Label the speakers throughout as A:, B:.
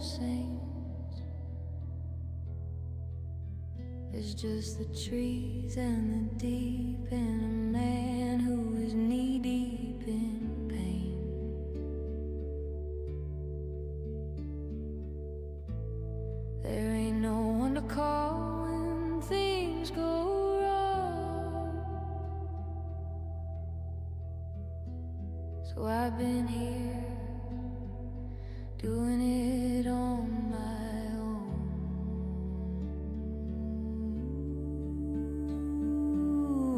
A: sings. It's just the trees and the deep and a man who is knee deep in pain. There ain't no one to call when things go wrong. So I've been here doing it on my own.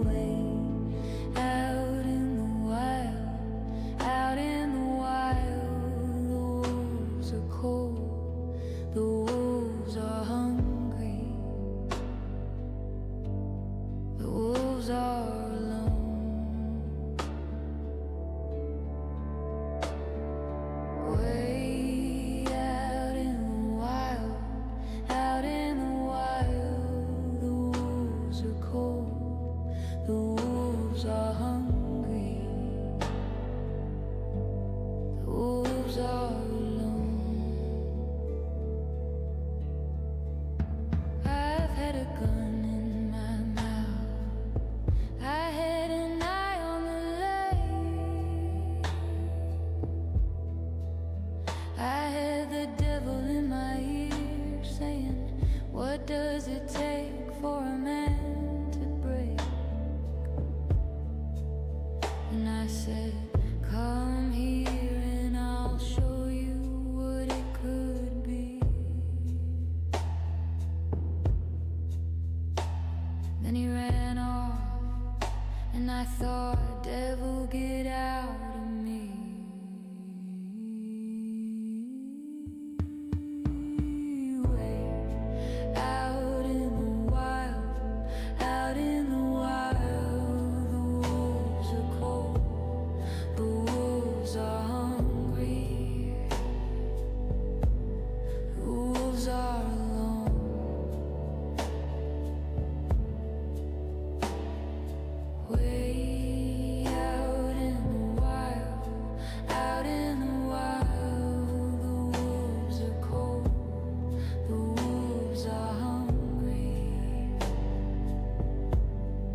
A: Way out in the wild, out in the wild, the wolves are cold, the wolves are hungry, the wolves are alone. Way out in the wild, out in the wild, the wolves are cold, the wolves are hungry, the wolves are alone. I've had a gun in my mouth, I had an eye on the lake, I had the devil in my ear saying, what does it take for a man to break? And I said, come here and I'll show you what it could be. Then he ran off and I thought, devil, get out of me. Way out in the wild, out in the wild, the wolves are cold, the wolves are hungry, the wolves are alone. Way out in the wild, out in the wild, the wolves are cold, the wolves are hungry,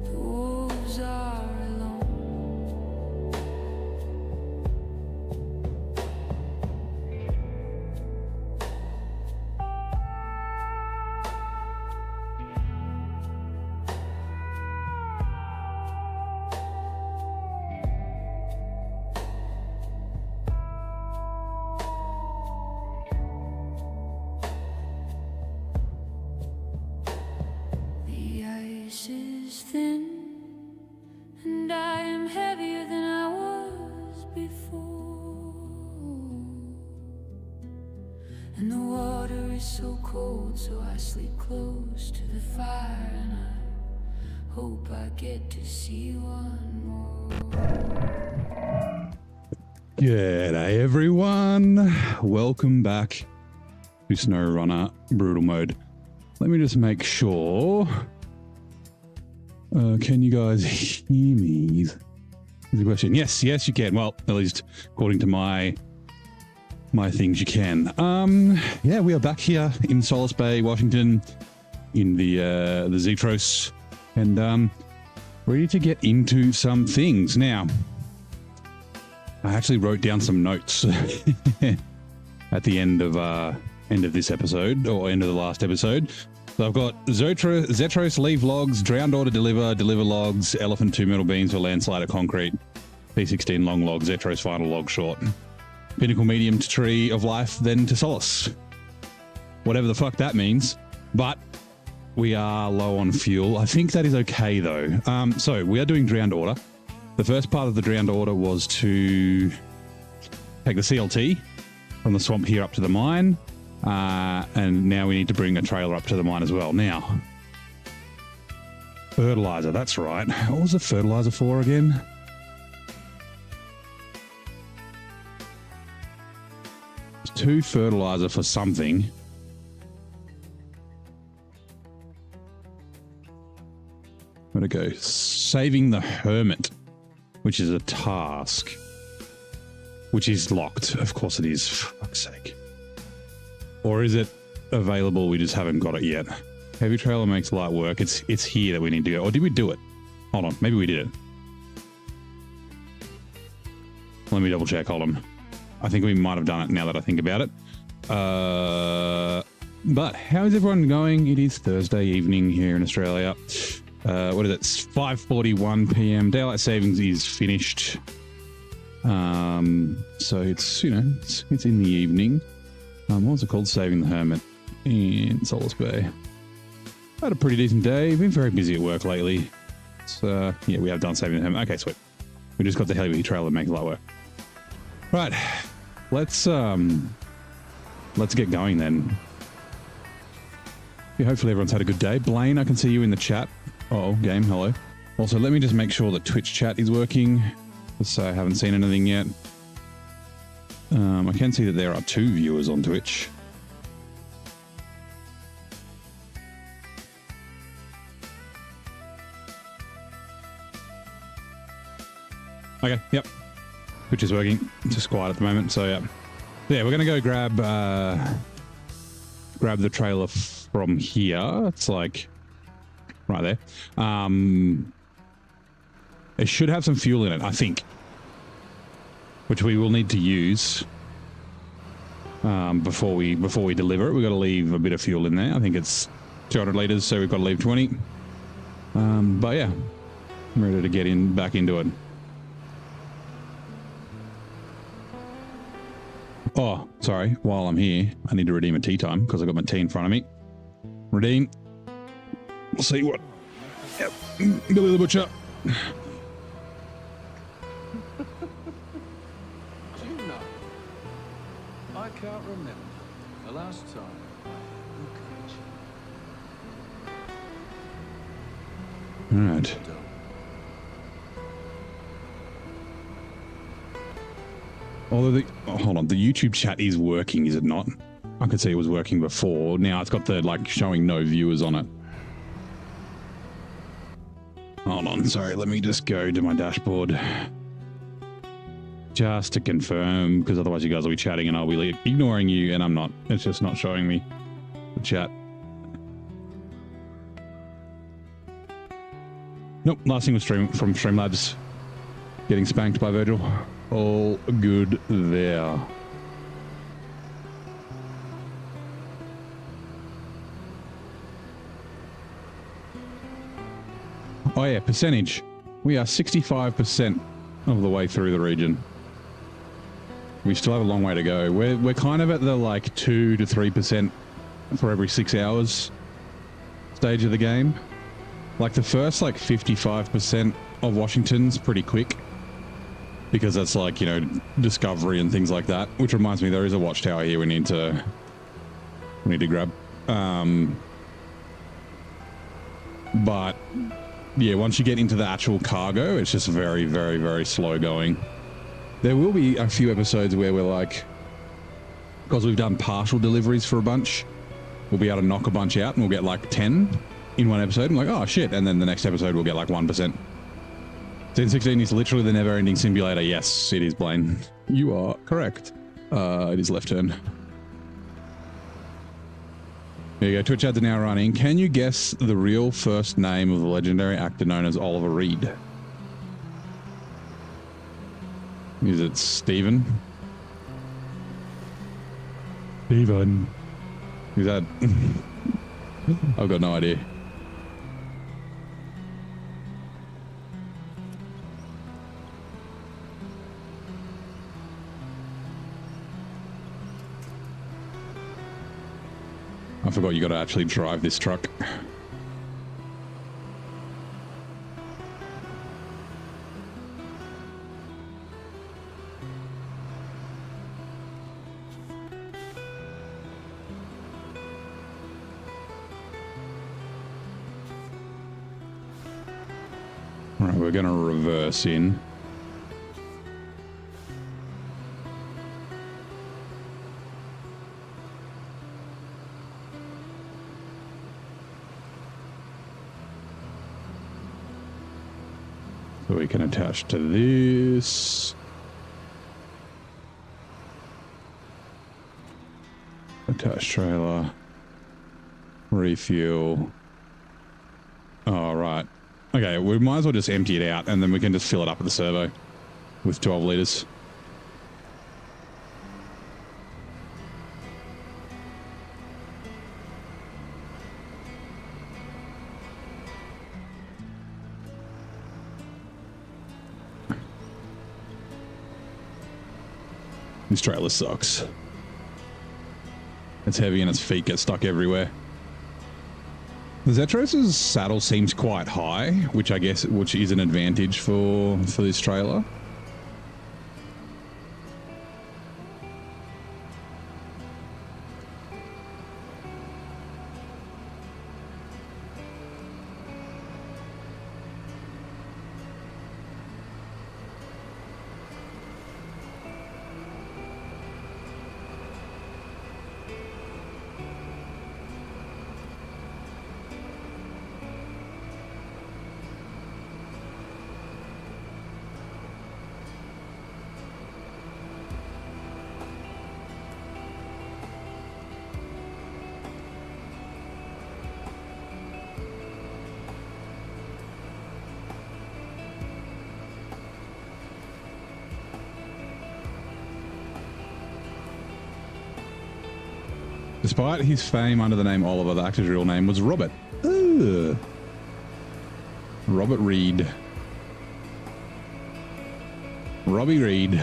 A: the wolves are alone. The ice is thin, and I am heavier than I was before. And the water is so cold, so I sleep close to the fire, and I hope I get to see one more.
B: G'day everyone, welcome back to SnowRunner Brutal Mode. Let me just make sure. Can you guys hear me? Is the question? Yes, you can. Well, at least according to my things, you can. Yeah, we are back here in Solace Bay, Washington, in the Zetros, and ready to get into some things now. I actually wrote down some notes at the end of this episode, or end of the last episode. So I've got Zetros leave logs, drowned order deliver logs, elephant 2 metal beams for landslider concrete, P16 long log, Zetros final log short, pinnacle medium to tree of life, then to Solace. Whatever the fuck that means, but we are low on fuel. I think that is okay though. So we are doing drowned order. The first part of the drowned order was to take the CLT from the swamp here up to the mine, and now we need to bring a trailer up to the mine as well. Now, fertilizer, that's right. What was the fertilizer for again? It's 2 fertilizer for something. Where'd it go? Saving the hermit, which is a task, which is locked. Of course it is, for fuck's sake. Or is it available? We just haven't got it yet. Heavy trailer makes light work. It's here that we need to go. Or did we do it? Hold on. Maybe we did it. Let me double check. Hold on. I think we might have done it now that I think about it. But how is everyone going? It is Thursday evening here in Australia. What is it? It's 5:41 p.m. Daylight savings is finished. So it's, you know, it's in the evening. What was it called? Saving the Hermit in Solace Bay. Had a pretty decent day. Been very busy at work lately. So yeah, we have done Saving the Hermit. Okay, sweet. We just got the heavy trailer that makes light work. Right, let's get going then. Yeah, hopefully everyone's had a good day. Blaine, I can see you in the chat. Oh, game, hello. Also, let me just make sure that Twitch chat is working. So I haven't seen anything yet. I can see that there are 2 viewers on Twitch. Okay, yep. Twitch is working. It's just quiet at the moment, so yeah. Yeah, we're gonna go grab the trailer from here. It's like right there. It should have some fuel in it, I think, which we will need to use before we deliver it. We've got to leave a bit of fuel in there. I think it's 200 liters, so we've got to leave 20. But yeah, I'm ready to get back into it. Oh, sorry. While I'm here, I need to redeem a tea time because I've got my tea in front of me. Redeem. We'll see what. Yep. Billy the Butcher.
C: Do you know? I can't remember the last time I looked at you.
B: All right. Although hold on, the YouTube chat is working, is it not? I could see it was working before. Now it's got the like showing no viewers on it. Hold on, sorry, let me just go to my dashboard. Just to confirm, because otherwise you guys will be chatting and I'll be ignoring you, and I'm not. It's just not showing me the chat. Nope, last thing was from Streamlabs. Getting spanked by Virgil. All good there. Oh yeah, percentage. We are 65% of the way through the region. We still have a long way to go. We're kind of at the like 2 to 3% for every 6 hours stage of the game. Like the first like 55% of Washington's pretty quick, because that's like, you know, discovery and things like that. Which reminds me, there is a watchtower here we need to grab. But yeah, once you get into the actual cargo, it's just very, very, very slow going. There will be a few episodes where we're like, because we've done partial deliveries for a bunch, we'll be able to knock a bunch out and we'll get like 10 in one episode. I'm like, oh shit. And then the next episode we'll get like 1%. Scene 16 is literally the never-ending simulator. Yes, it is, Blaine. You are correct. It is left turn. There you go. Twitch ads are now running. Can you guess the real first name of the legendary actor known as Oliver Reed? Is it Stephen? Stephen. Is that... I've got no idea. I forgot you got to actually drive this truck. All right, we're going to reverse in. So we can attach to this. Attached trailer. Refuel. Oh, right. Okay, we might as well just empty it out and then we can just fill it up at the servo with 12 litres. This trailer sucks. It's heavy and its feet get stuck everywhere. The Zetros's saddle seems quite high, which is an advantage for this trailer. Despite his fame under the name Oliver, the actor's real name was Robert. Ugh. Robert Reed. Robbie Reed.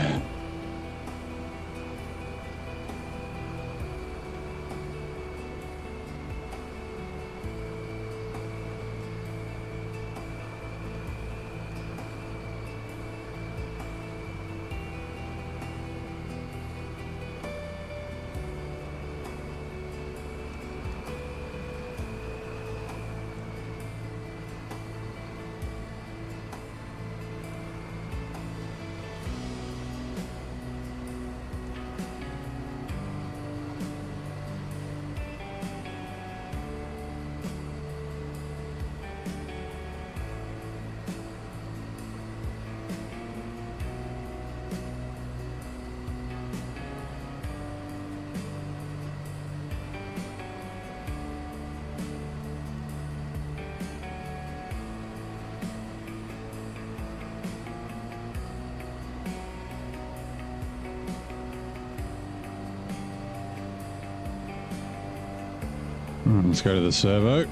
B: Let's go to the servo.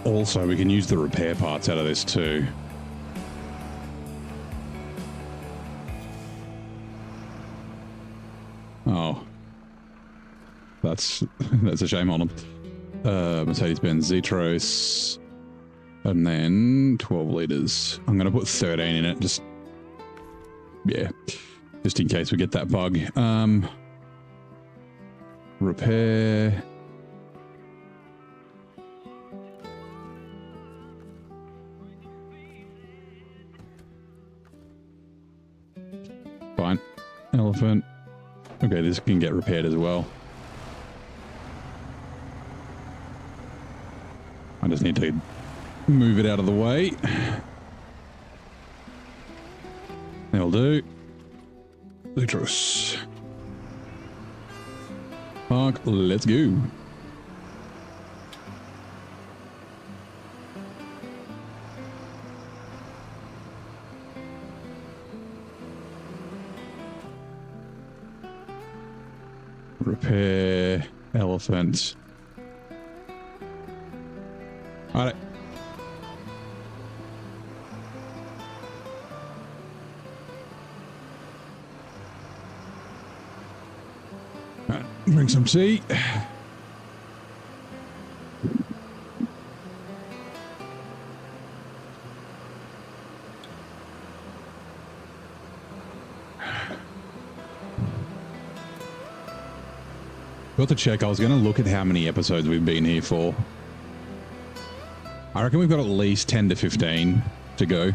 B: Also, we can use the repair parts out of this too. Oh. That's a shame on them. Mercedes-Benz Zetros. And then 12 litres. I'm going to put 13 in it. Just in case we get that bug. Repair. Fine. Elephant. Okay, this can get repaired as well. I just need to move it out of the way. That'll do. Litros. Park, let's go. Repair elephant. All right. Drink some tea. Got to check. I was going to look at how many episodes we've been here for. I reckon we've got at least 10 to 15 to go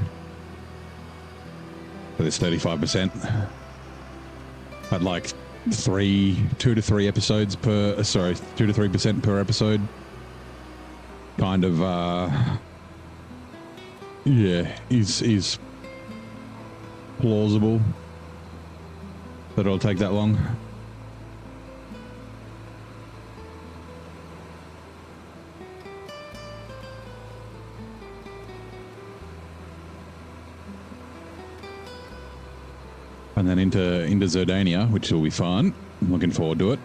B: for this 35%. I'd like 2 to 3 episodes per, 2 to 3% per episode. Kind of yeah, is plausible that it'll take that long. And then into Zerdania, which will be fun. I'm looking forward to it.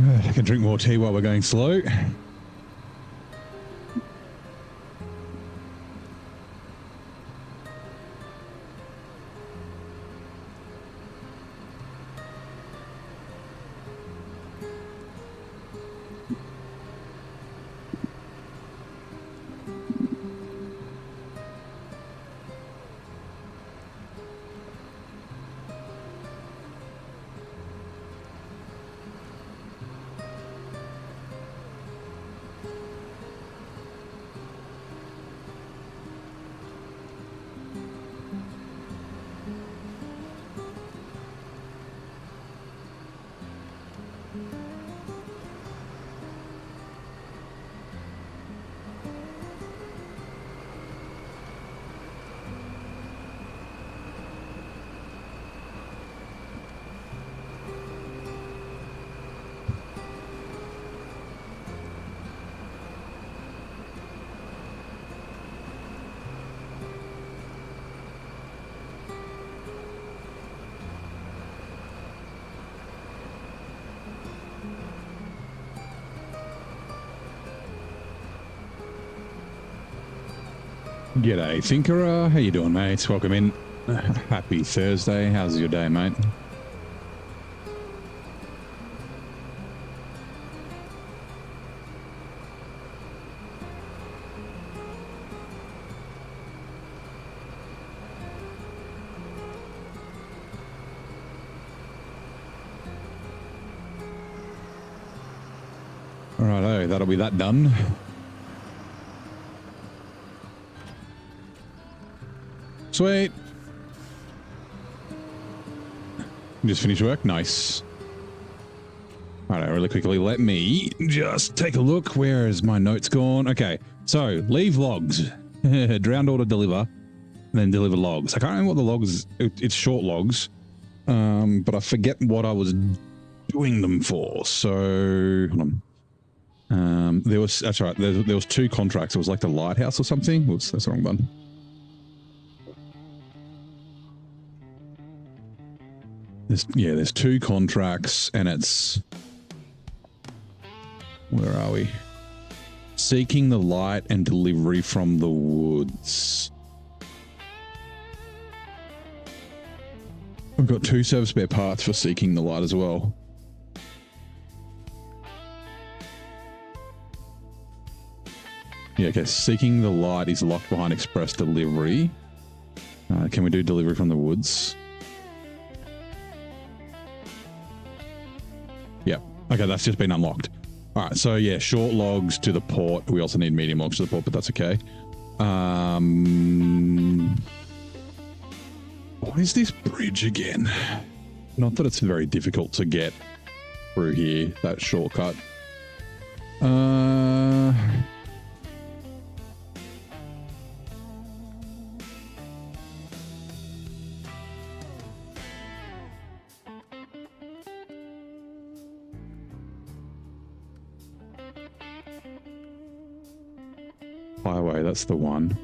B: I can drink more tea while we're going slow. G'day, Thinkerer. How you doing, mates? Welcome in. Happy Thursday. How's your day, mate? Alrighto, that'll be that done. Sweet. Just finished work. Nice. All right, really quickly, let me just take a look. Where is my notes gone? Okay, so leave logs. Drowned order deliver, and then deliver logs. I can't remember what the logs. It's short logs, but I forget what I was doing them for. So hold on. There was that's right. There was two contracts. It was like the lighthouse or something. Whoops, that's the wrong one. There's two contracts, and it's, where are we? Seeking the light and delivery from the woods. I've got 2 service spare parts for seeking the light as well. Yeah, okay, seeking the light is locked behind express delivery. Can we do delivery from the woods? Yep. Okay, that's just been unlocked. All right, so yeah, short logs to the port. We also need medium logs to the port, but that's okay. what is this bridge again? Not that it's very difficult to get through here, that shortcut. Highway, that's the one.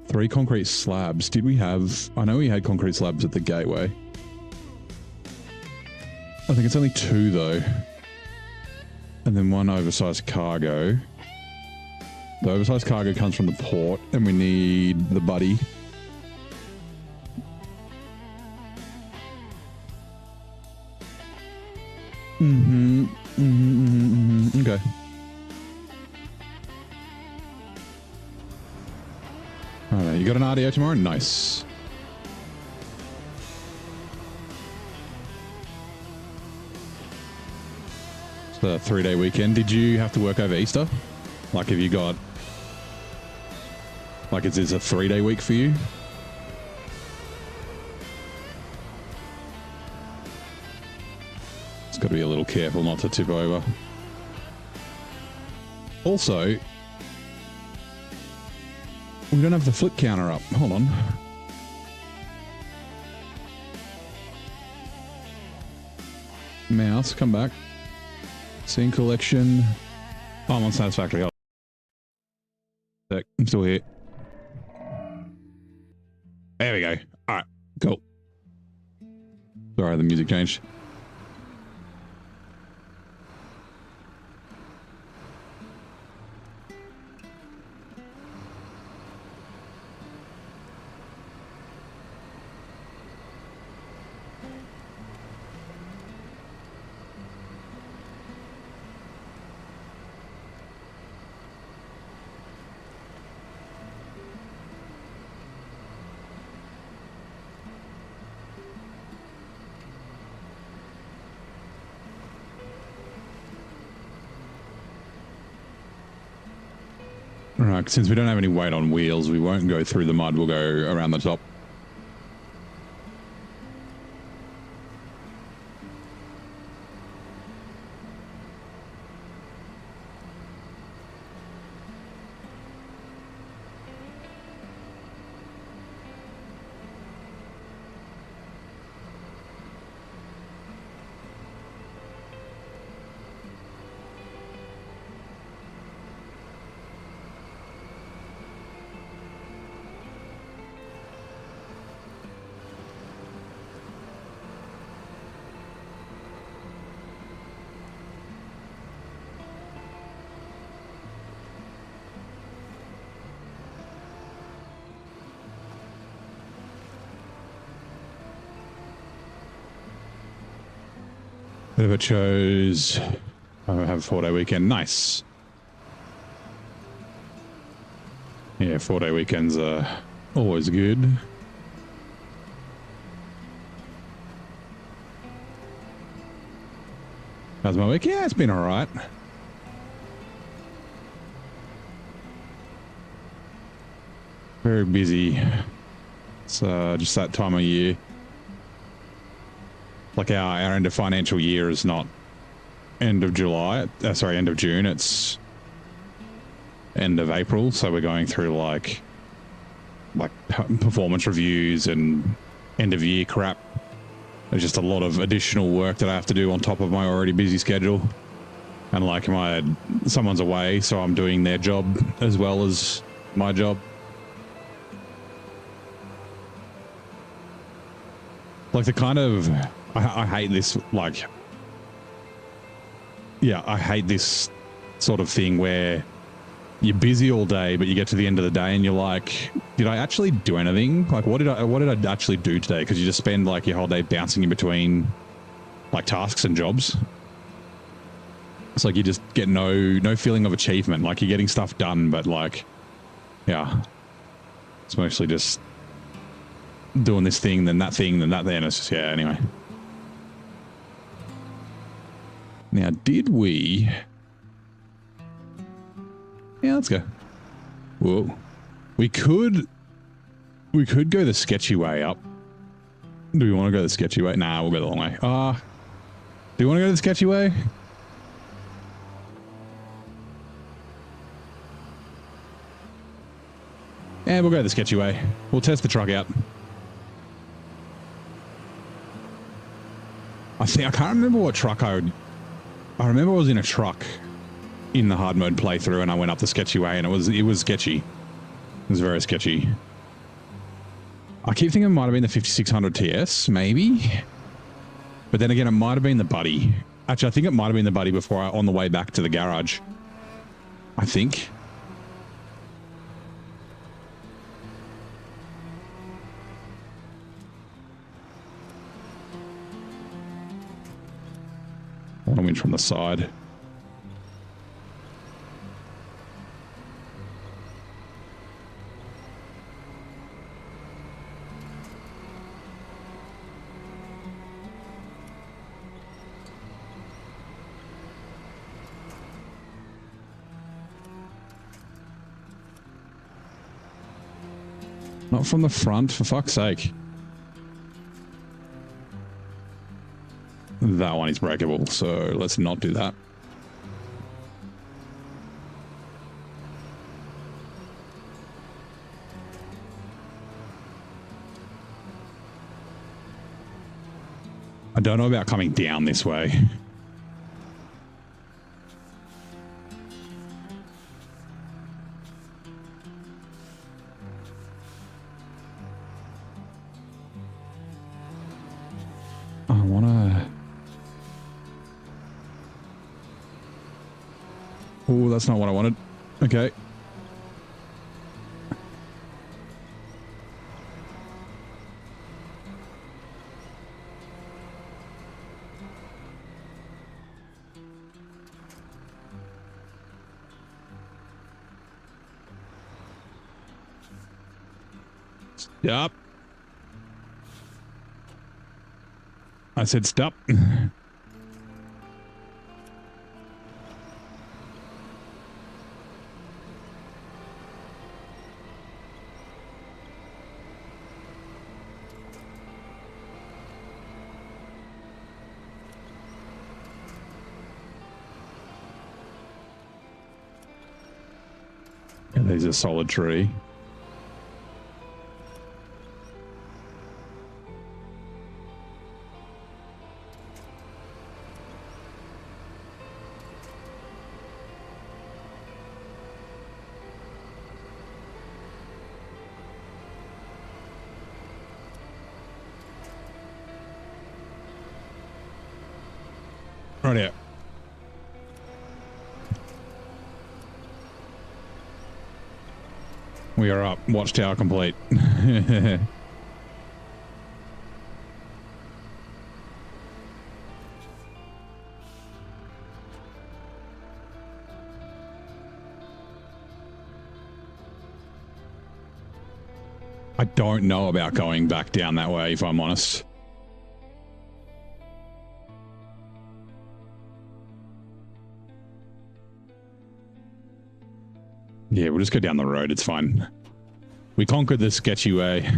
B: 3 concrete slabs. Did we have... I know we had concrete slabs at the gateway. I think it's only 2 though. And then 1 oversized cargo. The oversized cargo comes from the port and we need the buddy. Okay. Alright, you got an RDO tomorrow? Nice. It's the 3-day weekend. Did you have to work over Easter? Like, have you got... Like, is this a 3-day week for you? It's got to be a little careful not to tip over. Also... we don't have the flip counter up. Hold on. Mouse, come back. Scene collection. Oh, I'm on Satisfactory. I'm still here. There we go. All right, cool. Sorry, the music changed. Right, since we don't have any weight on wheels, we won't go through the mud, we'll go around the top. Whoever chose... I have a 4-day weekend. Nice. Yeah, 4-day weekends are always good. How's my week? Yeah, it's been all right. Very busy. It's just that time of year. Like our end of financial year is not end of July, sorry, end of June, it's end of April. So we're going through like performance reviews and end of year crap. There's just a lot of additional work that I have to do on top of my already busy schedule. And like someone's away, so I'm doing their job as well as my job. Like the kind of... I hate this, like... Yeah, I hate this sort of thing where you're busy all day, but you get to the end of the day and you're like, did I actually do anything? Like, what did I actually do today? Because you just spend like your whole day bouncing in between like tasks and jobs. It's like you just get no feeling of achievement. Like you're getting stuff done, but like, yeah, it's mostly just doing this thing, then that thing, then that thing. It's just, yeah, anyway. Now, did we... Yeah, let's go. Whoa. We could We could go the sketchy way up. Do we want to go the sketchy way? Nah, we'll go the long way. Do you want to go the sketchy way? Yeah, we'll go the sketchy way. We'll test the truck out. I can't remember what truck I remember I was in a truck in the hard mode playthrough and I went up the sketchy way and it was sketchy. It was very sketchy. I keep thinking it might have been the 5600 TS, maybe. But then again, it might have been the Buddy. Actually, I think it might have been the Buddy on the way back to the garage. I think. I want to win from the side. Not from the front, for fuck's sake. That one is breakable, so let's not do that. I don't know about coming down this way. I wanna... Oh, that's not what I wanted. Okay. Stop. I said stop. And there's a solid tree. Right here. We are up. Watchtower complete. I don't know about going back down that way, if I'm honest. Yeah, we'll just go down the road. It's fine. We conquered the sketchy way.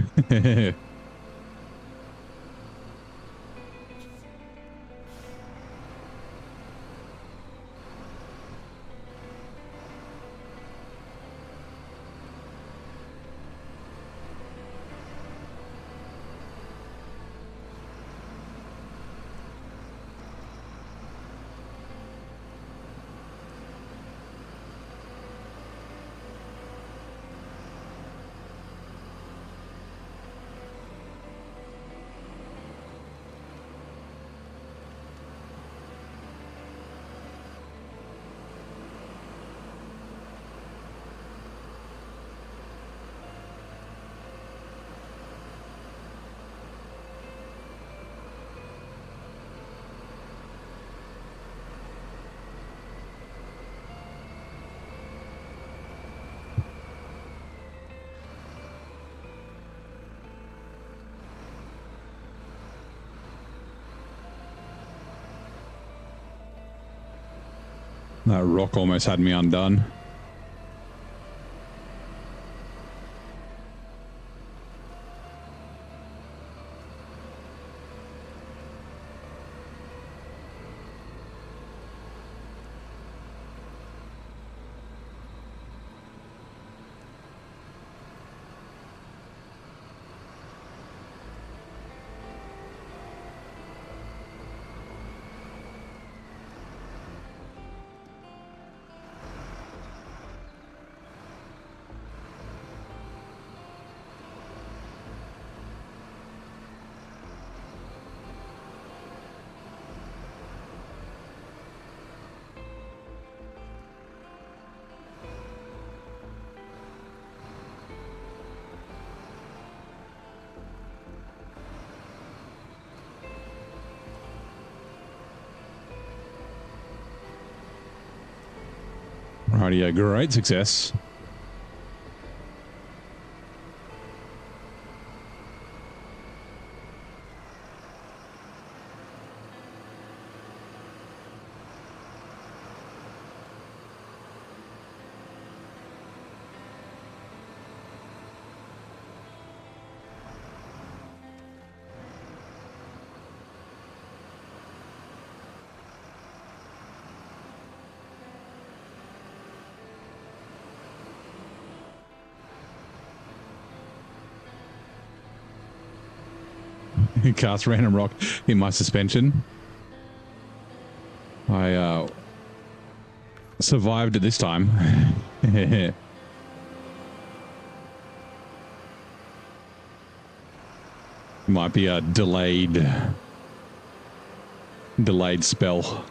B: That rock almost had me undone. Alrighty, great success. Cast random rock in my suspension. I survived it this time. Might be a delayed spell.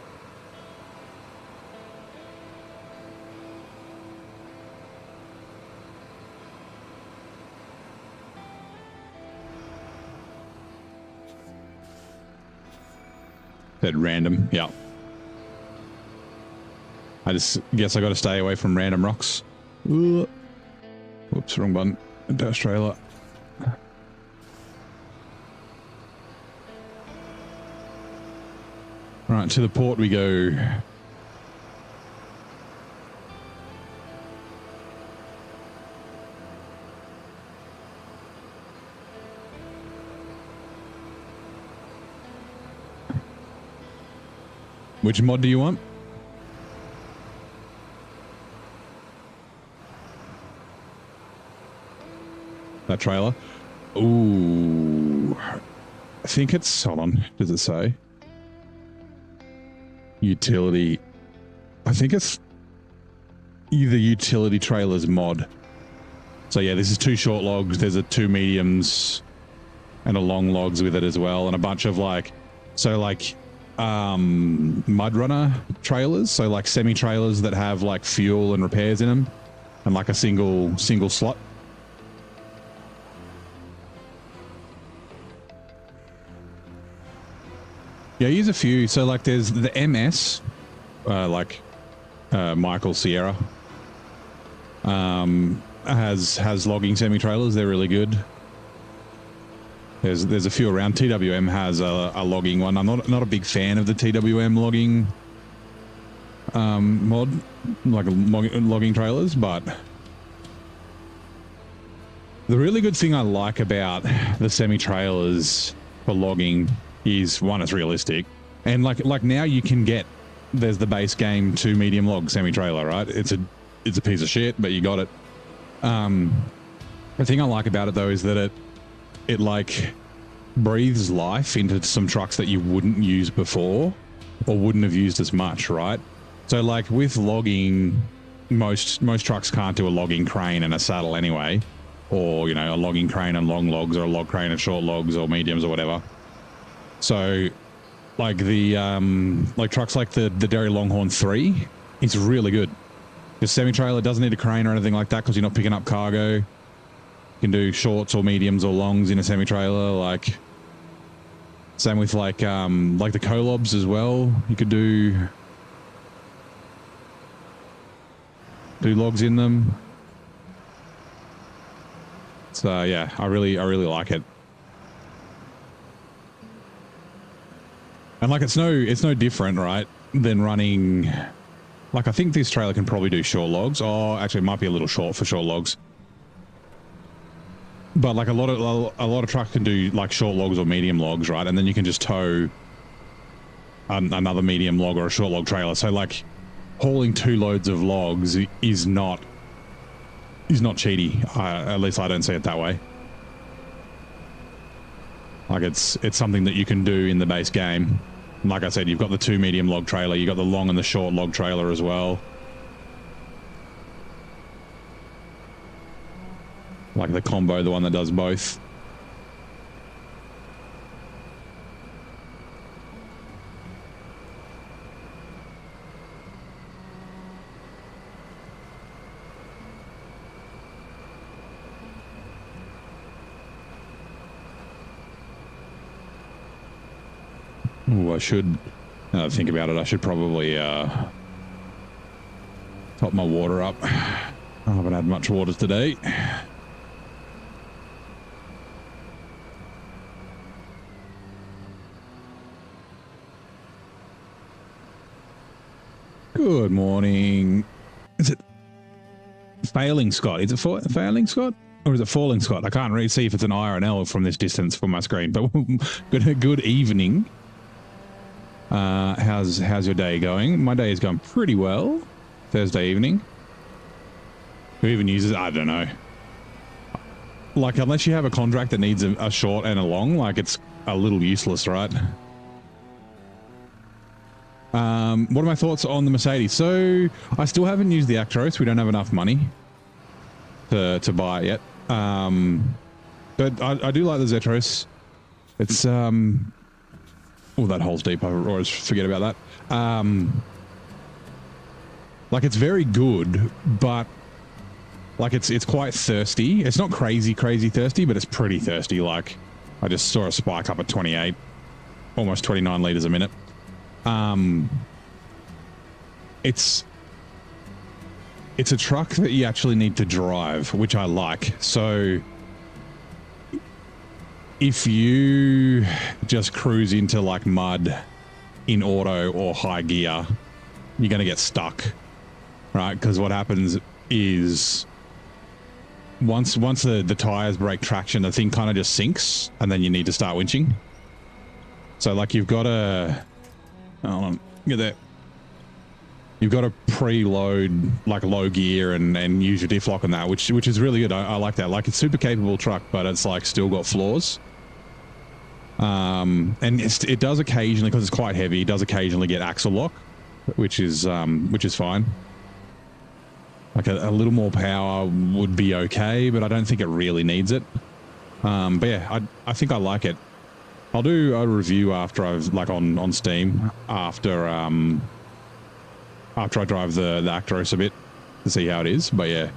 B: Said random, yeah. I just guess I got to stay away from random rocks. Whoops, wrong button. Dash trailer. Right, to the port we go. Which mod do you want? That trailer? Ooh. I think it's, hold on, does it say? Utility. I think it's either utility trailers mod. So yeah, this is 2 short logs. There's a 2 mediums and a long logs with it as well. And a bunch of like, so like, mud runner trailers, so like semi trailers that have like fuel and repairs in them, and like a single slot. Yeah, use a few. So like there's the MS, Michael Sierra, has logging semi trailers. They're really good. There's a few around. TWM has a logging one. I'm not a big fan of the TWM logging mod, like logging trailers, but the really good thing I like about the semi trailers for logging is, one, it's realistic, and like now you can get, there's the base game 2 medium log semi trailer, right? It's a piece of shit, but you got it. The thing I like about it though is that it like breathes life into some trucks that you wouldn't use before or wouldn't have used as much, right? So like with logging, most trucks can't do a logging crane and a saddle anyway, or, you know, a logging crane and long logs, or a log crane and short logs, or mediums, or whatever. So like the like trucks like the Derry Longhorn 3, it's really good. The semi-trailer doesn't need a crane or anything like that because you're not picking up cargo. You can do shorts or mediums or longs in a semi-trailer. Like same with like the Colobs as well. You could do logs in them. So yeah, I really like it. And like it's no different, right, than running. Like I think this trailer can probably do short logs. Oh, actually, it might be a little short for short logs. But like a lot of trucks can do like short logs or medium logs, right? And then you can just tow another medium log or a short log trailer. So like hauling 2 loads of logs is not cheaty. At least I don't see it that way. Like it's something that you can do in the base game. Like I said, you've got the 2 medium log trailer, you've got the long and the short log trailer as well. Like the combo, the one that does both. Ooh, I should think about it. I should probably Top my water up. I haven't had much water today. Good morning. Is it Failing Scott? Is it Failing Scott? Or is it Falling Scott? I can't really see if it's an I or an L from this distance from my screen. But good evening. How's your day going? My day is going pretty well. Thursday evening. Who even uses it? I don't know. Like, unless you have a contract that needs a short and a long, like, it's a little useless, right? What are my thoughts on the Mercedes? So I still haven't used the Actros. We don't have enough money to buy it yet. But I do like the Zetros. It's oh, that hole's deep. I always forget about that. Like, it's very good, but like it's quite thirsty. It's not crazy thirsty, but it's pretty thirsty. Like, I just saw a spike up at 28, almost 29 liters a minute. It's a truck that you actually need to drive, which I like. So if you just cruise into like mud in auto or high gear, you're going to get stuck, right? Because what happens is once the tires break traction, the thing kind of just sinks, and then you need to start winching. So like, you've got to, hold on, get there. You've got to preload like low gear and use your diff lock on that, which is really good. I like that. Like, it's super capable truck, but it's like still got flaws. And it does occasionally, because it's quite heavy, it does occasionally get axle lock, which is fine. Like a little more power would be okay, but I don't think it really needs it. But yeah, I think I like it. I'll do a review after I've like on Steam after I drive the Actros a bit to see how it is. But yeah.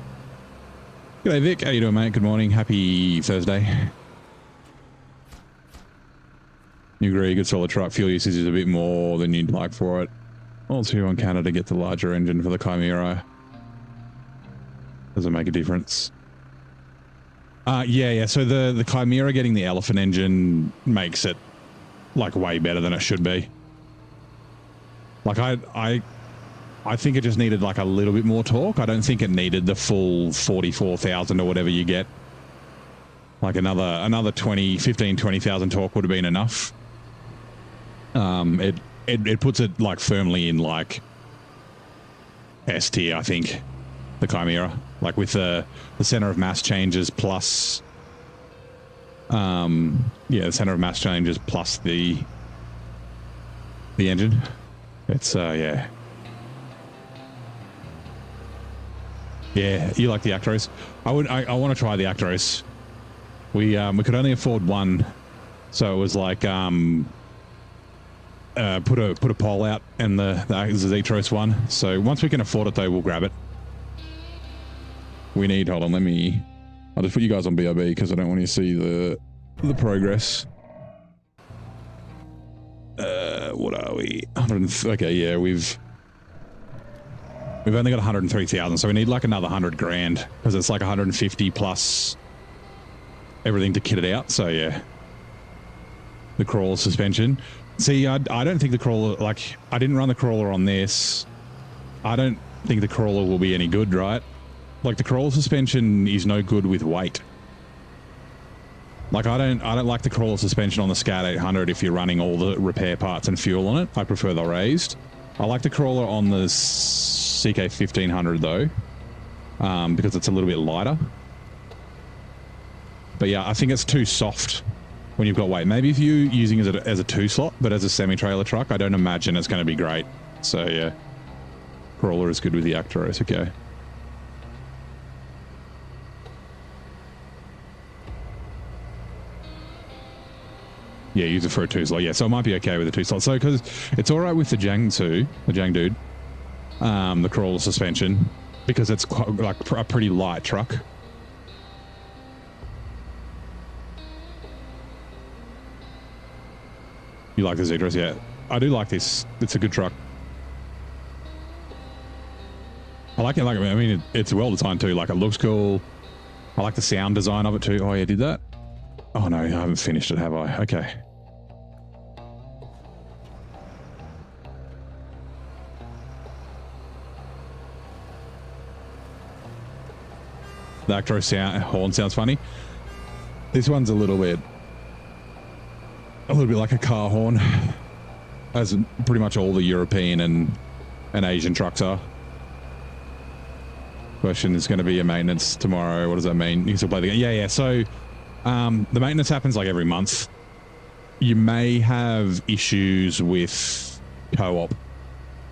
B: G'day Vic, how you doing, mate? Good morning. Happy Thursday. You agree, good solid truck. Fuel usage is a bit more than you'd like for it. Also on Canada, get the larger engine for the Chimera. Does it make a difference? Yeah. So the Chimera getting the Elephant engine makes it like way better than it should be. Like, I think it just needed like a little bit more torque. I don't think it needed the full 44,000 or whatever you get. Like another 20,000 torque would have been enough. It puts it like firmly in like S tier, I think, the Chimera, like with the center of mass changes plus the center of mass changes plus the engine. It's yeah, you like the Actros. I want to try the Actros. We could only afford one, so it was like put a poll out, and the Zetros won. So once we can afford it though, we'll grab it. We need, hold on, I'll just put you guys on BRB because I don't want you to see the progress. What are we? 100. Okay, yeah, we've only got 103,000, so we need like another 100 grand because it's like 150 plus everything to kit it out. So yeah, the crawler suspension. See, I don't think the crawler, like, I didn't run the crawler on this. I don't think the crawler will be any good, right? Like, the crawler suspension is no good with weight. Like, I don't like the crawler suspension on the Scat 800 if you're running all the repair parts and fuel on it. I prefer the raised. I like the crawler on the CK 1500 though, because it's a little bit lighter. But yeah, I think it's too soft when you've got weight. Maybe if you're using it as a 2-slot, but as a semi-trailer truck, I don't imagine it's going to be great. So yeah, crawler is good with the Actros. Okay. Yeah, use it for a 2-slot. Yeah, so it might be okay with a 2-slot. So because it's all right with the Jiangsu, the Jiangdude, the crawler suspension, because it's quite, like a pretty light truck. You like the Zetros? Yeah, I do like this. It's a good truck. I like it. Like, I mean, it's well designed too. Like, it looks cool. I like the sound design of it too. Oh yeah, did that? Oh no, I haven't finished it, have I? Okay. The Actro horn sounds funny. This one's a little bit like a car horn, as pretty much all the European and Asian trucks are. Question is going to be your maintenance tomorrow. What does that mean? You can still play the game. Yeah. So the maintenance happens like every month. You may have issues with co-op,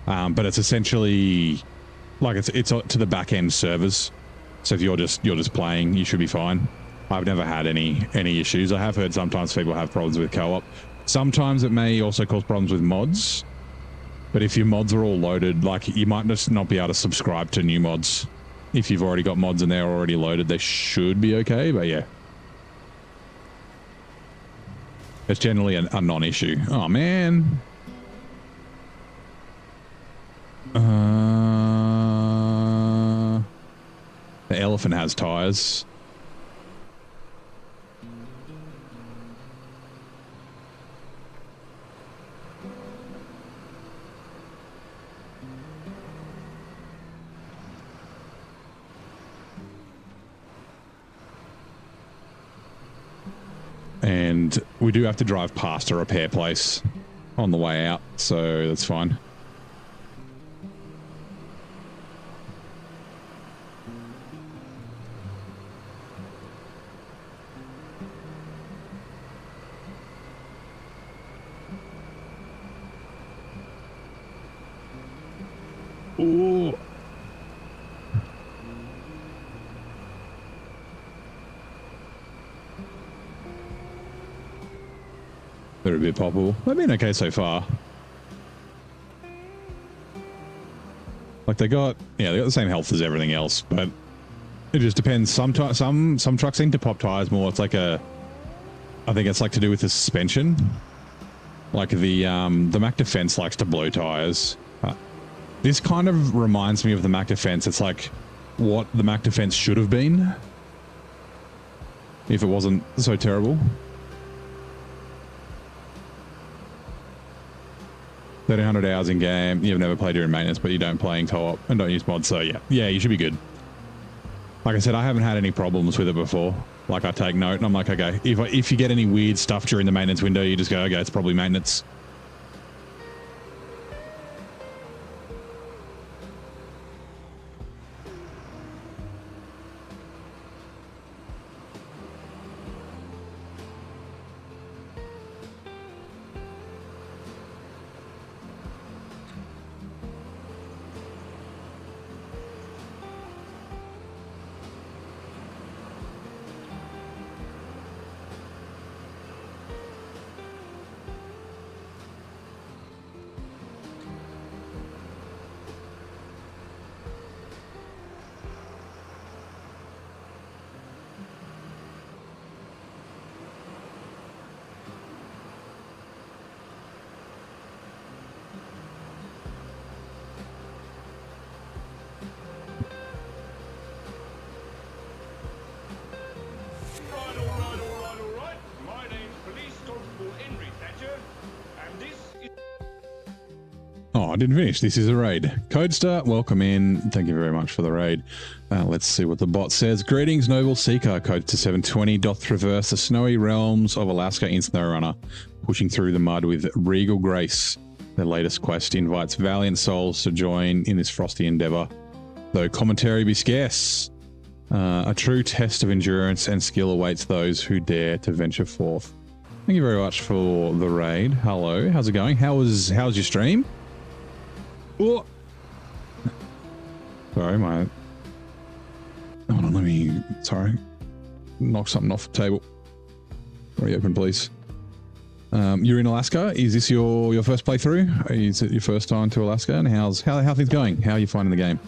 B: but it's essentially like it's to the back end servers. So if you're just playing, you should be fine. I've never had any issues. I have heard sometimes people have problems with co-op. Sometimes it may also cause problems with mods. But if your mods are all loaded, like, you might just not be able to subscribe to new mods. If you've already got mods and they're already loaded, they should be okay. But yeah, it's generally a non-issue. Oh man. The elephant has tires. And we do have to drive past a repair place on the way out, so that's fine. Ooh. They're a bit poppable. They've been okay so far. Like, they got the same health as everything else, but it just depends. Some trucks seem to pop tires more. It's like I think it's like to do with the suspension. Like the Mac Defense likes to blow tires. This kind of reminds me of the Mac Defense. It's like what the Mac Defense should have been if it wasn't so terrible. 1,300 hours in game. You've never played during maintenance, but you don't play in co-op and don't use mods. So yeah, you should be good. Like I said, I haven't had any problems with it before. Like, I take note and I'm like, okay, if you get any weird stuff during the maintenance window, you just go, okay, it's probably maintenance. Oh, I didn't finish. This is a raid. Codestar, welcome in. Thank you very much for the raid. Let's see what the bot says. Greetings, Noble Seeker. Codestar 720 doth traverse the snowy realms of Alaska in SnowRunner, pushing through the mud with regal grace. The latest quest invites valiant souls to join in this frosty endeavor, though commentary be scarce. A true test of endurance and skill awaits those who dare to venture forth. Thank you very much for the raid. Hello, how's it going? How's your stream? Oh. Sorry, hold on, sorry. Knock something off the table. Reopen, please. You're in Alaska. Is this your first playthrough? Is it your first time to Alaska? And how are things going? How are you finding the game?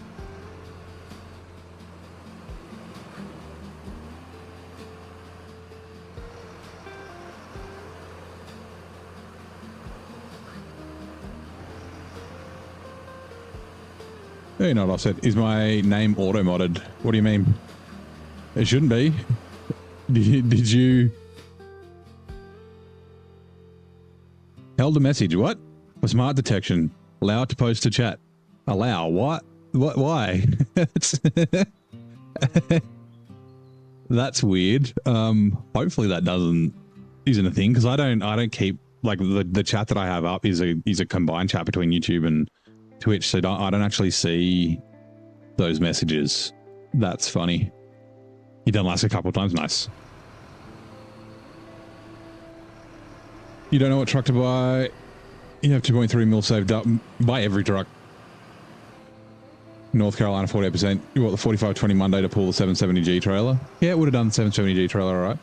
B: Hey, not offset. Is my name auto-modded? What do you mean? It shouldn't be. Did you... Held a message. What? For smart detection. Allow it to post to chat. Allow. What? What? Why? That's weird. Hopefully that isn't a thing, because I don't keep, like, the chat that I have up is a combined chat between YouTube and Twitch, so I don't actually see those messages. That's funny. You done last a couple of times. Nice. You don't know what truck to buy. You have 2.3 mil saved up. Buy every truck. North Carolina 48%. You bought the 4520 Monday to pull the 770G trailer. Yeah, it would have done the 770G trailer, all right.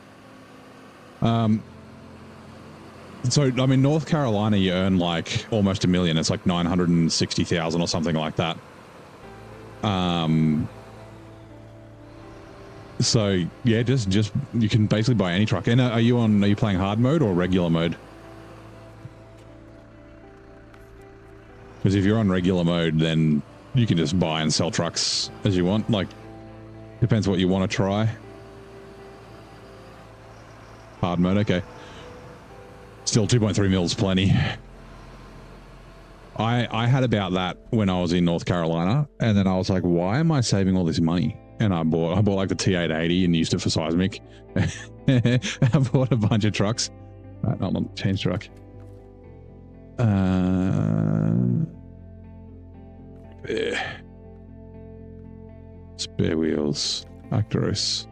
B: So, I mean, North Carolina, you earn like almost $1 million. It's like 960,000 or something like that. So yeah, just you can basically buy any truck. And are you playing hard mode or regular mode? Because if you're on regular mode, then you can just buy and sell trucks as you want. Like, depends what you want to try. Hard mode, okay. Still 2.3 mils, plenty. I had about that when I was in North Carolina, and then I was like, why am I saving all this money? And I bought like the T880 and used it for seismic. I bought a bunch of trucks. Right, hold on, change truck. Spare wheels, Actros.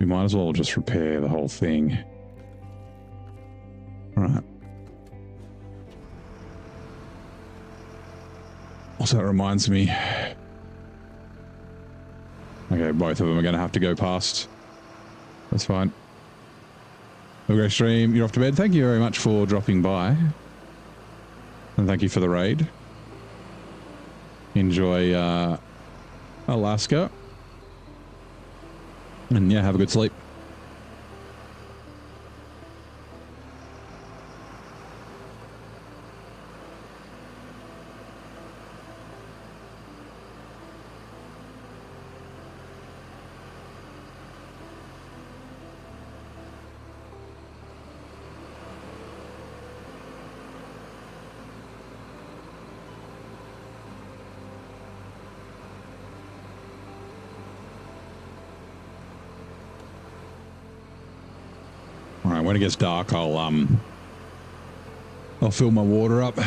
B: We might as well just repair the whole thing. All right. Also, that reminds me. Okay, both of them are going to have to go past. That's fine. Okay, stream, you're off to bed. Thank you very much for dropping by. And thank you for the raid. Enjoy Alaska. And yeah, have a good sleep. When it gets dark, I'll fill my water up.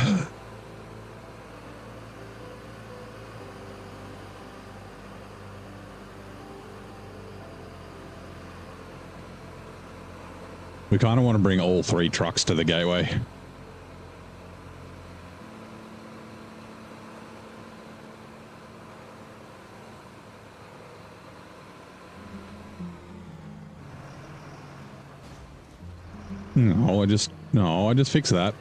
B: We kind of want to bring all 3 trucks to the gateway. No, I just fix that.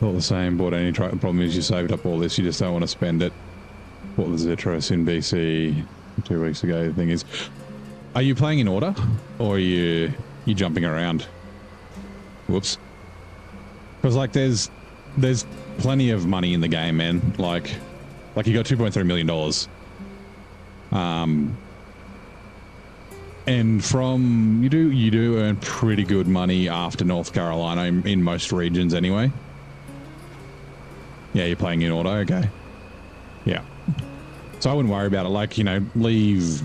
B: All the same, bought any truck. The problem is you saved up all this, you just don't want to spend it. Bought the Zetros in BC 2 weeks ago. The thing is, are you playing in order or are you jumping around? Whoops. Because like there's plenty of money in the game, man. Like you got $2.3 million. And from you do earn pretty good money after North Carolina in most regions anyway. Yeah, you're playing in auto, okay. Yeah. So I wouldn't worry about it. Like, you know, leave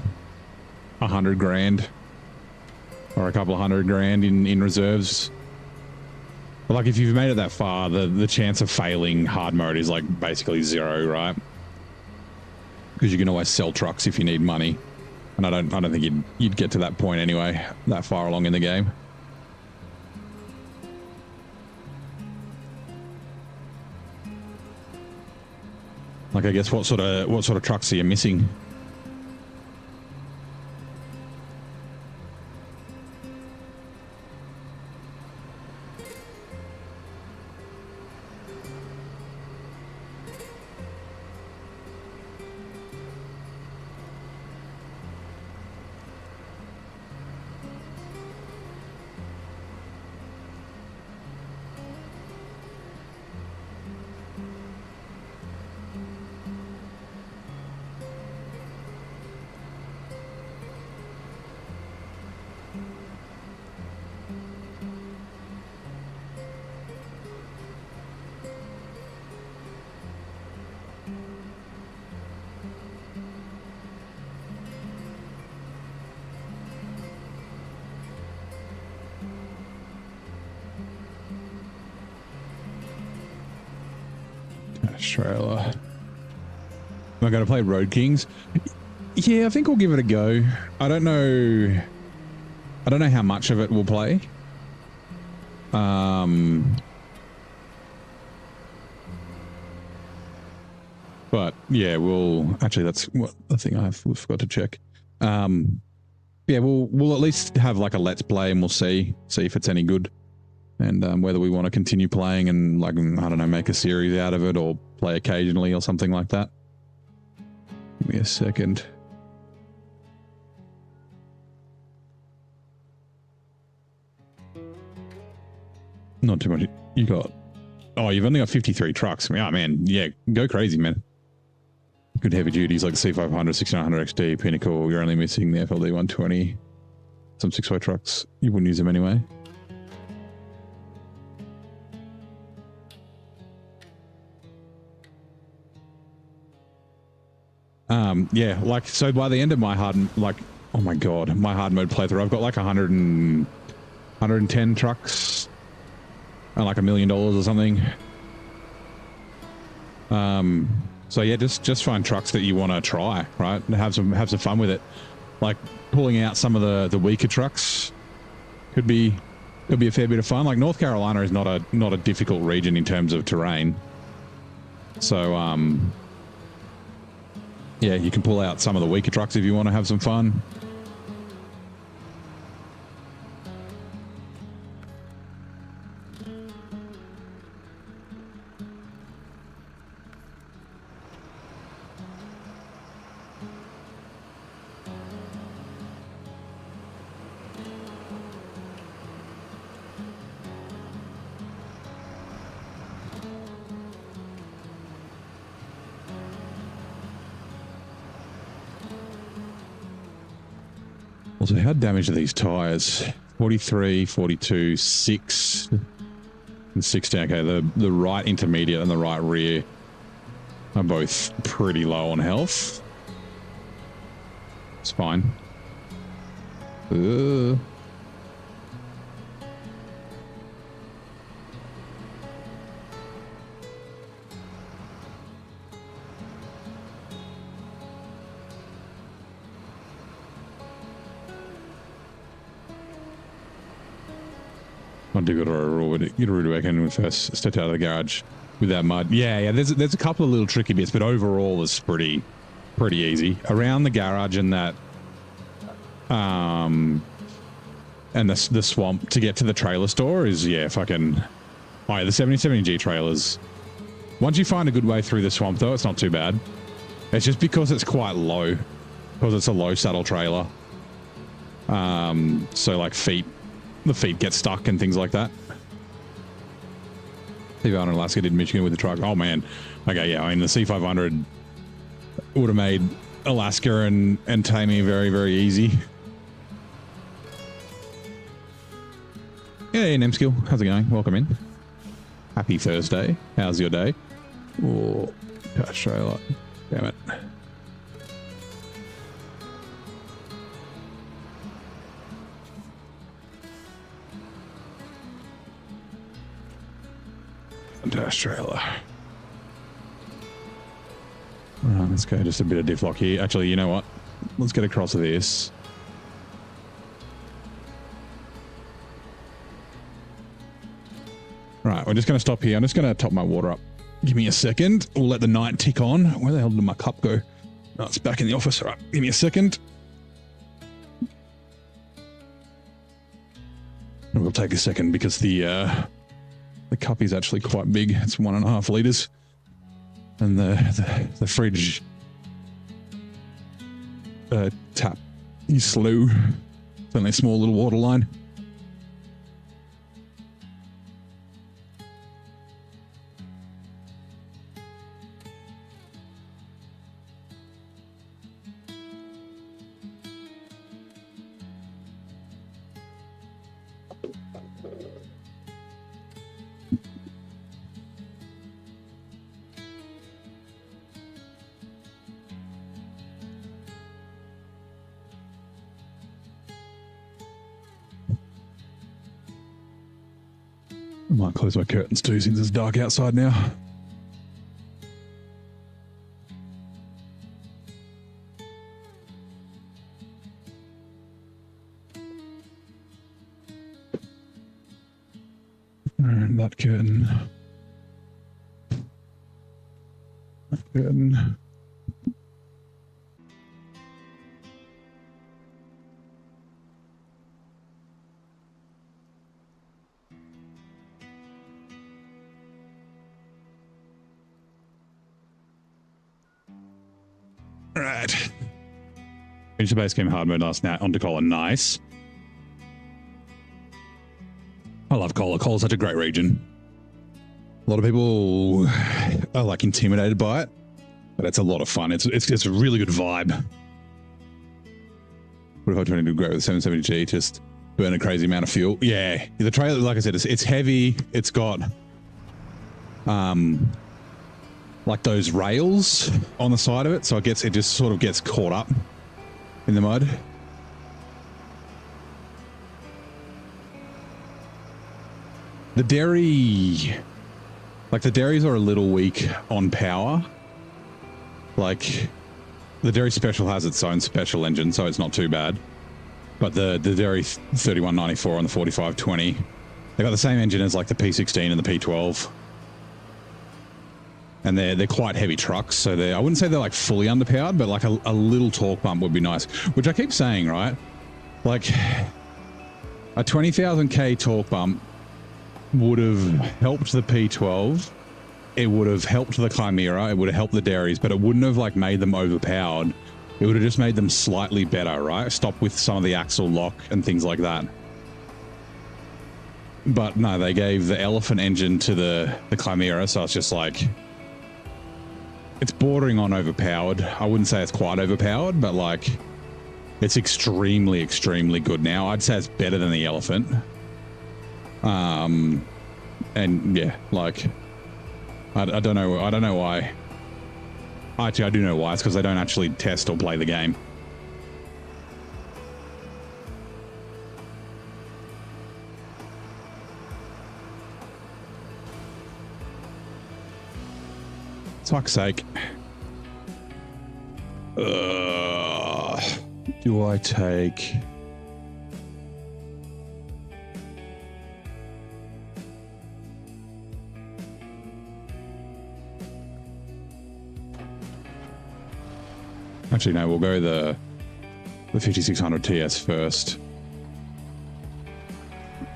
B: 100 grand or a couple of $100 grand in reserves. But like if you've made it that far, the chance of failing hard mode is like basically 0, right? Because you can always sell trucks if you need money. And I don't think you'd get to that point anyway, that far along in the game. Like, I guess what sort of trucks are you missing? Trailer. Am I going to play Road Kings? Yeah, I think we'll give it a go. I don't know how much of it we'll play. But yeah, we'll actually, that's what the thing I forgot to check. Yeah, we'll at least have like a let's play and we'll see if it's any good. And whether we want to continue playing and, like, I don't know, make a series out of it or play occasionally or something like that. Give me a second. Not too much. You got... Oh, you've only got 53 trucks. Oh, man. Yeah, go crazy, man. Good heavy duties like C500, 6900 XD, Pinnacle. You're only missing the FLD 120. Some 6-way trucks. You wouldn't use them anyway. Yeah, like, so by the end of my hard, like, oh my god, my hard mode playthrough, I've got like 110 trucks and like $1 million or something. So yeah, just find trucks that you want to try, right? And have some fun with it. Like pulling out some of the weaker trucks could be a fair bit of fun. Like North Carolina is not a difficult region in terms of terrain. So yeah, you can pull out some of the weaker trucks if you want to have some fun. Also, how damaged are these tires? 43, 42, 6, and 16. Okay, the right intermediate and the right rear are both pretty low on health. It's fine. I'll do get a rude awakening when we first stepped out of the garage with that mud. Yeah, there's a couple of little tricky bits, but overall it's pretty easy. Around the garage and that and the swamp to get to the trailer store is, yeah, fucking... Oh yeah, the 7070G trailers. Once you find a good way through the swamp though, it's not too bad. It's just because it's quite low. Because it's a low saddle trailer. So like the feet get stuck and things like that. C500 in Alaska did Michigan with the truck. Oh man. Okay, yeah, I mean the C500 would have made Alaska and taming very, very easy. Hey, Nemskill, how's it going? Welcome in. Happy Thursday. How's your day? Oh, gosh, trailer. Damn it. Dash trailer. Alright, let's go just a bit of diff lock here. Actually, you know what? Let's get across this. Right, we're just going to stop here. I'm just going to top my water up Give me a second. We'll let the night tick on. Where the hell did my cup go? Oh, it's back in the office. All right, give me a second. It will take a second because the cup is actually quite big. It's 1.5 liters, and the fridge tap is slow. It's only a small little water line. I might close my curtains too since it's dark outside now. And that curtain. That curtain. Right. Finished the base game hard mode last night. On to Cola. Nice. I love Cola. Cola's such a great region. A lot of people are like intimidated by it, but it's a lot of fun. It's a really good vibe. What if I try to do great with 770G? Just burn a crazy amount of fuel. Yeah. The trailer, like I said, it's heavy. It's got like those rails on the side of it, so it just sort of gets caught up in the mud. The dairies are a little weak on power. Like the dairy special has its own special engine, so it's not too bad. But the dairy 3194 on the 4520, they got the same engine as like the P16 and the P12. And they're quite heavy trucks, so I wouldn't say they're like fully underpowered, but like a little torque bump would be nice. Which I keep saying, right? Like a 20,000k torque bump would have helped the P12. It would have helped the Chimera. It would have helped the dairies, but it wouldn't have like made them overpowered. It would have just made them slightly better, right? Stop with some of the axle lock and things like that. But no, they gave the Elephant engine to the Chimera, so it's just like, it's bordering on overpowered. I wouldn't say it's quite overpowered, but like it's extremely, extremely good now. I'd say it's better than the Elephant. And yeah, like I don't know why. Actually, I do know why. It's because they don't actually test or play the game. Fuck's sake. Do I take... Actually, no, we'll go the 5600 TS first.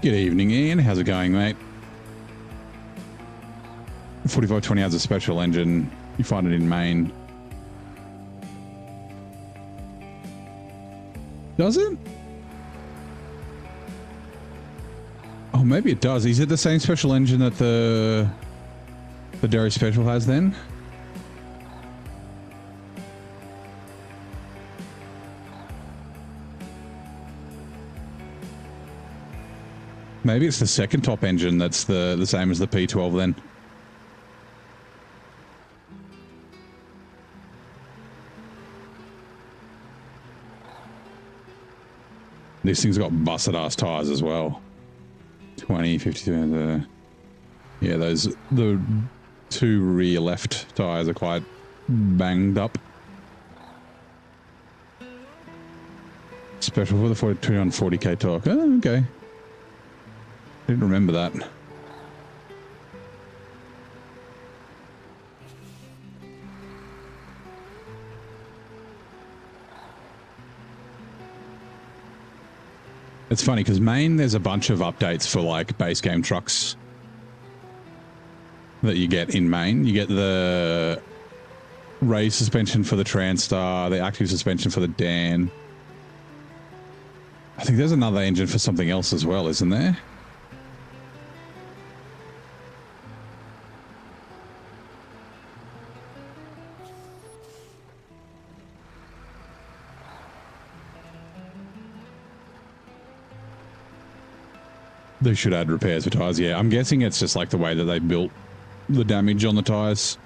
B: Good evening, Ian. How's it going, mate? 4520 has a special engine. You find it in Maine. Does it? Oh, maybe it does. Is it the same special engine that the Dairy Special has then? Maybe it's the second top engine that's the same as the P12 then. These things got busted ass tires as well. 20, 52. Yeah, the two rear left tires are quite banged up. Special for the 240k torque. Oh, okay. Didn't remember that. It's funny because Maine, there's a bunch of updates for like base game trucks that you get in Maine. You get the raised suspension for the Transtar, the active suspension for the Dan. I think there's another engine for something else as well, isn't there? They should add repairs for tires. Yeah, I'm guessing it's just like the way that they built the damage on the tires.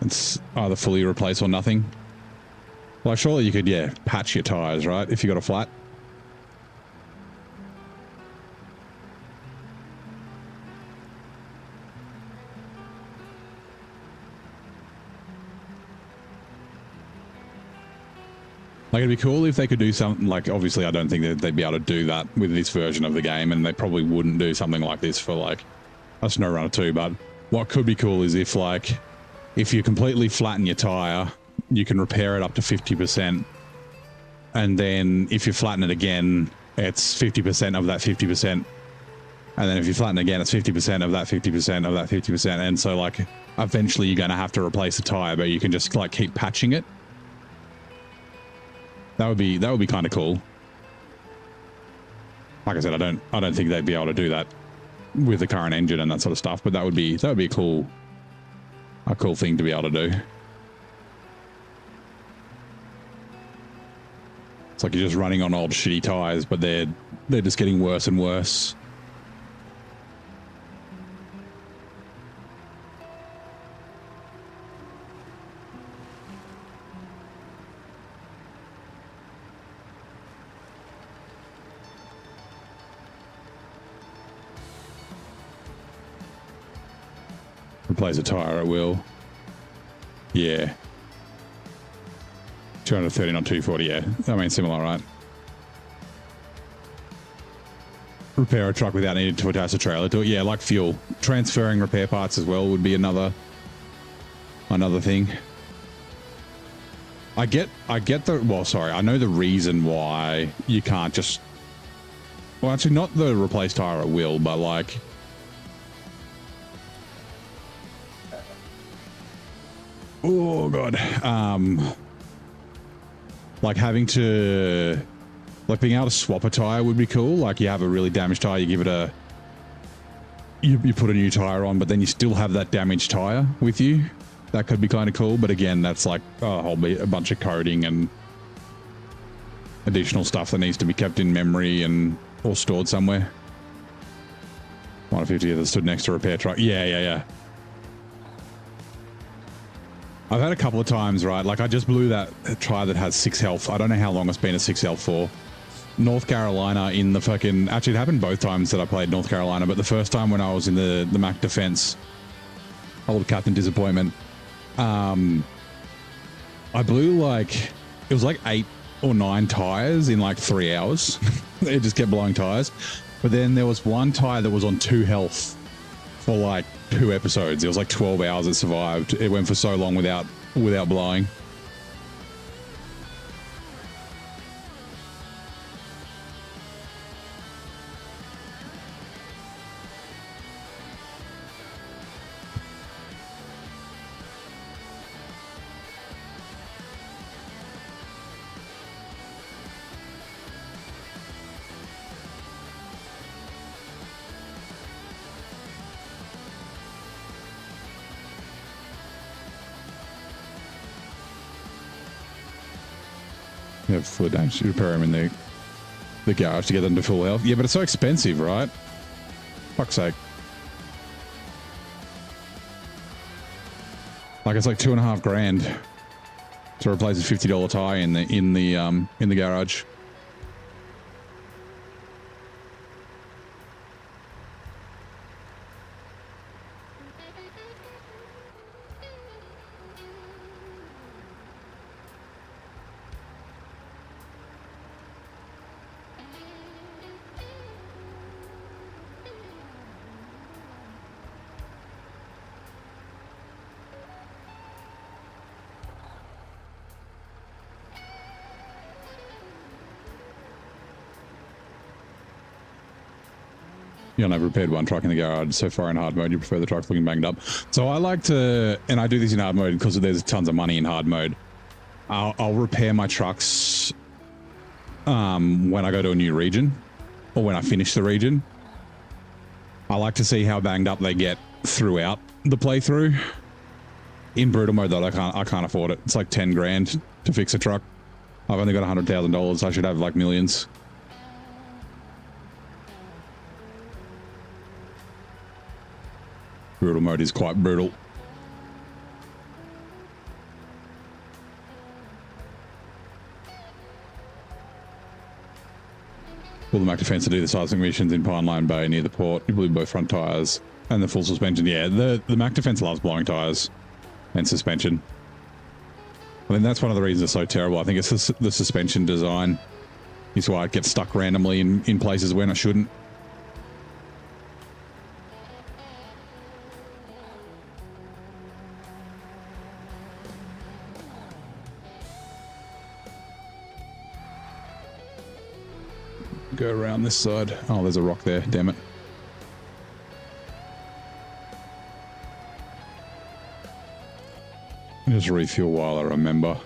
B: It's either fully replace or nothing. Like, surely you could, yeah, patch your tires, right? If you got a flat. Like, it'd be cool if they could do something like, obviously I don't think that they'd be able to do that with this version of the game, and they probably wouldn't do something like this for like a SnowRunner 2, but what could be cool is if like, if you completely flatten your tire, you can repair it up to 50%. And then if you flatten it again, it's 50% of that 50%. And then if you flatten again, it's 50% of that 50% of that 50%. And so like, eventually you're going to have to replace the tire, but you can just like keep patching it. That would be kind of cool. Like I said, I don't think they'd be able to do that with the current engine and that sort of stuff, but that would be a cool thing to be able to do. It's like you're just running on old shitty tires, but they're just getting worse and worse. Replace a tire at will. Yeah. 230, not 240, yeah. I mean, similar, right? Repair a truck without needing to attach a trailer to it. Yeah, like fuel. Transferring repair parts as well would be another thing. I know the reason why you can't just... Well, actually, not the replace tire at will, but like... Oh, God. Like having to... Like being able to swap a tire would be cool. Like you have a really damaged tire, you give it a... You put a new tire on, but then you still have that damaged tire with you. That could be kind of cool, but again, that's like a bunch of coding and additional stuff that needs to be kept in memory and or stored somewhere. 150 that stood next to a repair truck. Yeah. I've had a couple of times, right? Like I just blew that tire that has 6 health. I don't know how long it's been a 6 health for. North Carolina in the fucking... Actually, it happened both times that I played North Carolina, but the first time when I was in the Mac Defense, old Captain Disappointment, I blew like... It was like 8 or 9 tires in like 3 hours. It just kept blowing tires. But then there was one tire that was on 2 health for like 2 episodes. It was like 12 hours it survived. It went for so long without blowing. You have full damage. You repair them in the garage to get them to full health. Yeah, but it's so expensive, right? Fuck's sake. Like it's like $2.5 grand to replace a $50 tire in the garage. You only have repaired one truck in the garage. So far in hard mode, you prefer the trucks looking banged up. So I like to, and I do this in hard mode because there's tons of money in hard mode. I'll repair my trucks when I go to a new region or when I finish the region. I like to see how banged up they get throughout the playthrough. In brutal mode though, I can't afford it. It's like 10 grand to fix a truck. I've only got $100,000. I should have like millions. Brutal mode is quite brutal. Will the Mac Defense to do the seismic missions in Pineline Bay near the port? You blew both front tires and the full suspension. Yeah, the Mac Defense loves blowing tires and suspension. I mean, that's one of the reasons it's so terrible. I think it's the suspension design is why it gets stuck randomly in places when I shouldn't. Go around this side. Oh, there's a rock there. Damn it. Just refuel while I remember.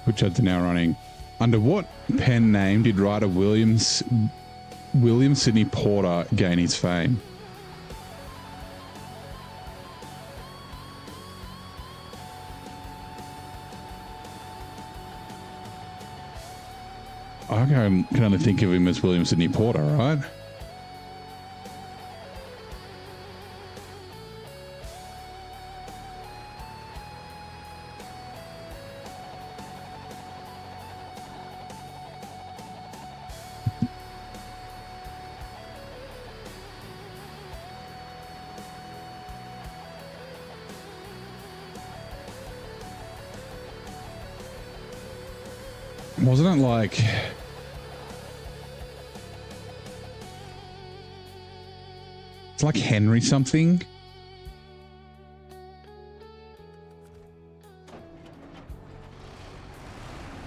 B: Which ads are now running. Under what pen name did writer William Sidney Porter gain his fame? I can only think of him as William Sidney Porter, right? Wasn't it like... It's like Henry something?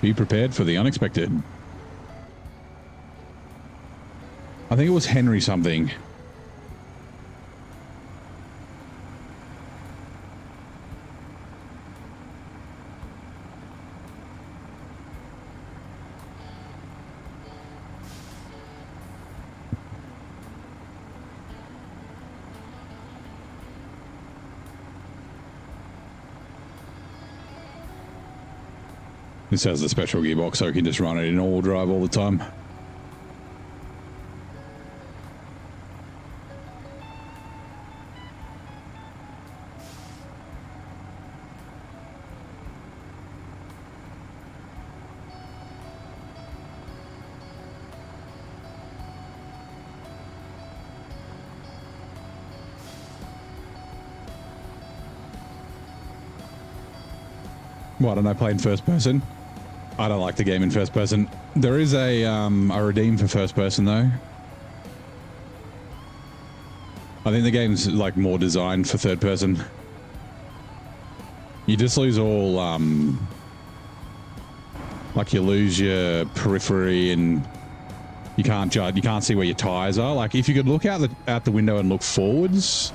B: Be prepared for the unexpected. I think it was Henry something. This has the special gearbox, so you can just run it in all drive all the time. Why don't I play in first person? I don't like the game in first person. There is a redeem for first person though. I think the game's like more designed for third person. You just lose all like you lose your periphery and You can't judge. You can't see where your tires are. Like if you could look out the window and look forwards,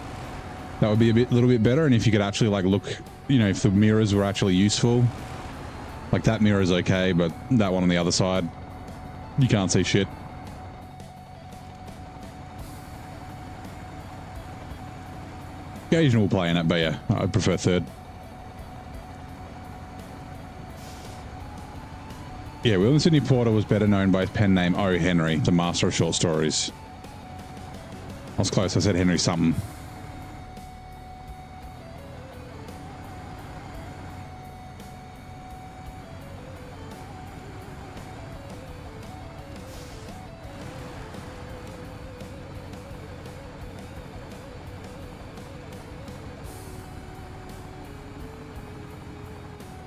B: that would be a little bit better. And if you could actually like look, you know, if the mirrors were actually useful, like that mirror is okay, but that one on the other side, you can't see shit. Occasional play in it, but yeah, I prefer third. Yeah, William Sidney Porter was better known by his pen name O. Henry, the master of short stories. I was close, I said Henry something.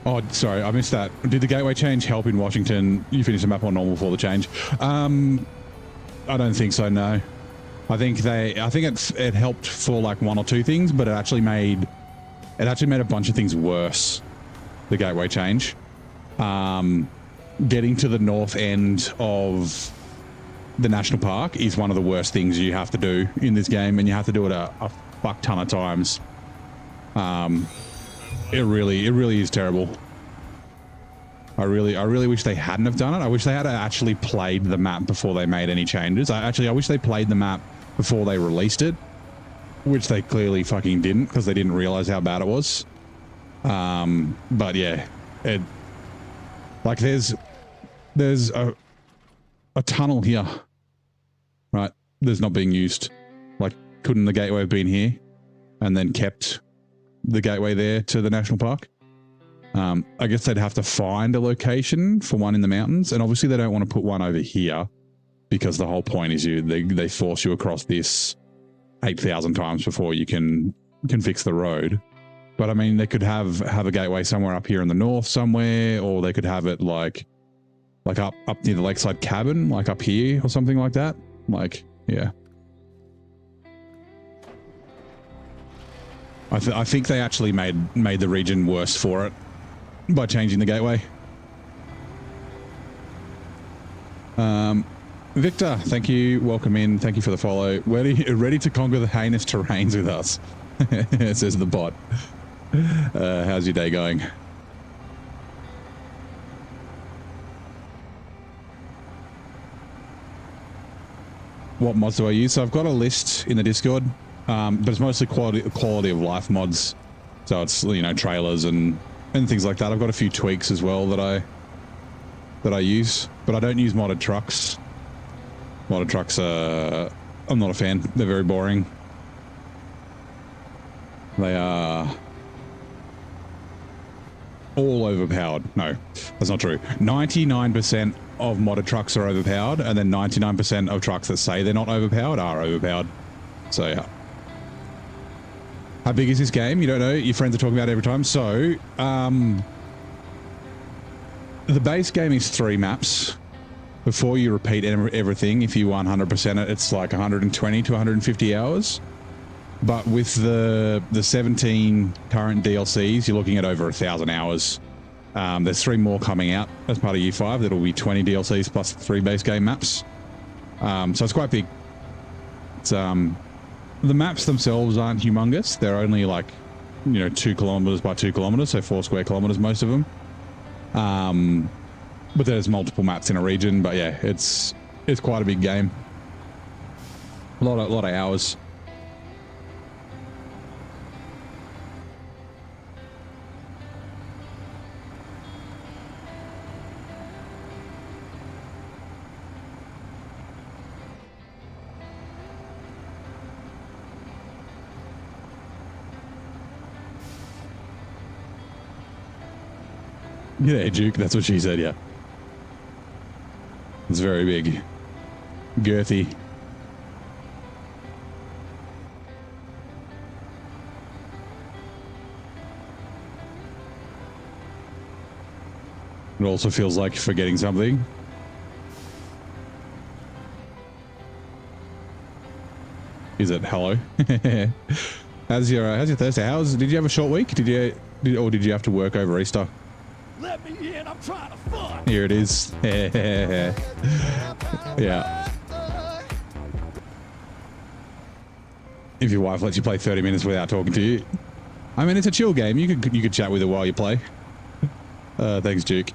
B: Oh, sorry, I missed that. Did the gateway change help in Washington? You finished the map on normal before the change. I don't think so, no. I think it helped for like one or two things, but it actually made a bunch of things worse. The gateway change. Getting to the north end of the national park is one of the worst things you have to do in this game, and you have to do it a fuck ton of times. It really is terrible. I really wish they hadn't have done it. I wish they had actually played the map before they made any changes. I wish they played the map before they released it, which they clearly fucking didn't because they didn't realize how bad it was. But yeah, like there's a tunnel here, right? That's not being used. Like, couldn't the gateway have been here and then kept the gateway there to the national park? I guess they'd have to find a location for one in the mountains, and obviously they don't want to put one over here because the whole point is they force you across this 8,000 times before you can fix the road. But I mean, they could have a gateway somewhere up here in the north somewhere, or they could have it like up near the lakeside cabin, like up here or something like that. Like, yeah. I think they actually made the region worse for it by changing the gateway. Victor, thank you. Welcome in. Thank you for the follow. Ready to conquer the heinous terrains with us, says the bot. How's your day going? What mods do I use? So I've got a list in the Discord. But it's mostly quality of life mods. So it's, you know, trailers and things like that. I've got a few tweaks as well that I use, but I don't use modded trucks. Modded trucks I'm not a fan. They're very boring. They are all overpowered. No, that's not true. 99% of modded trucks are overpowered, and then 99% of trucks that say they're not overpowered are overpowered. So yeah. How big is this game? You don't know. Your friends are talking about it every time. So, the base game is 3 maps. Before you repeat everything, if you 100% it, it's like 120 to 150 hours. But with the 17 current DLCs, you're looking at over 1,000 hours. There's 3 more coming out as part of Year 5. That'll be 20 DLCs plus 3 base game maps. So it's quite big. It's the maps themselves aren't humongous. They're only like, you know, 2 kilometers by 2 kilometers, so 4 square kilometers, most of them. But there's multiple maps in a region. But yeah, it's quite a big game. A lot of hours. Yeah, Duke, that's what she said, yeah. It's very big. Girthy. It also feels like forgetting something. Is it hello? How's your Thursday? Did you have a short week? Did you have to work over Easter?
D: Let me in, I'm trying to fuck.
B: Here it is. Yeah. if your wife lets you play 30 minutes without talking to you. I mean, it's a chill game. You could chat with her while you play. Thanks, Duke.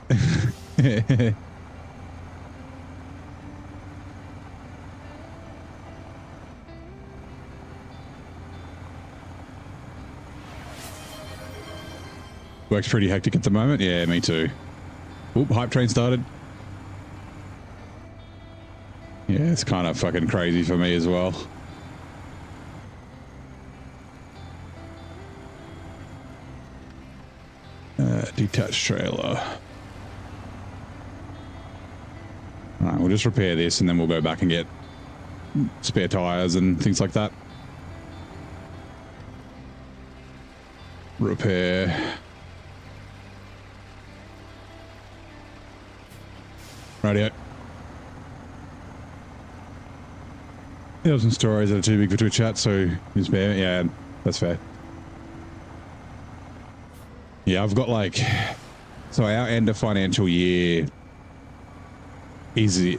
B: Work's pretty hectic at the moment. Yeah, me too. Oop, hype train started. Yeah, it's kind of fucking crazy for me as well. Detached trailer. Alright, we'll just repair this and then we'll go back and get spare tires and things like that. Repair. Radio. There were some stories that are too big for Twitch chat, so just bear. Yeah, that's fair. Yeah, I've got like, so our end of financial year is,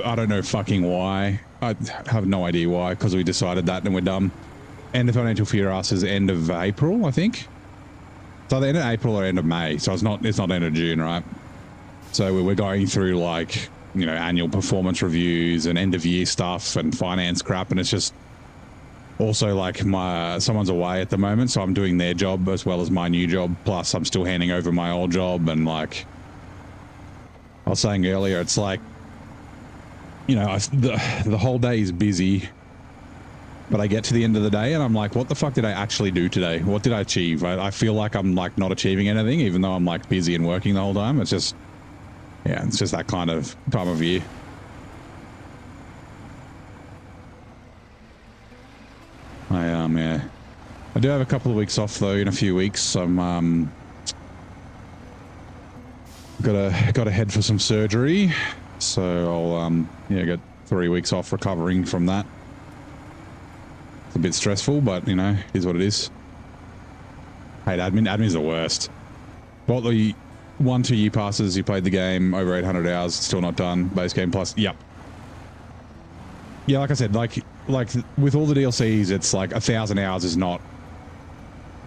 B: I don't know fucking why. I have no idea why, because we decided that and we're done. End of financial year for us is end of April, I think. So the end of April or end of May. So it's not end of June, right? So we're going through like, you know, annual performance reviews and end of year stuff and finance crap, and it's just also like someone's away at the moment, so I'm doing their job as well as my new job, plus I'm still handing over my old job. And like I was saying earlier, it's like, you know, the whole day is busy, but I get to the end of the day and I'm like, what the fuck did I actually do today? What did I achieve? I feel like I'm like not achieving anything, even though I'm like busy and working the whole time. It's just, yeah, it's just that kind of time of year. Yeah, I do have a couple of weeks off though. In a few weeks, I'm gotta head for some surgery, so I'll yeah, get 3 weeks off recovering from that. It's a bit stressful, but you know, is what it is. Hate admin's the worst. Bought the 1-2 year passes, you played the game over 800 hours, still not done. Base game plus, yep. Yeah, like I said, like with all the DLCs, it's like 1,000 hours is not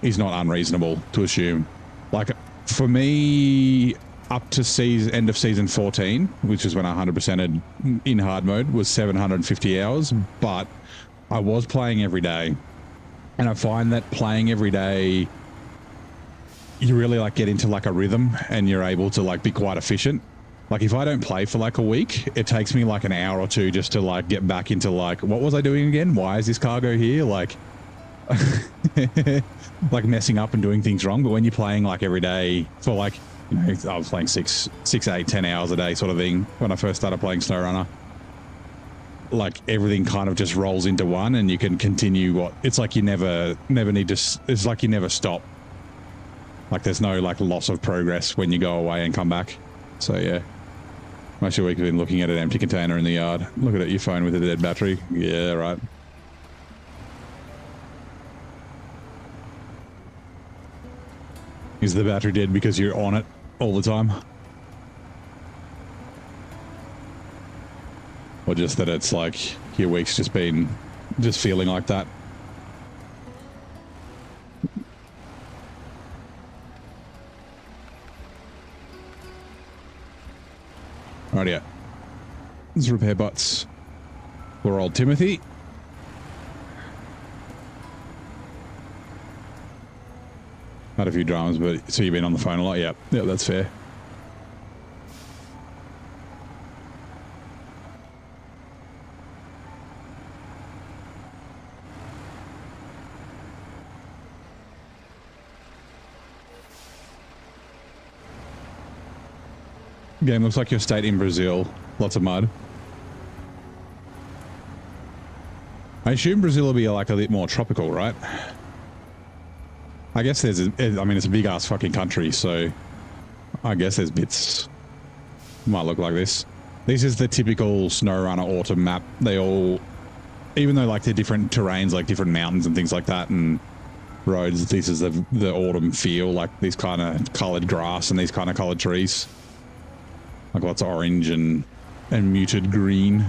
B: unreasonable to assume. Like for me, up to end of season 14, which is when I 100%ed in hard mode, was 750 hours. But I was playing every day, and I find that playing every day, you really like get into like a rhythm, and you're able to like be quite efficient. Like if I don't play for like a week, it takes me like an hour or two just to like get back into like, what was I doing again? Why is this cargo here? Like, like messing up and doing things wrong. But when you're playing like every day for like, you know, I was playing 6, 8, 10 hours a day sort of thing when I first started playing SnowRunner. Like everything kind of just rolls into one, and you can continue it's like you never need to, it's like you never stop. Like there's no like loss of progress when you go away and come back. So yeah. Most of the week I've been looking at an empty container in the yard. Look at it, your phone with a dead battery. Yeah, right. Is the battery dead because you're on it all the time? Or just that it's like your week's just been feeling like that? Rightio. Let's repair butts for old Timothy. Had a few dramas, but so you've been on the phone a lot? Yep, that's fair. Game looks like your state in Brazil. Lots of mud. I assume Brazil will be like a bit more tropical, right? I guess there's, I mean, it's a big ass fucking country, so I guess there's bits might look like this. This is the typical SnowRunner autumn map. They all, even though like they're different terrains, like different mountains and things like that, and roads, this is the autumn feel, like these kind of colored grass and these kind of colored trees. Like lots of orange and muted green.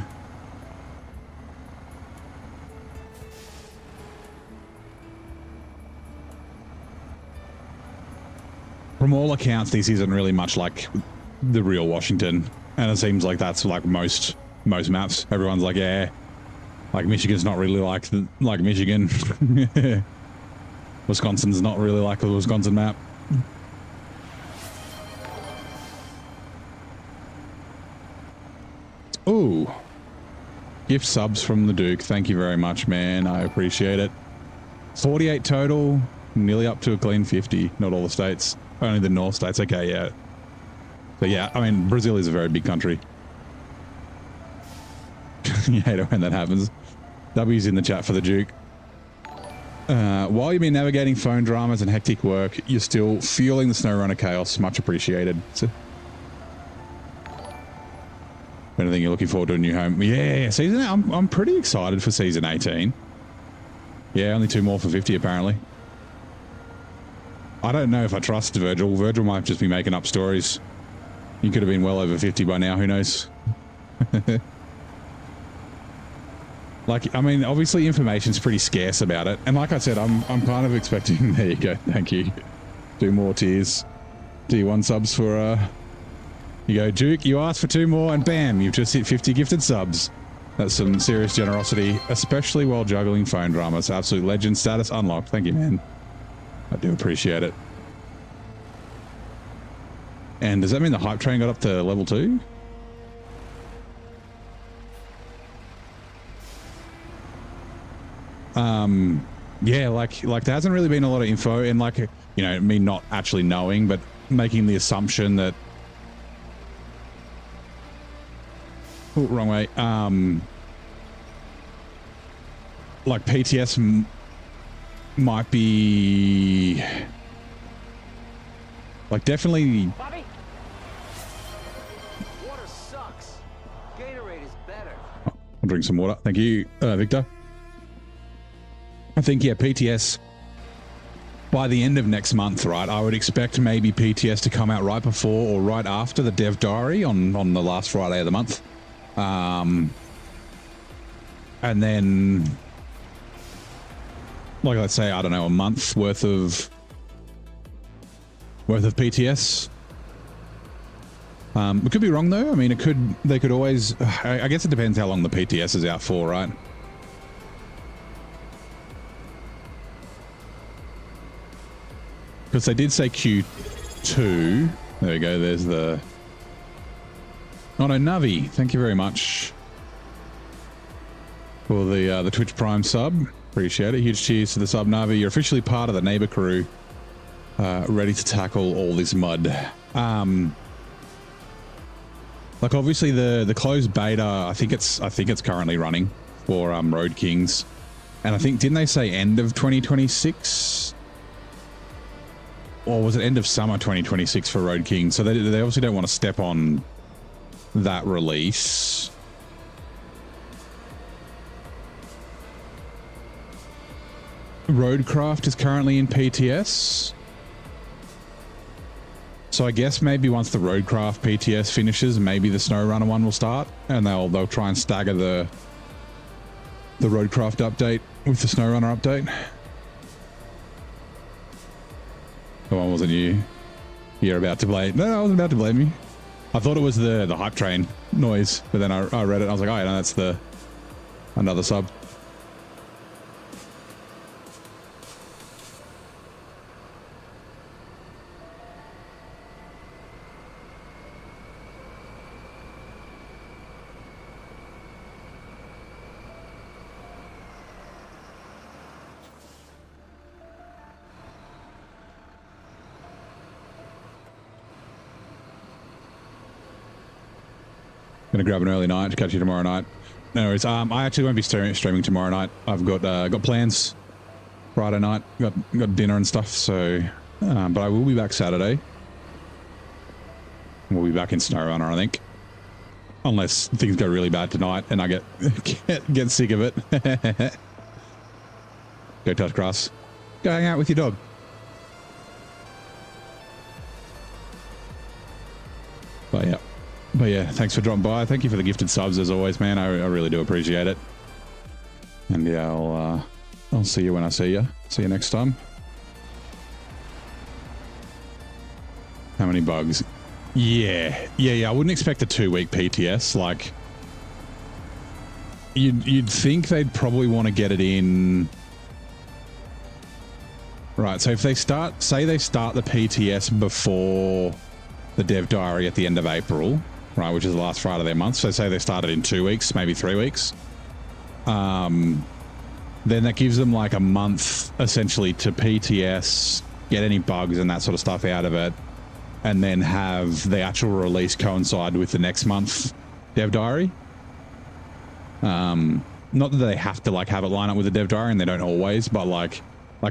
B: from all accounts, this isn't really much like the real Washington, and it seems like that's like most maps. Everyone's like, yeah, like Michigan's not really like Michigan. Wisconsin's not really like the Wisconsin map. Ooh, gift subs from the Duke. Thank you very much, man. I appreciate it. 48 total, nearly up to a clean 50. Not all the states, only the North states. Okay, yeah. But yeah, I mean, Brazil is a very big country. You hate it when that happens. W's in the chat for the Duke. While you've been navigating phone dramas and hectic work, you're still fueling the SnowRunner chaos. Much appreciated. So, anything you're looking forward to a new home? Yeah, season. I'm pretty excited for season 18. Yeah, only 2 more for 50 apparently. I don't know if I trust Virgil. Virgil might just be making up stories. He could have been well over 50 by now. Who knows? Like, I mean, obviously information's pretty scarce about it. And like I said, I'm kind of expecting... There you go. Thank you. 2 more tiers. Tier 1 subs for... You go, Duke, you asked for 2 more and bam, you've just hit 50 gifted subs. That's some serious generosity, especially while juggling phone dramas. Absolute legend status unlocked. Thank you, man. I do appreciate it. And does that mean the hype train got up to level 2? Yeah, like there hasn't really been a lot of info, and like, you know, me not actually knowing, but making the assumption that... Oh, wrong way. Like PTS might be... Like definitely...
D: Bobby? Water sucks. Gatorade is better.
B: Oh, I'll drink some water. Thank you, Victor. I think, yeah, PTS by the end of next month, right? I would expect maybe PTS to come out right before or right after the Dev Diary on the last Friday of the month. And then, like, let's say, I don't know, a month worth of PTS. We could be wrong though. I mean, they could always, I guess it depends how long the PTS is out for, right? Because they did say Q2. There we go. There's the... Oh no, Navi. Thank you very much for the Twitch Prime sub. Appreciate it. Huge cheers to the sub, Navi. You're officially part of the neighbor crew, ready to tackle all this mud. Like obviously the closed beta, I think it's currently running for Road Kings, and I think, didn't they say end of 2026? Or was it end of summer 2026 for Road King? So they obviously don't want to step on that release. Roadcraft is currently in PTS. So I guess maybe once the Roadcraft PTS finishes, maybe the SnowRunner one will start, and they'll try and stagger the Roadcraft update with the SnowRunner update. The one wasn't you. You're about to blame. No, I wasn't about to blame you. I thought it was the hype train noise, but then I read it and I was like, oh yeah, no, that's another sub. Gonna grab an early night to catch you tomorrow night. No worries. I actually won't be streaming tomorrow night. I've got plans. Friday night, got dinner and stuff. So, but I will be back Saturday. We'll be back in SnowRunner, I think, unless things go really bad tonight and I get sick of it. Go touch grass. Go hang out with your dog. But yeah, thanks for dropping by. Thank you for the gifted subs as always, man. I really do appreciate it. And yeah, I'll see you when I see you. See you next time. many bugs? Yeah. I wouldn't expect a 2-week PTS. Like, you'd think they'd probably want to get it in. Right, so if they start, say they start the PTS before the dev diary at the end of April, right, which is the last Friday of their month. So say they started in 2 weeks, maybe 3 weeks. Then that gives them like a month essentially to PTS, get any bugs and that sort of stuff out of it, and then have the actual release coincide with the next month dev diary. Not that they have to like have it line up with the dev diary, and they don't always, but like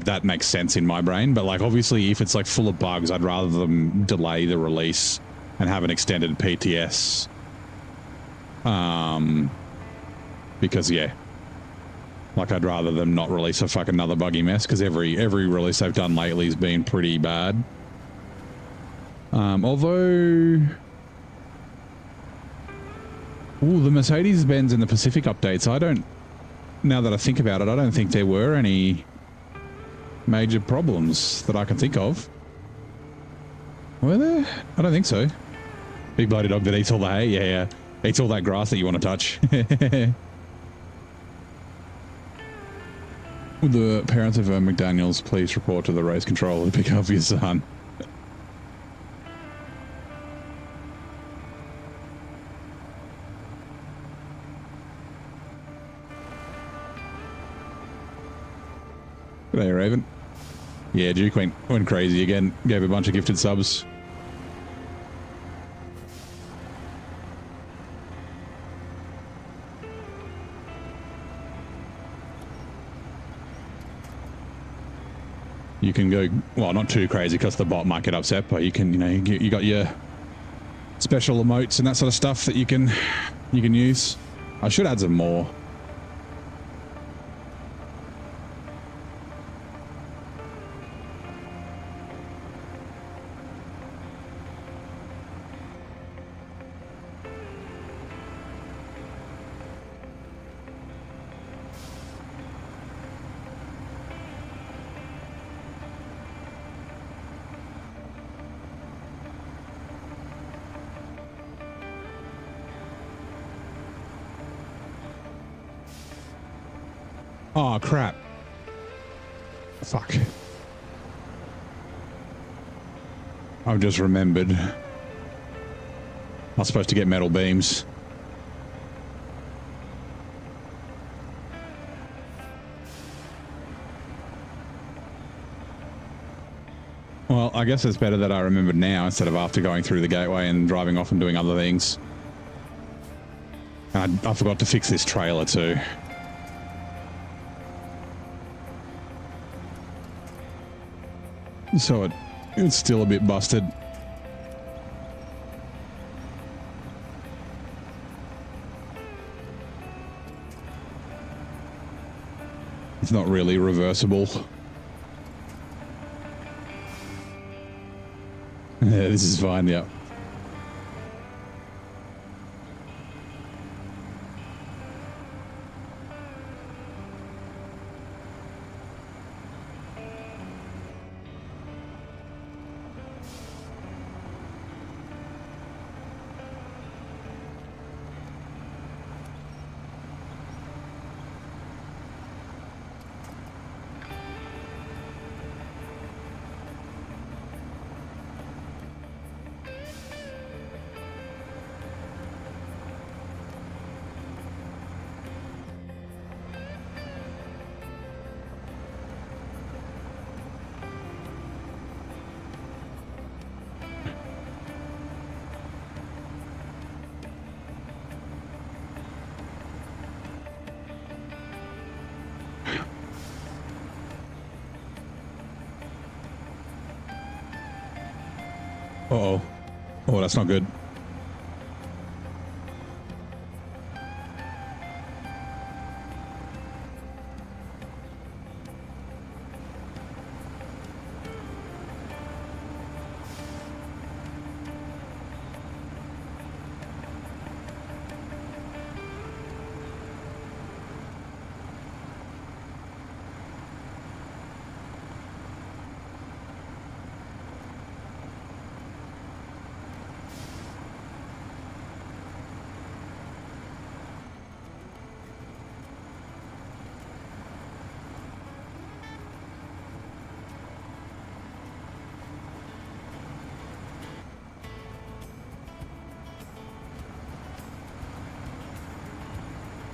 B: that makes sense in my brain. But like obviously if it's like full of bugs, I'd rather them delay the release and have an extended PTS. Because yeah, like I'd rather them not release a fucking another buggy mess, because every release they've done lately has been pretty bad. Although, the Mercedes-Benz and the Pacific updates, now that I think about it, I don't think there were any major problems that I can think of. Were there? I don't think so. Big bloody dog that eats all the hay? Yeah. Eats all that grass that you want to touch. Would the parents of McDaniels please report to the race control to pick up your son? G'day, Raven. Yeah, Duke went crazy again. Gave a bunch of gifted subs. You can go, well, not too crazy because the bot might get upset, but you can, you got your special emotes and that sort of stuff that you can use. I should add some more. Oh, crap. Fuck. I've just remembered. I was supposed to get metal beams. Well, I guess it's better that I remembered now instead of after going through the gateway and driving off and doing other things. I forgot to fix this trailer too. So it's still a bit busted. It's not really reversible. Yeah, this is fine, yeah. Uh-oh. Oh, that's not good.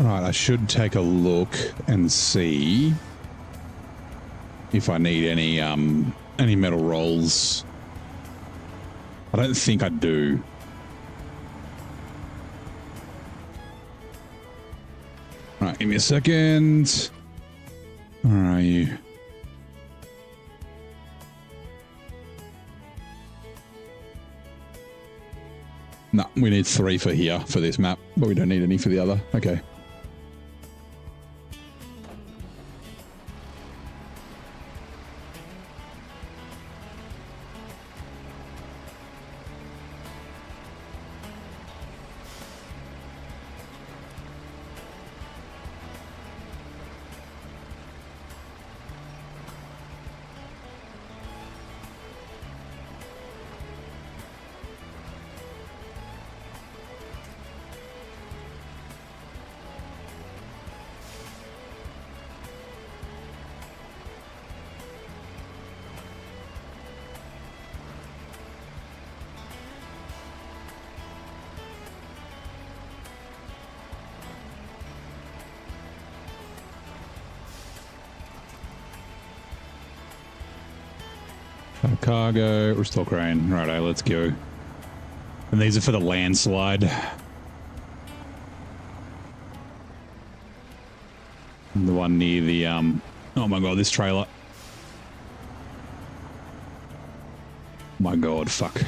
B: Right, I should take a look and see if I need any metal rolls. I don't think I do. Right, give me a second. Where are you? No, we need 3 for here for this map, but we don't need any for the other. Okay. Cargo, restore crane. Righto, let's go. And these are for the landslide. And the one near the, oh my god, this trailer. My god, fuck.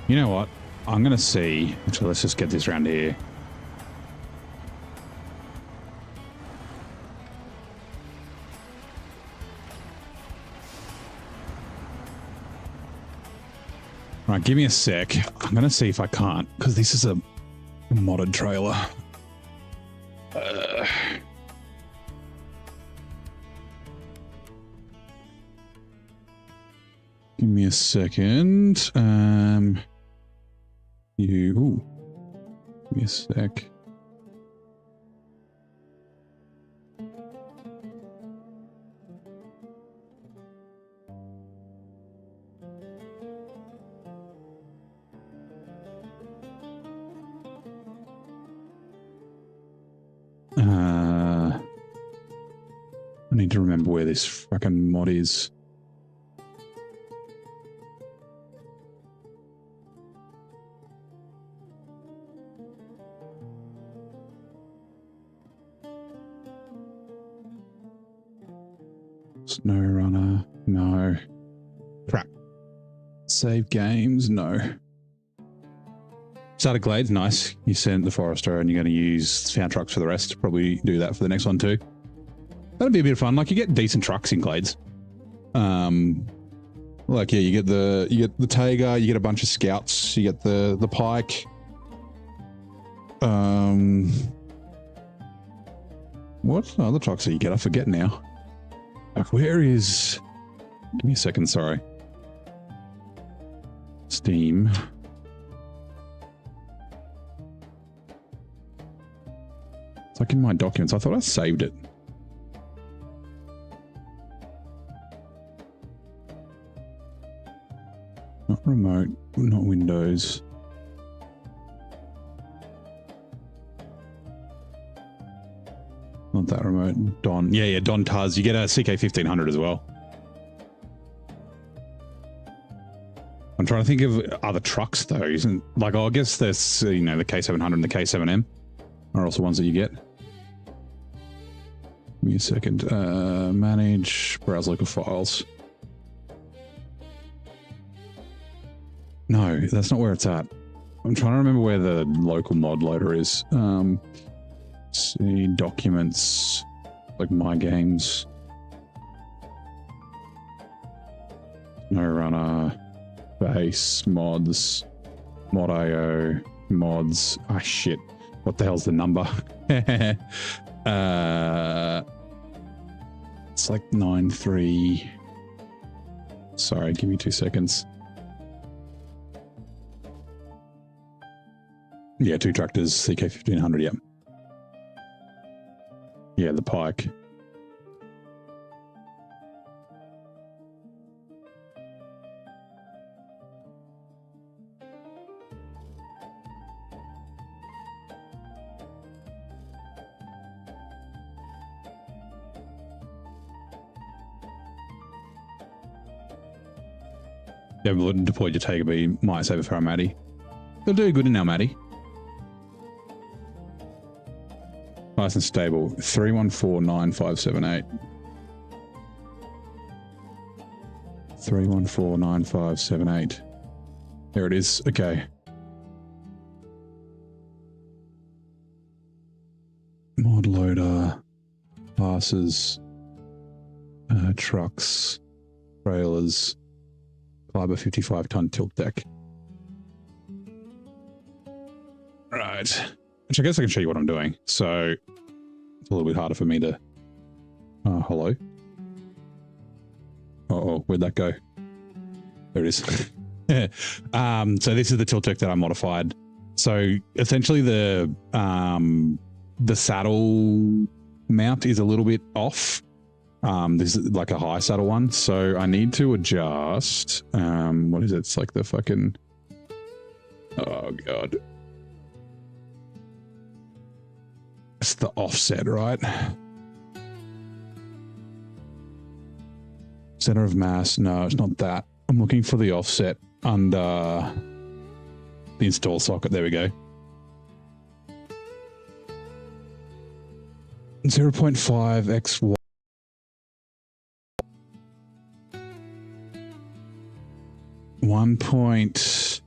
B: You know what? I'm going to see. Actually, let's just get this round here. Right, give me a sec. I'm going to see if I can't, because this is a modded trailer. Give me a second. Ooh. Give me a sec. I need to remember where this fucking mod is. SnowRunner, no. Crap. Save games, no. Started Glades, nice. You sent the Forester and you're going to use found trucks for the rest. Probably do that for the next one too. That'll be a bit of fun. Like, you get decent trucks in Glades. Like, yeah, you get the Tayga, you get a bunch of Scouts, you get the Pike. What other trucks do you get? I forget now. Where is... Give me a second, sorry. Steam. It's like in my documents. I thought I saved it. Not remote, not Windows. Not that remote. Don. Yeah, Don Tuz. You get a CK1500 as well. I'm trying to think of other trucks though. Isn't like, oh, I guess there's, you know, the K700 and the K7M are also ones that you get. Give me a second. Manage, browse local files. No, that's not where it's at. I'm trying to remember where the local mod loader is. See, documents, like my games. SnowRunner, base, mods, mod.io, mods. Ah, shit. What the hell's the number? It's like 93. Sorry, give me 2 seconds. Yeah, 2 tractors, CK1500, yeah. Yeah, the Pike. Yeah, but deployed your Tiger B might save a for our Maddie. They'll do good in our Maddie. Nice and stable. 3149578. 3149578. There it is. Okay. Mod loader, classes, trucks, trailers, Fiber 55-ton tilt deck. Right. Which I guess I can show you what I'm doing. So it's a little bit harder for me to... hello? Uh-oh, where'd that go? There it is. So this is the tilt deck that I modified. So essentially the saddle mount is a little bit off. This is like a high saddle one. So I need to adjust. What is it? It's like the fucking... Oh, God. It's the offset, right? Center of mass. No, it's not that. I'm looking for the offset under the install socket. There we go. 0.5 x 1 point.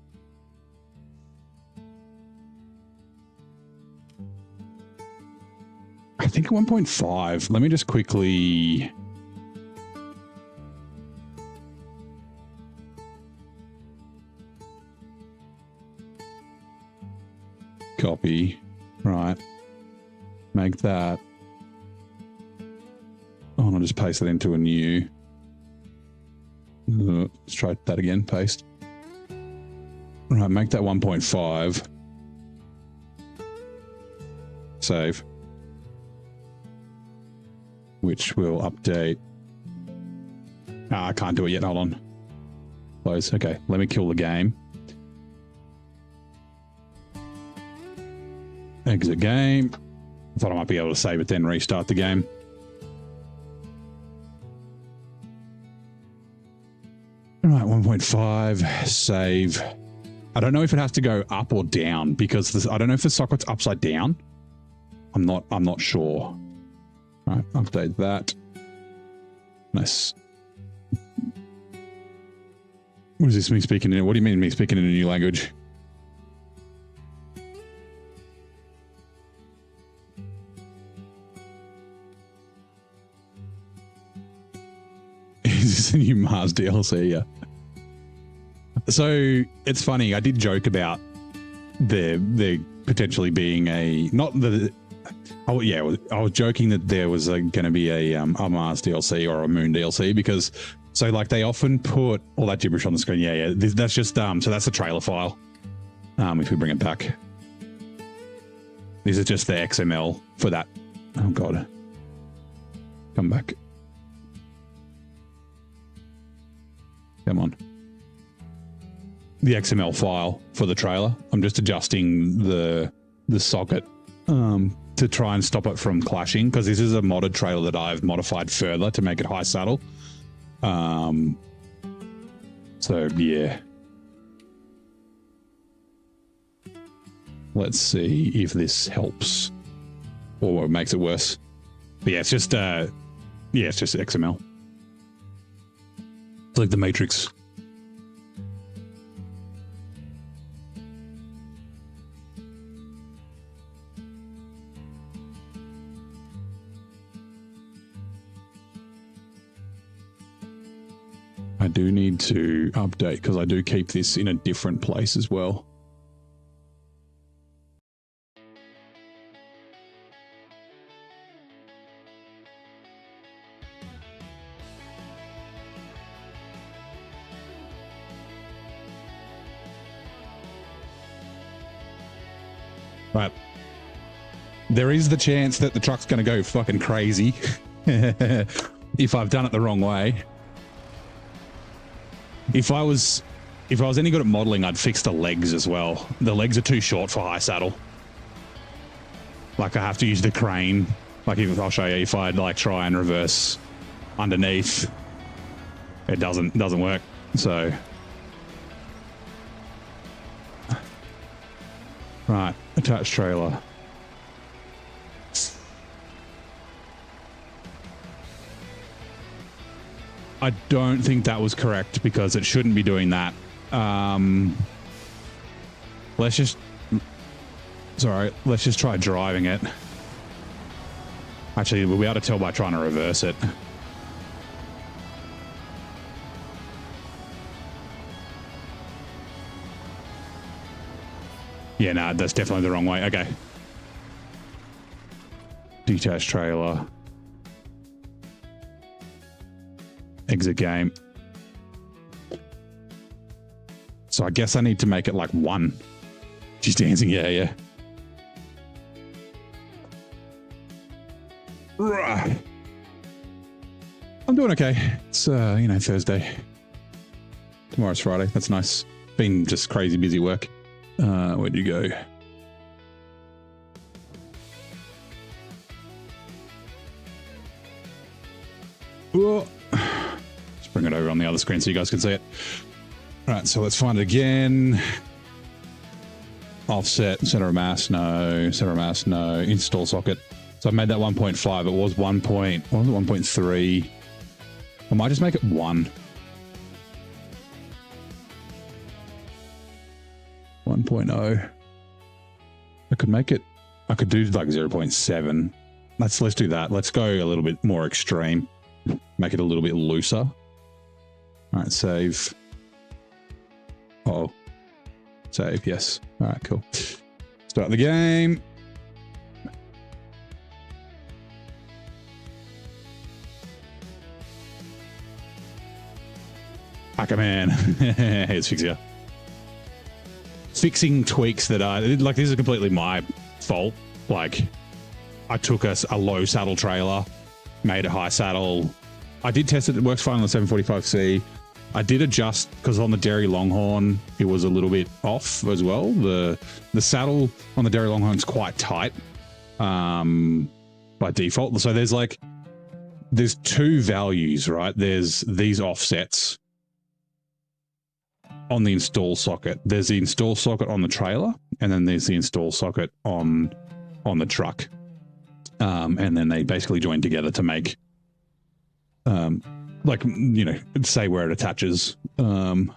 B: I think 1.5. Let me just quickly... Copy. Right. Make that. Oh, and I'll just paste it into a new. Let's try that again. Paste. Right. Make that 1.5. Save. Which will update. I can't do it yet. Hold on. Close. Okay. Let me kill the game. Exit game. I thought I might be able to save it, then restart the game. All right, 1.5, save. I don't know if it has to go up or down because this, I don't know if the socket's upside down. I'm not sure. All right, update that. Nice. What is this me speaking in? What do you mean me speaking in a new language? Is this a new Mars DLC? Yeah. So it's funny. I did joke about there potentially being a Oh yeah, I was joking that there was going to be a Mars DLC or a Moon DLC because so like they often put all that gibberish on the screen. Yeah, that's just so that's a trailer file. If we bring it back, this is just the XML for that. Oh God, come back. Come on. The XML file for the trailer. I'm just adjusting the socket to try and stop it from clashing because this is a modded trailer that I've modified further to make it high saddle. So yeah. Let's see if this helps or makes it worse. But yeah, it's just XML. It's like the Matrix. I do need to update because I do keep this in a different place as well. Right. There is the chance that the truck's going to go fucking crazy if I've done it the wrong way. If I was any good at modeling, I'd fix the legs as well. The legs are too short for high saddle. Like I have to use the crane. Like I'll show you if I'd like try and reverse underneath, it doesn't work. So Right, attached trailer. I don't think that was correct because it shouldn't be doing that. Let's just try driving it. Actually, we'll be able to tell by trying to reverse it. Yeah, no, that's definitely the wrong way. Okay. Detached trailer. Exit game. So I guess I need to make it like 1. She's dancing. Yeah, yeah. Right. I'm doing okay. It's, you know, Thursday. Tomorrow's Friday. That's nice. Been just crazy busy work. Where'd you go? Whoa. Just bring it over on the other screen so you guys can see it. All right, so let's find it again. Offset, center of mass, no. Center of mass, no. Install socket. So I made that 1.5. It was 1. What was it? 1.3. I might just make it 1. 1.0. I could make it. I could do like 0.7. Let's do that. Let's go a little bit more extreme. Make it a little bit looser. All right, save. Uh-oh. Save, yes. All right, cool. Start the game. Hacker-Man. Here's Fixia. Fixing tweaks that are, like, this is completely my fault. Like, I took a low saddle trailer, made a high saddle. I did test it. It works fine on the 745C. I did adjust because on the Dairy Longhorn, it was a little bit off as well. The saddle on the Dairy Longhorn is quite tight by default. So there's 2 values, right? There's these offsets on the install socket. There's the install socket on the trailer, and then there's the install socket on the truck. And then they basically join together to make, like, you know, say where it attaches. And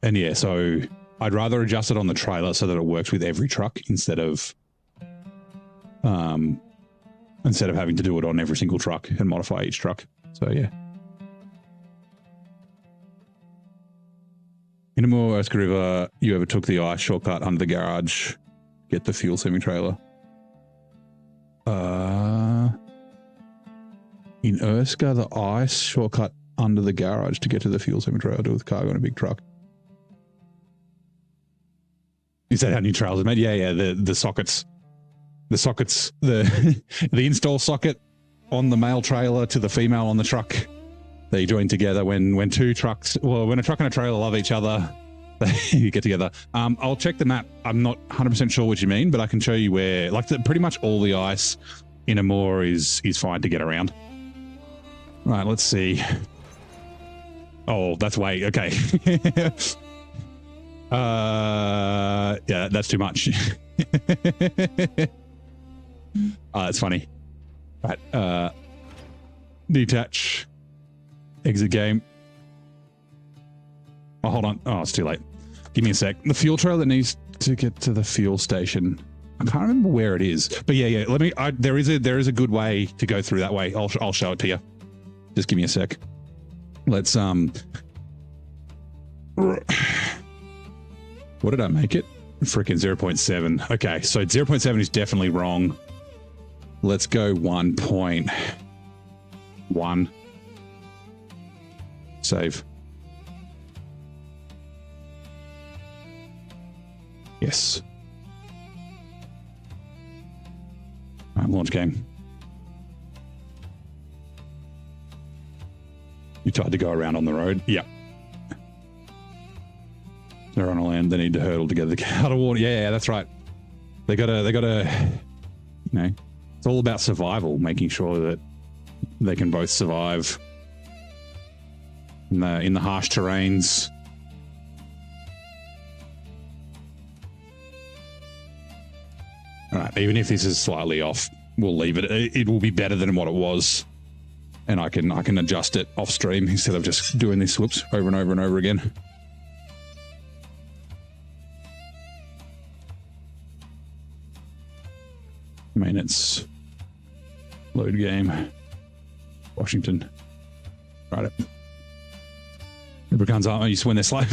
B: yeah, so I'd rather adjust it on the trailer so that it works with every truck instead of having to do it on every single truck and modify each truck. So yeah. In a more Oscar River, you ever took the ice shortcut under the garage, get the fuel semi-trailer? In Erska, the ice shortcut under the garage to get to the fuel semi-trailer, do with cargo and a big truck. Is that how new trails are made? Yeah, yeah. The sockets, the install socket on the male trailer to the female on the truck. They join together when 2 trucks, well, when a truck and a trailer love each other, they get together. I'll check the map. I'm not 100% sure what you mean, but I can show you where, like, pretty much all the ice in a moor is fine to get around. Right, let's see. Oh, that's way, okay. Yeah, that's too much. Oh, that's funny. Right, detach. Exit game. Oh, hold on. Oh, it's too late. Give me a sec. The fuel trailer needs to get to the fuel station. I can't remember where it is, but yeah. Let me. There is a good way to go through that way. I'll show it to you. Just give me a sec. Let's What did I make it? Freaking 0.7. Okay, so 0.7 is definitely wrong. Let's go 1.1. Save. Yes. All right, launch game. You tried to go around on the road? Yep. They're on a land. They need to hurdle together to get out of water. Yeah, that's right. They gotta, you know, it's all about survival, making sure that they can both survive in the harsh terrains. even if this is slightly off, we'll leave it. It will be better than what it was. And I can adjust it off stream instead of just doing this whoops over and over and over again. Maintenance. Load game. Washington. Right. Lubricants aren't used when they're slow.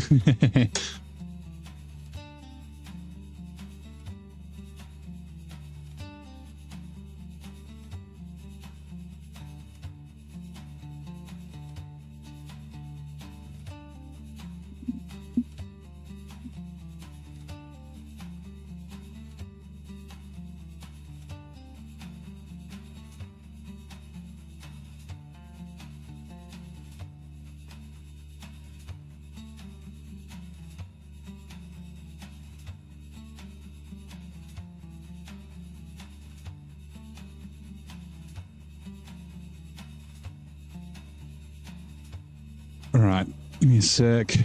B: All right, give me a sec.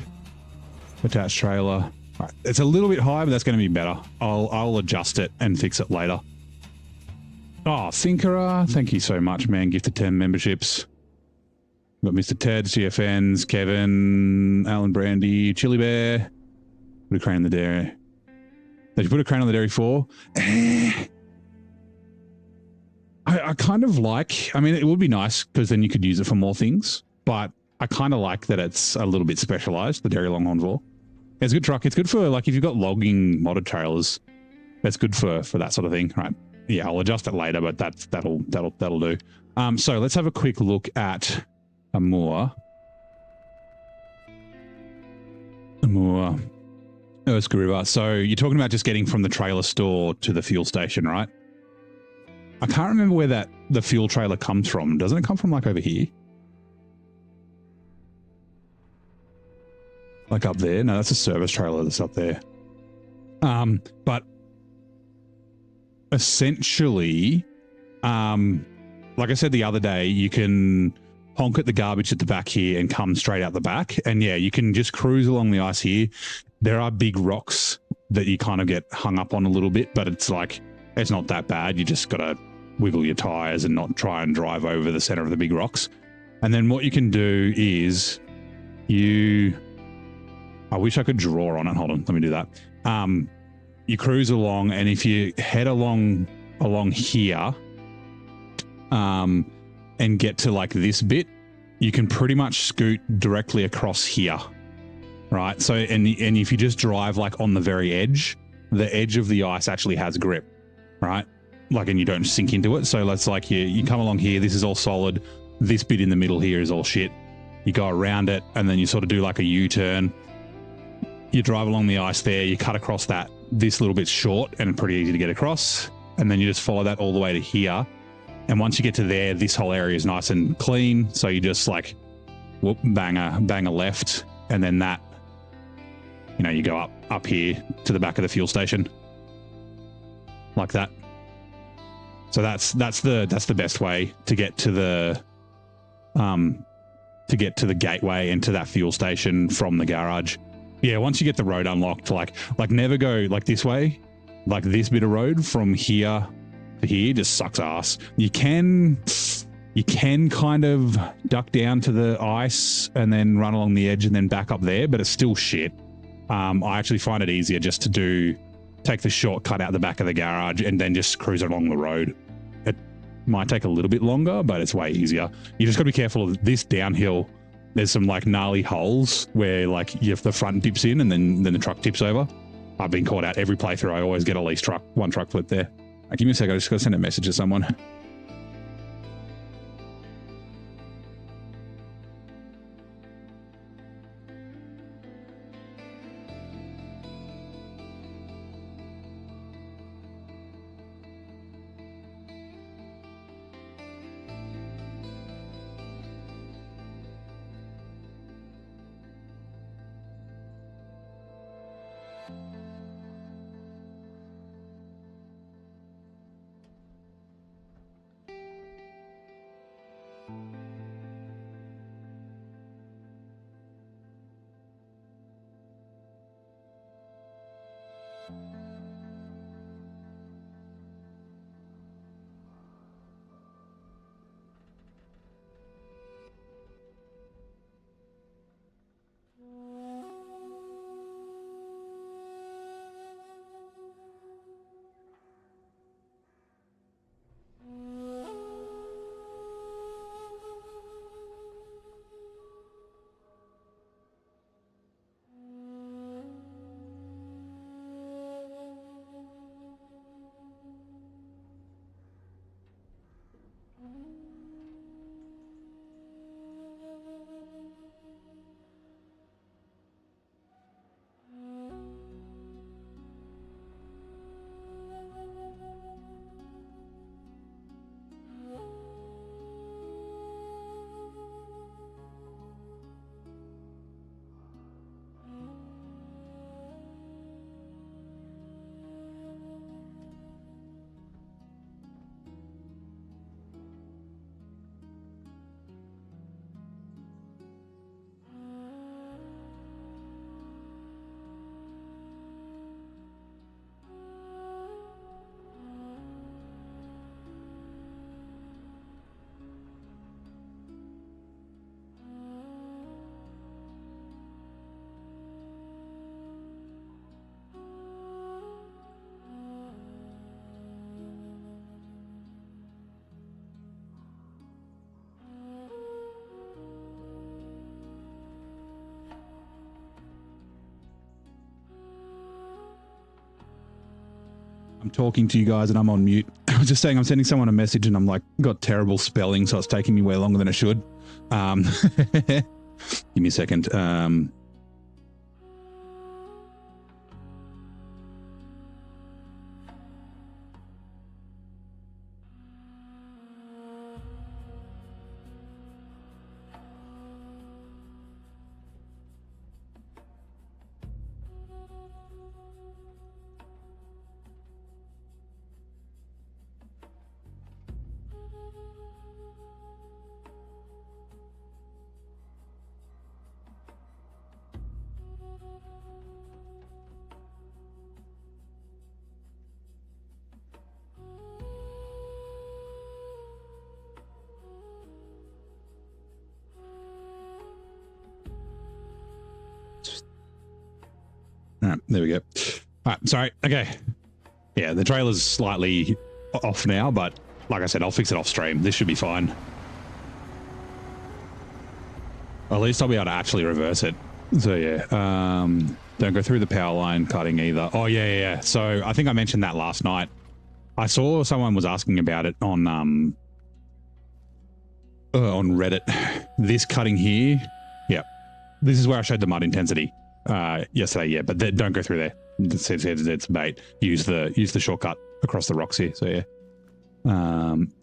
B: Attached trailer. All right, it's a little bit high, but that's going to be better. I'll adjust it and fix it later. Oh, Thinkerer, thank you so much, man. Gifted 10 memberships. We've got Mr. Ted, GFNs, Kevin, Alan Brandy, Chili Bear. Put a crane on the dairy. Did you put a crane on the dairy for? I kind of like, I mean, it would be nice because then you could use it for more things, but I kind of like that it's a little bit specialized, the Dairy Longhorn Vor. It's a good truck. It's good for, like, if you've got logging modded trailers, that's good for that sort of thing, right? Yeah, I'll adjust it later, but that'll do. So let's have a quick look at Amur. Erskine River. So you're talking about just getting from the trailer store to the fuel station, right? I can't remember where the fuel trailer comes from. Doesn't it come from like over here? Like up there? No, that's a service trailer that's up there. But essentially, like I said the other day, you can honk at the garbage at the back here and come straight out the back. And yeah, you can just cruise along the ice here. There are big rocks that you kind of get hung up on a little bit, but it's like, it's not that bad. You just got to wiggle your tires and not try and drive over the center of the big rocks. And then what you can do is I wish I could draw on it. Hold on, let me do that. You cruise along, and if you head along here, and get to like this bit, you can pretty much scoot directly across here, right? So, and if you just drive like on the very edge, the edge of the ice actually has grip, right? Like, and you don't sink into it. So let's like you come along here. This is all solid. This bit in the middle here is all shit. You go around it, and then you sort of do like a U-turn. You drive along the ice there, you cut across that. This little bit's short and pretty easy to get across. And then you just follow that all the way to here. And once you get to there, this whole area is nice and clean. So you just like, whoop, bang a left. And then that, you know, you go up here to the back of the fuel station. Like that. So that's the best way to get to the gateway and to that fuel station from the garage. Yeah, once you get the road unlocked, like never go like this way. Like this bit of road from here to here just sucks ass. You can kind of duck down to the ice and then run along the edge and then back up there, but it's still shit. I actually find it easier just to take the shortcut out the back of the garage and then just cruise along the road. It might take a little bit longer, but it's way easier. You just got to be careful of this downhill. There's some like gnarly holes where like the front dips in and then the truck tips over. I've been caught out every playthrough. I always get at least one truck flip there. Give me a sec. I just got to send a message to someone. I'm talking to you guys and I'm on mute. I was just saying I'm sending someone a message and I'm like, got terrible spelling, so it's taking me way longer than it should. Give me a second. All right, there we go. All right, sorry. Okay. Yeah, the trailer's slightly off now, but like I said, I'll fix it off stream. This should be fine. Or at least I'll be able to actually reverse it. So yeah, don't go through the power line cutting either. Oh yeah. So I think I mentioned that last night. I saw someone was asking about it on Reddit. This cutting here. Yeah. This is where I showed the mud intensity. Yesterday, yeah, but don't go through there. It's bait. Use the shortcut across the rocks here. So yeah,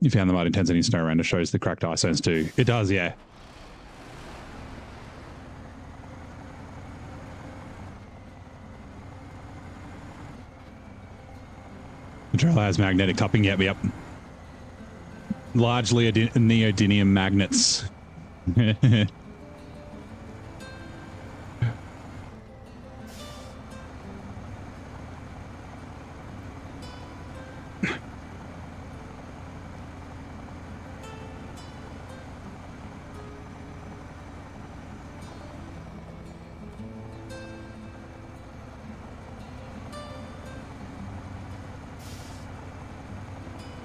B: you found the mud intensity in SnowRunner shows the cracked ice zones too. It does, yeah. The trailer has magnetic cupping. Yep. Largely neodymium magnets.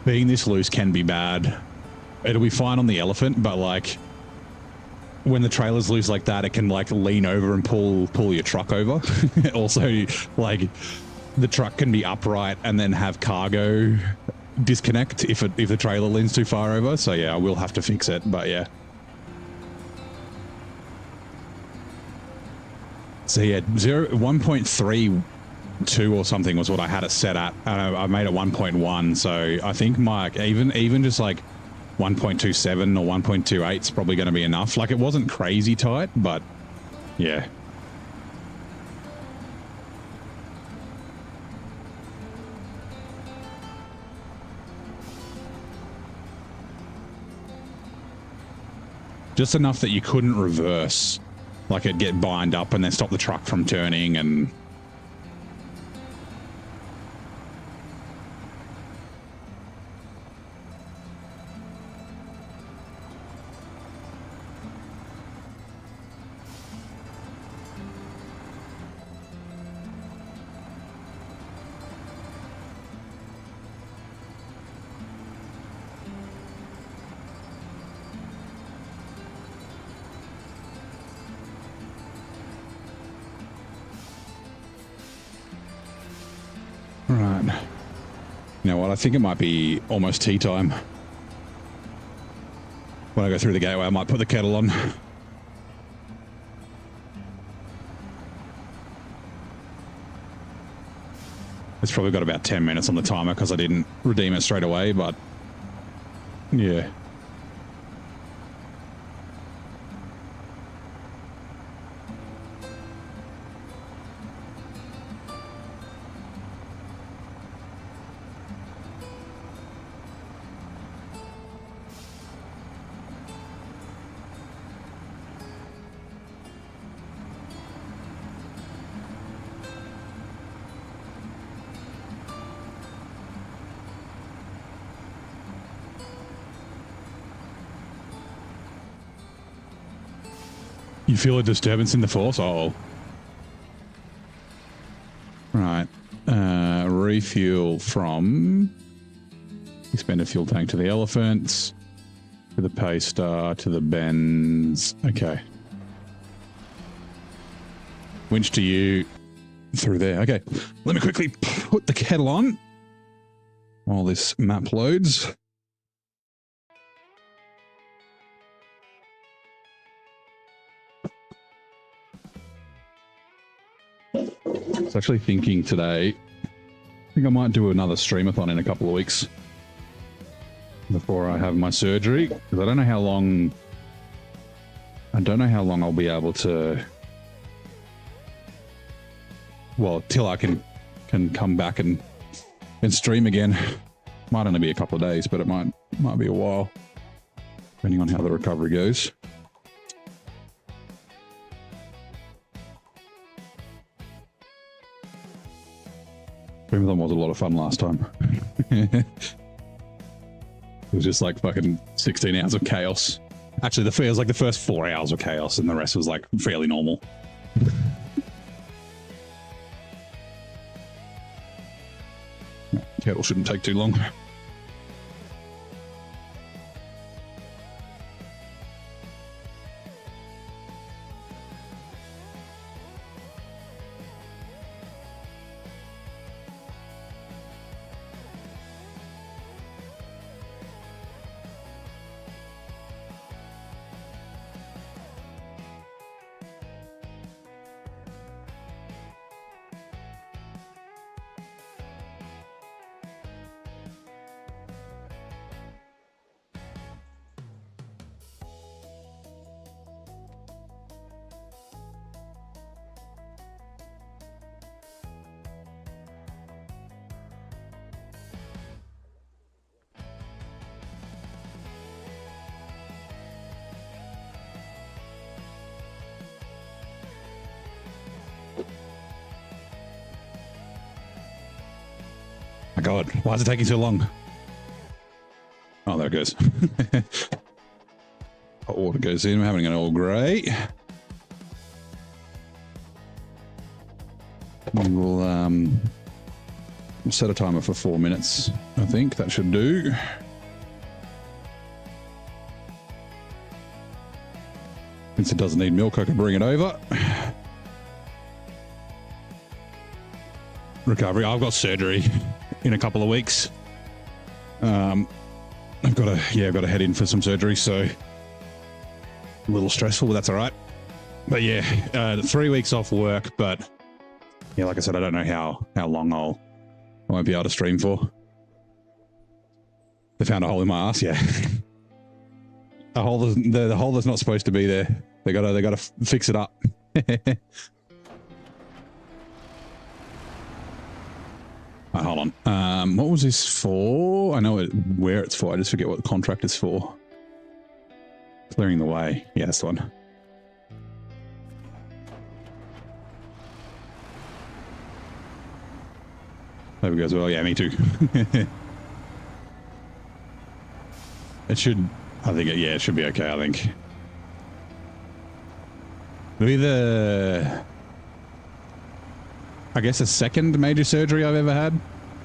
B: Being this loose can be bad. It'll be fine on the Elephant, but like when the trailer's loose like that, it can like lean over and pull your truck over. Also, like the truck can be upright and then have cargo disconnect if the trailer leans too far over. So yeah, I will have to fix it, but yeah. So yeah, 1.32 or something was what I had it set at. I made it 1.1, so I think my even just like 1.27 or 1.28 is probably going to be enough. Like it wasn't crazy tight, but yeah. Just enough that you couldn't reverse, like it'd get bind up and then stop the truck from turning and. Right. You know what? I think it might be almost tea time. When I go through the gateway, I might put the kettle on. It's probably got about 10 minutes on the timer because I didn't redeem it straight away, but yeah. You feel a disturbance in the force? Oh. Right. Refuel from expanded fuel tank to the Elephants, to the Paystar, to the Benz. Okay. Winch to you through there. Okay. Let me quickly put the kettle on. while this map loads. I was actually thinking today, I think I might do another streamathon in a couple of weeks before I have my surgery, because I don't know how long I'll be able to, well, till I can come back and stream again. Might only be a couple of days, but it might be a while, depending on how the recovery goes. Streamathon was a lot of fun last time. It was just like fucking 16 hours of chaos. Actually, it was like the first 4 hours of chaos, and the rest was like fairly normal. Kettle shouldn't take too long. My God, why is it taking so long? Oh, there it goes. Hot water goes in. We're having an Earl Grey. We will set a timer for 4 minutes. I think that should do. Since it doesn't need milk, I can bring it over. Recovery. I've got surgery in a couple of weeks. I've got to head in for some surgery, so a little stressful, but that's all right. But yeah, 3 weeks off work, but yeah, like I said, I don't know how long I won't be able to stream for. They found a hole in my ass, yeah. The hole that's not supposed to be there. They gotta fix it up. Hold on. What was this for? I know where it's for. I just forget what the contract is for. Clearing the way. Yeah, that's the one. There we go as well. Yeah, me too. It should. I think. Yeah, it should be okay. I think. Maybe I guess the second major surgery I've ever had.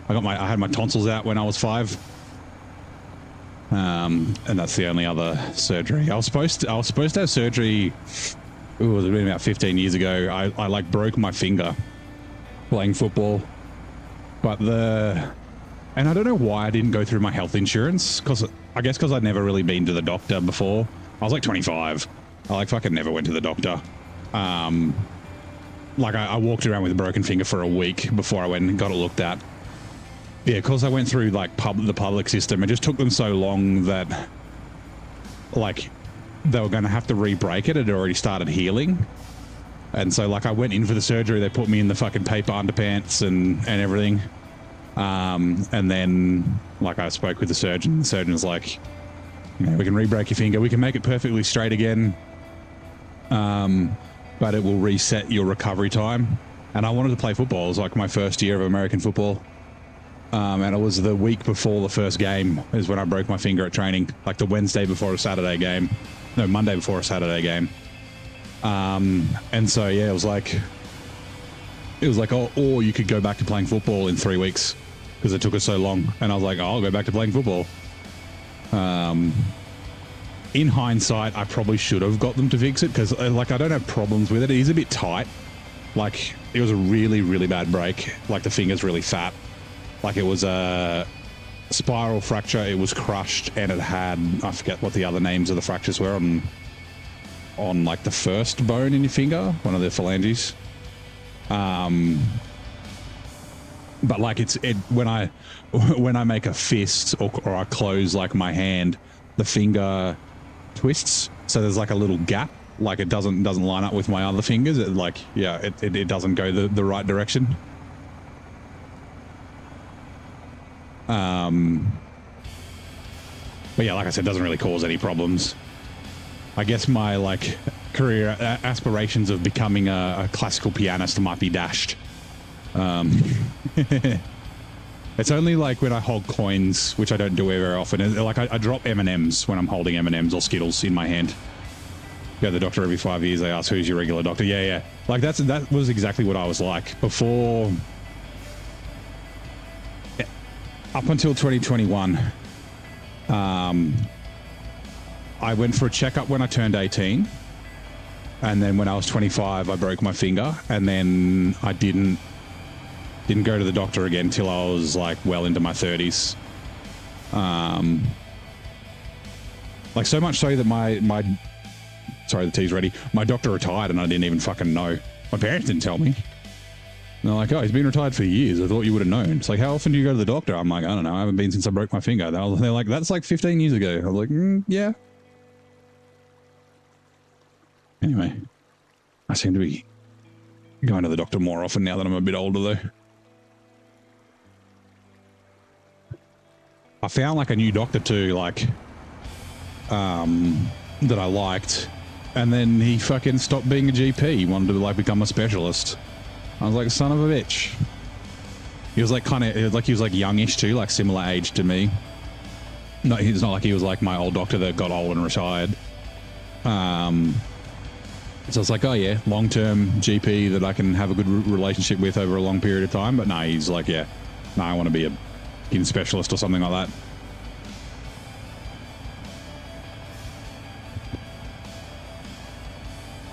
B: I had my tonsils out when I was 5. And that's the only other surgery. I was supposed to have surgery. It was been about 15 years ago. I like broke my finger playing football. But and I don't know why I didn't go through my health insurance, because I'd never really been to the doctor before. I was like 25. I like fucking never went to the doctor. Like I walked around with a broken finger for a week before I went and got it looked at. Yeah, because I went through like the public system. It just took them so long that like they were going to have to re-break it. It had already started healing. And so like I went in for the surgery. They put me in the fucking paper underpants and everything. And then like I spoke with the surgeon. The surgeon's like, you know, we can re-break your finger. We can make it perfectly straight again. But it will reset your recovery time. And I wanted to play football. It was like my first year of American football. And it was the week before the first game is when I broke my finger at training, like the Wednesday before a Saturday game. No, Monday before a Saturday game. And so, yeah, it was like, oh, or you could go back to playing football in 3 weeks because it took us so long. And I was like, oh, I'll go back to playing football. In hindsight, I probably should have got them to fix it because, like, I don't have problems with it. It is a bit tight. Like, it was a really, really bad break. Like, the finger's really fat. Like, it was spiral fracture. It was crushed, and it had, I forget what the other names of the fractures were on like the first bone in your finger, one of the phalanges. But like when I make a fist or I close like my hand, the finger twists, so there's like a little gap, like it doesn't line up with my other fingers. It like, yeah, it doesn't go the right direction. But yeah, like I said, it doesn't really cause any problems. I guess my like career aspirations of becoming a classical pianist might be dashed. It's only like when I hold coins, which I don't do very often. Like I drop M&Ms when I'm holding M&Ms or Skittles in my hand. Go to the doctor every 5 years. They ask, who's your regular doctor? Yeah. Like that was exactly what I was like before. Up until 2021, I went for a checkup when I turned 18. And then when I was 25, I broke my finger. And then I didn't go to the doctor again till I was like well into my 30s. Like so much so that my sorry, the tea's ready. My doctor retired and I didn't even fucking know. My parents didn't tell me. And they're like, oh, he's been retired for years. I thought you would have known. It's like, how often do you go to the doctor? I'm like, I don't know. I haven't been since I broke my finger. They're like, that's like 15 years ago. I'm like, yeah. Anyway, I seem to be going to the doctor more often now that I'm a bit older though. I found like a new doctor too, like, that I liked. And then he fucking stopped being a GP. He wanted to like become a specialist. I was like, son of a bitch. He was like kind of like, he was like youngish too, like similar age to me. No, it's not like he was like my old doctor that got old and retired. So it's like, oh yeah, long-term GP that I can have a good relationship with over a long period of time. But no, he's like, yeah, no, I want to be a skin specialist or something like that.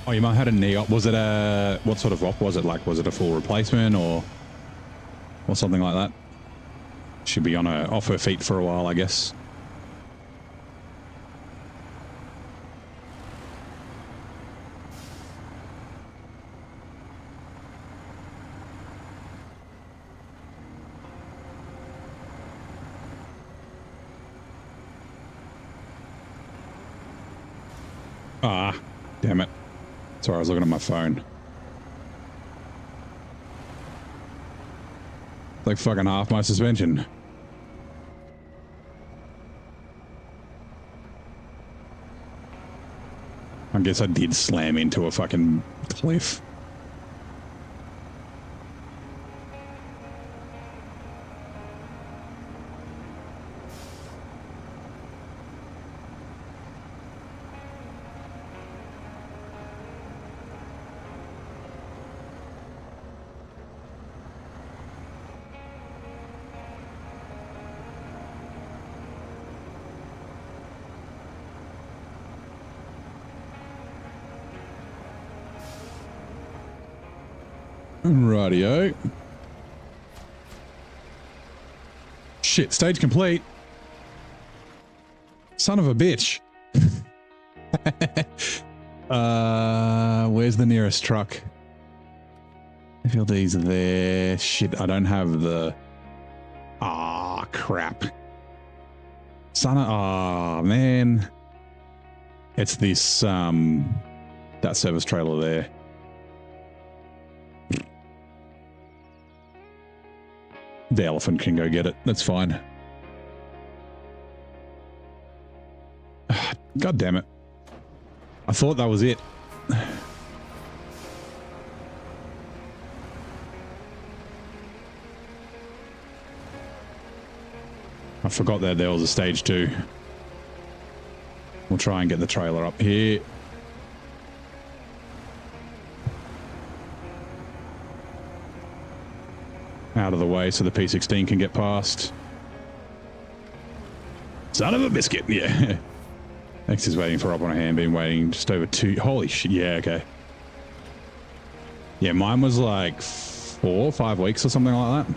B: Oh, you might have had a knee op. Was it a, what sort of op was it? Like, was it a full replacement or something like that? Should be off her feet for a while, I guess. Ah, damn it. Sorry, I was looking at my phone. Like fucking half my suspension. I guess I did slam into a fucking cliff. Rightio. Shit, stage complete. Son of a bitch. Where's the nearest truck? FLD's there. Shit, I don't have the... Ah, crap. Son of... Ah, man. It's this, that service trailer there. The elephant can go get it. That's fine. God damn it. I thought that was it. I forgot that there was a stage 2. We'll try and get the trailer up here. Out of the way so the P16 can get past. Son of a biscuit, yeah. Next is waiting for up on a hand, been waiting just over 2. Holy shit, yeah, okay. Yeah, mine was like 4 or 5 weeks or something like that.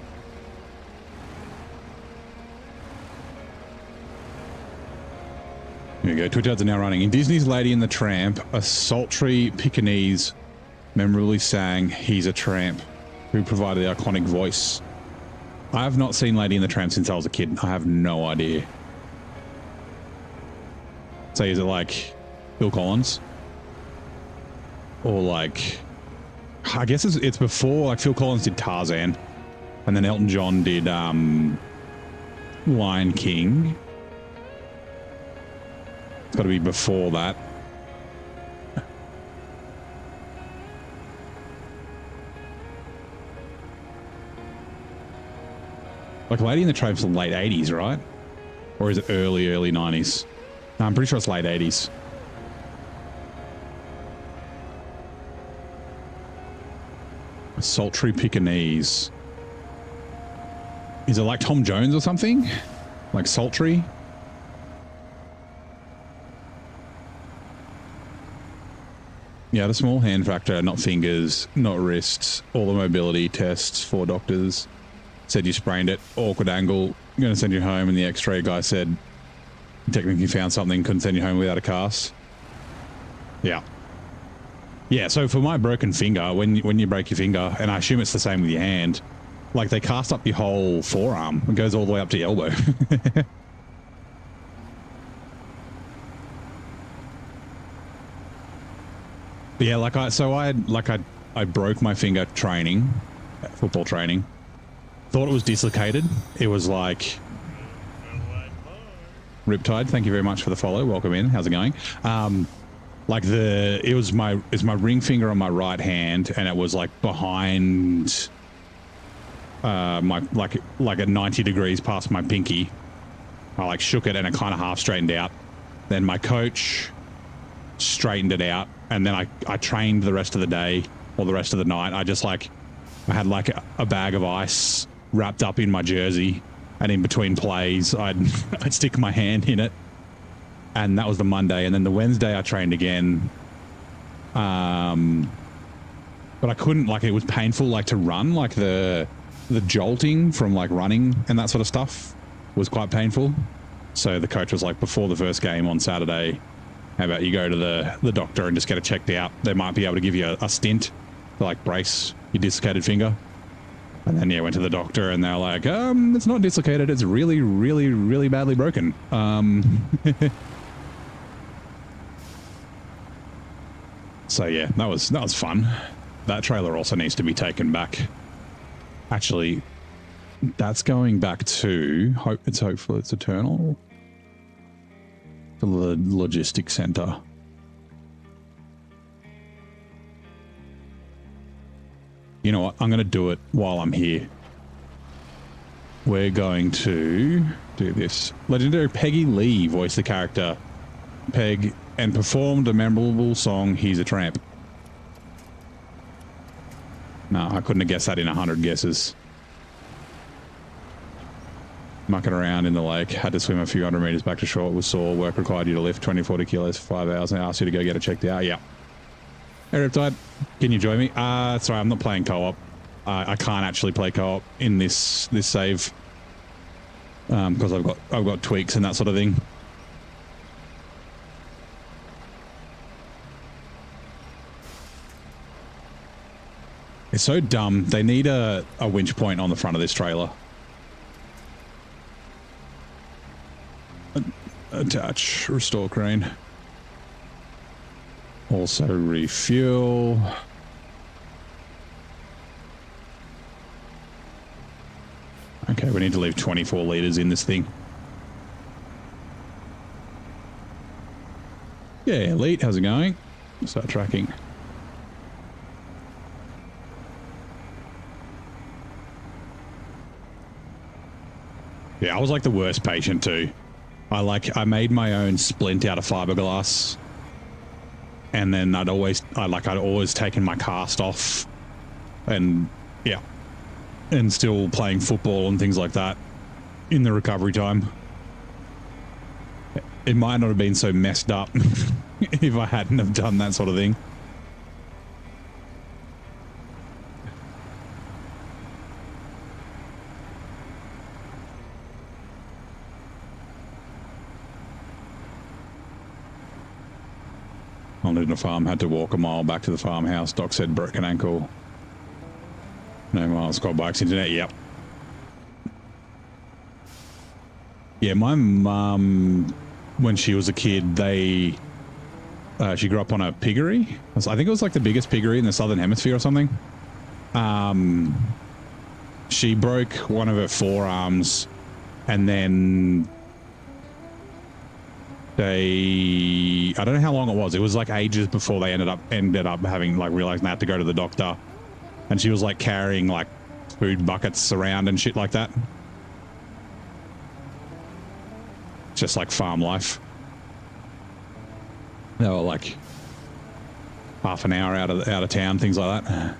B: Here we go. Twitch ads are now running. In Disney's Lady and the Tramp, a sultry Pekingese memorably sang "He's a Tramp," who provided the iconic voice. I have not seen Lady and the Tramp since I was a kid. I have no idea. So is it like Phil Collins? Or like, I guess it's before, like Phil Collins did Tarzan, and then Elton John did Lion King. It's got to be before that. Like Lady and the Tramp's the late 80s, right? Or is it early 90s? No, I'm pretty sure it's late 80s. A sultry Pekingese. Is it like Tom Jones or something? Like sultry? Yeah, the small hand fracture, not fingers, not wrists. All the mobility tests, 4 doctors said you sprained it. Awkward angle. I'm going to send you home. And the x-ray guy said, technically found something, couldn't send you home without a cast. Yeah. Yeah, so for my broken finger, when you break your finger, and I assume it's the same with your hand, like they cast up your whole forearm. It goes all the way up to your elbow. Yeah, I broke my finger training, football training. Thought it was dislocated. It was like Riptide. Thank you very much for the follow. Welcome in. How's it going? It was my ring finger on my right hand, and it was like behind my like at 90 degrees past my pinky. I like shook it and it kind of half straightened out. Then my coach straightened it out, and then I trained the rest of the day or the rest of the night. I had like a bag of ice wrapped up in my jersey, and in between plays I'd stick my hand in it, and that was the Monday. And then the Wednesday I trained again, but I couldn't, like, it was painful, like, to run, like the jolting from like running and that sort of stuff was quite painful. So the coach was like, before the first game on Saturday, how about you go to the doctor and just get it checked out? They might be able to give you a stint to like brace your dislocated finger. And then, yeah, went to the doctor and they're like, it's not dislocated. It's really, really, really badly broken. So yeah, that was fun. That trailer also needs to be taken back. Actually, that's going back to Hopeful It's Eternal. The logistics center. You know what? I'm going to do it while I'm here. We're going to do this. Legendary Peggy Lee voiced the character Peg and performed a memorable song, He's a Tramp. No, I couldn't have guessed that in 100 guesses. Mucking around in the lake, had to swim a few hundred meters back to shore. It was sore. Work required you to lift 20-40 kilos for 5 hours and I asked you to go get it checked out. Yeah. Hey, Riptide, can you join me? Sorry, I'm not playing co-op. I can't actually play co-op in this save because I've got tweaks and that sort of thing. It's so dumb. They need a winch point on the front of this trailer. Attach, restore crane. Also refuel. Okay, we need to leave 24 liters in this thing. Yeah, Elite, how's it going? Start tracking. Yeah, I was like the worst patient too. I made my own splint out of fiberglass, and then I'd always taken my cast off, and yeah, and still playing football and things like that in the recovery time. It might not have been so messed up if I hadn't have done that sort of thing. lived in a farm, had to walk a mile back to the farmhouse. Doc said broken ankle. No miles, got bikes, internet, yep. Yeah, my mum, when she was a kid, she grew up on a piggery. I think it was like the biggest piggery in the Southern Hemisphere or something. She broke one of her forearms, and then I don't know how long it was. It was like ages before they ended up having, like, realizing they had to go to the doctor. And she was like carrying like food buckets around and shit like that. Just like farm life. They were like half an hour out of town, things like that.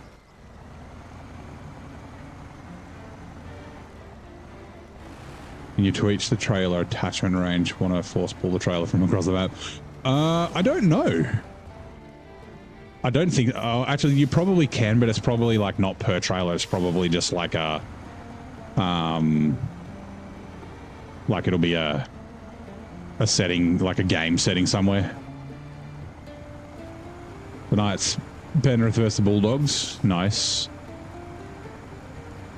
B: Can you tweak the trailer attachment range? Want to force pull the trailer from across the map? I don't know. I don't think. Oh, actually, you probably can, but it's probably like not per trailer. It's probably just like a, like it'll be a setting, like a game setting somewhere. Tonight's Penrith versus the Bulldogs. Nice.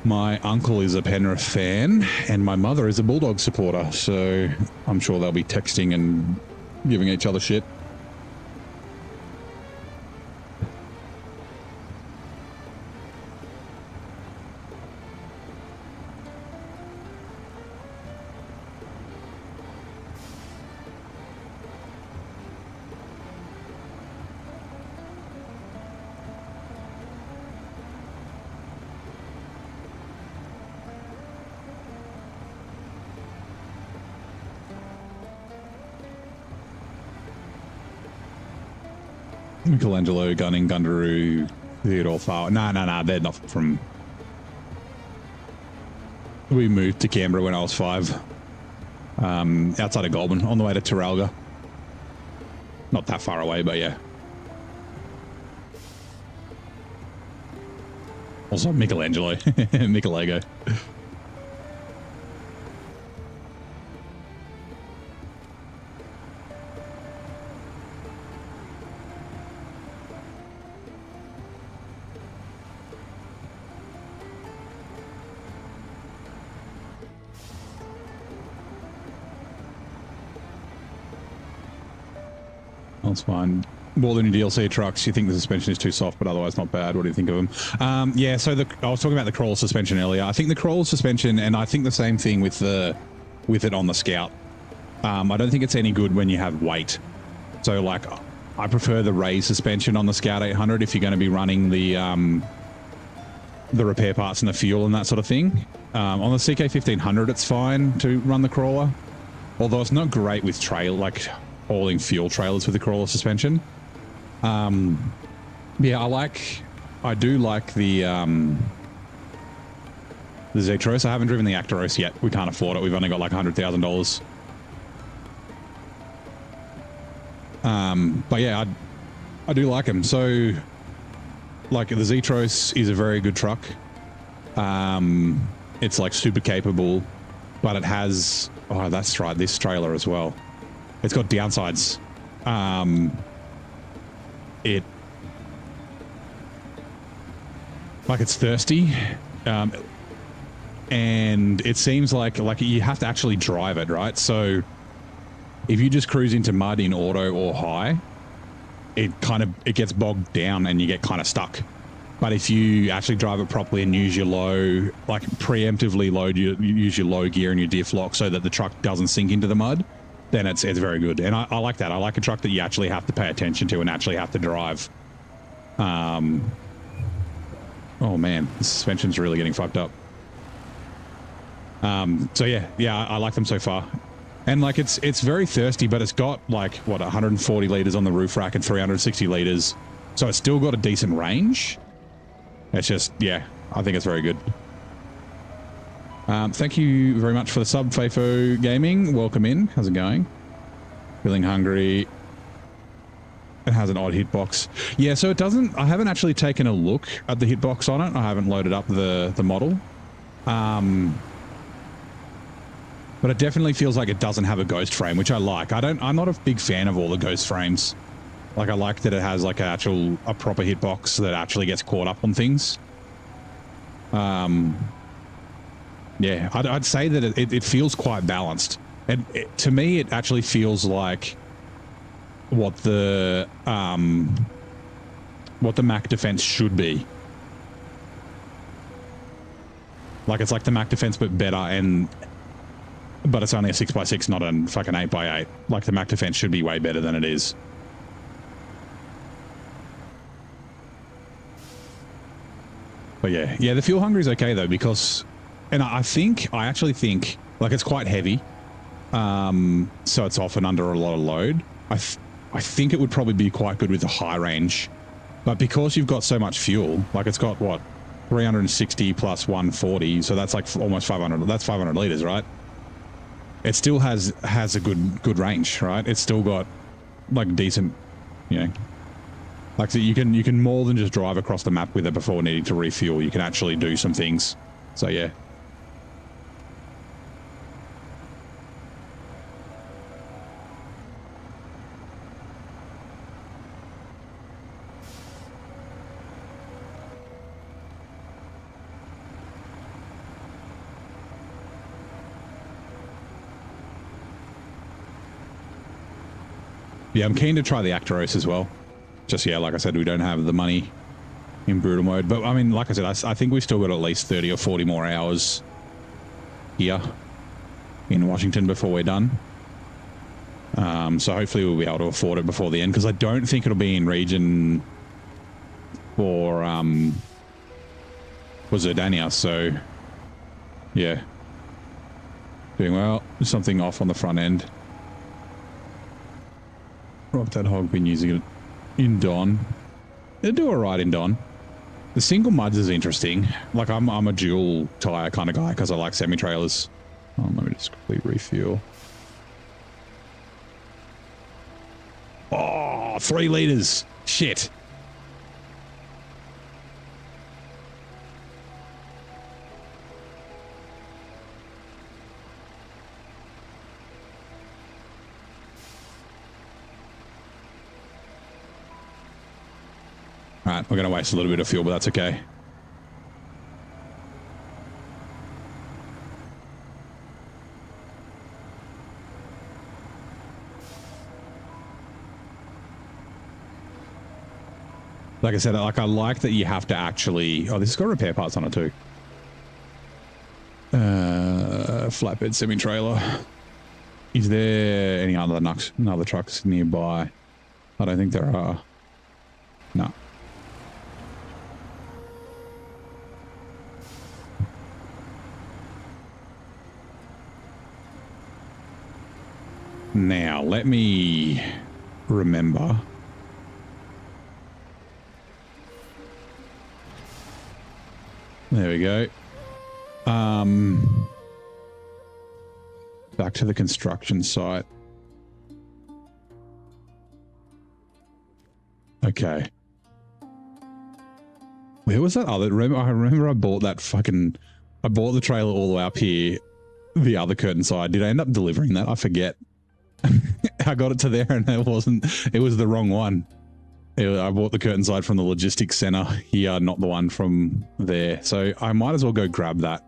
B: My uncle is a Penrith fan, and my mother is a Bulldog supporter, so I'm sure they'll be texting and giving each other shit. Michelangelo, Gunning, Gundaroo, Theodore Farr. No, they're not from... We moved to Canberra when I was 5. Outside of Goulburn, on the way to Terralga. Not that far away, but yeah. Also Michelangelo. Michelangelo. That's fine. More than your DLC trucks, you think the suspension is too soft, but otherwise not bad. What do you think of them? Yeah, so I was talking about the crawler suspension earlier. I think the crawler suspension, and I think the same thing with it on the Scout. I don't think it's any good when you have weight. So, like, I prefer the raised suspension on the Scout 800 if you're going to be running the repair parts and the fuel and that sort of thing. On the CK 1500, it's fine to run the crawler, although it's not great with hauling fuel trailers with the crawler suspension. Yeah, I do like the Zetros. I haven't driven the Actaros yet. We can't afford it. We've only got like $100,000. But yeah, I do like them. So, like, the Zetros is a very good truck. It's like super capable, but it has, oh, that's right, this trailer as well. It's got downsides. It's thirsty, and it seems like you have to actually drive it, right? So if you just cruise into mud in auto or high, it gets bogged down and you get kind of stuck. But if you actually drive it properly and use your low, like preemptively use your low gear and your diff lock so that the truck doesn't sink into the mud, then it's very good. And I like that. I like a truck that you actually have to pay attention to and actually have to drive. Oh man, the suspension's really getting fucked up. So yeah, I like them so far. And like it's very thirsty, but it's got like, what, 140 litres on the roof rack and 360 litres. So it's still got a decent range. It's just, yeah, I think it's very good. Thank you very much for the sub, Fafo Gaming. Welcome in. How's it going? Feeling hungry. It has an odd hitbox. Yeah, so it doesn't... I haven't actually taken a look at the hitbox on it. I haven't loaded up the model. But it definitely feels like it doesn't have a ghost frame, which I like. I'm not a big fan of all the ghost frames Like I like that it has like a proper hitbox that actually gets caught up on things. Yeah, I'd say that it feels quite balanced. And to me, it actually feels like what the Mac defense should be. Like it's like the Mac defense, but better, but it's only a 6x6, not a fucking 8x8. Like the Mac defense should be way better than it is. But yeah, the fuel hungry is okay though, because, and I actually think like it's quite heavy. So it's often under a lot of load. I think it would probably be quite good with the high range, but because you've got so much fuel, like it's got what, 360 plus 140, so that's like almost 500. That's 500 liters, right? It still has a good range, right? It's still got like decent, you know, like so you can more than just drive across the map with it before needing to refuel. You can actually do some things. So yeah. Yeah, I'm keen to try the Actaros as well. Just, yeah, like I said, we don't have the money in brutal mode. But, I mean, like I said, I think we've still got at least 30 or 40 more hours here in Washington before we're done. So hopefully we'll be able to afford it before the end, because I don't think it'll be in region for Zerdania. So, yeah. Doing well. Something off on the front end. Rock that hog, been using it in Don. It'll do alright in Don. The single muds is interesting. Like I'm a dual tire kind of guy because I like semi-trailers. Let me just quickly refuel. Oh, 3 liters. Shit. All right, we're going to waste a little bit of fuel, but that's okay. Like I said, like I like that you have to actually... Oh, this has got repair parts on it too. Flatbed semi-trailer. Is there any other trucks nearby? I don't think there are. No. Now, let me remember. There we go. Back to the construction site. Okay. Where was that other? I remember I bought that fucking... I bought the trailer all the way up here, the other curtain side. Did I end up delivering that? I forget. I got it to there and it wasn't... It was the wrong one. I bought the curtain side from the logistics center here, not the one from there. So I might as well go grab that.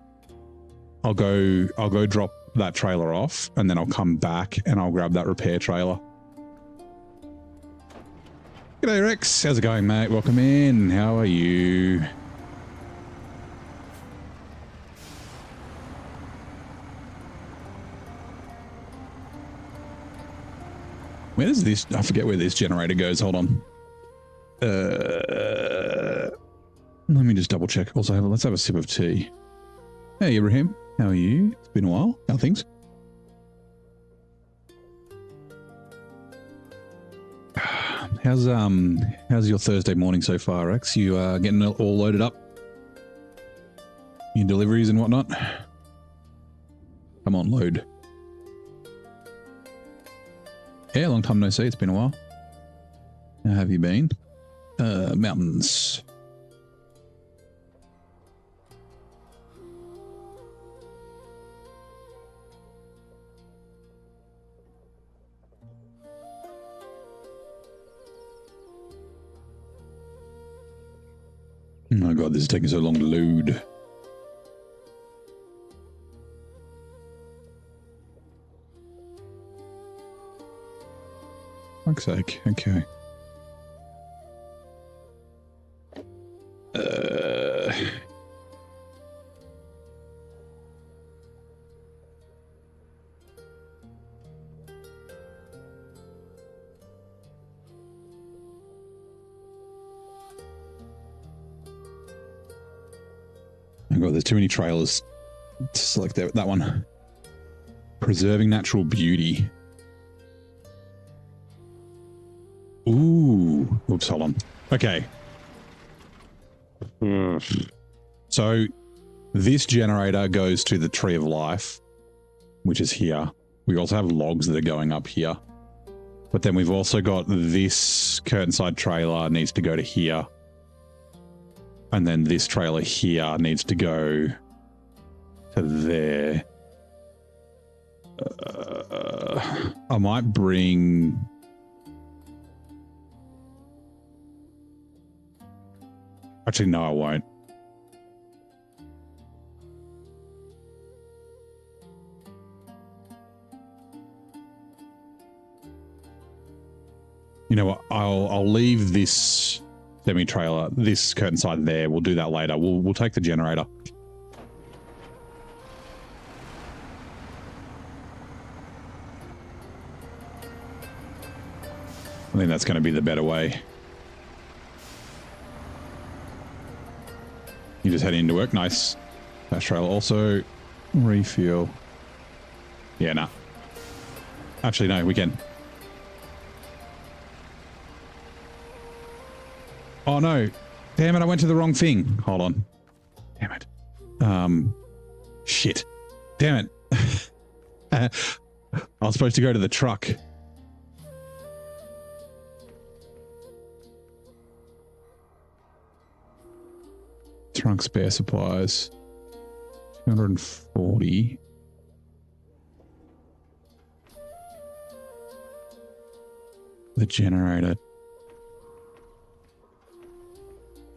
B: I'll go drop that trailer off and then I'll come back and I'll grab that repair trailer. G'day Rex, how's it going mate? Welcome in, how are you? Where does this, I forget where this generator goes, hold on. Let me just double check. Also, let's have a sip of tea. Hey Ibrahim, how are you? It's been a while. How are things? How's your Thursday morning so far, Rex? You getting all loaded up? Your deliveries and whatnot? Come on, load. Yeah, long time no see. It's been a while. How have you been? Mountains. Oh my god, this is taking so long to load. Fuck's sake, okay. Oh god, there's too many trailers to select that one. Preserving natural beauty. Ooh. Oops, hold on. Okay. So this generator goes to the Tree of Life, which is here. We also have logs that are going up here. But then we've also got this curtainside trailer needs to go to here. And then this trailer here needs to go to there. I might bring... Actually, no, I won't. You know what? I'll leave this semi-trailer, this curtain side there. We'll do that later. We'll take the generator. I think that's going to be the better way. You just heading into work. Nice. Fast trailer. Also, refuel. Yeah, nah. Actually, no, we can. Oh, no. Damn it, I went to the wrong thing. Hold on. Damn it. Shit. Damn it. I was supposed to go to the truck. Trunk spare supplies. 240. The generator.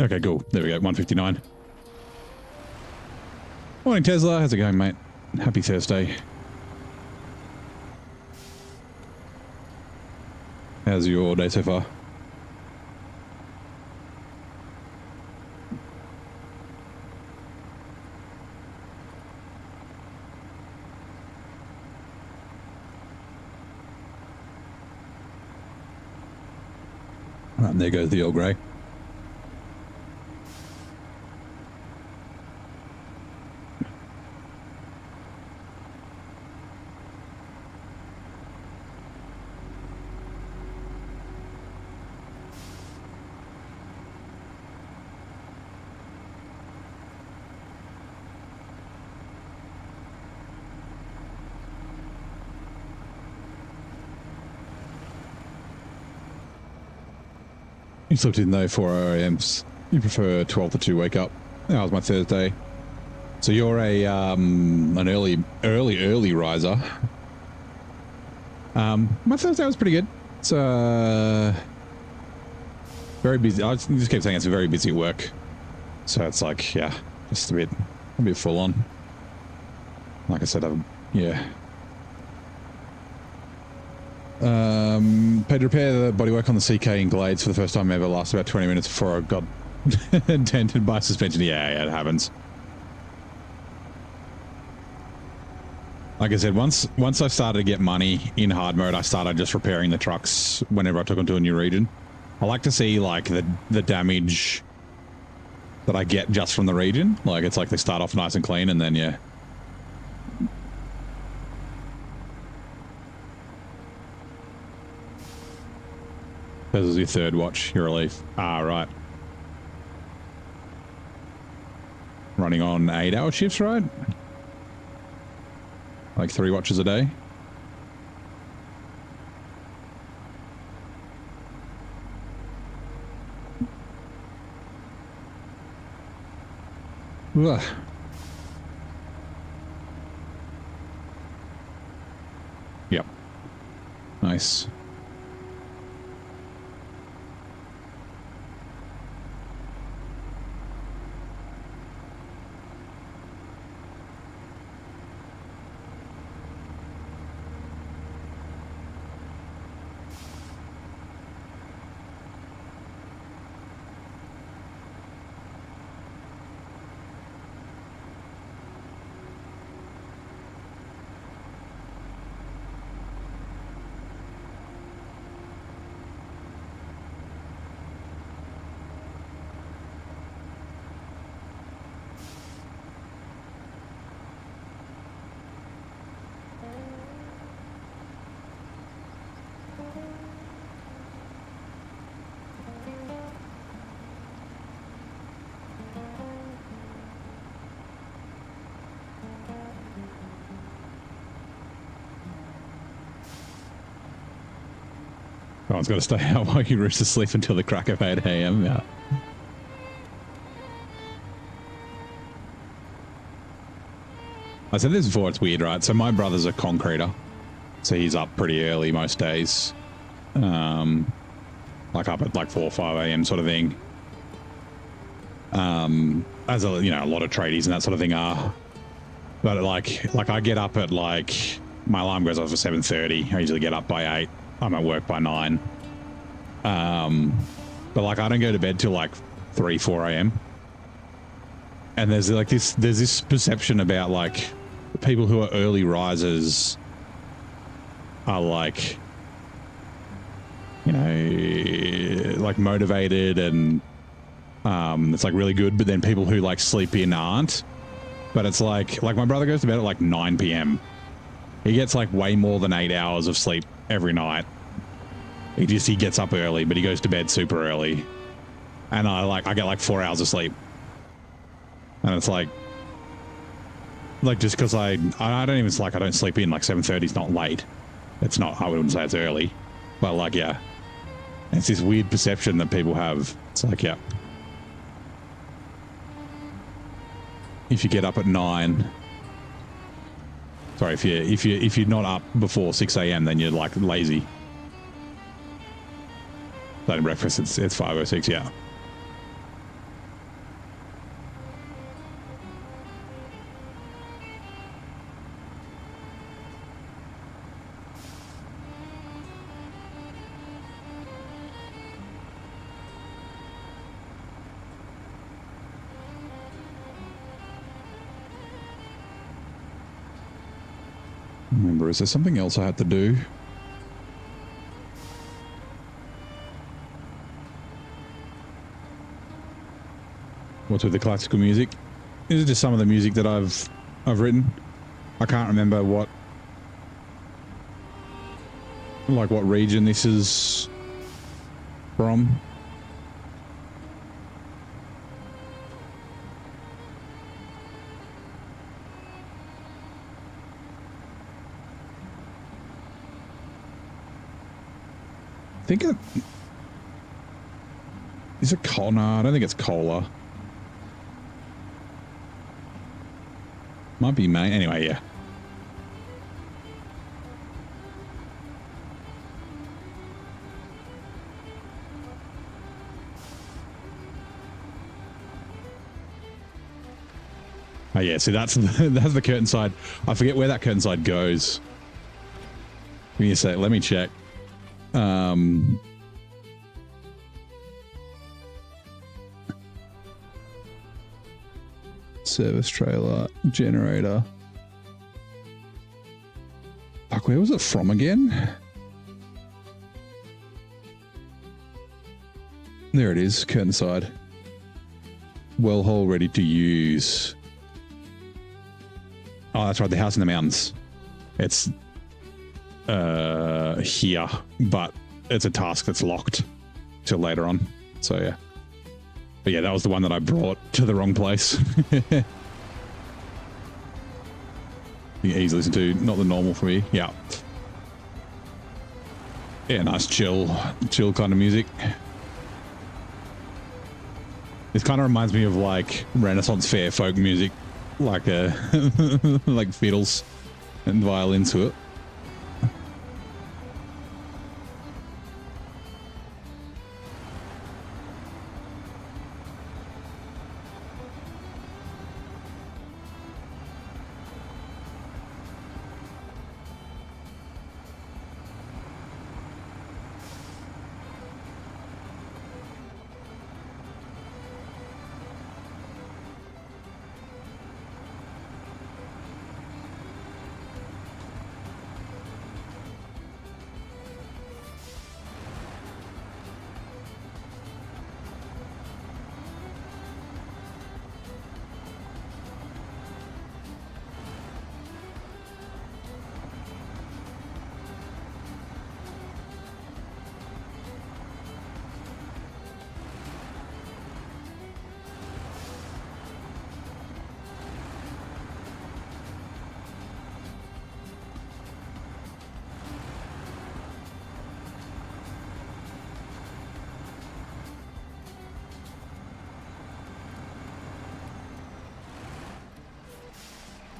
B: Okay, cool. There we go. 159. Morning, Tesla. How's it going, mate? Happy Thursday. How's your day so far? Right, and there goes the old grey. You slept in though 4 a.m.s. You prefer 12 to 2 wake up. That was my Thursday. So you're a an early riser. My Thursday was pretty good. It's very busy. I just keep saying it's very busy at work. So it's like, yeah, just a bit full on. Like I said, yeah. Paid to repair the bodywork on the CK in Glades for the first time ever. Lasted about 20 minutes before I got dented by suspension. Yeah, it happens. Like I said, once I started to get money in hard mode, I started just repairing the trucks whenever I took them to a new region. I like to see like the damage that I get just from the region. Like it's like they start off nice and clean and then yeah. This is your third watch, your relief. Ah, right. Running on 8-hour shifts, right? Like 3 watches a day. Ugh. Yep. Nice. Everyone's got to stay out while you roost to sleep until the crack of 8 a.m. Yeah. I said this before, it's weird, right? So my brother's a concreter. So he's up pretty early most days. Like up at like 4 or 5 a.m. sort of thing. As a, you know, a lot of tradies and that sort of thing are. But like I get up at like, my alarm goes off at 7:30. I usually get up by 8. I'm at work by 9. But like I don't go to bed till like 3, 4 a.m. And there's like this perception about like people who are early risers are like, you know, like motivated and it's like really good, but then people who like sleep in aren't. But it's like my brother goes to bed at like 9 p.m. He gets like way more than 8 hours of sleep every night. He gets up early, but he goes to bed super early. And I get like 4 hours of sleep. And it's like just because I don't even, like, I don't sleep in, like 7:30 is not late. It's not, I wouldn't say it's early. But like, yeah. It's this weird perception that people have. It's like, yeah. If you get up at 9, sorry, if you're not up before 6 a.m, then you're like lazy. But in breakfast, it's 5 or 6, yeah. Remember, is there something else I had to do? What's with the classical music? Is it just some of the music that I've written? I can't remember what region this is from. I think is it cola? No, I don't think it's cola. Might be Maine. Anyway, yeah. Oh yeah, see that's the curtain side. I forget where that curtain side goes. Give me a sec. Let me check. Service trailer, generator. Fuck, where was it from again? There it is, curtain side. Well hole ready to use. Oh, that's right, the house in the mountains. It's here, but it's a task that's locked till later on. So yeah. But yeah, that was the one that I brought to the wrong place. You can easily listen to, not the normal for me. Yeah. Yeah, nice chill kind of music. This kind of reminds me of like Renaissance fair folk music, like like fiddles and violins to it.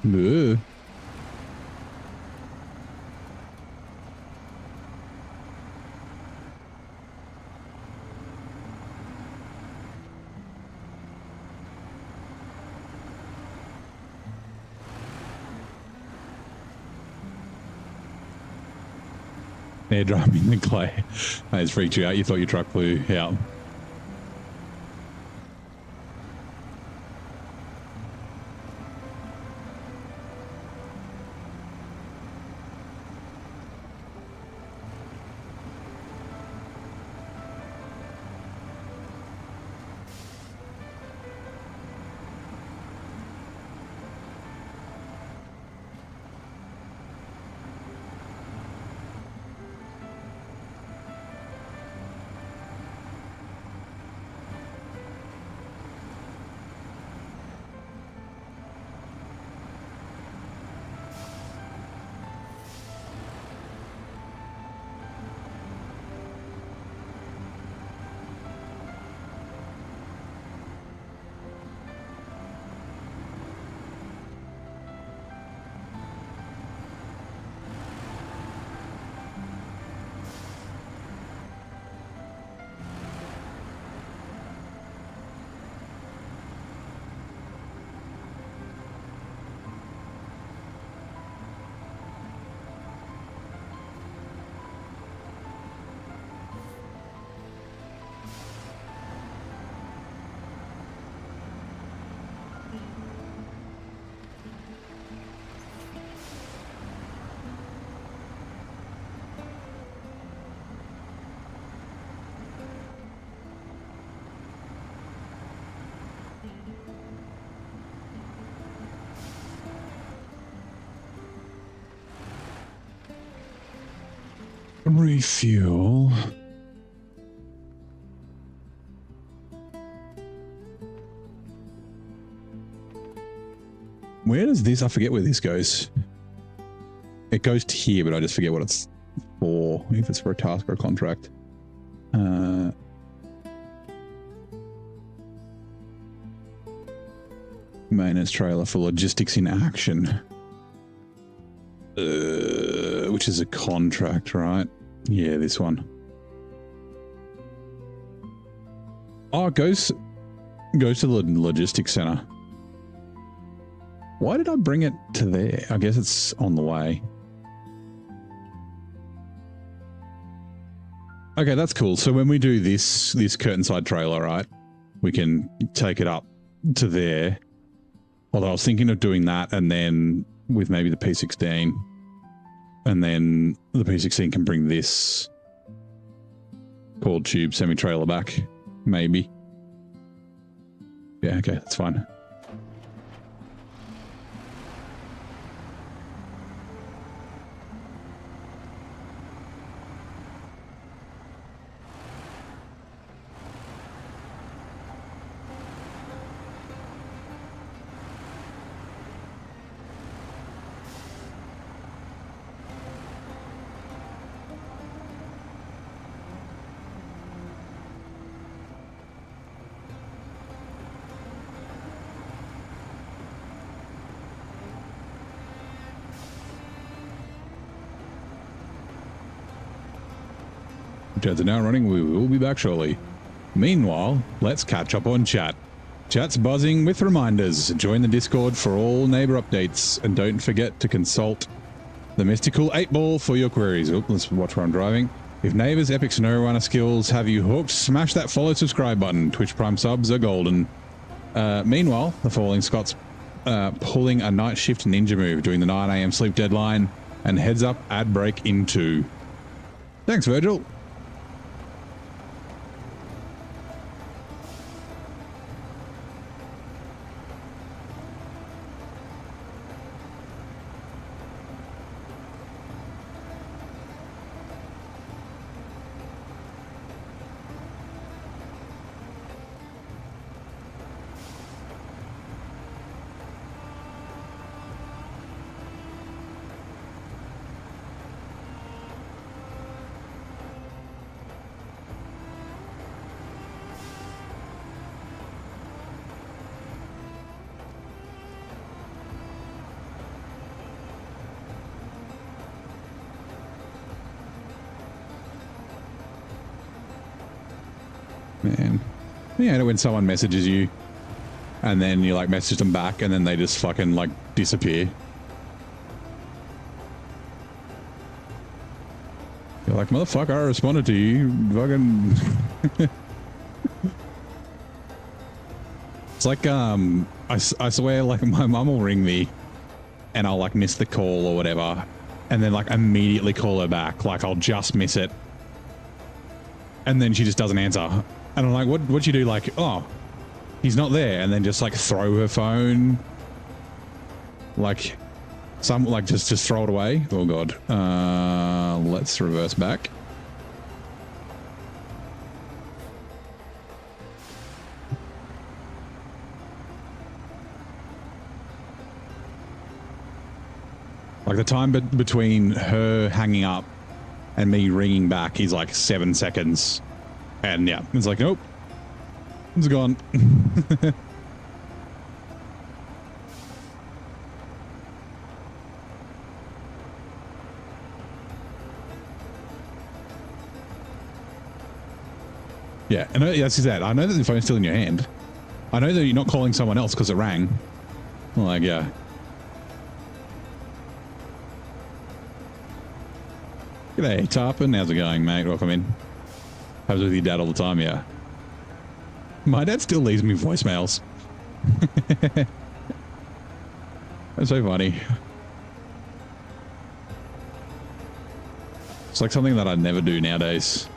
B: Ugh. Air driving the clay. That's freaked you out. You thought your truck flew out. Refuel. Where does this? I forget where this goes. It goes to here, but I just forget what it's for. If it's for a task or a contract. Maintenance trailer for logistics in action. Which is a contract, right? Yeah, this one. Oh, it goes to the logistics center. Why did I bring it to there? I guess it's on the way. Okay, that's cool. So when we do this curtain side trailer, right, we can take it up to there. Although I was thinking of doing that and then with maybe the P16. And then the P16 can bring this coiled tube semi-trailer back, maybe. Yeah, okay, that's fine. Jets are now running. We will be back shortly. Meanwhile, let's catch up on chat. Chat's buzzing with reminders. Join the Discord for all neighbor updates, and don't forget to consult the mystical 8-ball for your queries. Oh, let's watch where I'm driving. If neighbors' epic SnowRunner skills have you hooked, smash that follow subscribe button. Twitch Prime subs are golden. Meanwhile, the Falling Scott's pulling a night shift ninja move, doing the 9 AM sleep deadline, and heads up ad break in 2. Thanks, Virgil. Man. Yeah, when someone messages you and then you like message them back and then they just fucking like disappear. You're like, motherfucker, I responded to you. Fucking. It's like, I swear, like, my mum will ring me and I'll, like, miss the call or whatever. And then, like, immediately call her back. Like, I'll just miss it. And then she just doesn't answer. And I'm like, what'd you do? Like, oh, he's not there. And then just, like, throw her phone. Like, just throw it away. Oh, God. Let's reverse back. Like the time between her hanging up and me ringing back is like 7 seconds. And yeah, it's like, nope, it's gone. Yeah, and that's that. I know that the phone's still in your hand. I know that you're not calling someone else because it rang. Like, yeah. G'day, Tarpon. How's it going, mate? Welcome in. I was with your dad all the time, yeah. My dad still leaves me voicemails. That's so funny. It's like something that I never do nowadays.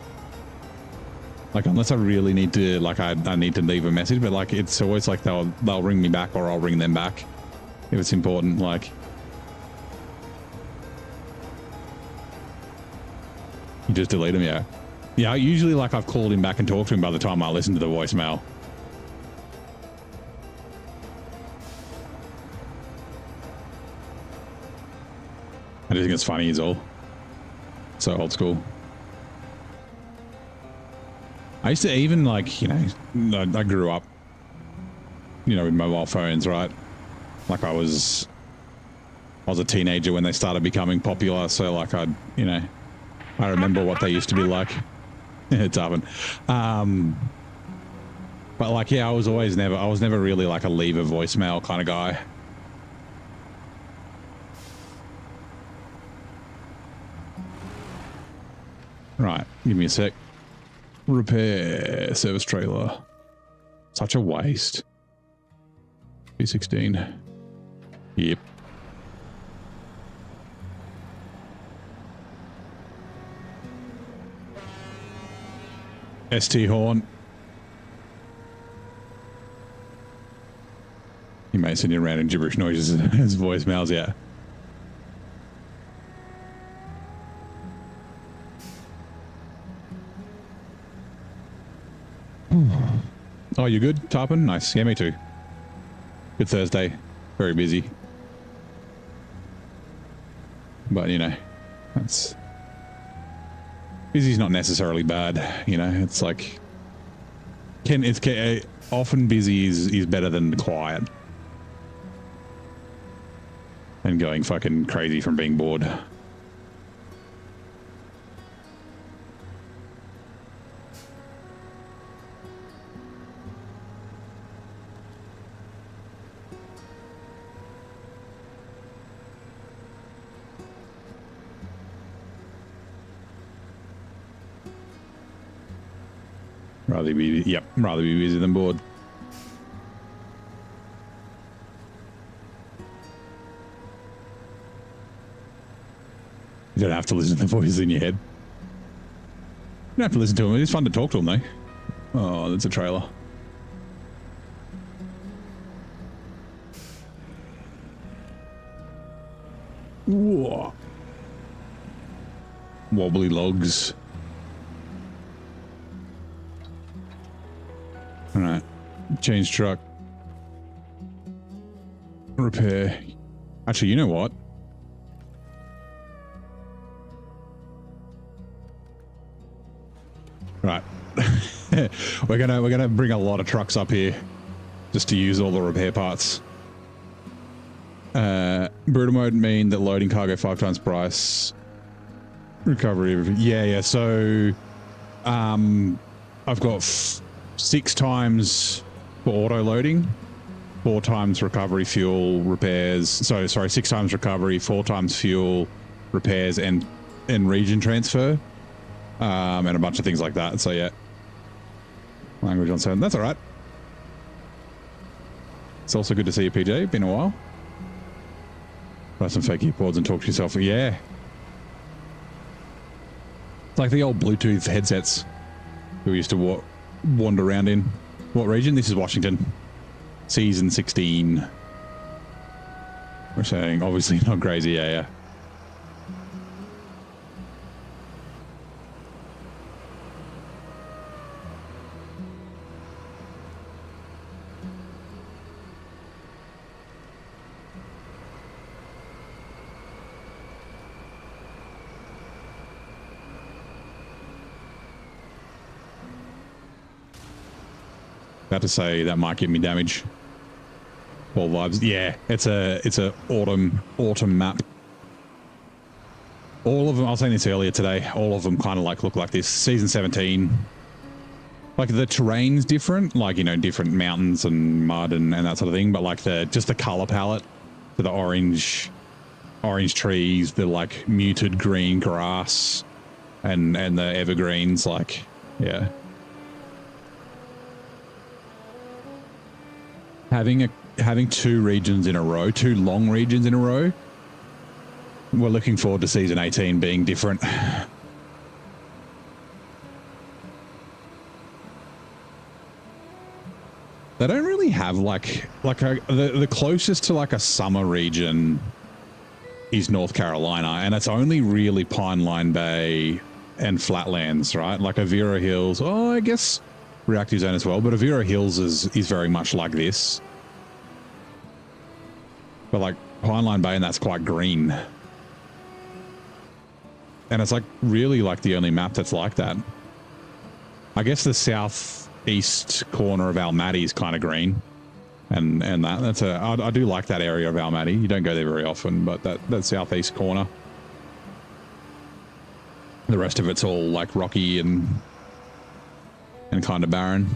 B: Like, unless I really need to, like, I need to leave a message, but like, it's always like they'll ring me back or I'll ring them back if it's important, like. You just delete them, yeah. Yeah, usually like I've called him back and talked to him by the time I listen to the voicemail. I just think it's funny is all. So old school. I used to even like, you know, I grew up, you know, with mobile phones, right? Like I was a teenager when they started becoming popular. So like you know, I remember what they used to be like. It's happened. But like, yeah, I was never really like a leave a voicemail kind of guy. Right, give me a sec. Repair service trailer. Such a waste. B16. Yep. ST horn. You may send you around in gibberish noises as voicemails, yeah. Oh, you good, Tarpon? Nice. Yeah, me too. Good Thursday. Very busy. But, you know, that's... Busy's not necessarily bad, you know. It's like... often busy is better than quiet. And going fucking crazy from being bored. Rather be busy than bored. You don't have to listen to the voices in your head. You don't have to listen to them. It's fun to talk to them, though. Oh, that's a trailer. Whoa. Wobbly logs. All right. Change truck. Repair. Actually, you know what? Right. we're gonna bring a lot of trucks up here just to use all the repair parts. Brutal mode mean that loading cargo 5 times price. Recovery. Yeah. So, I've got 6 times for auto loading, 4 times recovery, fuel, repairs. So sorry, 6 times recovery, 4 times fuel, repairs, and region transfer, and a bunch of things like that. So yeah, language on 7. That's all right. It's also good to see you, PJ. Been a while. Buy some fake earpods and talk to yourself. Yeah. It's like the old Bluetooth headsets we used to wander around in. What region? This is Washington. Season 16. We're saying obviously not crazy. Yeah, yeah. About to say that might give me damage. All vibes. Yeah, it's a autumn map. All of them. I was saying this earlier today. All of them kind of like look like this. Season 17. Like the terrain's different, like, you know, different mountains and mud and that sort of thing. But like just the color palette, the orange trees, the like muted green grass, and the evergreens. Like, yeah. Having 2 regions in a row, 2 long regions in a row. We're looking forward to season 18 being different. They don't really have the closest to like a summer region is North Carolina, and it's only really Pine Line Bay and Flatlands, right? Like Avira Hills. Oh, I guess Reactive Zone as well, but Avira Hills is very much like this. But like Pine Line Bay, and that's quite green. And it's like really like the only map that's like that. I guess the southeast corner of Almaty is kind of green. And that's I do like that area of Almaty. You don't go there very often, but that southeast corner. The rest of it's all like rocky and kind of barren.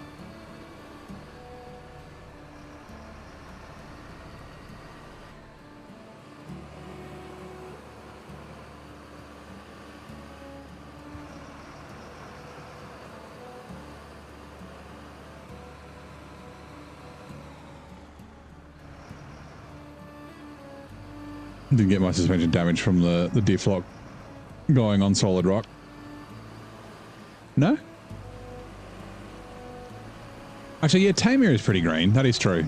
B: Didn't get my suspension damage from the diff lock going on solid rock. No? Actually, yeah, Tamir is pretty green. That is true.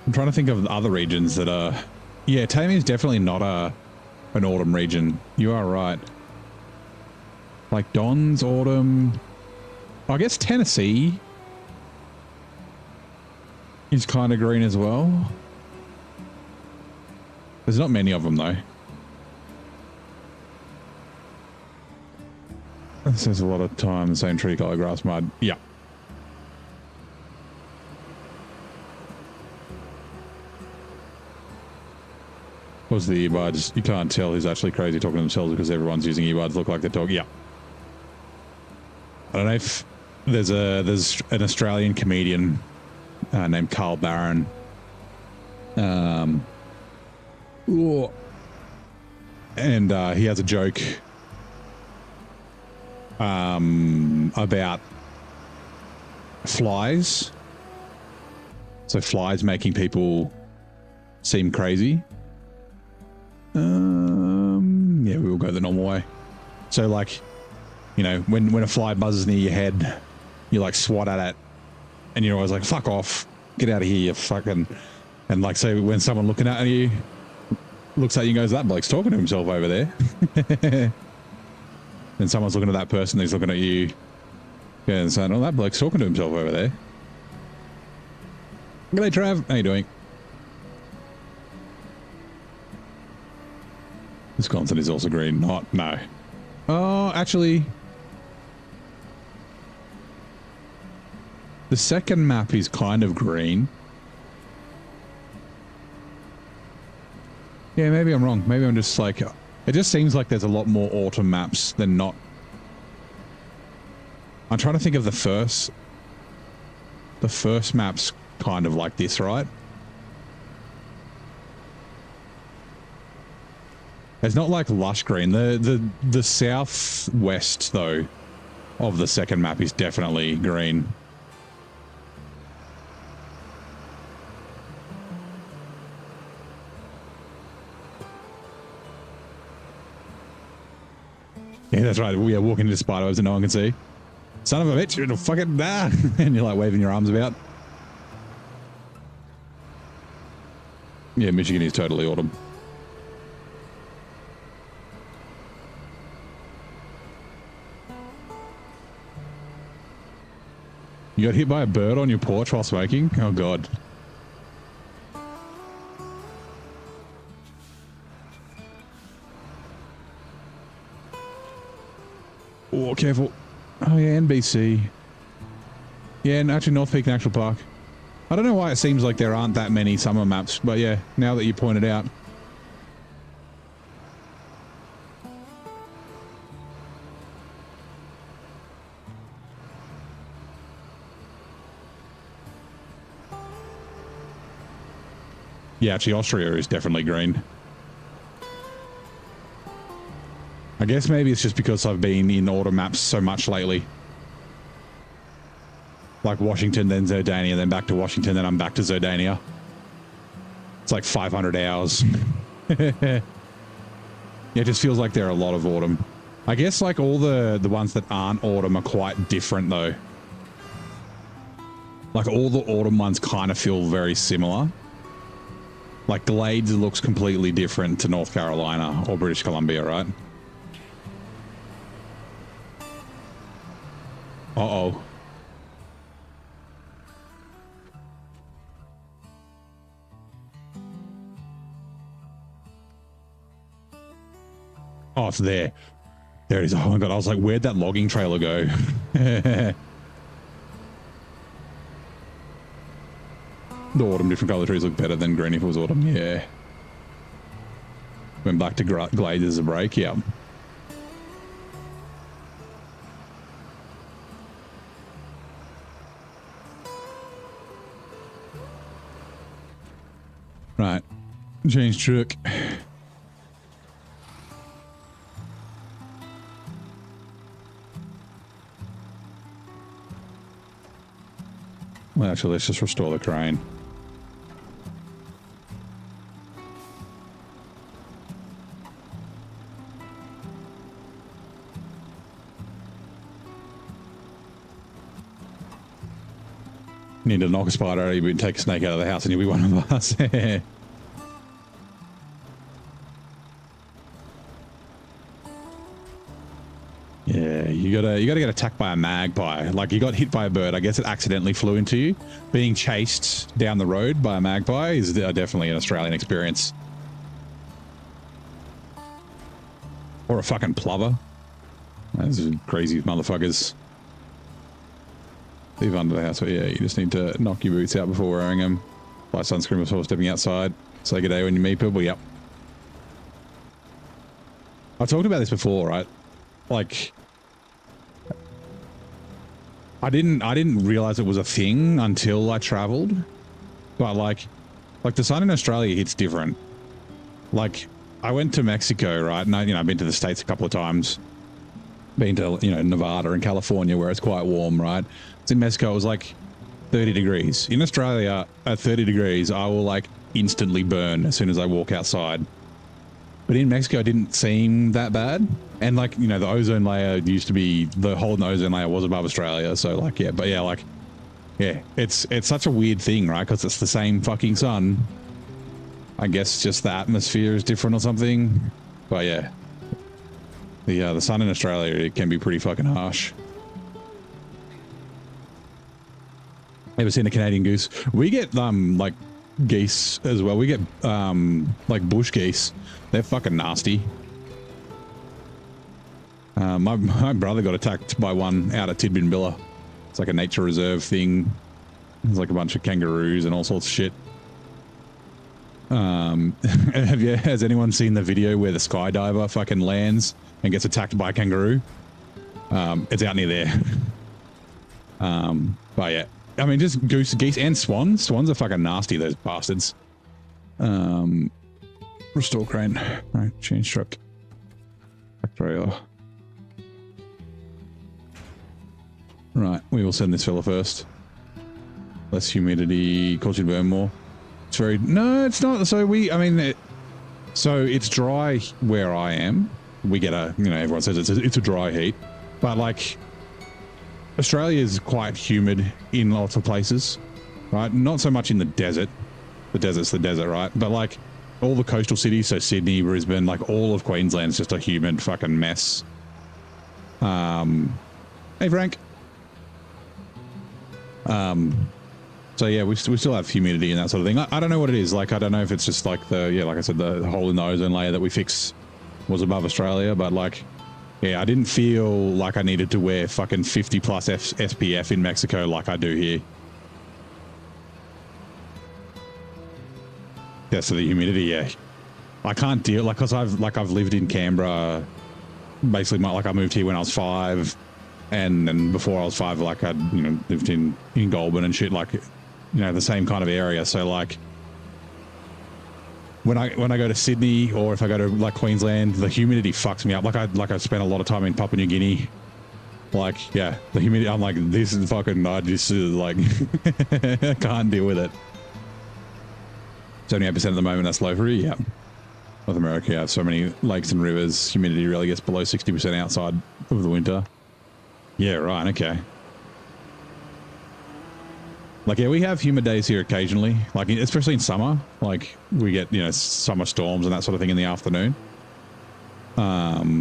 B: I'm trying to think of other regions that are... Yeah, Tamir is definitely not an autumn region. You are right. Like Don's autumn... I guess Tennessee is kind of green as well. There's not many of them, though. This is a lot of time, the same tree color, grass, mud. Yeah. What's the earbuds? You can't tell who's actually crazy talking to themselves because everyone's using earbuds. Look like they're talking. Yeah. I don't know if there's an Australian comedian named Carl Barron. And he has a joke about flies. So flies making people seem crazy. Yeah, we will go the normal way. So like, you know, when a fly buzzes near your head, you like swat at it and you're always like, fuck off, get out of here, you fucking... And like, so when someone looking at you looks at you and goes, that bloke's talking to himself over there. And someone's looking at that person who's looking at you and saying, oh, that bloke's talking to himself over there. G'day, Trav. How you doing? Wisconsin is also green. Not, no. Oh, actually, the second map is kind of green. Yeah, maybe I'm wrong. Maybe I'm just like, it just seems like there's a lot more autumn maps than not. I'm trying to think of the first map's kind of like this, right? It's not like lush green. The southwest though of the second map is definitely green. Yeah, that's right. We are walking into spiderwebs that no one can see. Son of a bitch, you're fucking nah. And you're like waving your arms about. Yeah, Michigan is totally autumn. You got hit by a bird on your porch while smoking? Oh, God. Oh, careful. Oh, yeah, NBC. Yeah, and actually North Peak National Park. I don't know why it seems like there aren't that many summer maps, but yeah, now that you pointed out. Yeah, actually Austria is definitely green. I guess maybe it's just because I've been in autumn maps so much lately. Like Washington, then Zerdania, then back to Washington, then I'm back to Zerdania. It's like 500 hours. Yeah, it just feels like there are a lot of autumn. I guess like all the ones that aren't autumn are quite different though. Like all the autumn ones kind of feel very similar. Like Glades looks completely different to North Carolina or British Columbia, right? Uh-oh. Oh, it's there. There it is. Oh my God. I was like, where'd that logging trailer go? The autumn different color trees look better than green if it was autumn. Yeah. Went back to Glades as a break. Yeah. Right. Change truck. Well, actually, let's just restore the crane. Need to knock a spider out of you, take a snake out of the house, and you'll be one of us. Yeah, you gotta get attacked by a magpie. Like you got hit by a bird. I guess it accidentally flew into you. Being chased down the road by a magpie is definitely an Australian experience. Or a fucking plover. Those are crazy motherfuckers. Leave under the house, but yeah, you just need to knock your boots out before wearing them. Apply sunscreen before stepping outside. Say good day when you meet people. Yep. I talked about this before, right? Like, I didn't realize it was a thing until I traveled. But like the sun in Australia hits different. Like, I went to Mexico, right? And I've been to the States a couple of times. Been to, Nevada and California where it's quite warm, right? It's in Mexico, it was like 30 degrees. In Australia, at 30 degrees, I will like instantly burn as soon as I walk outside. But in Mexico, it didn't seem that bad. And like, the ozone layer used to be, the whole ozone layer was above Australia. So like, yeah, but yeah, like, yeah, it's such a weird thing, right? Because it's the same fucking sun. I guess just the atmosphere is different or something. But yeah. The sun in Australia, it can be pretty fucking harsh. Ever seen a Canadian goose? We get like geese as well. We get like bush geese. They're fucking nasty. My brother got attacked by one out at Tidbinbilla. It's like a nature reserve thing. There's like a bunch of kangaroos and all sorts of shit. Has anyone seen the video where the skydiver fucking lands and gets attacked by a kangaroo? It's out near there. But yeah, I mean, just geese and swans. Swans are fucking nasty, those bastards. Restore crane. All right, change truck. Back trailer. Right, we will send this fella first. Less humidity, cause you to burn more. It's very... No, it's not. So I mean, so it's dry where I am. We get a, you know, everyone says it's a dry heat. But like, Australia is quite humid in lots of places, right? Not so much in the desert. The desert's the desert, right? But like, all the coastal cities, so Sydney, Brisbane, like all of Queensland's just a humid fucking mess. Hey, Frank. So yeah, we still have humidity and that sort of thing. I don't know what it is. Like, I don't know if it's just like like I said, the hole in the ozone layer that we fix was above Australia, but like, yeah, I didn't feel like I needed to wear fucking 50 plus SPF in Mexico like I do here. Yeah, so the humidity, yeah. I can't deal, like, cause I've lived in Canberra, basically I moved here when I was 5, and then before I was 5, like I'd, you know, lived in Goulburn and shit, like, you know, the same kind of area. So like, when I go to Sydney, or if I go to like Queensland, the humidity fucks me up. Like I spent a lot of time in Papua New Guinea. Like, yeah, the humidity, I'm like, this is fucking, I just like, I can't deal with it. 78% at the moment, that's low for you, yeah. North America, yeah, so many lakes and rivers, humidity really gets below 60% outside of the winter. Yeah, right, okay. Like, yeah, we have humid days here occasionally, like, especially in summer. Like, we get, you know, summer storms and that sort of thing in the afternoon. Yeah,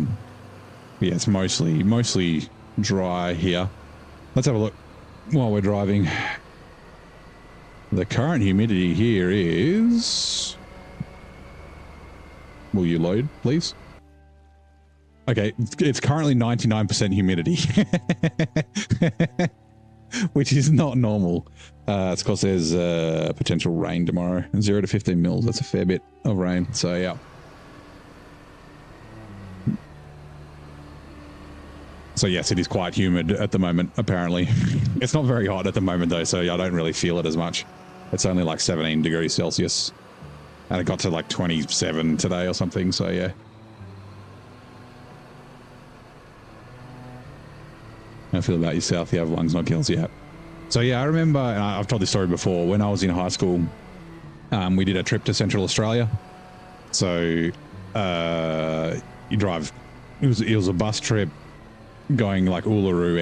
B: it's mostly dry here. Let's have a look while we're driving. The current humidity here is... Will you load, please? Okay, it's currently 99% humidity. Which is not normal. It's because there's potential rain tomorrow. 0 to 15 mils, that's a fair bit of rain. So, yeah. So, yes, it is quite humid at the moment, apparently. It's not very hot at the moment, though, so I don't really feel it as much. It's only like 17 degrees Celsius. And it got to like 27 today or something, so yeah. How I feel about yourself? You have lungs, not gills yet. So yeah, I remember, and I've told this story before, when I was in high school, we did a trip to Central Australia. So you drive, it was a bus trip going like Uluru,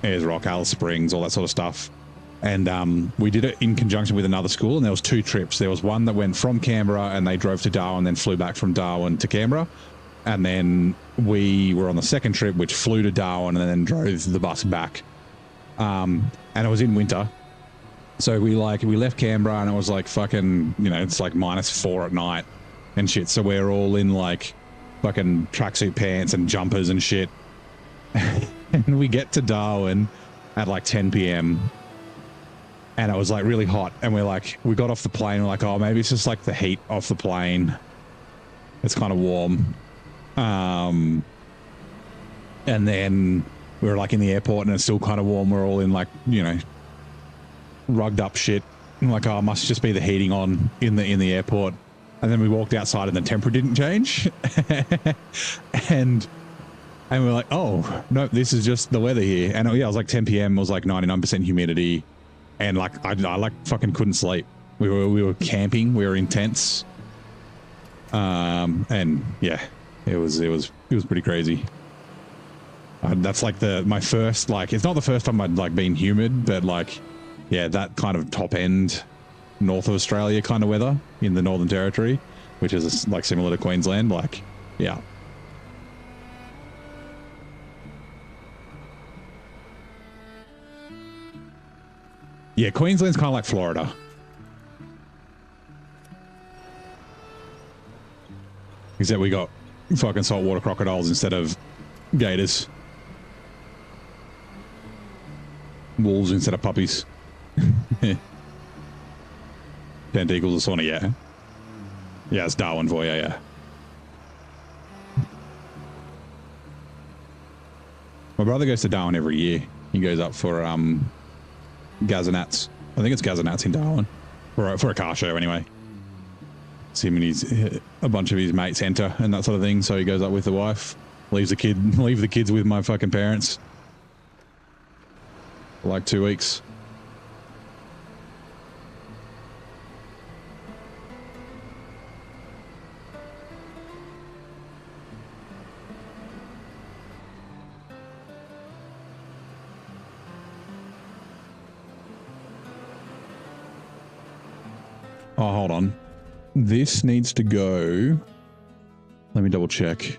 B: Ayers Rock, Alice Springs, all that sort of stuff. And we did it in conjunction with another school, and there was 2 trips. There was one that went from Canberra and they drove to Darwin, then flew back from Darwin to Canberra. And then we were on the second trip, which flew to Darwin and then drove the bus back. And it was in winter. So we left Canberra and it was like fucking, you know, it's like -4 at night and shit. So we're all in like fucking tracksuit pants and jumpers and shit. And we get to Darwin at like 10 p.m. and it was like really hot. And we got off the plane. We're like, oh, maybe it's just like the heat off the plane. It's kind of warm. And then we were like in the airport and it's still kind of warm. We're all in like, you know, rugged up shit. I'm like, oh, it must just be the heating on in the airport. And then we walked outside and the temperature didn't change. and we're like, oh, no, this is just the weather here. And yeah, it was like 10 p.m. It was like 99% humidity. And like, I like fucking couldn't sleep. We were camping. We were in tents. And yeah, it was pretty crazy. That's like my first, like, it's not the first time I'd like been humid, but like, yeah, that kind of top end north of Australia kind of weather in the Northern Territory, which is like similar to Queensland. Like, yeah. Yeah, Queensland's kind of like Florida. Except we got fucking saltwater crocodiles instead of gators. Wolves instead of puppies. 10 equals a sauna, yeah. Yeah, it's Darwin for you, yeah. My brother goes to Darwin every year. He goes up for Gazanats. I think it's Gazanats in Darwin for a car show anyway. See him and a bunch of his mates enter and that sort of thing. So he goes up with the wife, leave the kids with my fucking parents for like 2 weeks. Oh, hold on. This needs to go. Let me double check.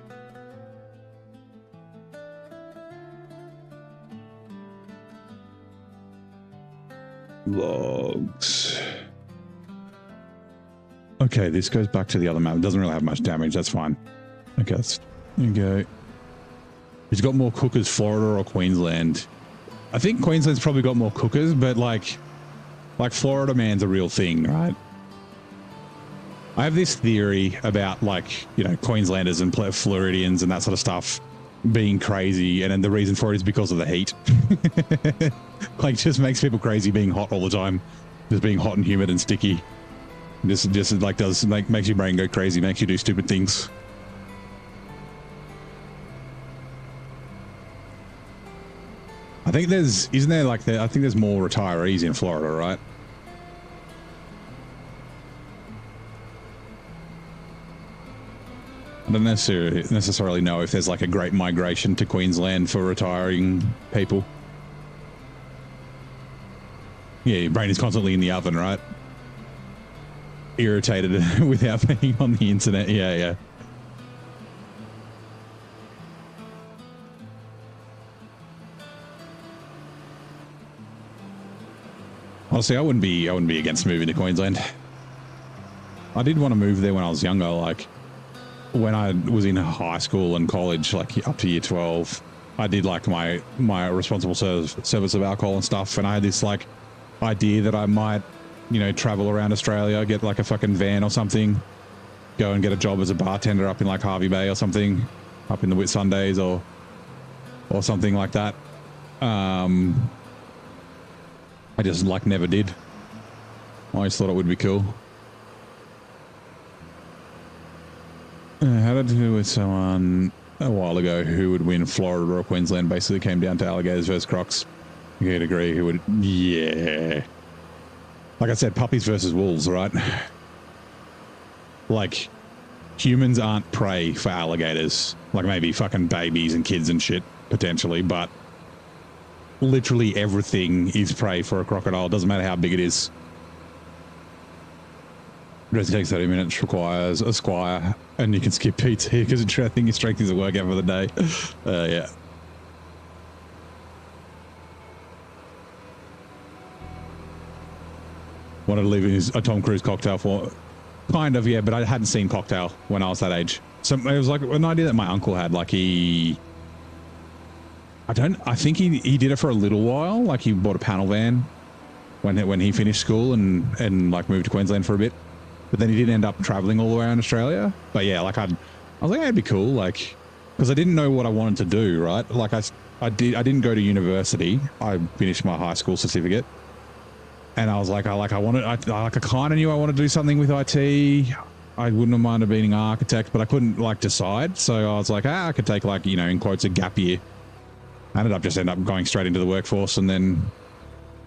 B: Logs. Okay, this goes back to the other map. It doesn't really have much damage. That's fine. Okay, there you go. He's got more cookers, Florida or Queensland. I think Queensland's probably got more cookers, but like Florida man's a real thing, right? I have this theory about like, you know, Queenslanders and Floridians and that sort of stuff being crazy. And then the reason for it is because of the heat. Like just makes people crazy being hot all the time. Just being hot and humid and sticky. Just like makes your brain go crazy, makes you do stupid things. I think I think there's more retirees in Florida, right? I don't necessarily know if there's like a great migration to Queensland for retiring people. Yeah, your brain is constantly in the oven, right? Irritated without being on the internet. Yeah. Honestly, I wouldn't be against moving to Queensland. I did want to move there when I was younger, like when I was in high school and college, like up to year 12, I did like my responsible service of alcohol and stuff. And I had this like idea that I might, you know, travel around Australia, get like a fucking van or something, go and get a job as a bartender up in like Hervey Bay or something, up in the Whitsundays or something like that. I just like never did. I always thought it would be cool. Had to do with someone a while ago who would win Florida or Queensland. Basically came down to alligators versus crocs. You'd agree who would, yeah. Like I said, puppies versus wolves, right? Like humans aren't prey for alligators. Like maybe fucking babies and kids and shit potentially, but literally everything is prey for a crocodile. Doesn't matter how big it is. Dressing takes 30 minutes, requires a squire, and you can skip PT because I think your strength is a workout for the day. Yeah. Wanted to live in a Tom Cruise cocktail for, kind of, yeah, but I hadn't seen Cocktail when I was that age. So it was like an idea that my uncle had. Like I think he did it for a little while. Like he bought a panel van when he finished school and like moved to Queensland for a bit. But then he did end up traveling all the way around Australia. But yeah, like I was like, hey, it'd be cool, like, because I didn't know what I wanted to do, right? Like I didn't go to university. I finished my high school certificate, and I was like, I kind of knew I wanted to do something with IT. I wouldn't have minded being an architect, but I couldn't like decide. So I was like, I could take like, you know, in quotes, a gap year. I ended up going straight into the workforce, and then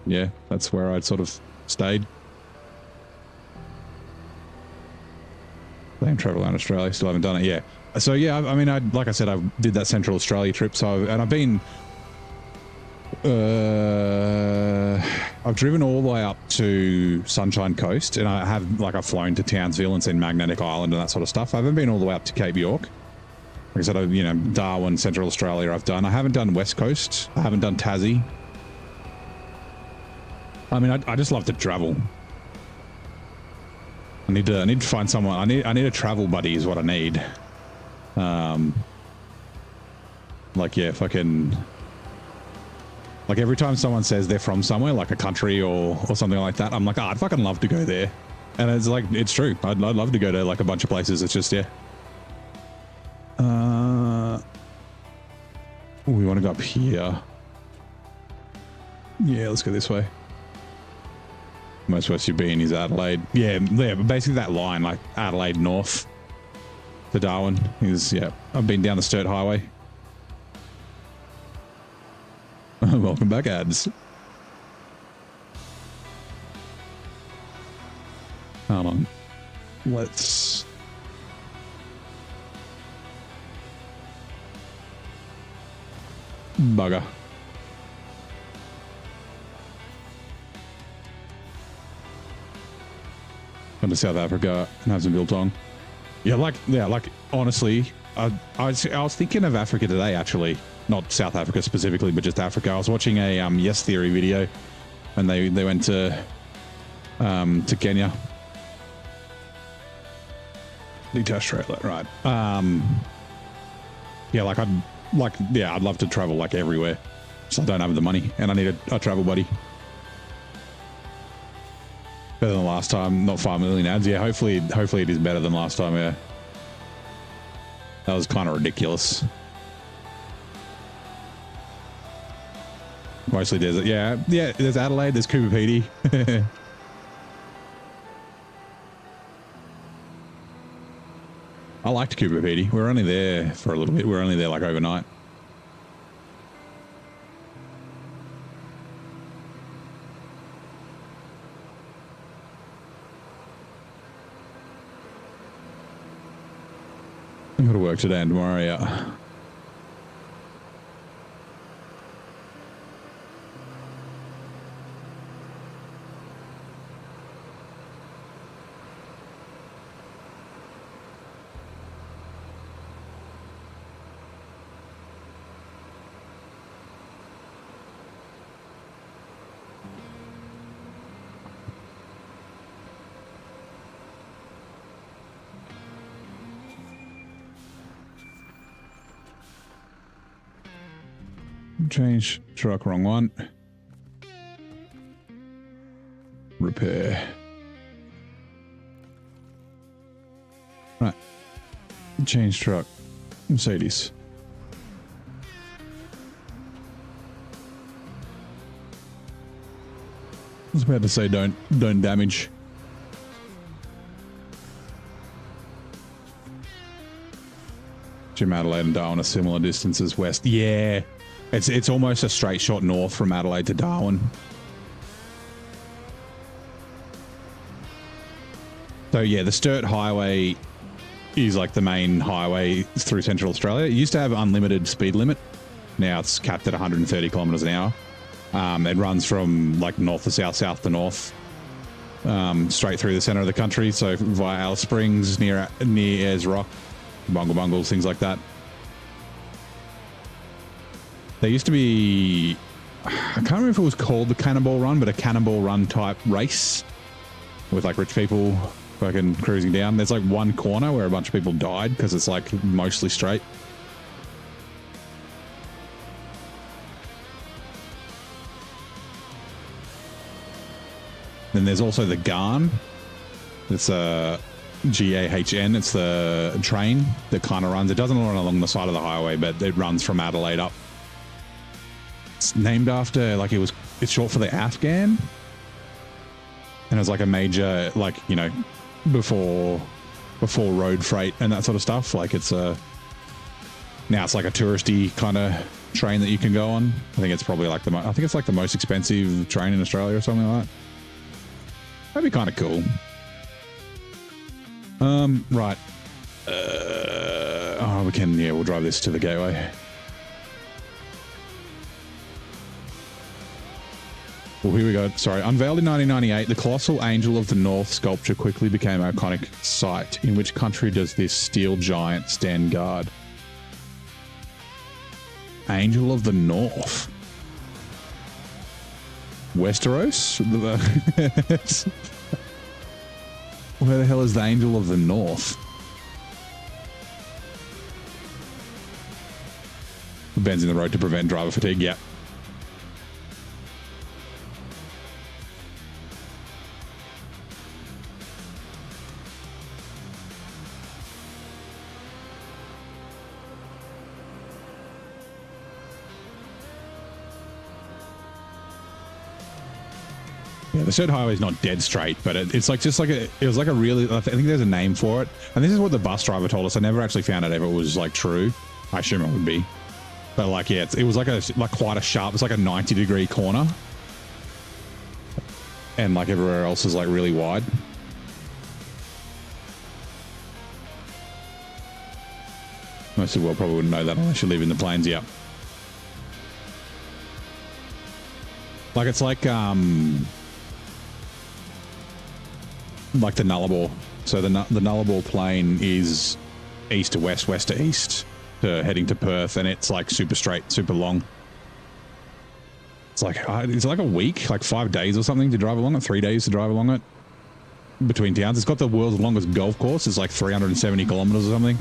B: yeah, that's where I'd sort of stayed. Same travel around Australia, still haven't done it yet. So yeah, I mean, like I said, I did that Central Australia trip. So I've been, I've driven all the way up to Sunshine Coast, and I have like I've flown to Townsville and seen Magnetic Island and that sort of stuff. I haven't been all the way up to Cape York. Like I said, you know, Darwin, Central Australia, I've done. I haven't done West Coast. I haven't done Tassie. I mean, I just love to travel. I need to find someone. I need a travel buddy is what I need. Like yeah, fucking. Like every time someone says they're from somewhere, like a country or something like that, I'm like, I'd fucking love to go there. And it's like, it's true. I'd love to go to like a bunch of places. It's just, yeah. We want to go up here. Yeah, let's go this way. Most west you've been is Adelaide. Yeah, but basically that line, like Adelaide north to Darwin is, yeah. I've been down the Sturt Highway. Welcome back, ads. Hold on. Let's... Bugger. Gone to South Africa and have some biltong. Yeah, like honestly, I was thinking of Africa today, actually. Not South Africa specifically, but just Africa. I was watching a Yes Theory video, and they went to Kenya. Detached trailer, right? Yeah, I'd love to travel like everywhere. So I don't have the money, and I need a travel buddy. Better than last time, not 5 million ads. Yeah, hopefully it is better than last time. Yeah, that was kind of ridiculous. Mostly desert. Yeah. There's Adelaide. There's Cooper Pedy. I liked Cooper Pedy. We were only there for a little bit. We were only there like overnight. I've got to work today and tomorrow, yeah. Change truck, wrong one. Repair. Right. Change truck. Mercedes. I was about to say don't damage. Jim, Adelaide and Darwin are similar distances west. Yeah. It's almost a straight shot north from Adelaide to Darwin. So yeah, the Sturt Highway is like the main highway through Central Australia. It used to have unlimited speed limit. Now it's capped at 130 kilometers an hour. It runs from like north to south, south to north, straight through the center of the country. So via Alice Springs, near Ayers Rock, Bungle Bungles, things like that. There used to be, I can't remember if it was called the Cannonball Run, but a Cannonball Run type race with like rich people fucking cruising down. There's like one corner where a bunch of people died because it's like mostly straight. Then there's also the Garn. It's a GAHN. It's the train that kind of runs. It doesn't run along the side of the highway, but it runs from Adelaide up. It's named after, like, it's short for the Afghan. And it was like a major, like, you know, before road freight and that sort of stuff. Like now it's like a touristy kind of train that you can go on. I think it's probably like I think it's like the most expensive train in Australia or something like that. That'd be kind of cool. Right. We'll drive this to the gateway. Well, here we go. Sorry. Unveiled in 1998, the colossal Angel of the North sculpture quickly became an iconic sight. In which country does this steel giant stand guard? Angel of the North. Westeros? Where the hell is the Angel of the North? Bends in the road to prevent driver fatigue. Yep. Yeah, the Sturt Highway is not dead straight, but it's like just like it was like a really, I think there's a name for it. And this is what the bus driver told us. I never actually found out if it was like true. I assume it would be. But like, yeah, it was like quite a sharp, it's like a 90-degree corner. And like everywhere else is like really wide. Most of the world probably wouldn't know that unless you live in the plains, yeah. Like it's like the Nullarbor. So the Nullarbor plain is east to west, west to east, heading to Perth, and it's like super straight, super long. It's like a week, like 5 days or something to drive along it, 3 days to drive along it between towns. It's got the world's longest golf course. It's like 370 kilometers or something.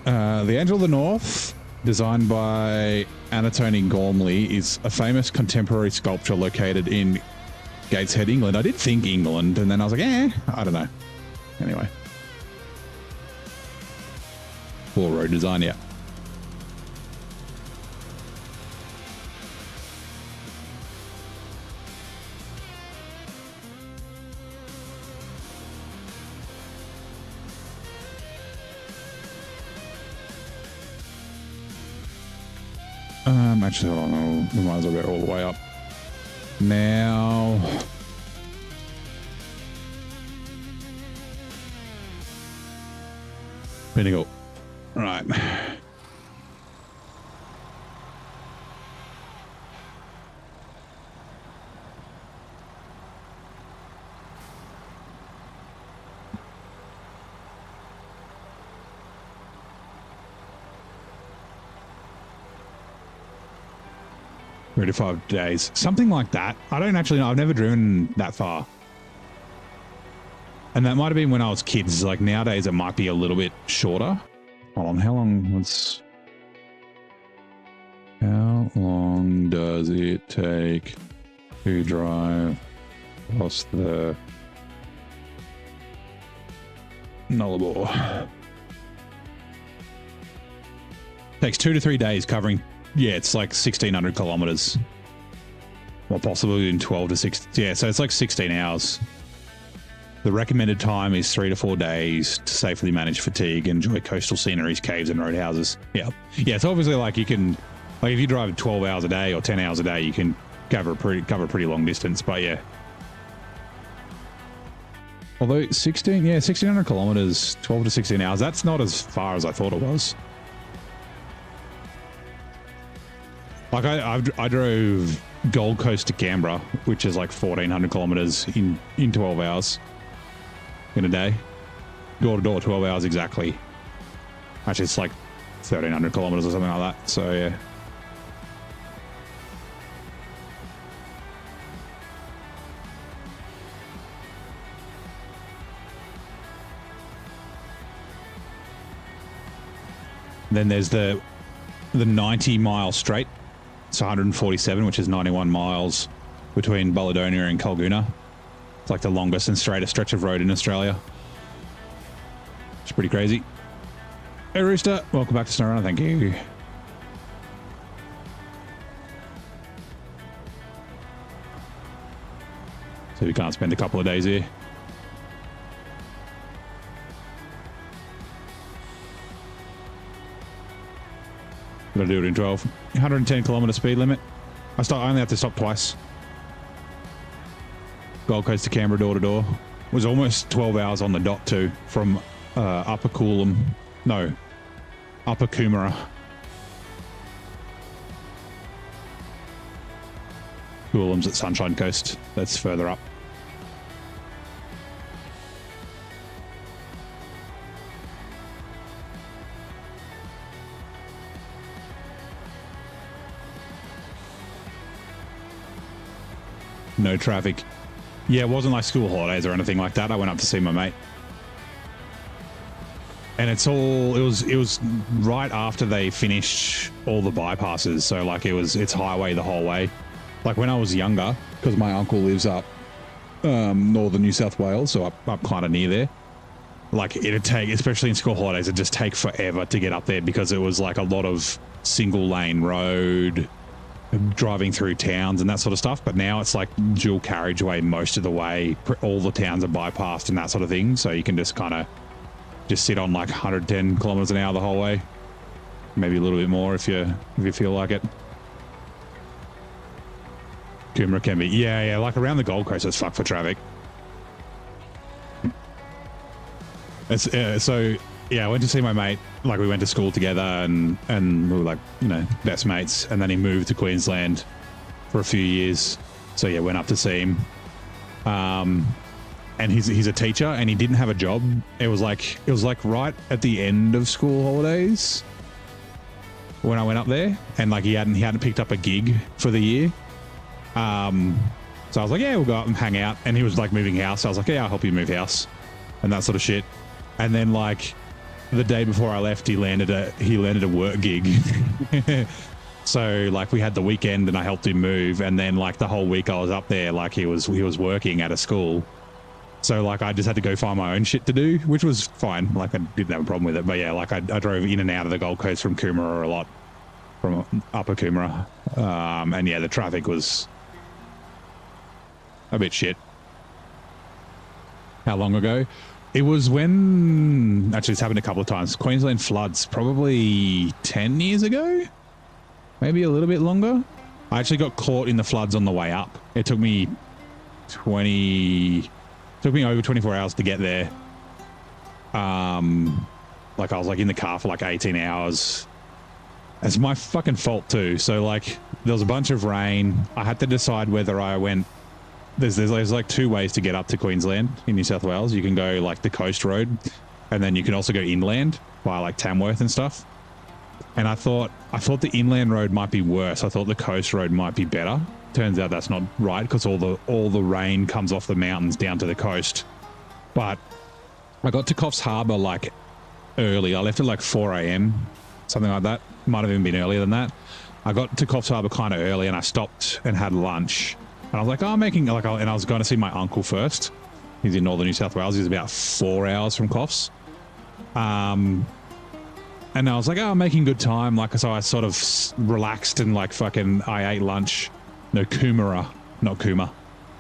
B: The Angel of the North, designed by Anatoni Gormley, is a famous contemporary sculpture located in Gateshead, England. I did think England, and then I was like, I don't know. Anyway. Poor road design, yeah. Actually, hold on, we might as well go all the way up. Now... Pinnacle. Right. Three to 5 days, something like that. I don't actually know. I've never driven that far, and that might have been when I was kids. Like nowadays, it might be a little bit shorter. Hold on, how long does it take to drive across the Nullarbor? Takes 2 to 3 days covering. Yeah, it's like 1,600 kilometers. Or possibly in 12 to 6. Yeah, so it's like 16 hours. The recommended time is 3 to 4 days to safely manage fatigue and enjoy coastal sceneries, caves, and roadhouses. Yeah. Yeah, it's obviously like you can, like if you drive 12 hours a day or 10 hours a day, you can cover a pretty long distance, but yeah. Although 1,600 kilometers, 12 to 16 hours, that's not as far as I thought it was. Like I drove Gold Coast to Canberra, which is like 1,400 kilometers in 12 hours in a day. Door to door, 12 hours exactly. Actually, it's like 1,300 kilometers or something like that. So yeah. Then there's the 90-mile straight. It's 147, which is 91 miles between Bulladonia and Kalgoorlie. It's like the longest and straightest stretch of road in Australia. It's pretty crazy. Hey, Rooster. Welcome back to SnowRunner. Thank you. So we can't spend a couple of days here. Gotta do it in 12. 110 kilometer speed limit. I only have to stop twice. Gold Coast to Canberra door to door. It was almost 12 hours on the dot too, from Upper Coolum. No, Upper Coomera. Coolum's at Sunshine Coast. That's further up. No traffic. Yeah, it wasn't like school holidays or anything like that. I went up to see my mate. And it was right after they finished all the bypasses. So like it's highway the whole way. Like when I was younger, because my uncle lives up northern New South Wales, so up kind of near there. Like it'd take, especially in school holidays, it'd just take forever to get up there because it was like a lot of single lane road. driving through towns and that sort of stuff. But now it's like dual carriageway most of the way. All the towns are bypassed and that sort of thing. So you can just kind of just sit on like 110 kilometers an hour the whole way. Maybe a little bit more if you feel like it. Coomera can be, yeah, like around the Gold Coast, it's fucked for traffic. It's so yeah, I went to see my mate. Like we went to school together, and we were like, you know, best mates. And then he moved to Queensland for a few years. So yeah, went up to see him. And he's a teacher, and he didn't have a job. It was like right at the end of school holidays when I went up there, and like he hadn't picked up a gig for the year. So I was like, yeah, we'll go up and hang out. And he was like moving house. I was like, yeah, I'll help you move house and that sort of shit. And then like the day before I left, he landed a work gig. So like we had the weekend and I helped him move. And then like the whole week I was up there, like he was working at a school. So like I just had to go find my own shit to do, which was fine. Like I didn't have a problem with it. But yeah, like I drove in and out of the Gold Coast from Coomera a lot, from Upper Coomera. And yeah, the traffic was a bit shit. How long ago? It was when, actually it's happened a couple of times, Queensland floods, probably 10 years ago, maybe a little bit longer. I actually got caught in the floods on the way up. It took me over 24 hours to get there. Like I was like in the car for like 18 hours. It's my fucking fault too. So like there was a bunch of rain. I had to decide whether I went, there's like two ways to get up to Queensland in New South Wales. You can go like the coast road, and then you can also go inland via like Tamworth and stuff. And I thought the inland road might be worse. I thought the coast road might be better. Turns out that's not right, because all the rain comes off the mountains down to the coast. But I got to Coffs Harbour like early. I left at like 4 a.m, something like that. Might have even been earlier than that. I got to Coffs Harbour kind of early, and I stopped and had lunch. And I was like, oh, and I was going to see my uncle first. He's in northern New South Wales. He's about 4 hours from Coffs. And I was like, oh, I'm making good time. Like, so I sort of relaxed and like fucking, I ate lunch. No, Coomera, not Cooma.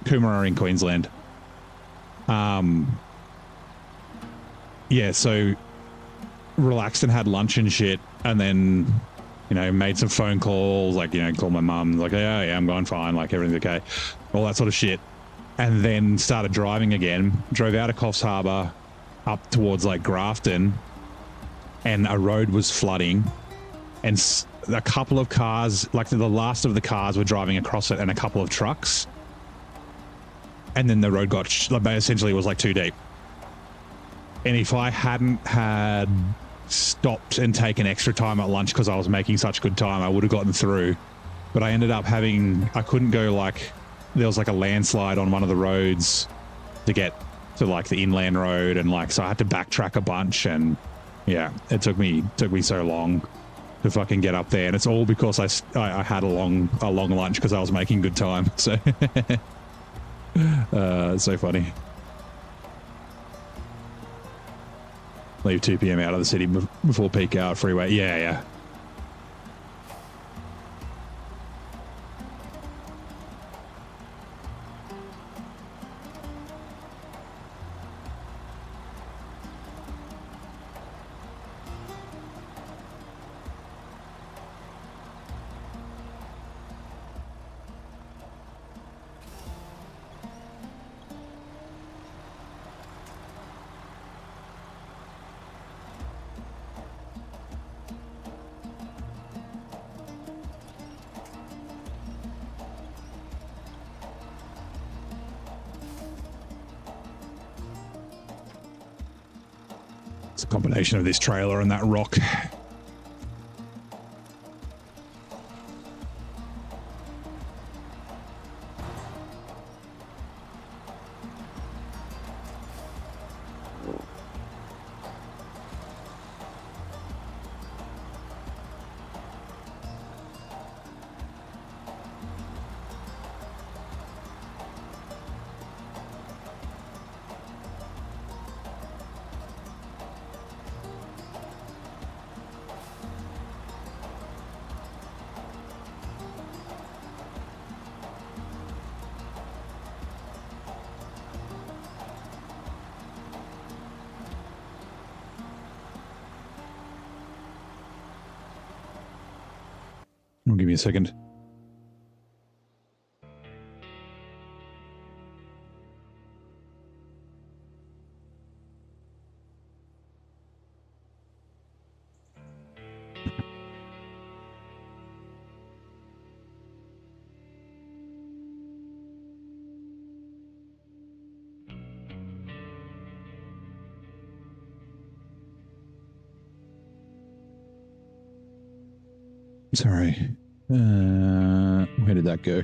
B: Coomera in Queensland. Yeah, so relaxed and had lunch and shit. And then, you know, made some phone calls, like, you know, called my mum, like, yeah, I'm going fine, like, everything's okay, all that sort of shit. And then started driving again, drove out of Coffs Harbour up towards, like, Grafton, and a road was flooding, and a couple of cars, like, the last of the cars were driving across it, and a couple of trucks. And then the road got, essentially, it was, like, too deep. And if I hadn't had stopped and taken extra time at lunch because I was making such good time, I would have gotten through. But I ended up I couldn't go, like, there was like a landslide on one of the roads to get to like the inland road, and like, so I had to backtrack a bunch, and yeah, it took me so long to fucking get up there. And it's all because I had a long lunch because I was making good time. So it's so funny. Leave 2 p.m. out of the city before peak hour freeway. Yeah. It's a combination of this trailer and that rock. give me a second. Sorry. Where did that go?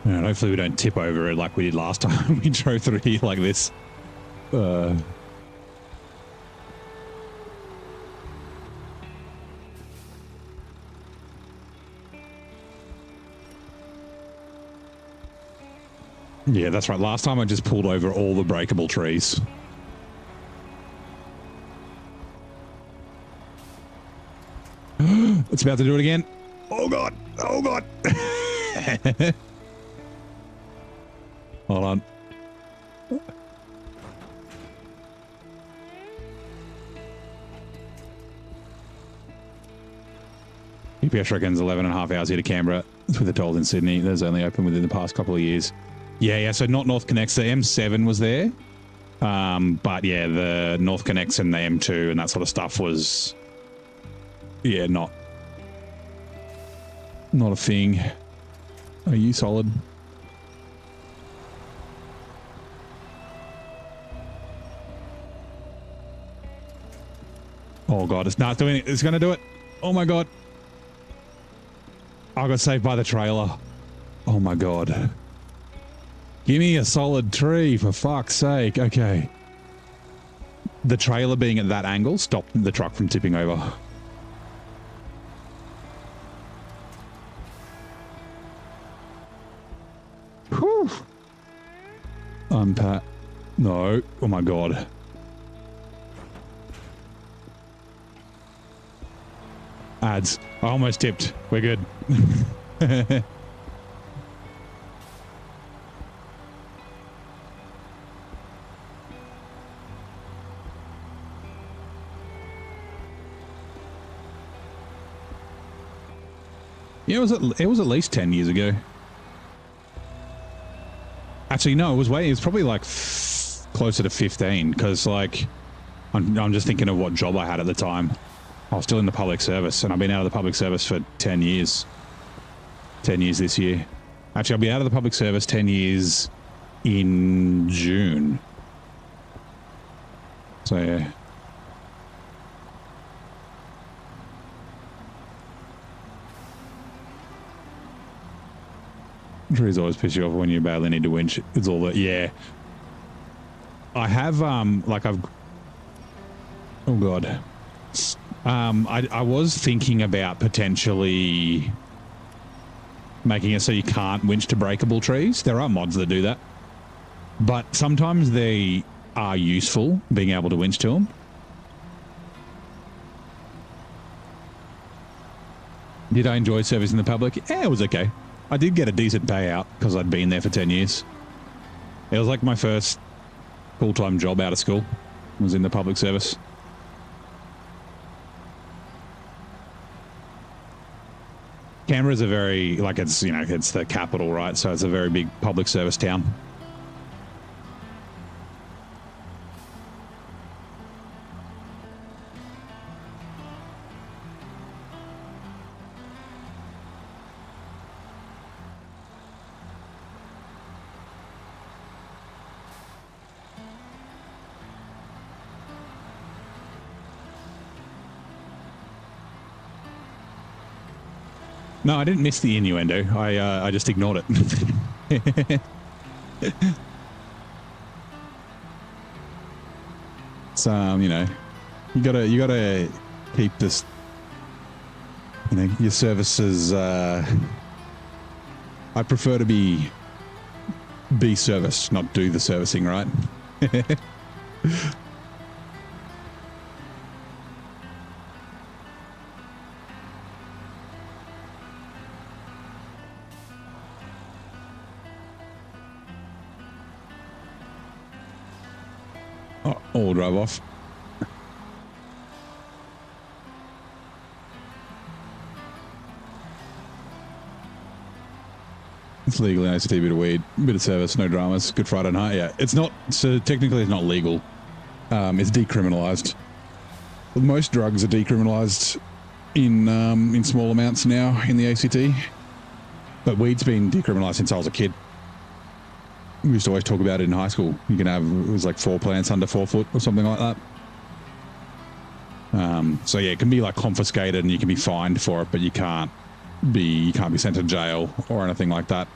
B: And hopefully we don't tip over it like we did last time we drove through here like this. Yeah, that's right. Last time I just pulled over all the breakable trees. It's about to do it again. Oh, God. Oh, God. Hold on. EPS reckons 11.5 hours here to Canberra with the tolls in Sydney. That's only open within the past couple of years. Yeah, so not North Connects. The M7 was there. But yeah, the North Connects and the M2 and that sort of stuff was, yeah, not a thing. Are you solid? Oh God, it's not doing it. It's going to do it. Oh my God. I got saved by the trailer. Oh my God. Give me a solid tree for fuck's sake. Okay. The trailer being at that angle stopped the truck from tipping over. Whew. Unpat. No. Oh my God. Ads. I almost tipped. We're good. Yeah, it was at least 10 years ago. Actually, no, it was probably like closer to 15 because like I'm just thinking of what job I had at the time. I was still in the public service and I've been out of the public service for 10 years. 10 years this year. Actually, I'll be out of the public service 10 years in June. So yeah. Trees always piss you off when you badly need to winch. It's all that, yeah. I have, like I've, oh God. I was thinking about potentially making it so you can't winch to breakable trees. There are mods that do that. But sometimes they are useful, being able to winch to them. Did I enjoy servicing the public? Yeah, it was okay. I did get a decent payout because I'd been there for 10 years. It was like my first full-time job out of school. Was in the public service. Canberra's a very, like it's, you know, it's the capital, right? So it's a very big public service town. No, I didn't miss the innuendo. I just ignored it. It's you know, you gotta keep this, you know, your services. I prefer to be serviced, not do the servicing, right? Oh, all drive off. It's legal in ACT, bit of weed, bit of service, no dramas. Good Friday night. Yeah, it's not, so technically it's not legal. It's decriminalized. Most drugs are decriminalized in small amounts now in the ACT, but weed's been decriminalized since I was a kid. We used to always talk about it in high school. You can have, it was like 4 plants under 4 foot or something like that. So yeah, it can be like confiscated and you can be fined for it, but you can't be sent to jail or anything like that.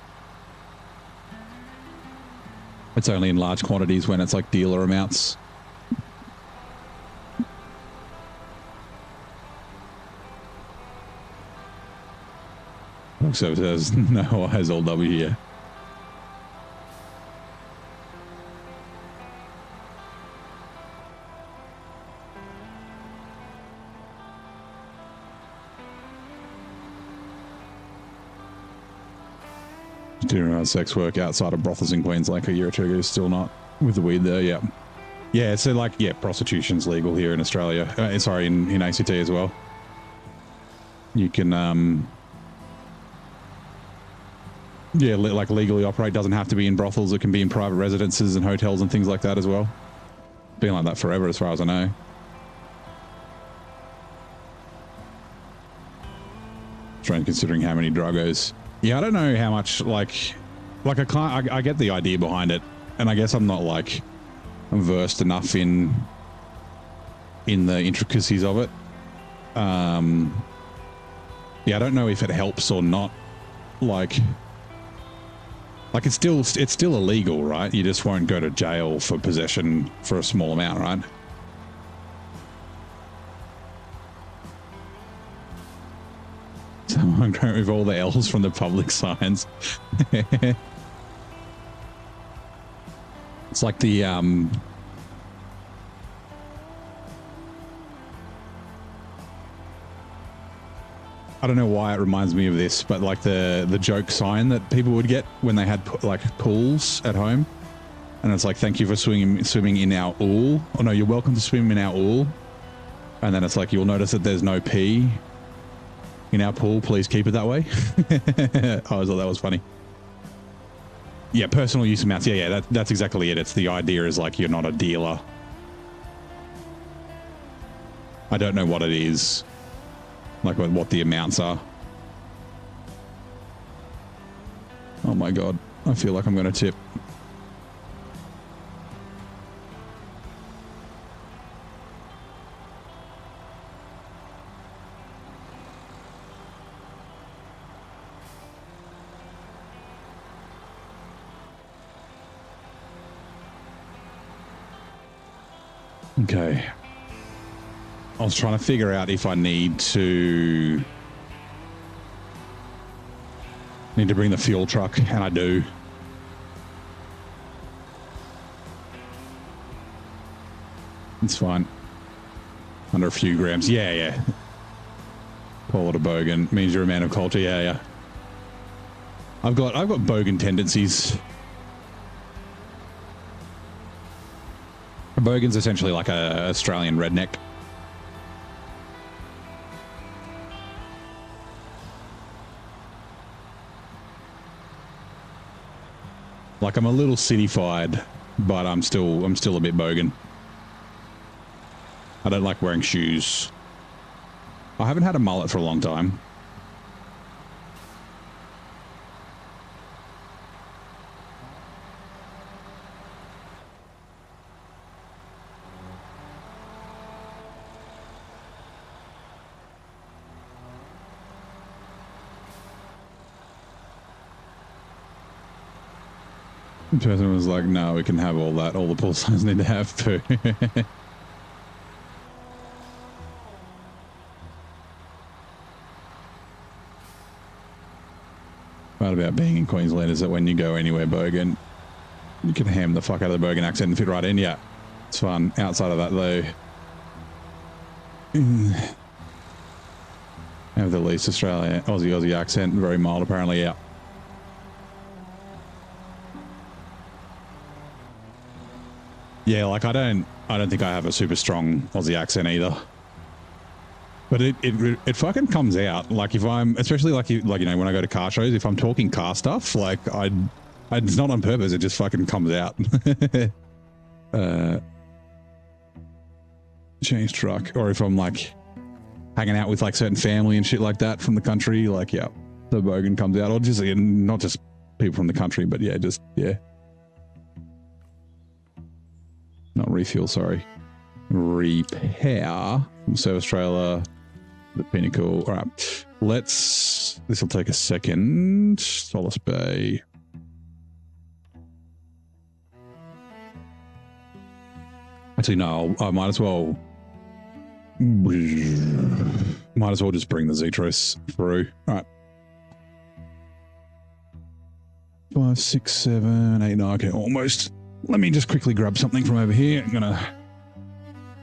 B: It's only in large quantities when it's like dealer amounts. So it says no eyes all W here. Doing around sex work outside of brothels in Queens like a year or two ago, still not with the weed there. Yeah, yeah. So like, yeah, prostitution's legal here in Australia. Sorry, in ACT as well. You can yeah, like legally operate. Doesn't have to be in brothels. It can be in private residences and hotels and things like that as well. Been like that forever, as far as I know. Strange considering how many druggos. Yeah, I don't know how much, like I get the idea behind it, and I guess I'm not like versed enough in the intricacies of it. Yeah, I don't know if it helps or not. Like it's still illegal, right? You just won't go to jail for possession for a small amount, right? I'm going to remove all the L's from the public signs. It's like the I don't know why it reminds me of this, but like the joke sign that people would get when they had like pools at home, and it's like, thank you for swimming in our pool. Oh no, you're welcome to swim in our pool. And then it's like, you'll notice that there's no P in our pool, please keep it that way. I thought that was funny. Yeah, personal use amounts. Yeah, that's exactly it. It's the idea is like, you're not a dealer. I don't know what it is, like what the amounts are. Oh my God, I feel like I'm going to tip. Okay. I was trying to figure out if I need to bring the fuel truck, and I do. It's fine. Under a few grams. Yeah. Call it a bogan. Means you're a man of culture. Yeah. I've got bogan tendencies. A bogan's essentially like a Australian redneck. Like, I'm a little cityfied, but I'm still a bit bogan. I don't like wearing shoes. I haven't had a mullet for a long time. The person was like, no, we can have all that. All the pull signs need to have too. Part about being in Queensland is that when you go anywhere bogan, you can ham the fuck out of the bogan accent and fit right in. Yeah, it's fun. Outside of that, though, have the least Aussie accent, very mild apparently. Yeah. Yeah, like I don't think I have a super strong Aussie accent either. But it fucking comes out. Like if I'm, especially like you know, when I go to car shows, if I'm talking car stuff, like it's not on purpose. It just fucking comes out. Change truck, or if I'm like hanging out with like certain family and shit like that from the country, like yeah, the bogan comes out, or just not just people from the country, but yeah, just yeah. Not refuel, sorry. Repair from Service Trailer, the Pinnacle. All right, this will take a second. Solace Bay. Actually, no, I might as well just bring the Zetros through. All right. 5, 6, 7, 8, 9. Okay, almost. Let me just quickly grab something from over here. I'm gonna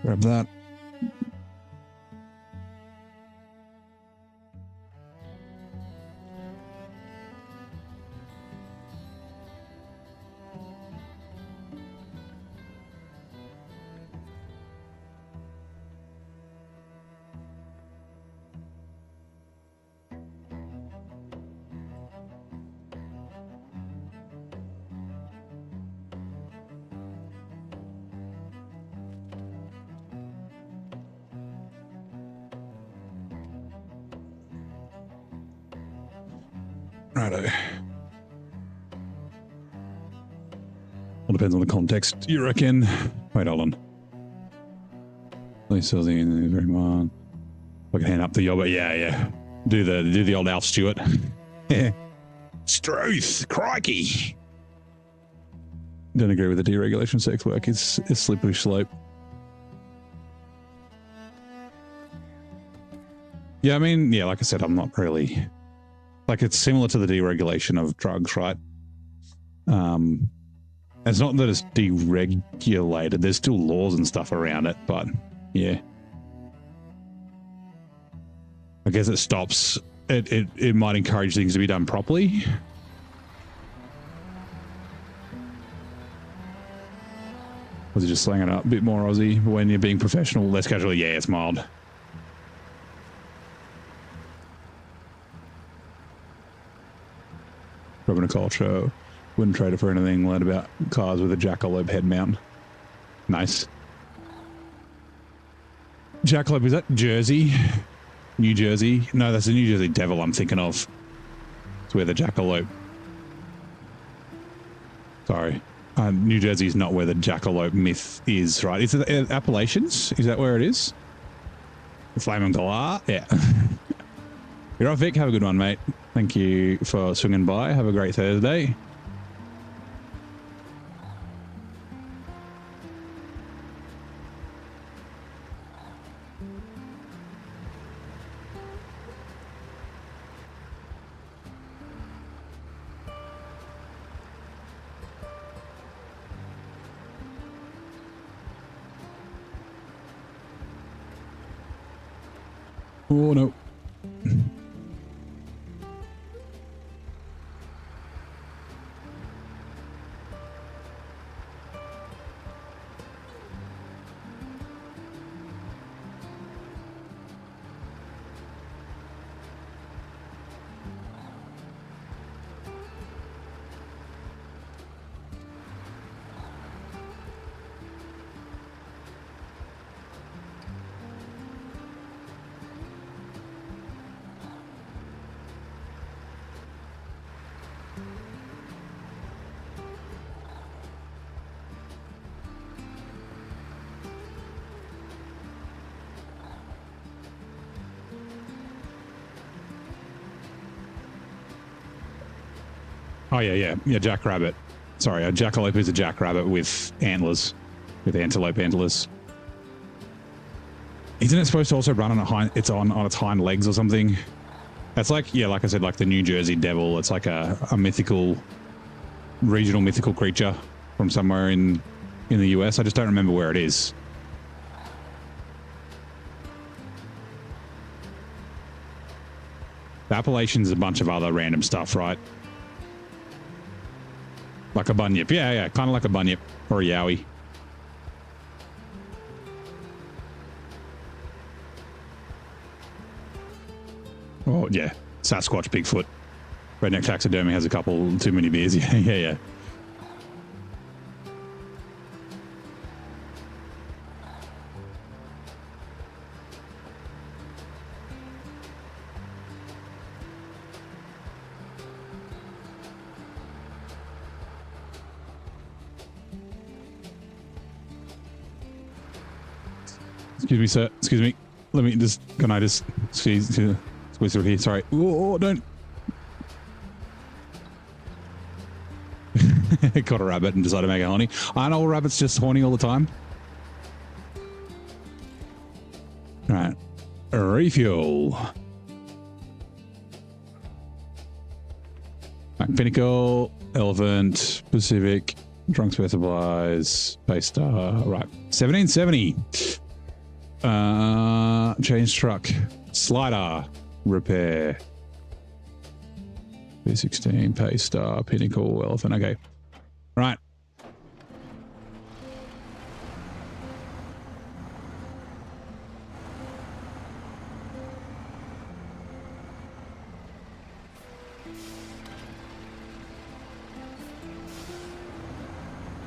B: grab that. Righto. All depends on the context, you reckon? Wait, hold on. Please sells in very much. I can hand up the yobba. Yeah. Do the old Alf Stewart. Yeah. Struth, crikey. Don't agree with the deregulation of sex work. It's a slippery slope. Yeah, I mean, yeah, like I said, I'm not really... Like, it's similar to the deregulation of drugs, right? It's not that it's deregulated. There's still laws and stuff around it, but yeah. I guess it stops. It might encourage things to be done properly. Was it just slanging it up a bit more Aussie? But when you're being professional, less casual, yeah, it's mild. Urban culture, wouldn't trade it for anything. Learned about cars with a jackalope head mount. Nice. Jackalope, is that Jersey? New Jersey? No, that's the New Jersey Devil I'm thinking of. It's where the jackalope... Sorry. New Jersey is not where the jackalope myth is, right? Is it Appalachians? Is that where it is? Flaming Galar? Yeah. You're right, Vic. Have a good one, mate. Thank you for swinging by. Have a great Thursday. Oh, no. Oh, yeah, Jackrabbit. Sorry, a jackalope is a jackrabbit with antlers, with antelope antlers. Isn't it supposed to also run on its hind legs or something? That's like, yeah, like I said, like the New Jersey devil. It's like a mythical, regional mythical creature from somewhere in the US. I just don't remember where it is. The Appalachians is a bunch of other random stuff, right? Like a bunyip. Yeah, kind of like a bunyip or a yowie. Oh, yeah. Sasquatch, Bigfoot. Redneck Taxidermy has a couple too many beers. Yeah. Excuse me, sir. Excuse me. Let me just... Can I just... Squeeze through here. Sorry. Oh, don't... Caught a rabbit and decided to make it horny. Aren't all rabbits just horny all the time? All right. Refuel. Right, Pinnacle, Elephant, Pacific, Drunk Spare Supplies, Base Star. Right. 1770. Change truck. Slider. Repair. B16, Pace Star, Pinnacle, Elephant. Okay. Right.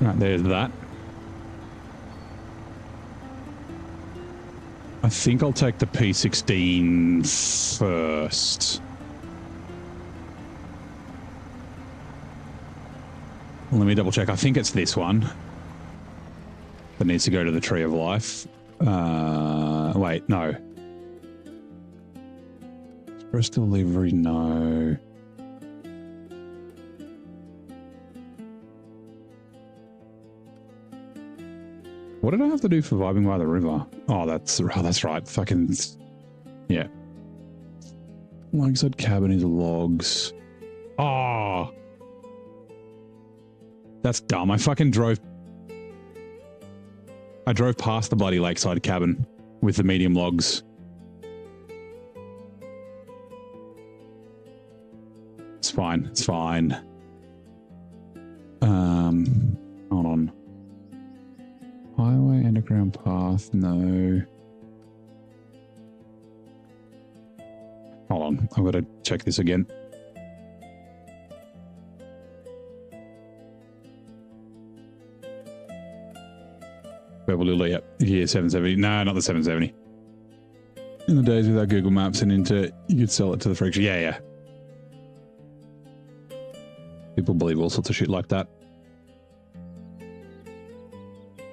B: Right, there's that. I think I'll take the P16 first. Let me double check. I think it's this one that needs to go to the Tree of Life. Wait, no. Express delivery, no. What did I have to do for vibing by the river? Oh, that's right. Fucking, yeah. Like I said, cabin is logs. Oh, that's dumb. I drove past the bloody lakeside cabin with the medium logs. It's fine. It's fine. Hold on. Highway, underground path, no. Hold on, I've got to check this again. Purple Lily, yep. Here, 770. No, not the 770. In the days without Google Maps and Internet, you could sell it to the freaks. Yeah. People believe all sorts of shit like that.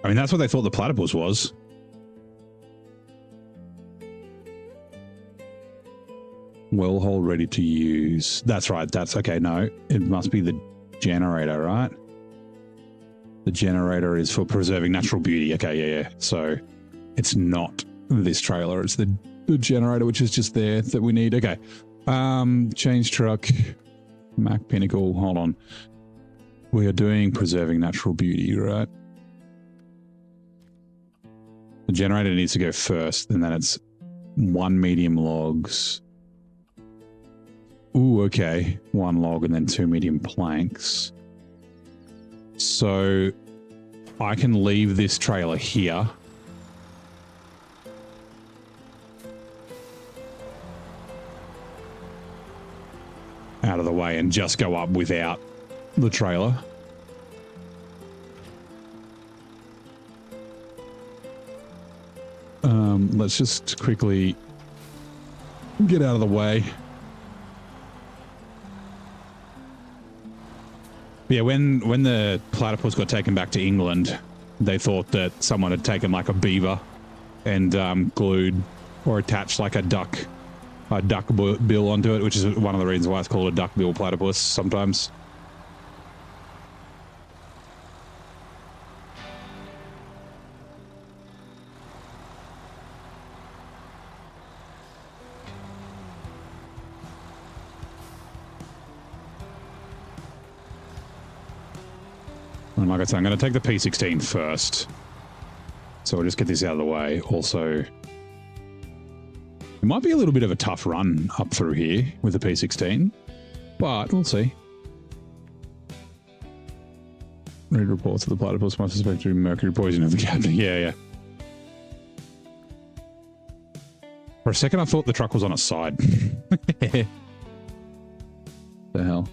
B: I mean, that's what they thought the platypus was. Well hole ready to use. That's right. That's okay. No, it must be the generator, right? The generator is for preserving natural beauty. Okay, yeah. So it's not this trailer. It's the generator, which is just there that we need. Okay. Change truck. Mac Pinnacle. Hold on. We are doing preserving natural beauty, right? The generator needs to go first, and then it's 1 medium logs. Ooh, okay. 1 log and then 2 medium planks. So I can leave this trailer here. Out of the way and just go up without the trailer. Let's just quickly get out of the way. Yeah, when the platypus got taken back to England, they thought that someone had taken like a beaver and glued or attached like a duck bill onto it, which is one of the reasons why it's called a duck bill platypus sometimes. And like I said, I'm going to take the P16 first. So we'll just get this out of the way. Also, it might be a little bit of a tough run up through here with the P16, but we'll see. Read reports of the platypus might suspect to be mercury poisoning of the captain. Yeah, yeah. For a second, I thought the truck was on its side. The hell?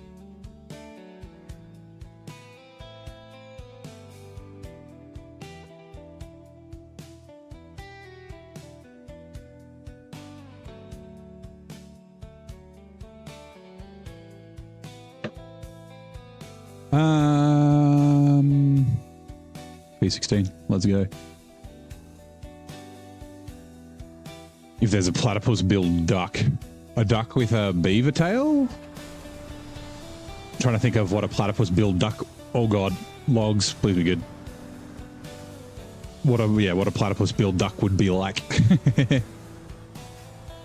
B: P16, let's go. If there's a platypus-billed duck, a duck with a beaver tail? I'm trying to think of what a platypus-billed duck. Oh god, logs, please be good. What a platypus-billed duck would be like.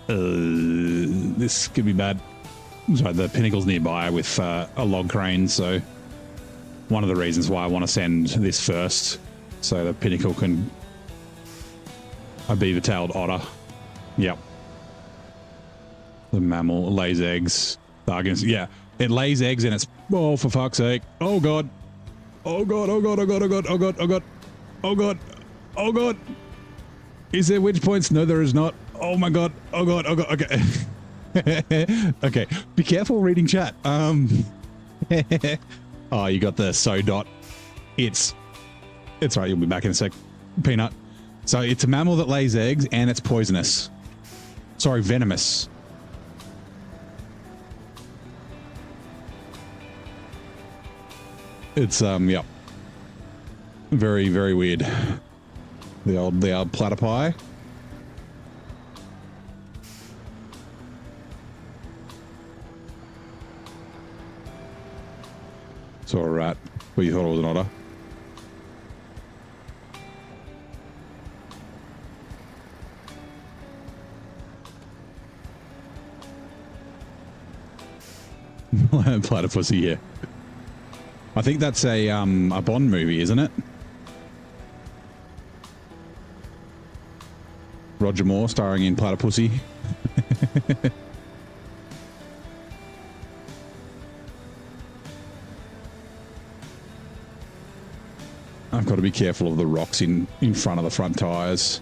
B: This could be bad. Sorry, the pinnacle's nearby with a log crane, so one of the reasons why I want to send this first, so the pinnacle can... A beaver-tailed otter. Yep. The mammal lays eggs. Yeah, it lays eggs and it's... Oh, for fuck's sake. Oh, God. Oh, God, oh, God, oh, God, oh, God, oh, God, oh, God. Oh, God. Oh, God. Is there wedge points? No, there is not. Oh, my God. Oh, God, oh, God. Okay. Okay. Be careful reading chat. Oh, you got the so dot. It's right. You'll be back in a sec. Peanut. So it's a mammal that lays eggs and it's poisonous. Sorry, venomous. It's, yep. Very, very weird. The old platypi. Saw a rat, but you thought it was an otter. Platypus, yeah. I think that's a Bond movie, isn't it? Roger Moore starring in Platypussy. I've got to be careful of the rocks in front of the front tires.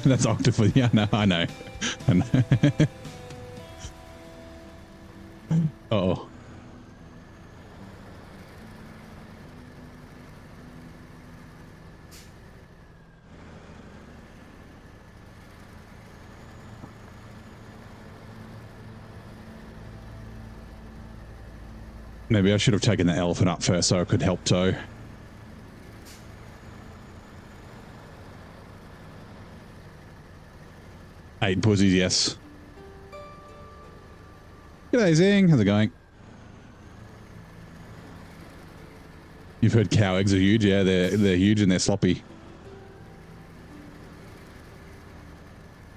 B: That's octopus. Yeah, no, I know. I know. Uh-oh. Maybe I should have taken the elephant up first so I could help tow. Eight pussies, yes. G'day, Zing. How's it going? You've heard cow eggs are huge? Yeah, they're huge and they're sloppy.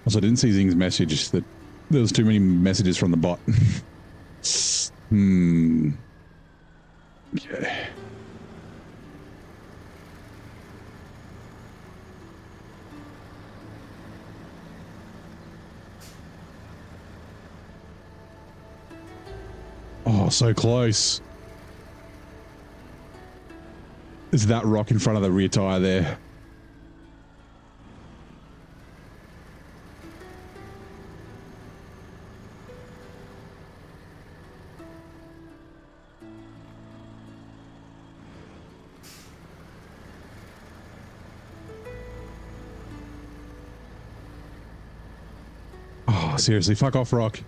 B: Also, I didn't see Zing's message that there was too many messages from the bot. Okay. Oh, so close. Is that rock in front of the rear tire there? Oh, seriously, fuck off, rock.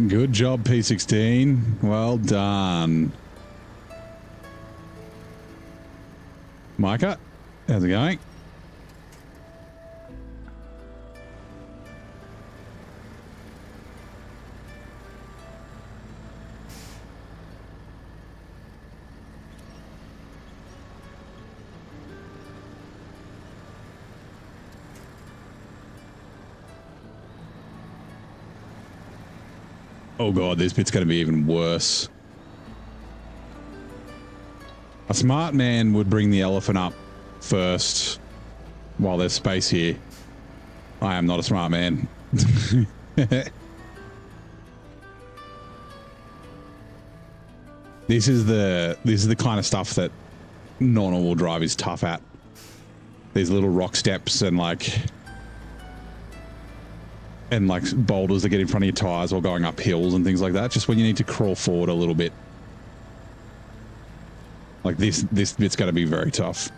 B: Good job, P16. Well done. Micah, how's it going? Oh god, this bit's going to be even worse. A smart man would bring the elephant up first while there's space here. I am not a smart man. This is the kind of stuff that non-all-wheel drive is tough at. These little rock steps and like boulders that get in front of your tires or going up hills and things like that. Just when you need to crawl forward a little bit. Like this bit's going to be very tough.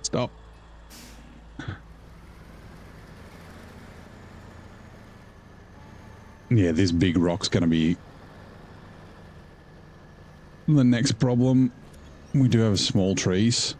B: Stop. Yeah, this big rock's going to be the next problem. We do have small trees.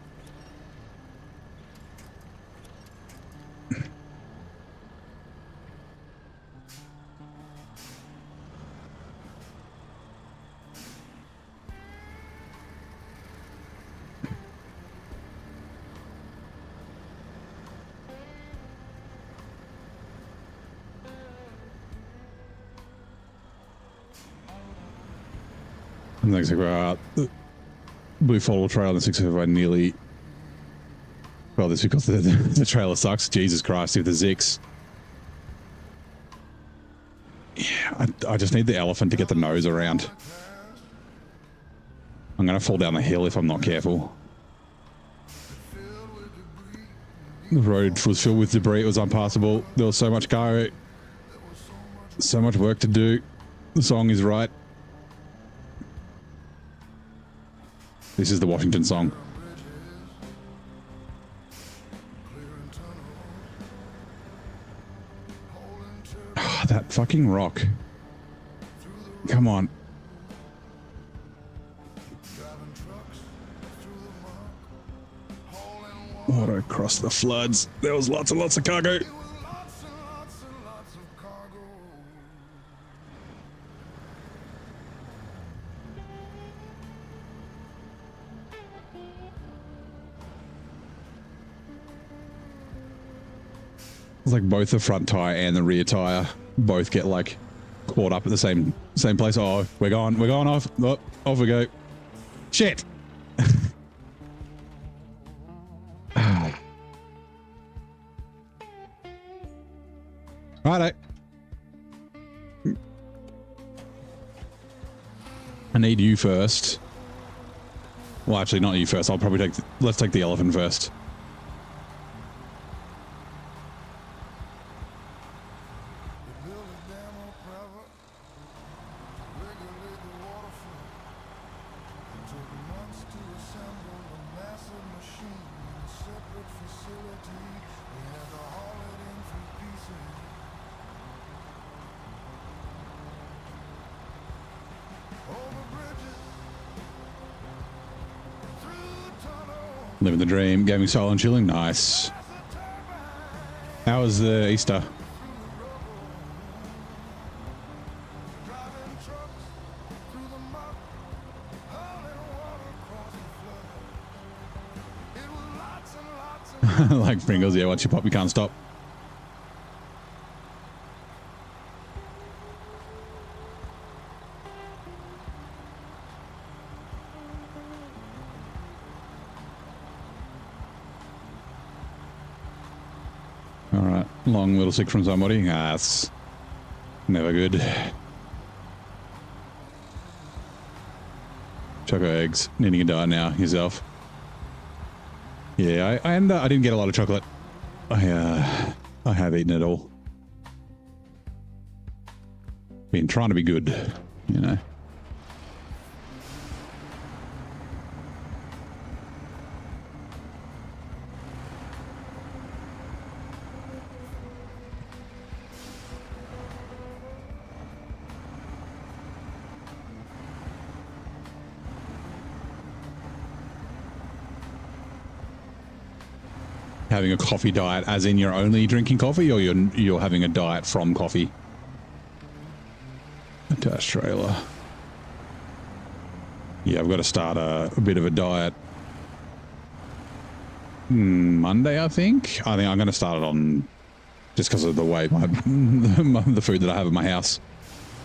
B: And things like the blue follow trail on the 605 nearly. Well, this is because the trailer sucks. Jesus Christ, with the Zix. Yeah, I just need the elephant to get the nose around. I'm going to fall down the hill if I'm not careful. The road was filled with debris. It was unpassable. There was so much cargo. So much work to do. The song is right. This is the Washington song. Oh, that fucking rock. Come on. Auto cross the floods. There was lots and lots of cargo. It's like both the front tire and the rear tire both get like caught up at the same place. Oh, we're going off. Oh, off we go. Shit. Righto. I need you first. Well, actually, not you first. I'll probably let's take the elephant first. Living the dream, gaming style and chilling. Nice. How was the Easter? Like Pringles, yeah, once you pop, you can't stop. Long little sick from somebody. Ah, that's never good. Choco eggs. Needing a diet now yourself. Yeah, I didn't get a lot of chocolate. I have eaten it all. Been trying to be good, you know. Having a coffee diet as in you're only drinking coffee, or you're having a diet from coffee? Dash trailer. Yeah, I've got to start a bit of a diet Monday, I think. I think I'm going to start it on, just because of the way the food that I have at my house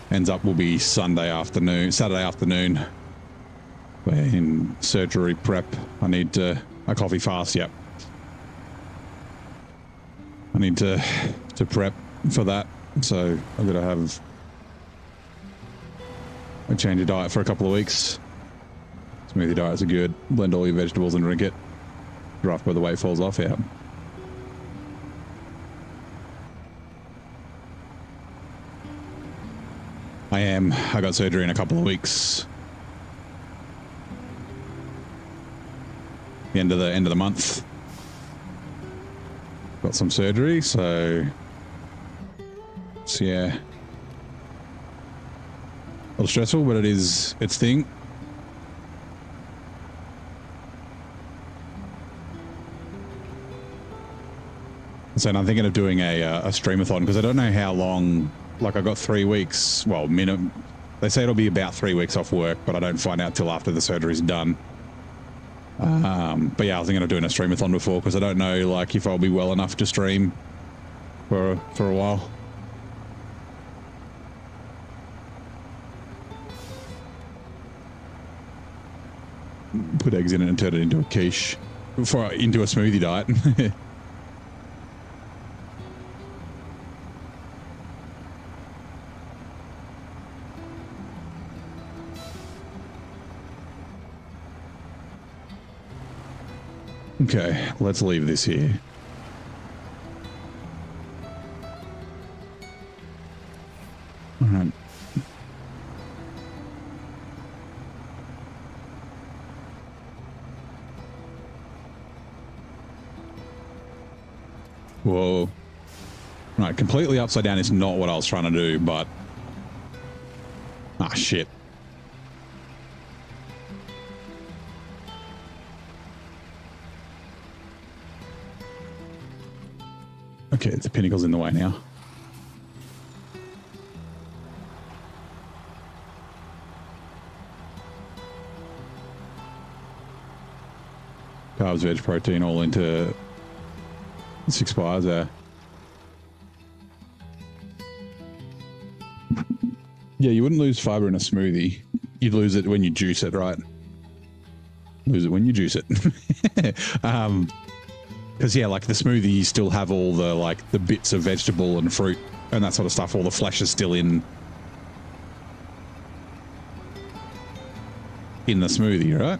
B: ends up will be Saturday afternoon. We're in surgery prep. I need a coffee fast, yep. I need to prep for that, so I've got to have a change of diet for a couple of weeks. Smoothie diets are good. Blend all your vegetables and drink it. Rough where the weight falls off, yeah. I got surgery in a couple of weeks. The end of the month. Got some surgery, so yeah. A little stressful, but it's thing. So I'm thinking of doing a streamathon, because I don't know how long. Like, I got 3 weeks. Well, minimum. They say it'll be about 3 weeks off work, but I don't find out till after the surgery's done. But yeah, I was thinking of doing a streamathon before, because I don't know, like, if I'll be well enough to stream for a while. Put eggs in it and turn it into a quiche, into a smoothie diet. Okay, let's leave this here. All right. Whoa. Right, completely upside down is not what I was trying to do, but... Ah, shit. Okay, the pinnacle's in the way now. Carbs, veg, protein, all into 6 bars there. Yeah, you wouldn't lose fiber in a smoothie. You'd lose it when you juice it, right? Lose it when you juice it. Because, yeah, like the smoothie, you still have all the, like, the bits of vegetable and fruit and that sort of stuff. All the flesh is still in the smoothie, right?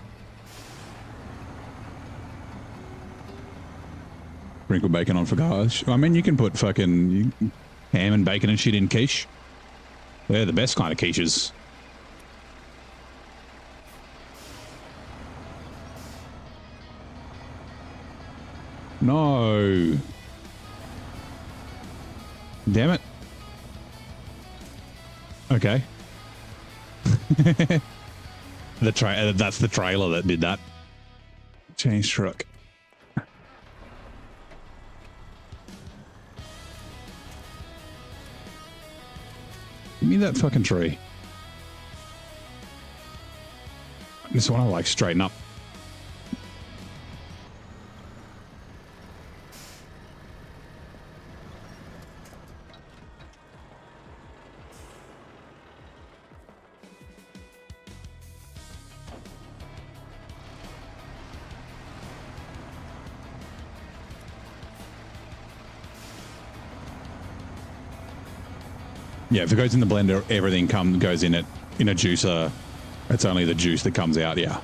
B: Sprinkle bacon on for garnish. I mean, you can put fucking ham and bacon and shit in quiche. They're the best kind of quiches. No. Damn it. Okay. That's the trailer that did that. Change truck. Give me that fucking tree. This one I like straighten up. Yeah, if it goes in the blender, everything goes in it in a juicer, It's only the juice that comes out, yeah.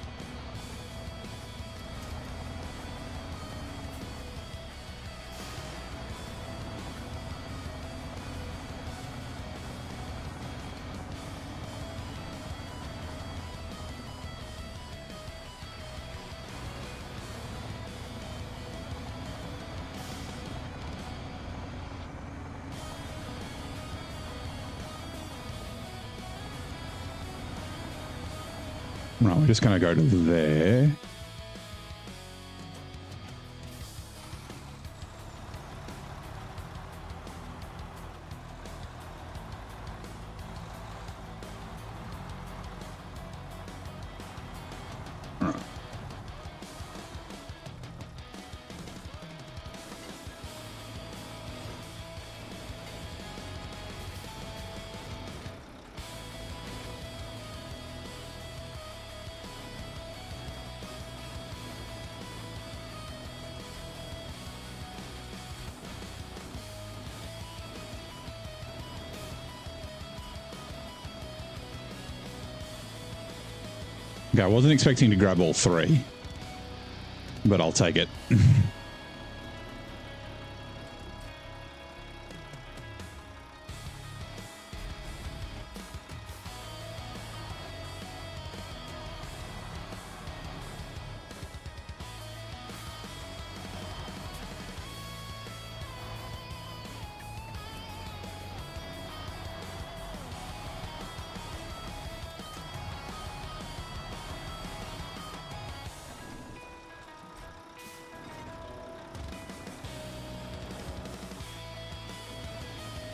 B: Right, we're just going to go to there. Right. Okay, I wasn't expecting to grab all three, but I'll take it.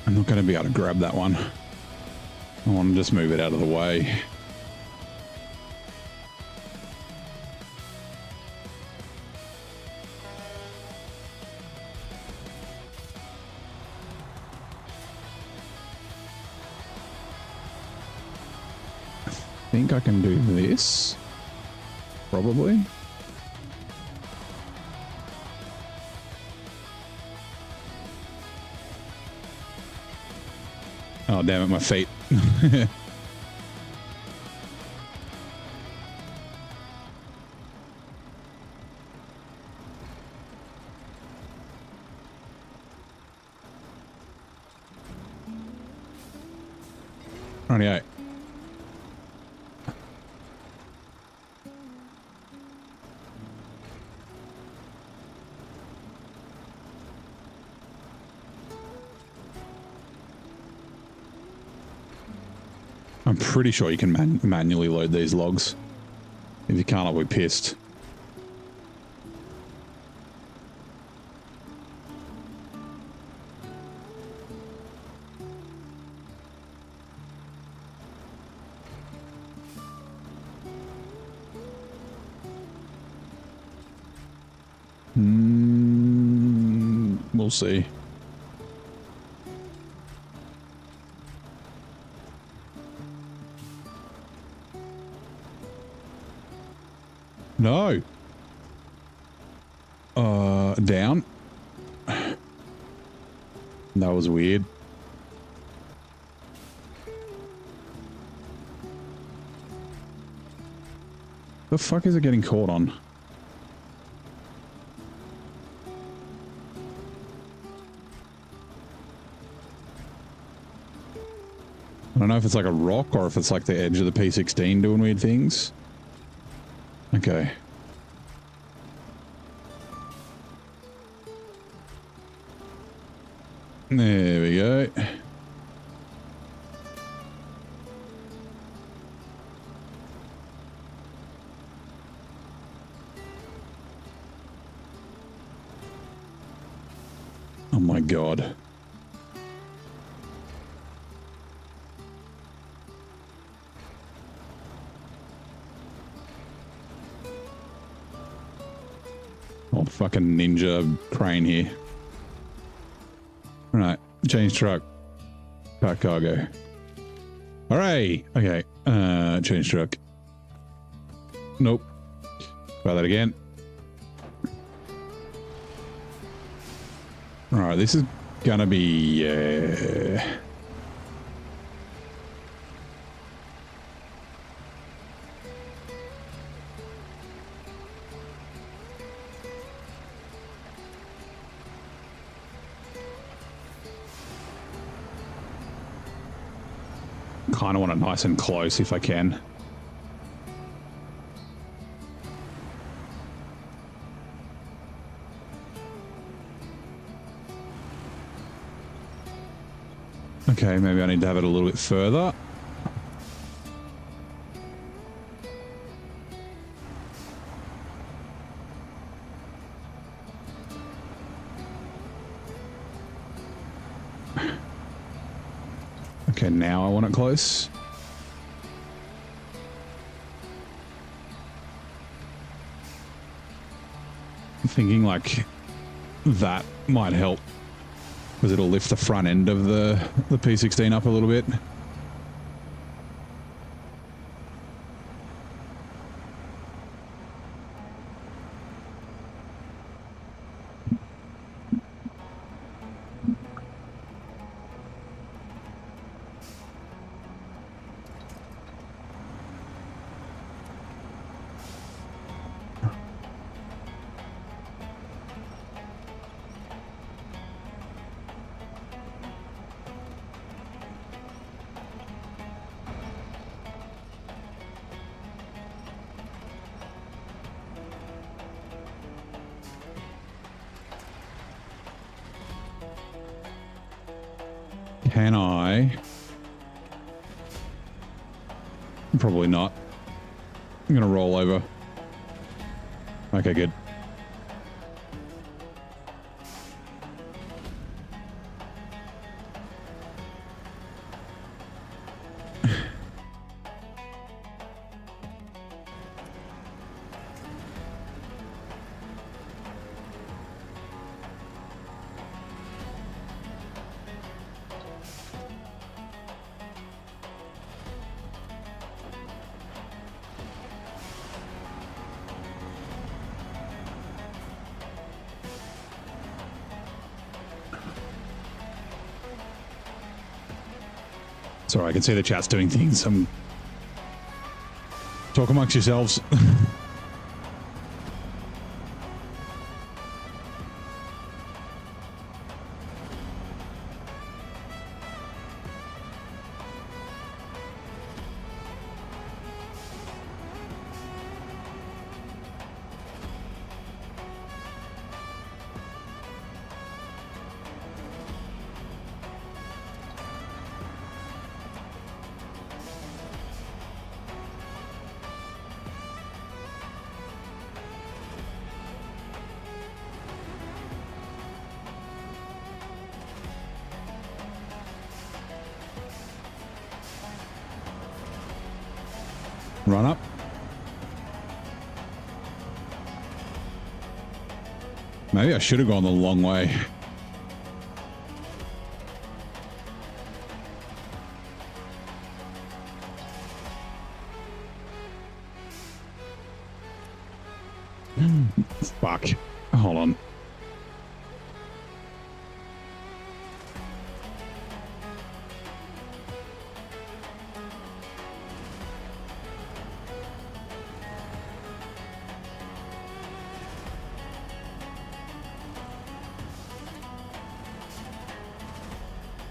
B: I'm not going to be able to grab that one. I want to just move it out of the way. I think I can do this. Probably. Oh, damn it, my feet. Rightio. I'm pretty sure you can manually load these logs. If you can't, I'll be pissed. We'll see. No. Down. That was weird. The fuck is it getting caught on? I don't know if it's like a rock or if it's like the edge of the P16 doing weird things. Okay. There we go. Oh my God. Old fucking ninja crane here. Right, change truck. Pack cargo. Alright, okay. Change truck. Nope. Try that again. Alright, this is gonna be... Kind of want it nice and close if I can. Okay, maybe I need to have it a little bit further. Okay, now I want it close. I'm thinking like that might help because it'll lift the front end of the P16 up a little bit. Can I? Probably not. I'm gonna roll over. Okay, good. Sorry, I can see the chat's doing things. Talk amongst yourselves. Run up. Maybe I should have gone the long way. Fuck. Hold on.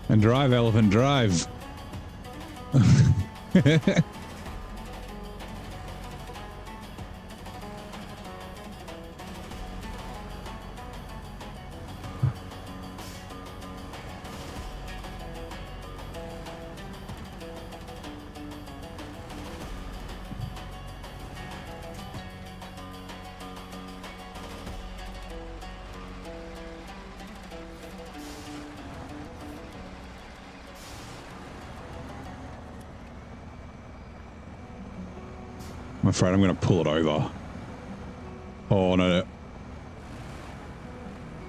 B: And drive, elephant, drive. I'm afraid I'm going to pull it over. Oh, no.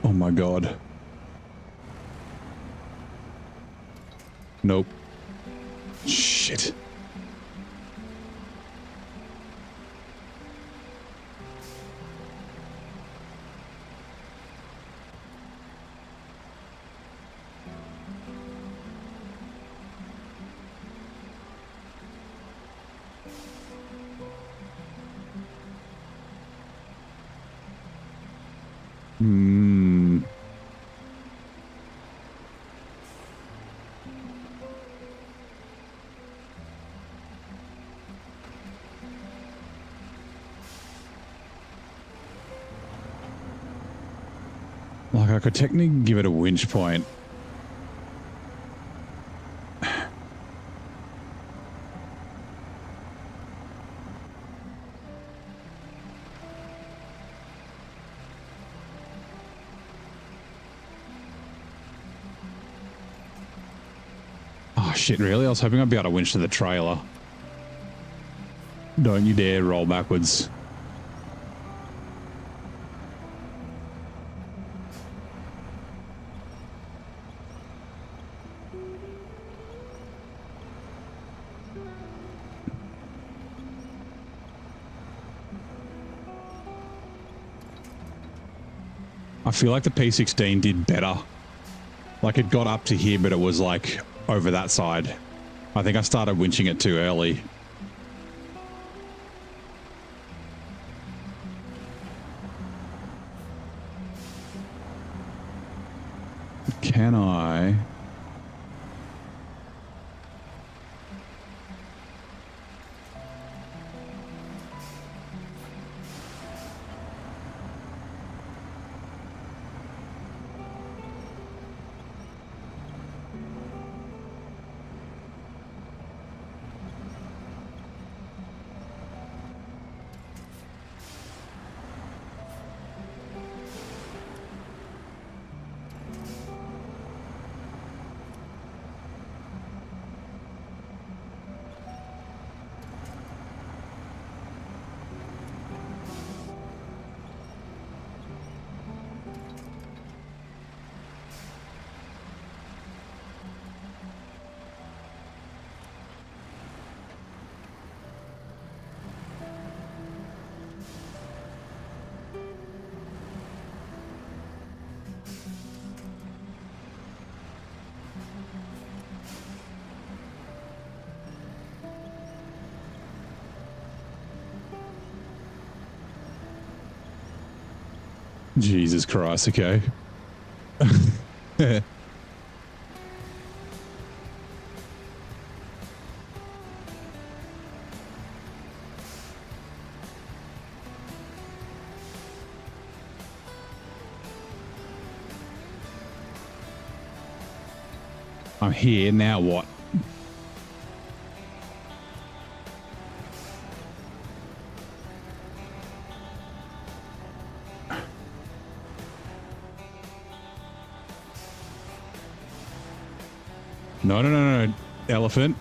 B: Oh, my God. Nope. Shit. Like, I could technically give it a winch point. Oh, shit, really? I was hoping I'd be able to winch to the trailer. Don't you dare roll backwards. I feel like the P16 did better. Like, it got up to here, but it was like over that side. I think I started winching it too early. Can I? Jesus Christ, okay. I'm here, now what? No, no, no, no, elephant.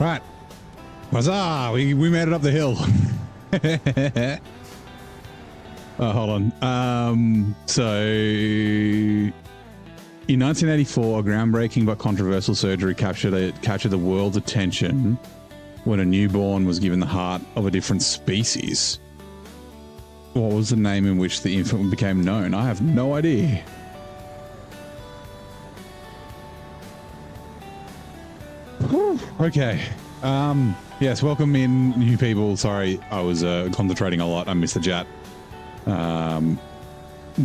B: Right. Huzzah! We made it up the hill. Oh, hold on. So in 1984, a groundbreaking but controversial surgery captured the world's attention when a newborn was given the heart of a different species. What was the name in which the infant became known? I have no idea. Whew, okay. Yes, welcome in new people. Sorry, I was concentrating a lot. I missed the chat.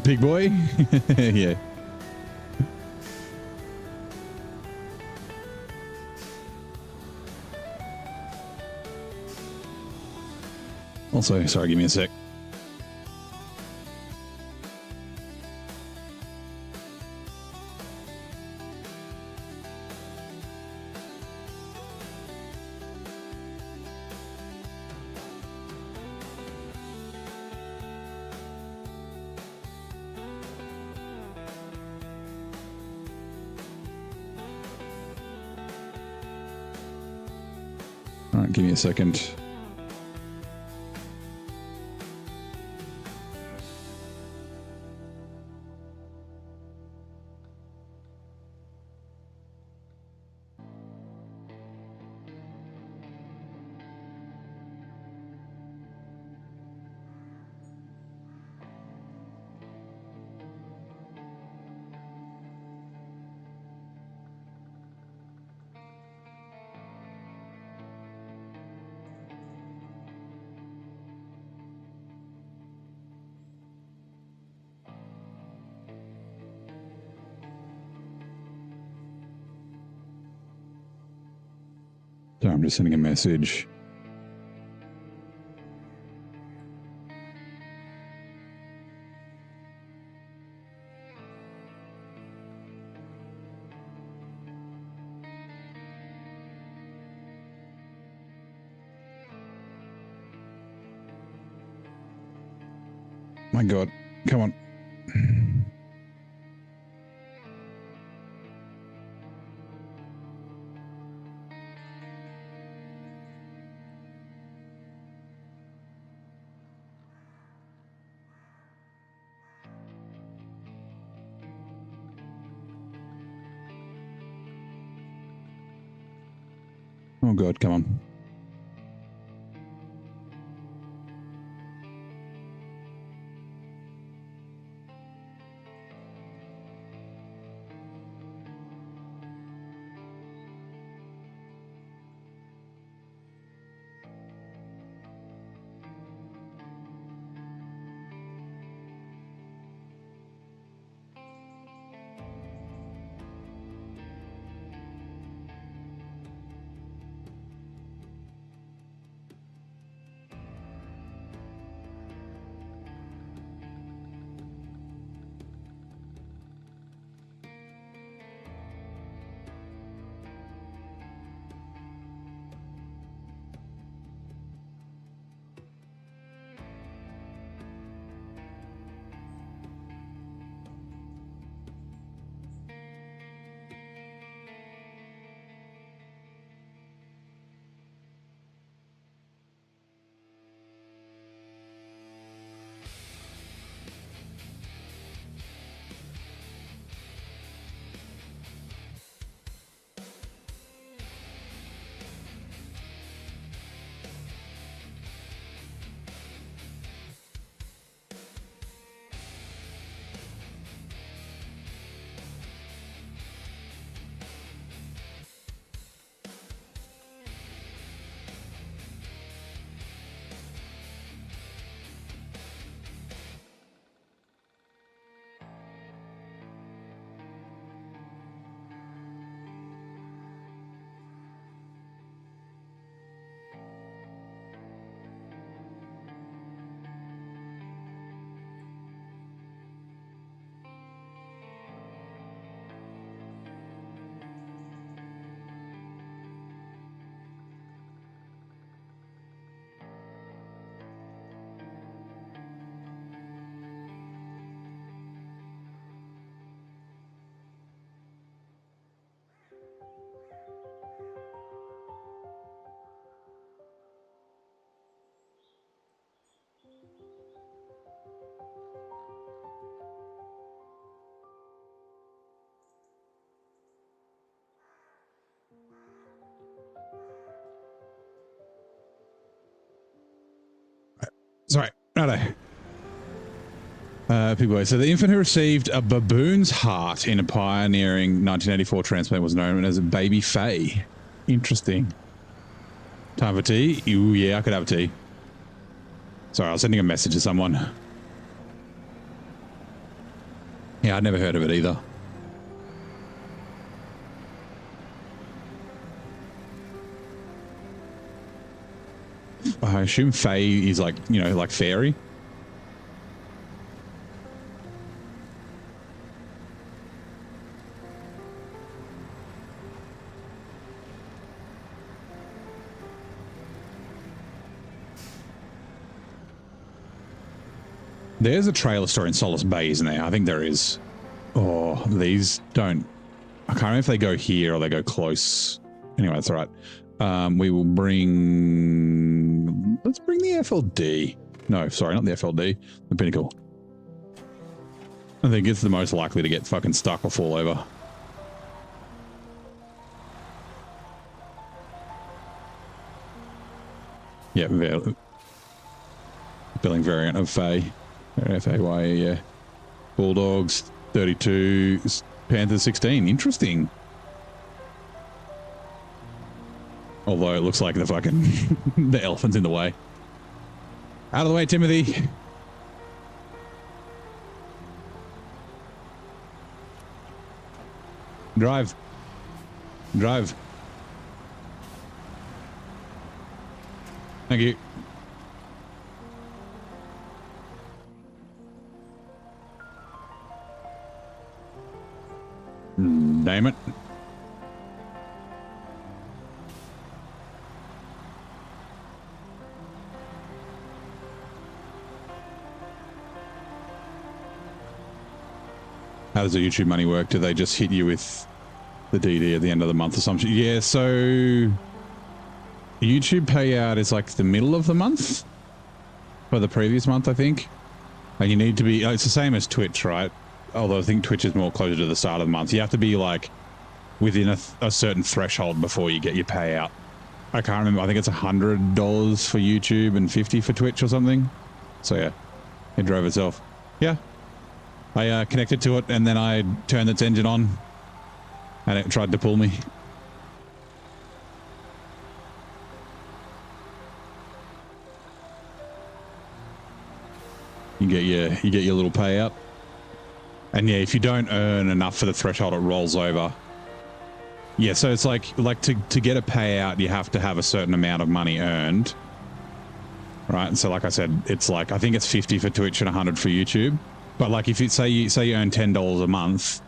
B: Big boy? Yeah. Also, sorry, give me a sec. All right, give me a second. Sorry, I'm just sending a message. My God, come on. Oh God, come on. Sorry, righto. People, so the infant who received a baboon's heart in a pioneering 1984 transplant was known as a baby Faye. Interesting. Time for tea? Ooh, yeah, I could have a tea. Sorry, I was sending a message to someone. Yeah, I'd never heard of it either. I assume Faye is like, you know, like fairy. There's a trailer store in Solace Bay, isn't there? I think there is. Oh, these don't... I can't remember if they go here or they go close. Anyway, that's all right. We will bring... Let's bring the FLD. No, sorry, not the FLD. The Pinnacle. I think it's the most likely to get fucking stuck or fall over. Yeah, billing variant of Faye. F-A-Y-E, yeah. Bulldogs, 32. Panthers, 16. Interesting. Although it looks like the fucking... the elephant's in the way. Out of the way, Timothy. Drive. Drive. Thank you. Damn it. How does the YouTube money work? Do they just hit you with the DD at the end of the month or something? Yeah, so YouTube payout is like the middle of the month for the previous month, I think. And you need to be, it's the same as Twitch, right? Although I think Twitch is more closer to the start of the month. You have to be like within a certain threshold before you get your payout. I can't remember. I think it's $100 for YouTube and $50 for Twitch or something. So yeah, it drove itself. Yeah. I connected to it and then I turned its engine on and it tried to pull me. You get your little payout. And yeah, if you don't earn enough for the threshold, it rolls over. Yeah, so it's like to get a payout, you have to have a certain amount of money earned. Right? And so like I said, it's like, I think it's 50 for Twitch and 100 for YouTube. But like if you say you earn $10 a month,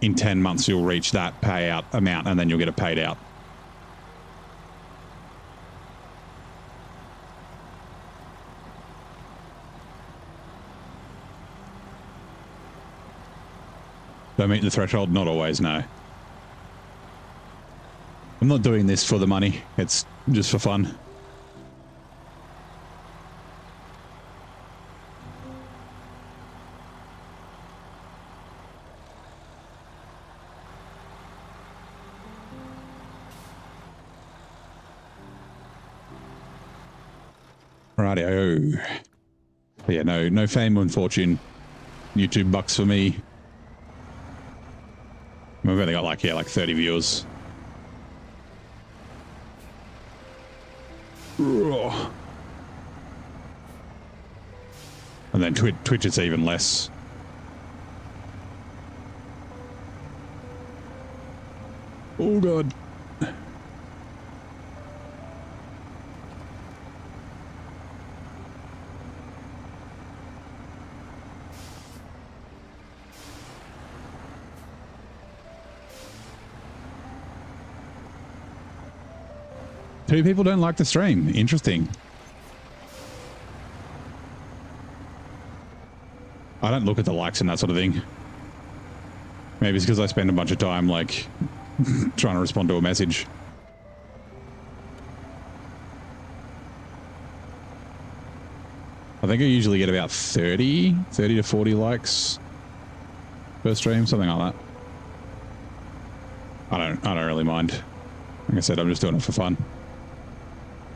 B: in 10 months you'll reach that payout amount and then you'll get it paid out. Do I meet the threshold? Not always, no. I'm not doing this for the money. It's just for fun. Rightio. But yeah, no fame and fortune. YouTube bucks for me. We've only got like 30 viewers. And then Twitch it's even less. Oh god. Two people don't like the stream. Interesting. I don't look at the likes and that sort of thing. Maybe it's because I spend a bunch of time like trying to respond to a message. I think I usually get about 30 to 40 likes per stream, something like that. I don't really mind. Like I said, I'm just doing it for fun.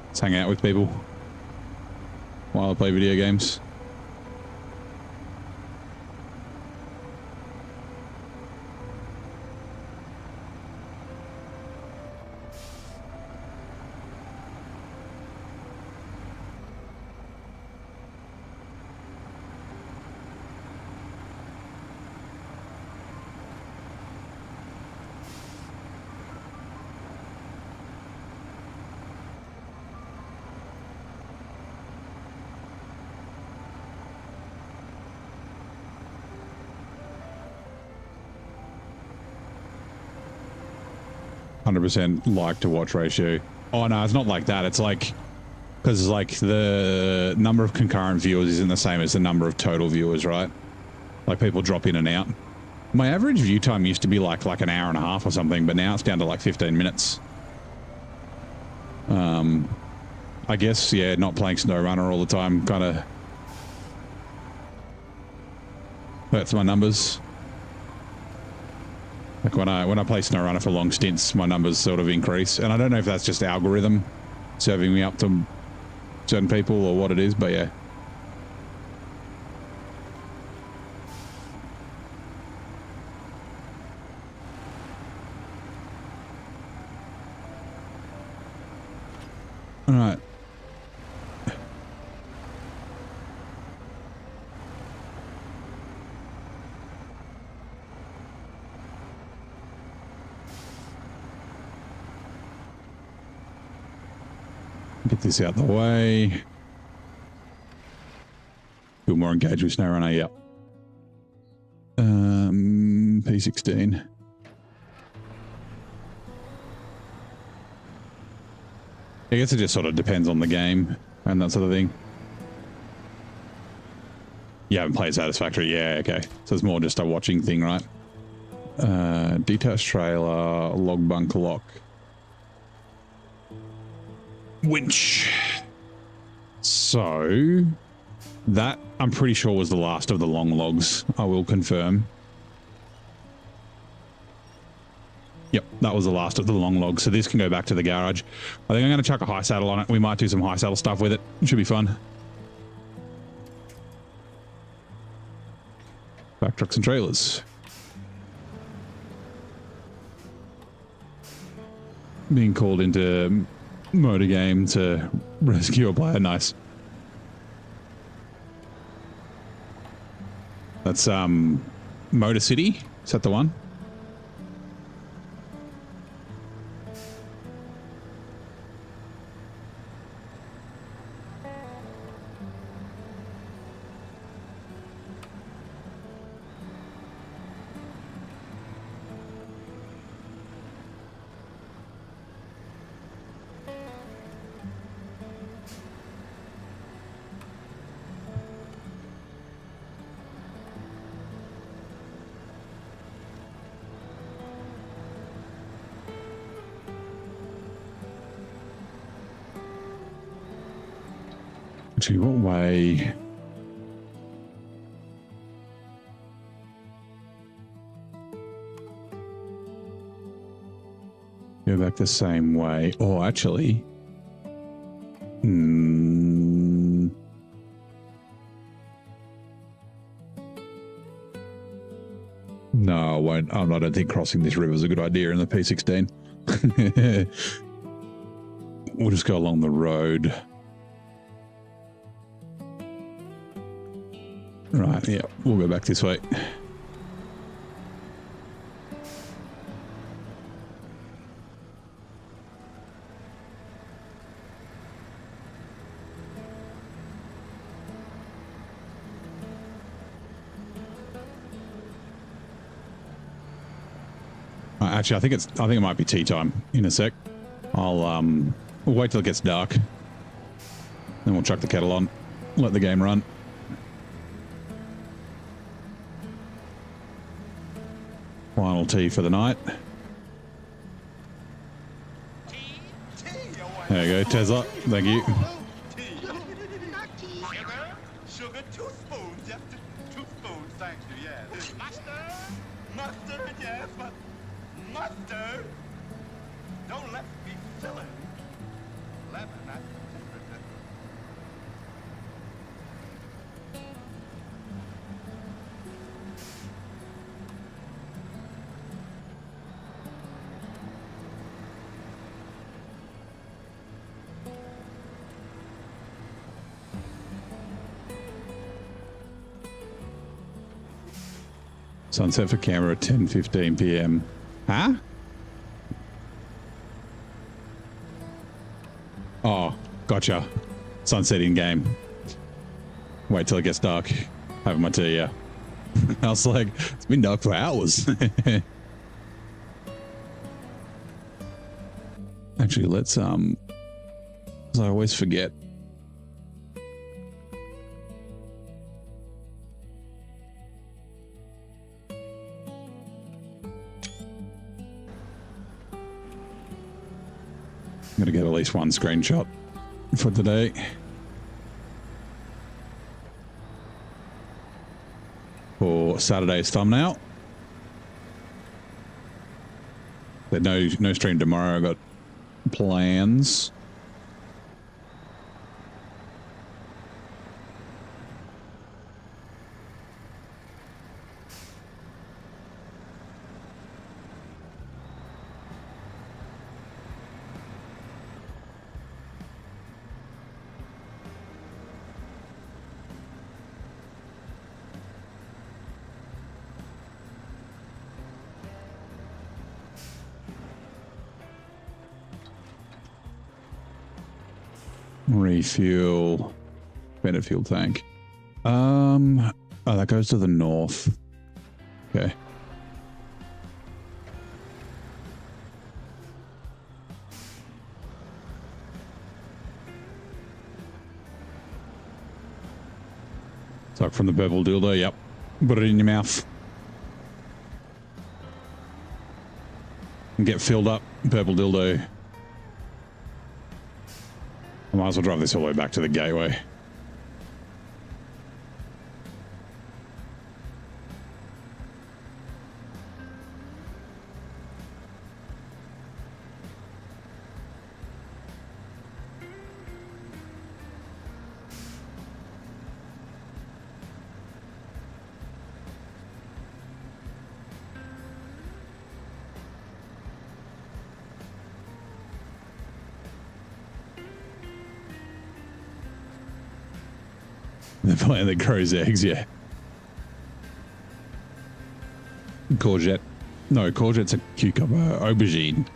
B: Let's hang out with people while I play video games. %, like to watch ratio. Oh no, it's not like that. It's like, because like the number of concurrent viewers isn't the same as the number of total viewers, right? Like people drop in and out. My average view time used to be like an hour and a half or something, but now it's down to like 15 minutes. I guess, yeah, not playing SnowRunner all the time kind of hurts my numbers. Like when I play SnowRunner for long stints, my numbers sort of increase. And I don't know if that's just algorithm serving me up to certain people or what it is, but yeah. All right. Get this out the way. Feel more engaged with SnowRunner, yep. P16. I guess it just sort of depends on the game and that sort of thing. You haven't played Satisfactory, yeah, okay. So it's more just a watching thing, right? Detached trailer, log bunk lock. Winch. So that I'm pretty sure was the last of the long logs. I will confirm. Yep, that was the last of the long logs. So this can go back to the garage. I think I'm going to chuck a high saddle on it. We might do some high saddle stuff with it. It should be fun. Back trucks and trailers. Being called into motor game to rescue a player. Nice. That's Motor City. Is that the one? Actually, what way? Go back the same way. Oh, actually. No, I won't. I don't think crossing this river is a good idea in the P16. We'll just go along the road. Right, yeah, we'll go back this way. Actually, I think it might be tea time in a sec. We'll wait till it gets dark. Then we'll chuck the kettle on, let the game run. Final tea for the night. There you go, Tesla. Thank you.
E: Sugar, 2 spoons. Just 2 spoons, thank you, yes. Mustard? Mustard, yes, but mustard? Don't let me fill it. Lemon, that's
B: Sunset for camera at 10:15 p.m. Huh? Oh, gotcha. Sunset in game. Wait till it gets dark. Having my tea, yeah. I was like, it's been dark for hours. Actually, let's, 'cause I always forget. I'm gonna get at least one screenshot for today. For Saturday's thumbnail. But no stream tomorrow. I got plans. Refuel. Bennett fuel tank. Oh, that goes to the north. Okay. Suck from the purple dildo, yep. Put it in your mouth. And get filled up, purple dildo. I might as well drive this all the way back to the gateway. The plant that grows eggs, yeah. Courgette. No, courgette's a cucumber. Aubergine.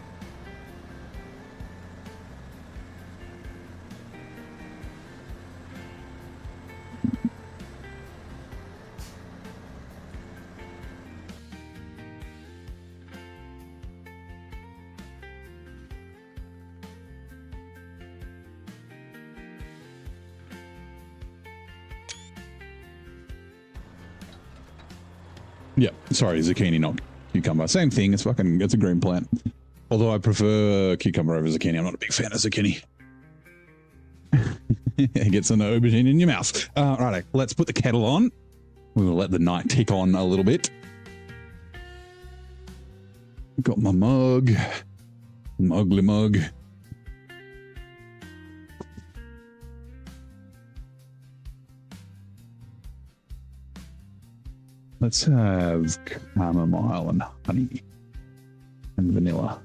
B: Yeah, sorry, zucchini, not cucumber. Same thing. It's a green plant. Although I prefer cucumber over zucchini. I'm not a big fan of zucchini. It gets an aubergine in your mouth. Righto, let's put the kettle on. We will let the night tick on a little bit. Got my mug. Mugly mug. Let's have chamomile and honey and vanilla.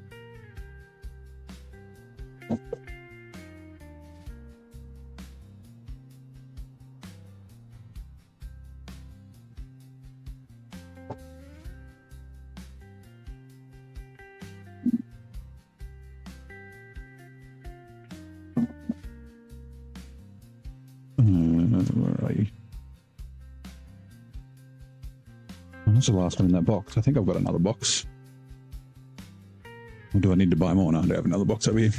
B: Where are you? That's the last one in that box. I think I've got another box. Or do I need to buy more? No, I do have another box over here.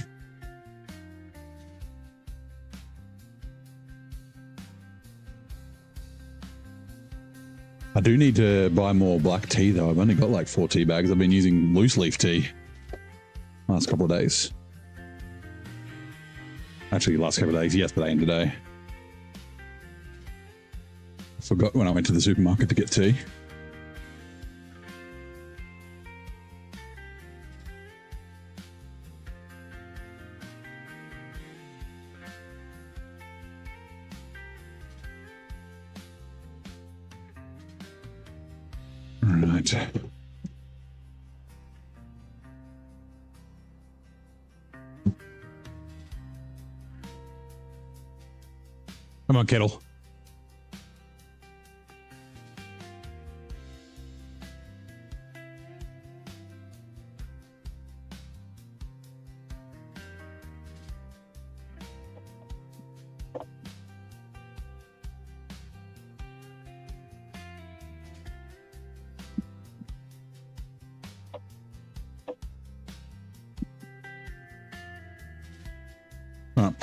B: I do need to buy more black tea though. I've only got like 4 tea bags. I've been using loose leaf tea last couple of days. Actually, last couple of days, yesterday and today. Forgot when I went to the supermarket to get tea. Right. Come on, kettle.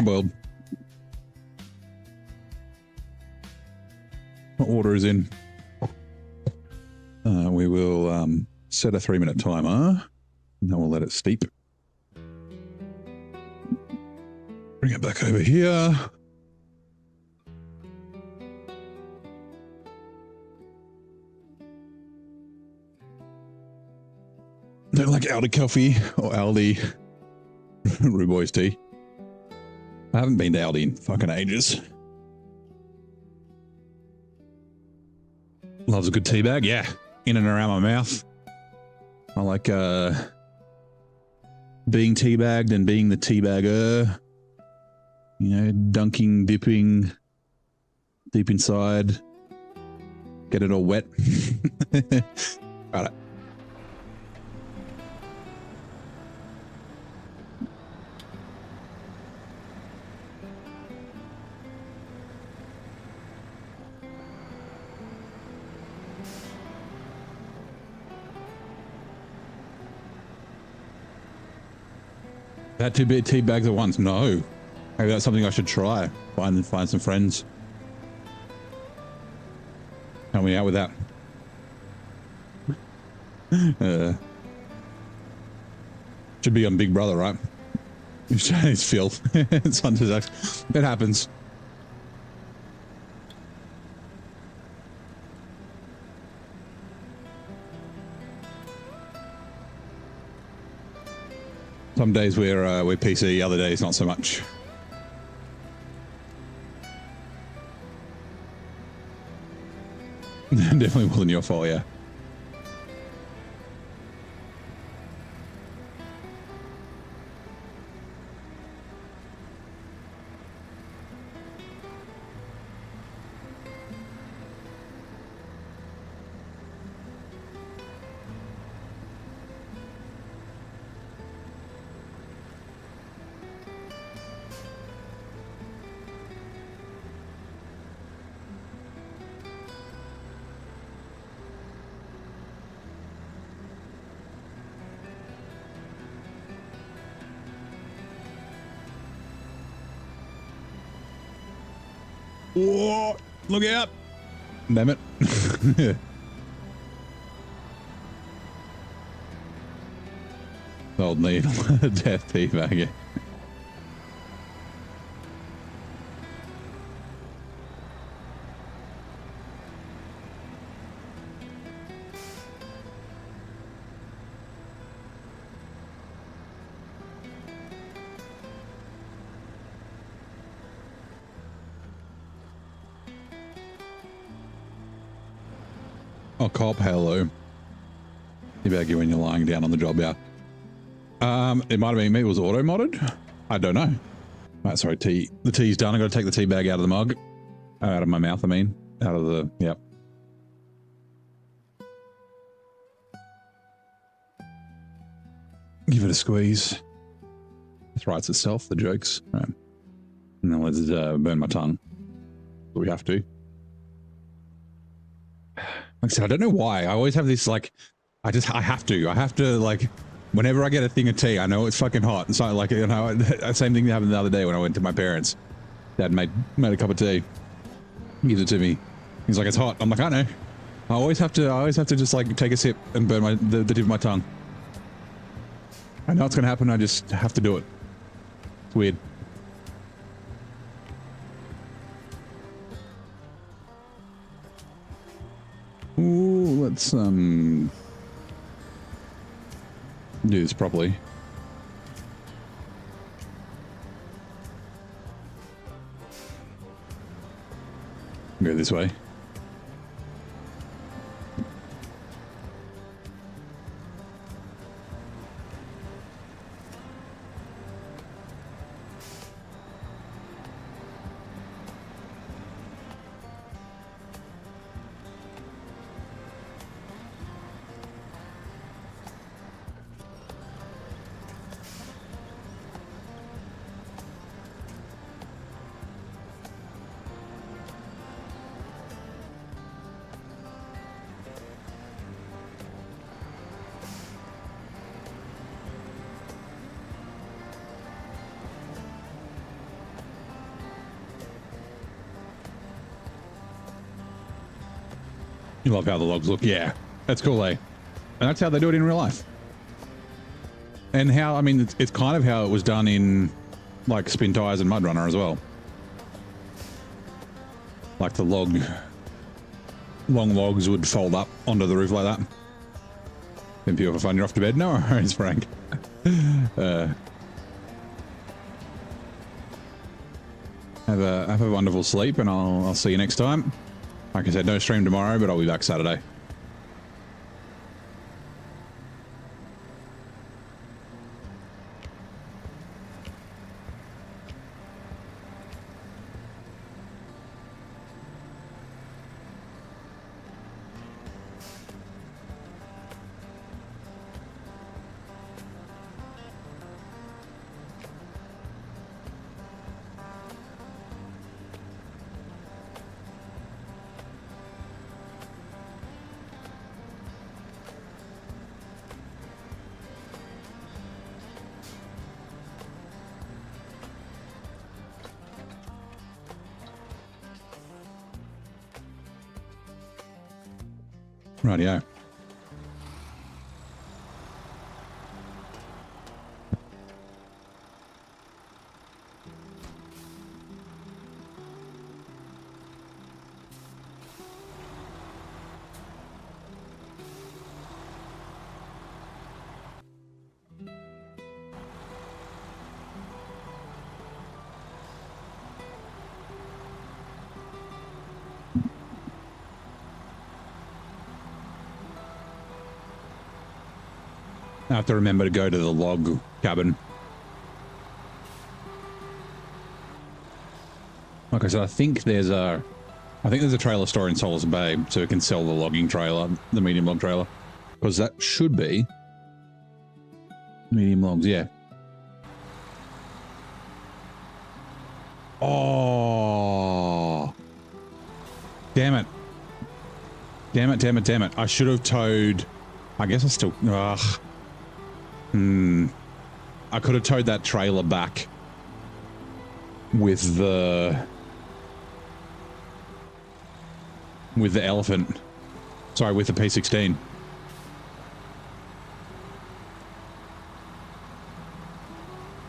B: Boiled. Water is in. We will set a 3-minute timer, and then we'll let it steep. Bring it back over here. Don't like Aldi coffee or Aldi Ruboy's tea. I haven't been to Aldi in fucking ages. Loves a good tea bag, yeah. In and around my mouth. I like being teabagged and being the teabagger. You know, dunking, dipping deep inside. Get it all wet. Right. Had 2 big tea bags at once. No. Maybe that's something I should try. Find some friends. Help me out with that. Should be on Big Brother, right? It's filth. It's Hunter's X. It happens. Some days we're PC, other days not so much. Definitely wasn't your fault, yeah. Whoa, look out. Damn it. Old needle. Death tea bag. Oh, cop, hello. You better get when you're lying down on the job, yeah. It might have been me. It was auto modded. I don't know. Right, sorry, tea. The tea's done. I got to take the tea bag out of the mug. Out of my mouth, I mean. Out of the, yep. Give it a squeeze. It writes itself, the jokes. Right. And then let's burn my tongue. We have to. Like I said, I don't know why. I always have this, like, I have to, like, whenever I get a thing of tea, I know it's fucking hot. And so, like, you know, the same thing happened the other day when I went to my parents. Dad made a cup of tea. Gives it to me. He's like, it's hot. I'm like, I know. I always have to just, like, take a sip and burn the tip of my tongue. I know it's going to happen. I just have to do it. It's weird. Ooh, let's do this properly. Go this way. You love how the logs look. Yeah, that's cool, eh? And that's how they do it in real life. And how, I mean, it's kind of how it was done in, like, Spin Tires and Mud Runner as well. Like the long logs would fold up onto the roof like that. Been pure for fun. You're off to bed? No worries, Frank. Have a wonderful sleep, and I'll see you next time. Like I said, no stream tomorrow, but I'll be back Saturday. Rightio. I have to remember to go to the log cabin. Like I said, I think there's a trailer store in Solace Bay, so we can sell the logging trailer, the medium log trailer, because that should be medium logs. Yeah. Oh, damn it! Damn it! Damn it! Damn it! I should have towed. I guess I still. Ugh. I could have towed that trailer back with the elephant. Sorry, with the P16.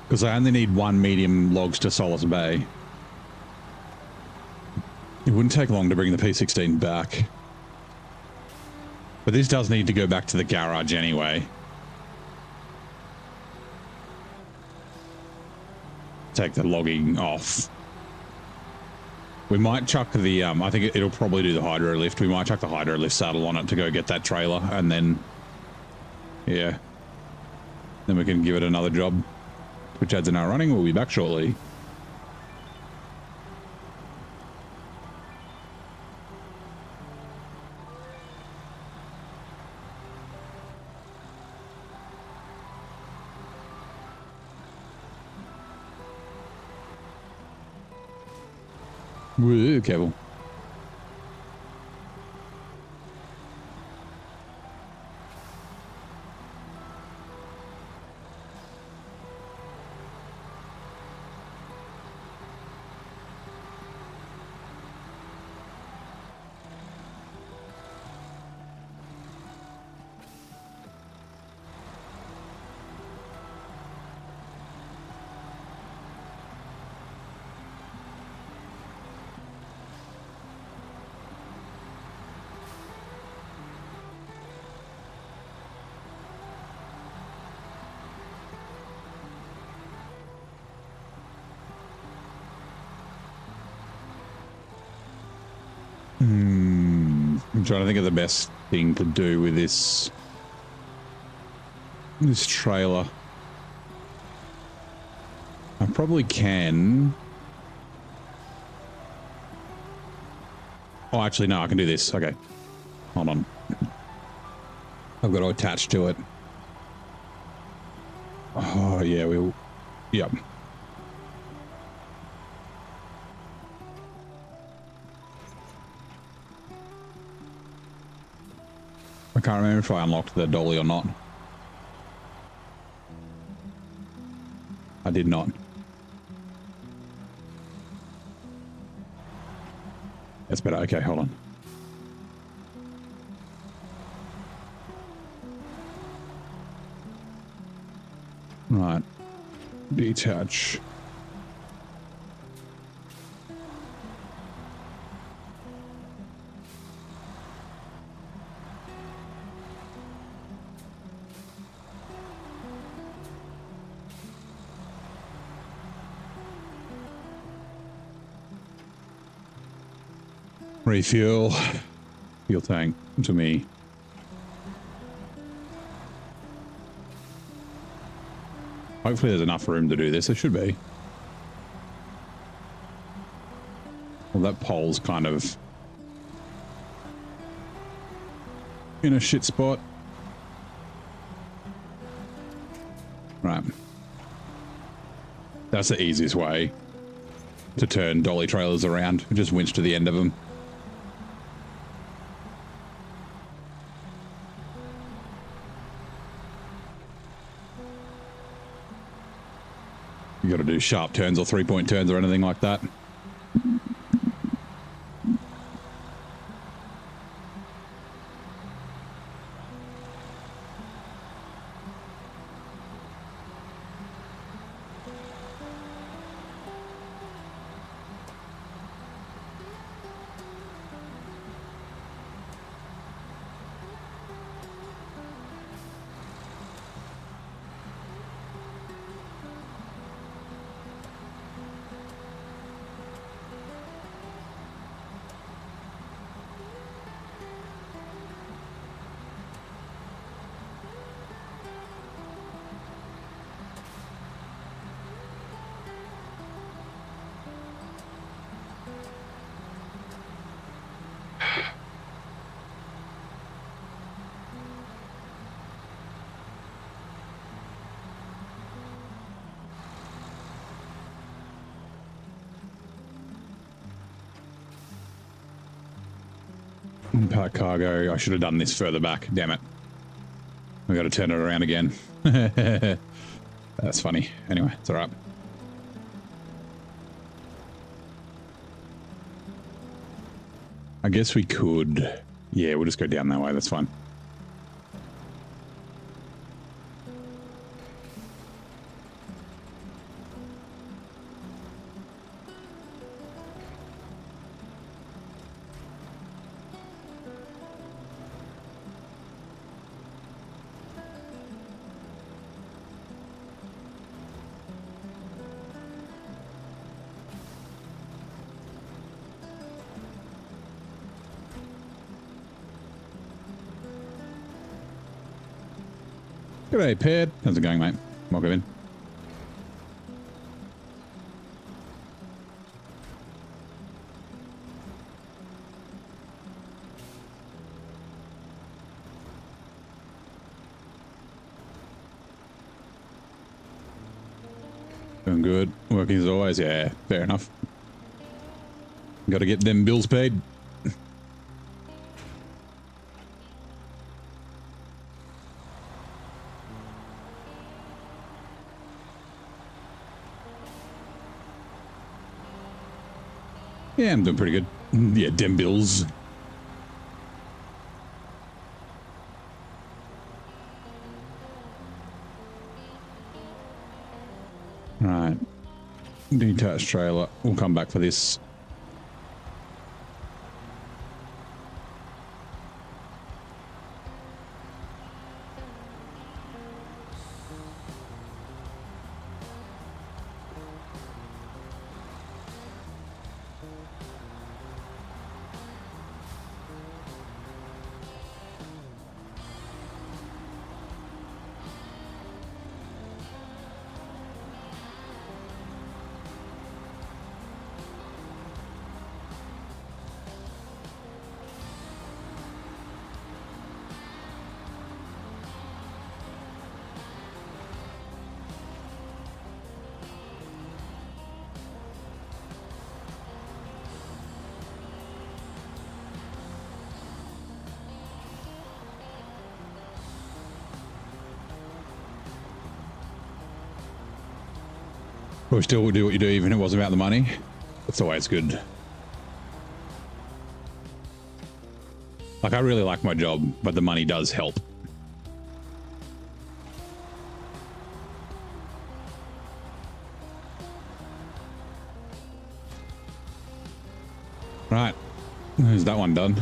B: Because I only need 1 medium logs to Solace Bay. It wouldn't take long to bring the P16 back. But this does need to go back to the garage anyway. Take the logging off. We might chuck the, I think it'll probably do the hydro lift. We might chuck the hydro lift saddle on it to go get that trailer, and then, yeah. Then we can give it another job. Which adds an hour running. We'll be back shortly. Woo, careful. I'm trying to think of the best thing to do with this trailer. I probably can. Oh, actually, no, I can do this. Okay. Hold on. I've got to attach to it. Oh, yeah, we'll... Yep. I can't remember if I unlocked the dolly or not. I did not. That's better. Okay, hold on. Right. Detach. Refuel. Fuel tank to me. Hopefully there's enough room to do this. There should be. Well, that pole's kind of in a shit spot. Right. That's the easiest way to turn dolly trailers around. Just winch to the end of them. You got to do sharp turns or 3-point turns or anything like that. Park cargo. I should have done this further back. Damn it. We got to turn it around again. That's funny. Anyway, it's all right. I guess we could. Yeah, we'll just go down that way. That's fine. G'day, Ped. How's it going, mate? Welcome in. Doing good. Working as always. Yeah, fair enough. Got to get them bills paid. Yeah, I'm doing pretty good. Yeah, dem bills. Right. Detached trailer. We'll come back for this. But we still do what you do even if it wasn't about the money. That's the way it's good. Like, I really like my job, but the money does help. Right. There's that one done.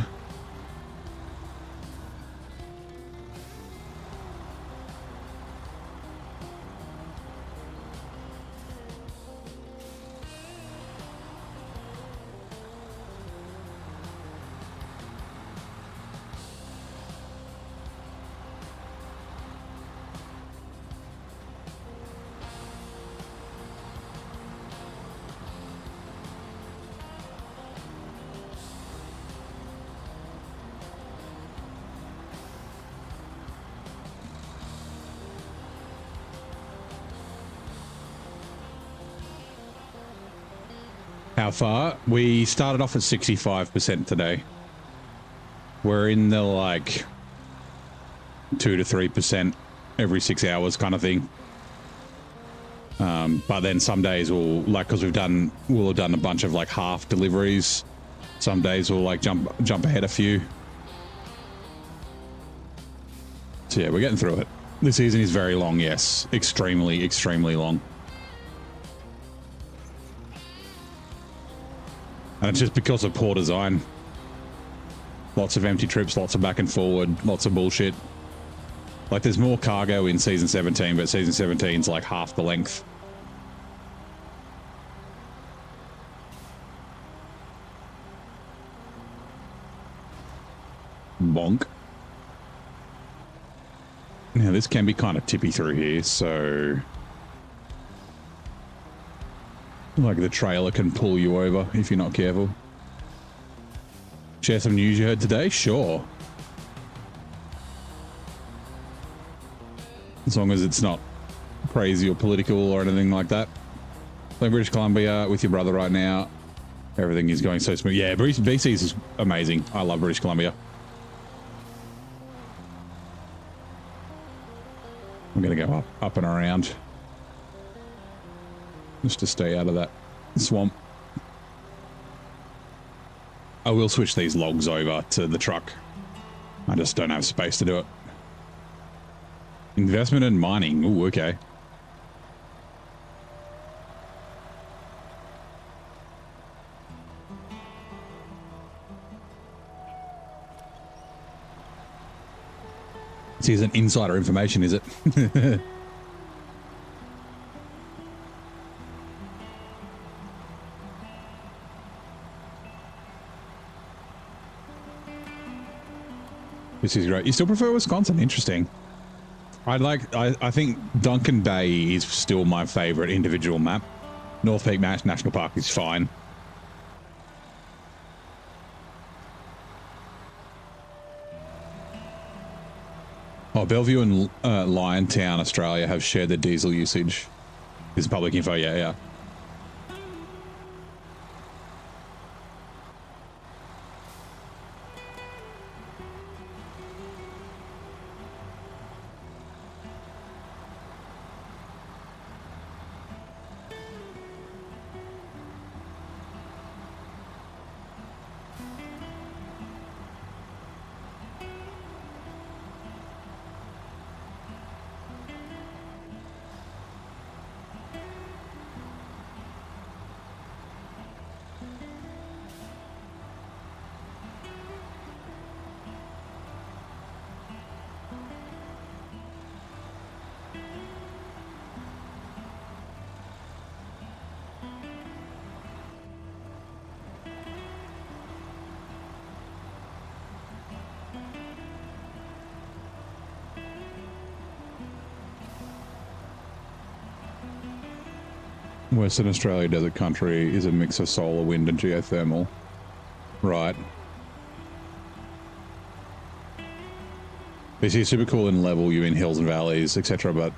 B: How far? We started off at 65% today. We're in the like 2 to 3% every 6 hours kind of thing. But then some days we'll like, because we'll have done a bunch of like half deliveries. Some days we'll like jump ahead a few. So yeah, we're getting through it. The season is very long, yes. Extremely, extremely long. And it's just because of poor design. Lots of empty trips, lots of back and forward, lots of bullshit. Like, there's more cargo in Season 17, but Season 17's like half the length. Bonk. Now, this can be kind of tippy through here, so... like the trailer can pull you over if you're not careful. Share some news you heard today? Sure. As long as it's not crazy or political or anything like that. So in British Columbia with your brother right now. Everything is going so smooth. Yeah, BC is amazing. I love British Columbia. I'm going to go up and around just to stay out of that swamp. I will switch these logs over to the truck. I just don't have space to do it. Investment in mining. Ooh, okay. This isn't insider information, is it? This is great. You still prefer Wisconsin? Interesting. I think Duncan Bay is still my favorite individual map. North Peak National Park is fine. Oh, Bellevue and Liontown, Australia have shared their diesel usage. This is public info, yeah. Western Australia desert country is a mix of solar, wind, and geothermal. Right. BC is super cool in level, you mean hills and valleys, etc., but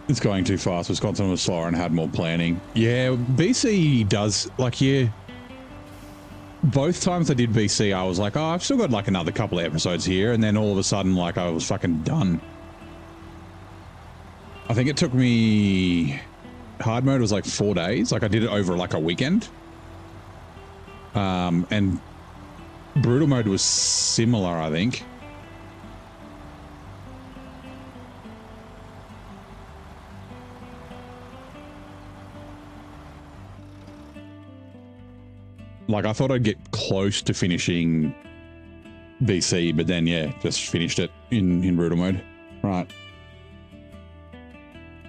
B: it's going too fast. Wisconsin was slower and had more planning. Yeah, BC does, like, yeah. Both times I did BC, I was like, oh, I've still got like another couple of episodes here, and then all of a sudden, like, I was fucking done. I think it took me... Hard mode was like 4 days. Like I did it over like a weekend. And brutal mode was similar, I think. Like I thought I'd get close to finishing BC, but then yeah, just finished it in brutal mode. Right.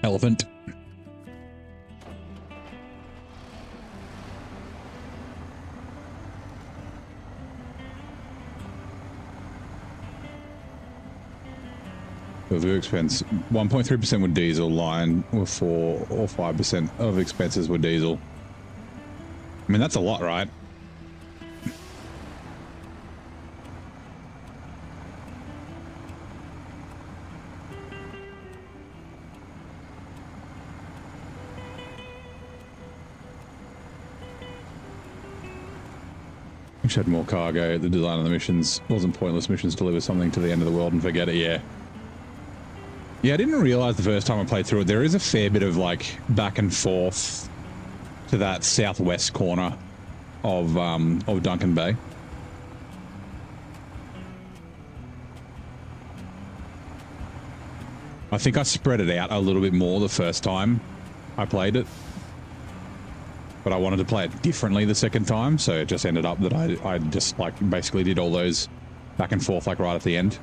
B: Elephant. Of expense, 1.3% with diesel, line with 4 or 5% of expenses with diesel. I mean, that's a lot, right? We should have more cargo. The design of the missions wasn't pointless. Missions deliver something to the end of the world and forget it, yeah. Yeah, I didn't realize the first time I played through it, there is a fair bit of like back and forth to that southwest corner of Duncan Bay. I think I spread it out a little bit more the first time I played it, but I wanted to play it differently the second time, so it just ended up that I just like basically did all those back and forth like right at the end.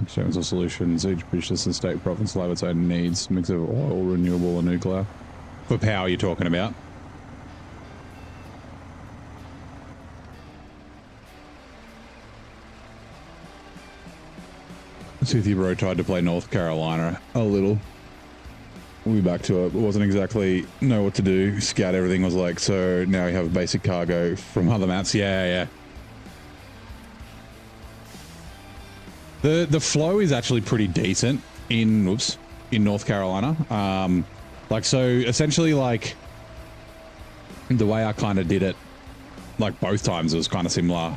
B: Statements or solutions. Each business and state province will have its own needs. Mix of oil, renewable, and nuclear. For power, you're talking about. Cynthia Bro tried to play North Carolina a little. We'll be back to it. It wasn't exactly know what to do. Scout everything was like, so now we have basic cargo from other maps. Yeah. The flow is actually pretty decent in North Carolina. Like, so essentially, like, the way I kind of did it, like both times, it was kind of similar.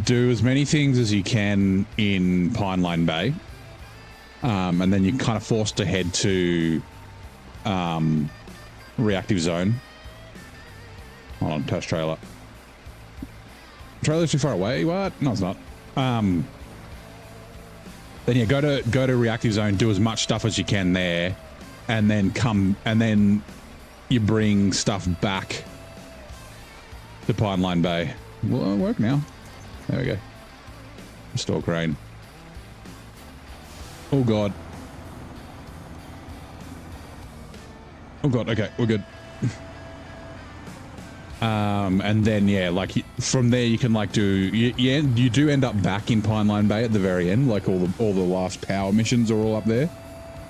B: Do as many things as you can in Pineline Bay, and then you're kind of forced to head to reactive zone. Hold on, touch trailer. Trailer's too far away. What? No, it's not. Then yeah, go to reactive zone, do as much stuff as you can there, and then you bring stuff back to Pineline Bay. Will it work now? There we go. Restore crane. Oh god. Oh god, okay, we're good. And then yeah, like from there you can like do you do end up back in Pineline Bay at the very end, like all the last power missions are all up there.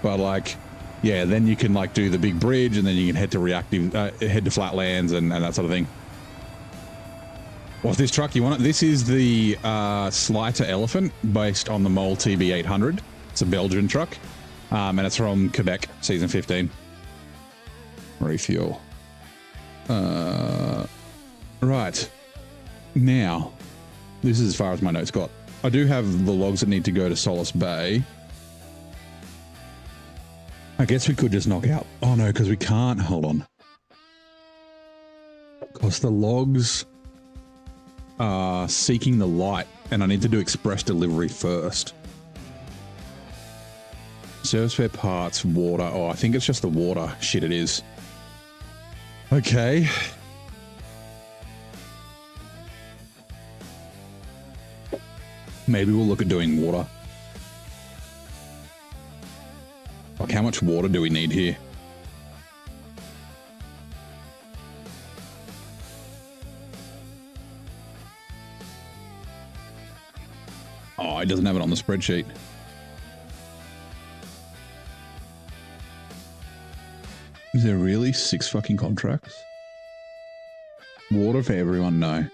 B: But like yeah, then you can like do the big bridge, and then you can head to reactive head to flatlands and that sort of thing. What's this truck you want? This is the Slighter Elephant, based on the Mole TB800. It's a Belgian truck, and it's from Quebec, season 15. Refuel. Right. Now, this is as far as my notes got. I do have the logs that need to go to Solace Bay. I guess we could just knock out. Oh no, because we can't. Hold on. Because the logs are seeking the light, and I need to do express delivery first. Service spare parts, water. Oh, I think it's just the water. Shit, it is. Okay. Maybe we'll look at doing water. Like, how much water do we need here? Oh, it doesn't have it on the spreadsheet. Is there really 6 fucking contracts? Water for everyone? No.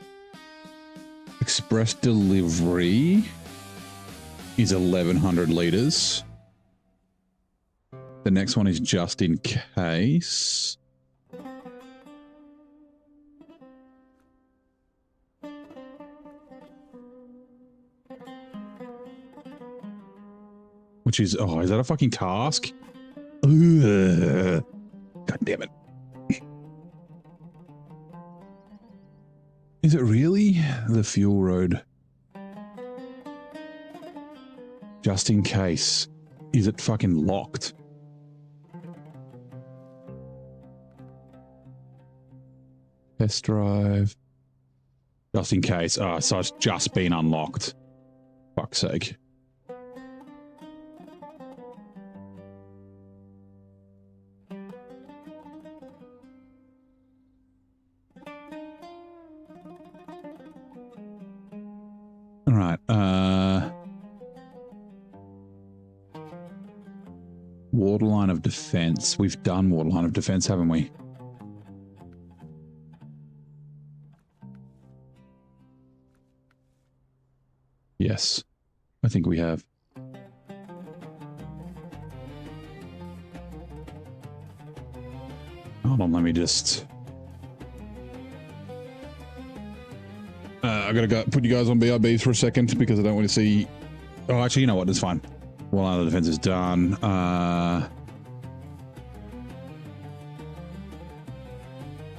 B: Express delivery is 1,100 liters. The next one is just in case. Which is, oh, is that a fucking task? Ugh. God damn it. Is it really the fuel road? Just in case. Is it fucking locked? Test drive. Just in case. Oh, so it's just been unlocked. Fuck's sake. Alright, Waterline of defense. We've done waterline of defense, haven't we? Yes, I think we have. Hold on, let me just... I gotta go put you guys on BRBs for a second because I don't want to see... Oh, actually, you know what? It's fine. Waterline of defense is done.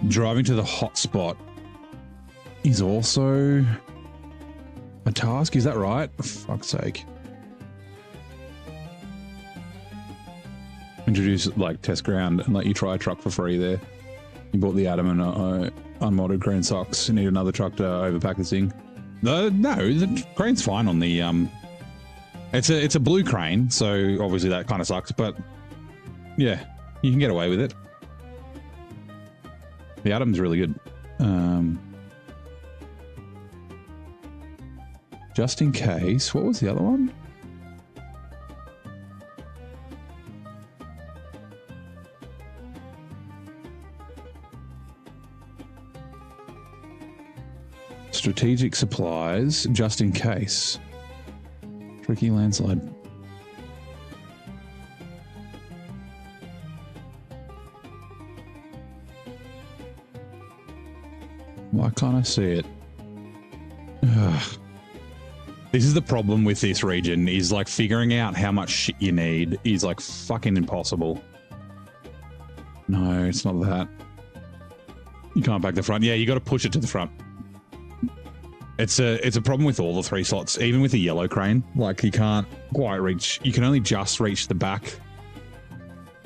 B: Driving to the hotspot is also a task. Is that right? For fuck's sake. Introduce like test ground and let you try a truck for free there. You bought the Adam and unmodded crane socks. You need another truck to overpack this thing. No, the crane's fine on the It's a blue crane, so obviously that kind of sucks, but yeah, you can get away with it. The Atom's really good. Just in case, what was the other one? Strategic supplies, just in case. Tricky landslide. Why can't I see it? Ugh. This is the problem with this region, is like figuring out how much shit you need is like fucking impossible. No, it's not that. You can't back the front. Yeah, you got to push it to the front. It's a problem with all the 3 slots, even with the yellow crane. Like you can't quite reach, you can only just reach the back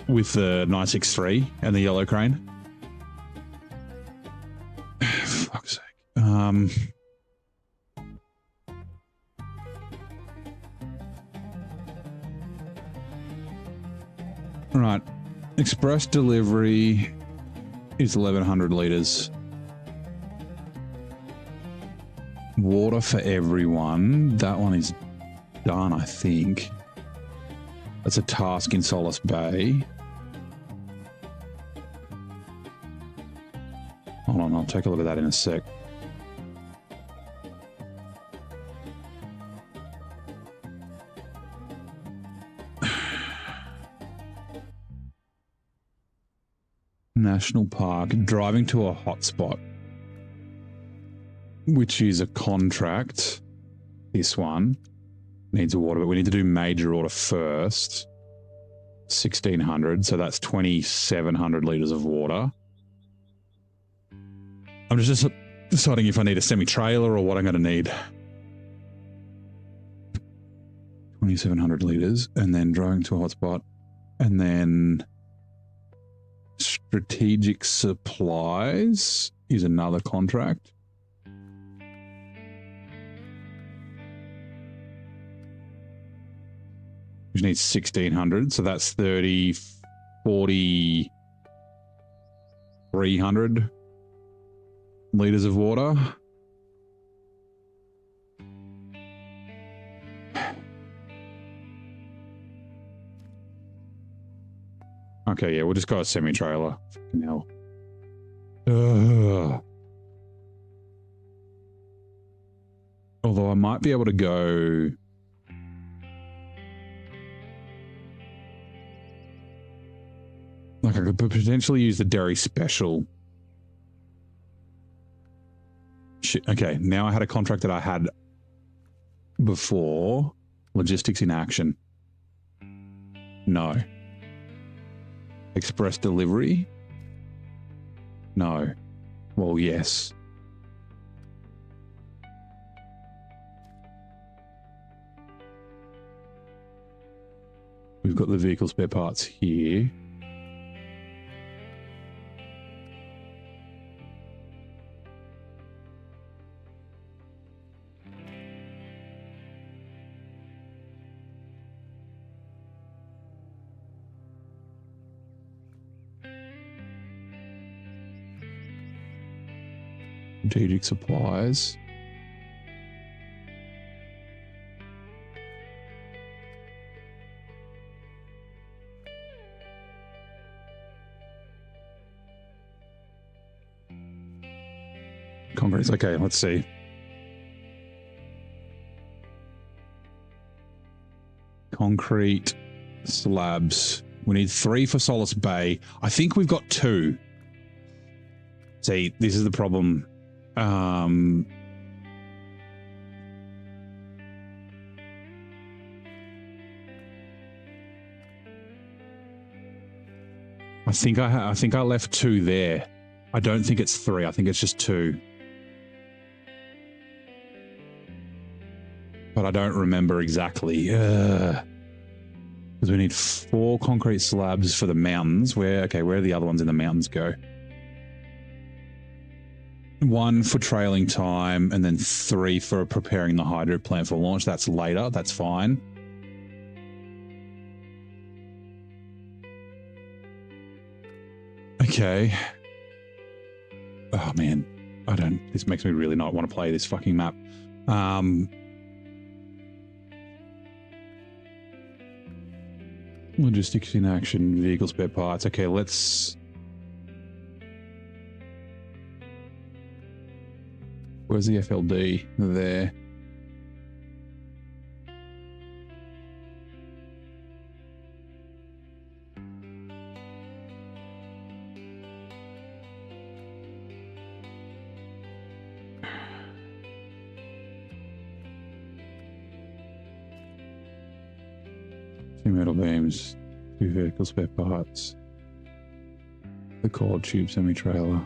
B: with the 963 and the yellow crane. Fuck's sake. Right. Express delivery is 1100 liters. Water for everyone. That one is done, I think. That's a task in Solace Bay. Hold on, I'll take a look at that in a sec. National Park, driving to a hotspot, which is a contract. This one needs water, but we need to do major order first. 1600, so that's 2700 liters of water. I'm just deciding if I need a semi-trailer or what I'm going to need. 2700 liters, and then driving to a hotspot, and then strategic supplies is another contract. Which needs 1600, so that's 30, 40, 300 liters of water. Okay, yeah, we'll just go a semi-trailer. Fucking hell. Ugh. Although I might be able to go... Like, I could potentially use the Dairy Special. Shit, okay, now I had a contract that I had before. Logistics in action. No. Express delivery? No. Well, yes. We've got the vehicle spare parts here. Strategic supplies. Concrete. Okay, let's see. Concrete slabs. We need 3 for Solace Bay. I think we've got 2. See, this is the problem. I think I left 2 there. I don't think it's 3. I think it's just 2. But I don't remember exactly. Because we need 4 concrete slabs for the mountains. Where are the other ones in the mountains go? 1 for trailing time, and then 3 for preparing the hydro plant for launch. That's later. That's fine. Okay. Oh man, this makes me really not want to play this fucking map. Logistics in action, vehicle spare parts. Okay, let's... Where's the FLD? There. Two metal beams, two vehicle spare parts, the coiled tube semi-trailer.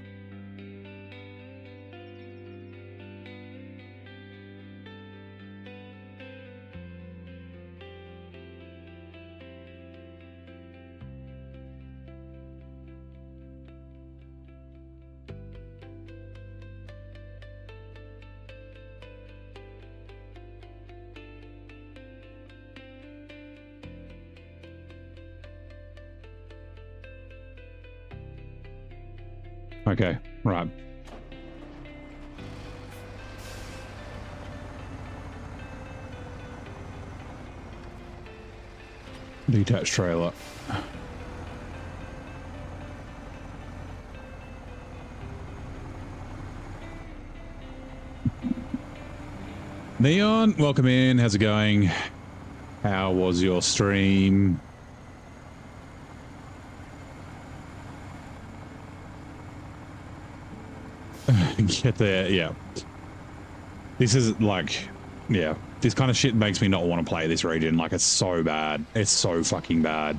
B: Okay, right. Detached trailer. Neon, welcome in. How's it going? How was your stream? Get there, yeah. This is like, yeah. This kind of shit makes me not want to play this region. Like, it's so bad. It's so fucking bad.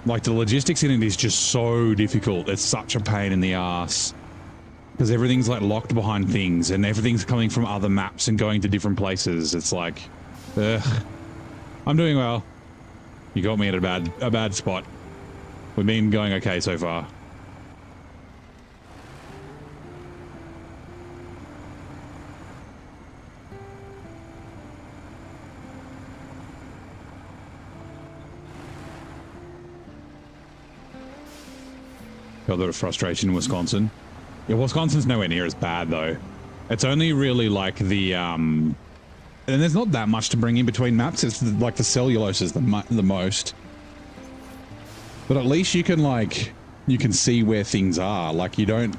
B: Like, the logistics in it is just so difficult. It's such a pain in the ass. Because everything's, like, locked behind things, and everything's coming from other maps and going to different places. It's like, ugh. I'm doing well. You got me at a bad spot. We've been going okay so far. Got a lot of frustration in Wisconsin. Yeah, Wisconsin's nowhere near as bad, though. It's only really like the, and there's not that much to bring in between maps. It's like the cellulose is the most. But at least you can, like, you can see where things are. Like, you don't,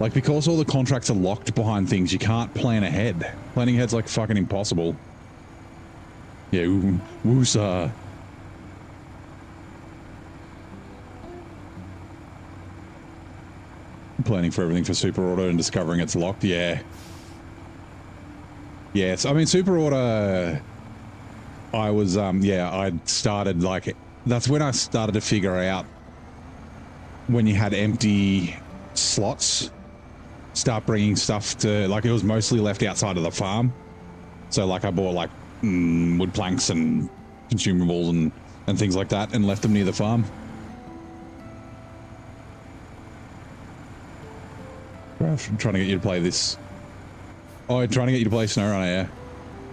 B: like, because all the contracts are locked behind things, you can't plan ahead. Planning ahead's, like, fucking impossible. Yeah, woosah. Planning for everything for Super Auto and discovering it's locked, yeah. Yes, I mean, Super Auto, I was, yeah, I started, like, that's when I started to figure out when you had empty slots, start bringing stuff to, like, it was mostly left outside of the farm. So, like, I bought, like, wood planks and consumables and things like that and left them near the farm. I'm trying to get you to play this. Oh, I'm trying to get you to play SnowRunner, yeah.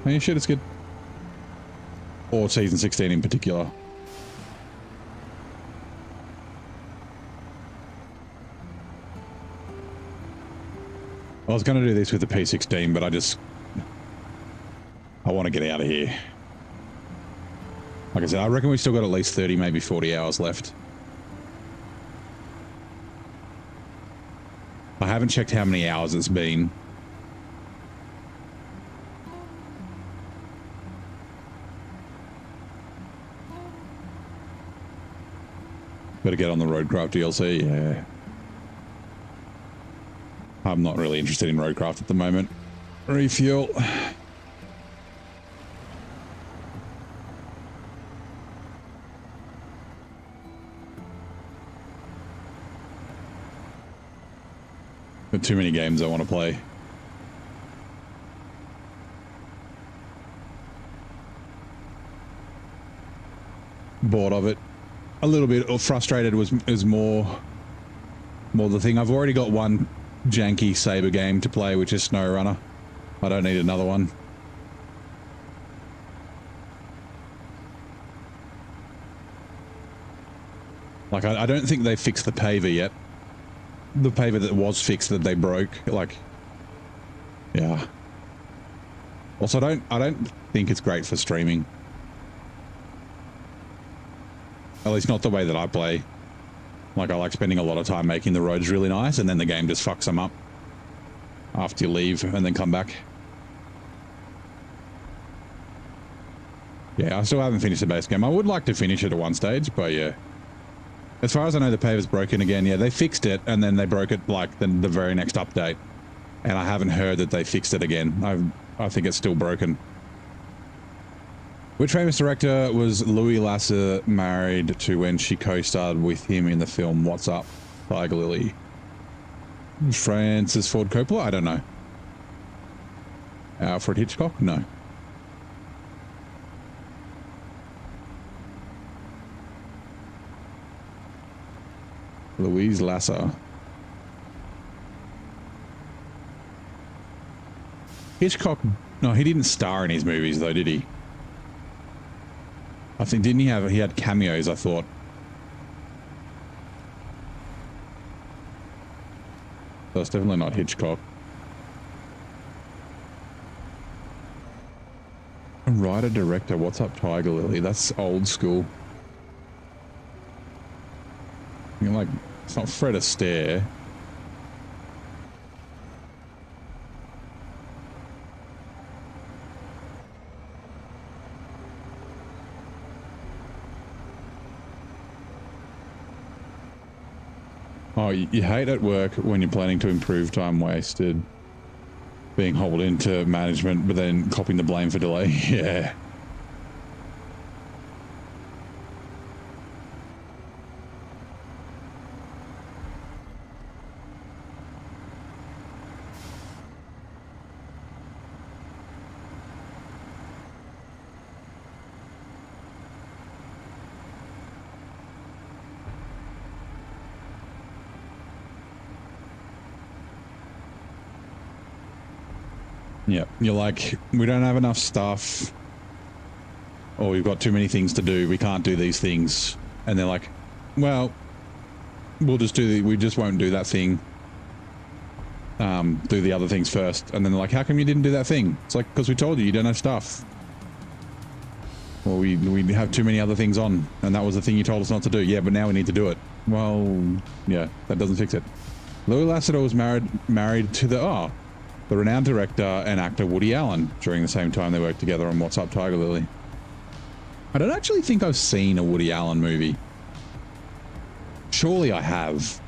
B: Oh, yeah, shit, it's good. Or Season 16 in particular. I was going to do this with the P16, but I want to get out of here. Like I said, I reckon we've still got at least 30, maybe 40 hours left. I haven't checked how many hours it's been. Better get on the Roadcraft DLC, yeah. I'm not really interested in Roadcraft at the moment. Refuel. Got too many games I want to play. Bored of it. A little bit, or frustrated was more the thing. I've already got one janky Saber game to play, which is SnowRunner. I don't need another one. Like, I don't think they fixed the paver yet. The paver that was fixed that they broke, like, yeah. Also, I don't think it's great for streaming. At least not the way that I play. Like, I like spending a lot of time making the roads really nice, and then the game just fucks them up after you leave and then come back. Yeah, I still haven't finished the base game. I would like to finish it at one stage, but yeah. As far as I know, the paver's broken again. Yeah, they fixed it, and then they broke it, like, the very next update. And I haven't heard that they fixed it again. I think it's still broken. Which famous director was Louis Lasser married to when she co-starred with him in the film What's Up, Tiger Lily? Francis Ford Coppola? I don't know. Alfred Hitchcock? No. Louise Lasser. Hitchcock, no, he didn't star in his movies though, did he? I think, he had cameos, I thought. So it's definitely not Hitchcock. Writer, director, What's Up, Tiger Lily? That's old school. I mean, like, it's not Fred Astaire. Oh, you hate at work when you're planning to improve time wasted, being hauled into management, but then copping the blame for delay. Yeah. Yeah, you're like, we don't have enough stuff, or we've got too many things to do, we can't do these things. And they're like, well, we just won't do that thing. Do the other things first. And then they're like, how come you didn't do that thing? It's like, because we told you don't have stuff. Well, we have too many other things on, and that was the thing you told us not to do. Yeah, but now we need to do it. Well, yeah, that doesn't fix it. Louis Lasseter was married to the renowned director and actor Woody Allen during the same time they worked together on What's Up, Tiger Lily. I don't actually think I've seen a Woody Allen movie. Surely I have.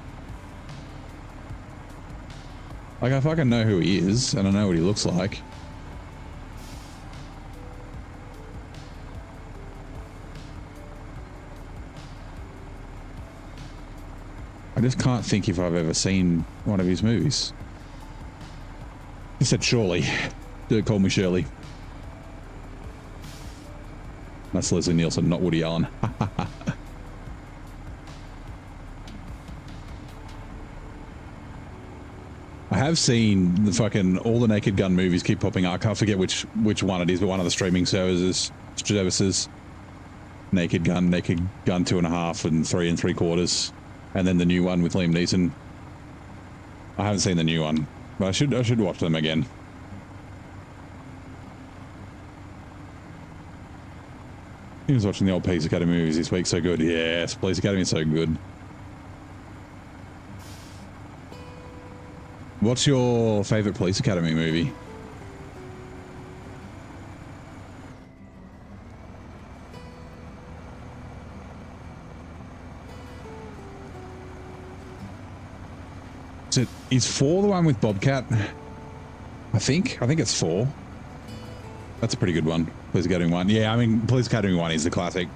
B: Like, I fucking know who he is, and I know what he looks like. I just can't think if I've ever seen one of his movies. He said surely. Don't call me Shirley. That's Leslie Nielsen, not Woody Allen. I have seen the fucking all the Naked Gun movies keep popping up. I can't forget which one it is, but one of the streaming services. Naked Gun 2.5 and 3 3/4, and then the new one with Liam Neeson. I haven't seen the new one. But I should watch them again. He was watching the old Police Academy movies this week. So good. Yes, Police Academy is so good. What's your favorite Police Academy movie? Is 4 the one with Bobcat? I think it's 4. That's a pretty good one. Police Academy 1. Yeah, I mean, Police Academy 1 is the classic.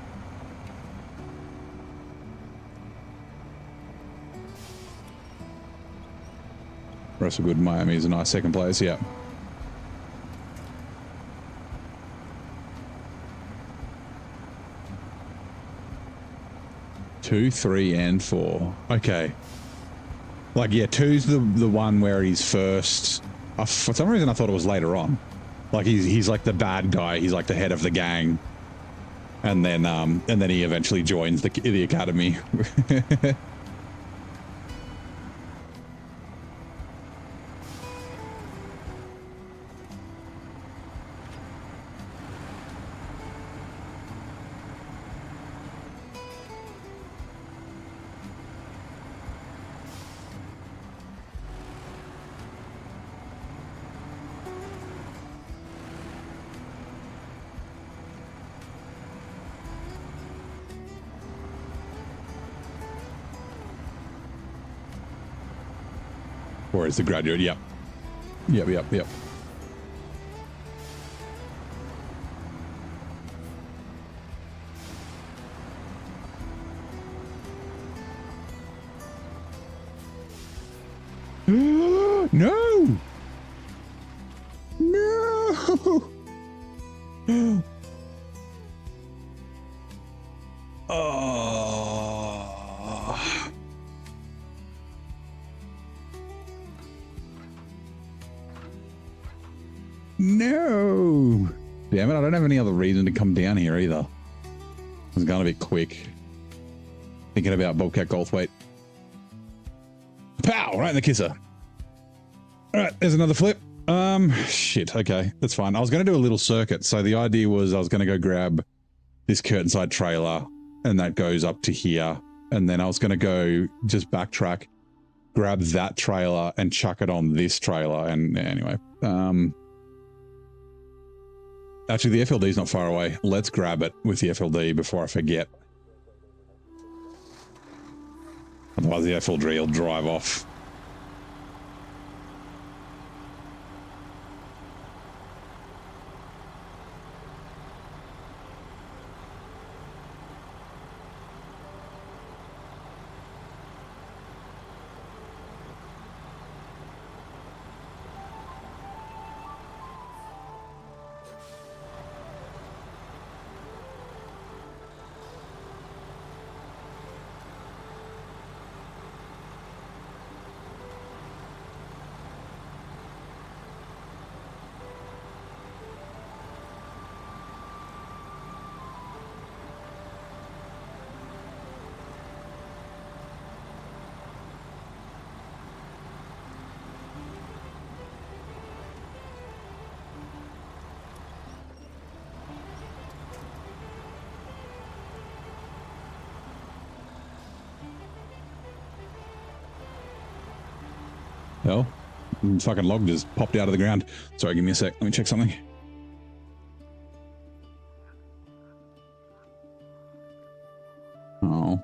B: Russell Good, Miami is a nice second place, yeah. Two, 3, and 4. Okay. Like, yeah, 2's the one where he's first. For some reason, I thought it was later on. Like, he's like the bad guy. He's like the head of the gang. and then he eventually joins the academy. Or is the graduate? Yep. Yep. No! No! Oh. No! Damn it, I don't have any other reason to come down here either. It's gonna be quick. Thinking about Bobcat Goldthwait. Pow! Right in the kisser. Alright, there's another flip. Shit, okay, that's fine. I was going to do a little circuit, so the idea was I was going to go grab this curtainside trailer, and that goes up to here, and then I was going to go just backtrack, grab that trailer, and chuck it on this trailer, and anyway. Actually, the FLD is not far away. Let's grab it with the FLD before I forget. Otherwise, the FLD will drive off. Hell, fucking log just popped out of the ground. Sorry, give me a sec. Let me check something. Oh.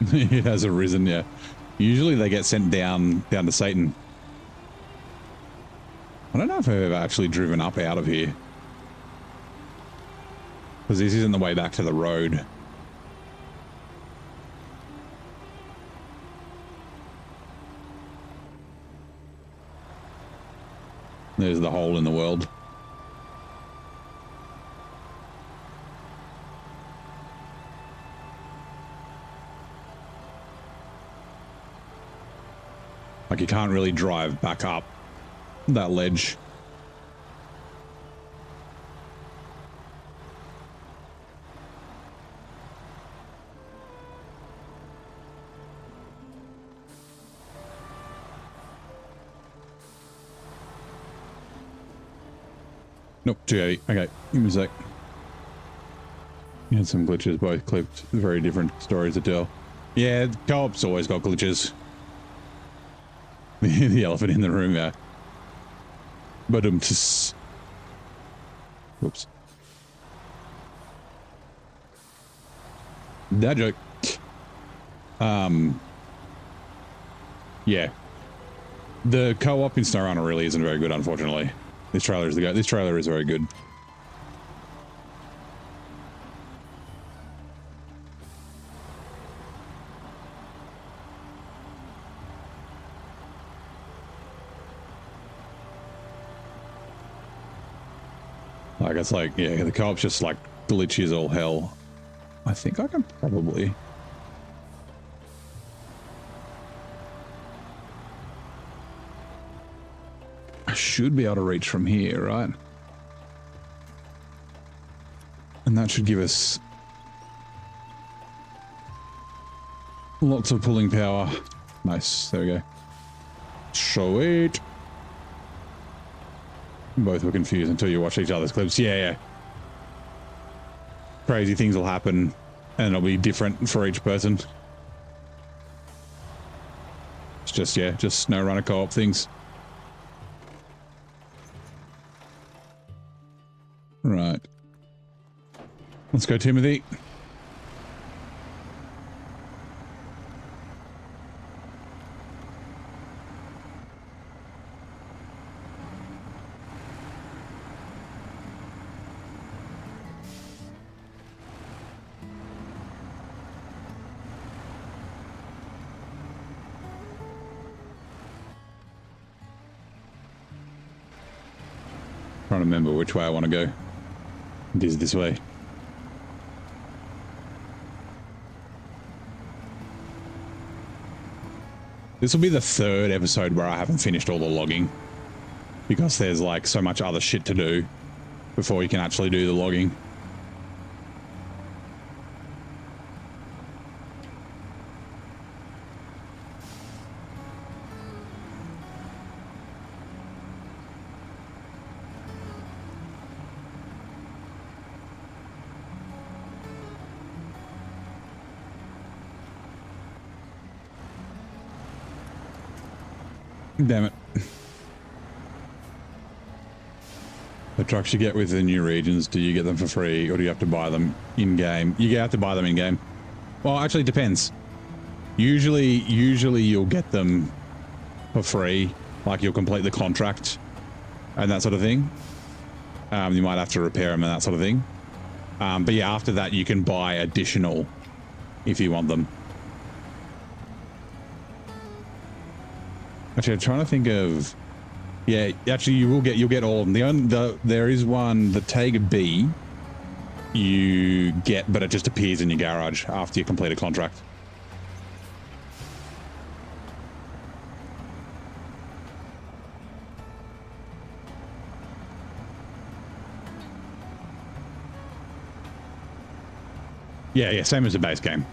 B: It has arisen, yeah. Usually they get sent down to Satan. I don't know if I've ever actually driven up out of here. Because this isn't the way back to the road. There's the hole in the world. Like, you can't really drive back up that ledge. Nope, too heavy. Okay, give me a sec. You had some glitches, both clipped. Very different stories to tell. Yeah, co-op's always got glitches. The elephant in the room, yeah. But whoops. That joke. Yeah. The co-op in SnowRunner really isn't very good, unfortunately. This trailer is the guy. This trailer is very good. Like, it's like, yeah, the co-op's just like glitchy as all hell. I think I can probably... I should be able to reach from here, right? And that should give us lots of pulling power. Nice, there we go. Sweet. Both were confused until you watch each other's clips. Yeah, yeah. Crazy things will happen and it'll be different for each person. It's just, yeah, just SnowRunner co-op things. Right. Let's go, Timothy. Trying to remember which way I want to go. It is this way. This will be the third episode where I haven't finished all the logging because there's like so much other shit to do before you can actually do the logging. Damn it. The trucks you get with the new regions, do you get them for free or do you have to buy them in-game? You have to buy them in-game. Well, actually it depends. Usually you'll get them for free, like you'll complete the contract and that sort of thing. You might have to repair them and that sort of thing. But yeah, after that you can buy additional if you want them. Actually, I'm trying to think of... Yeah, actually, you'll get all of them. There is one, the Tag B, you get, but it just appears in your garage after you complete a contract. Yeah, same as the base game.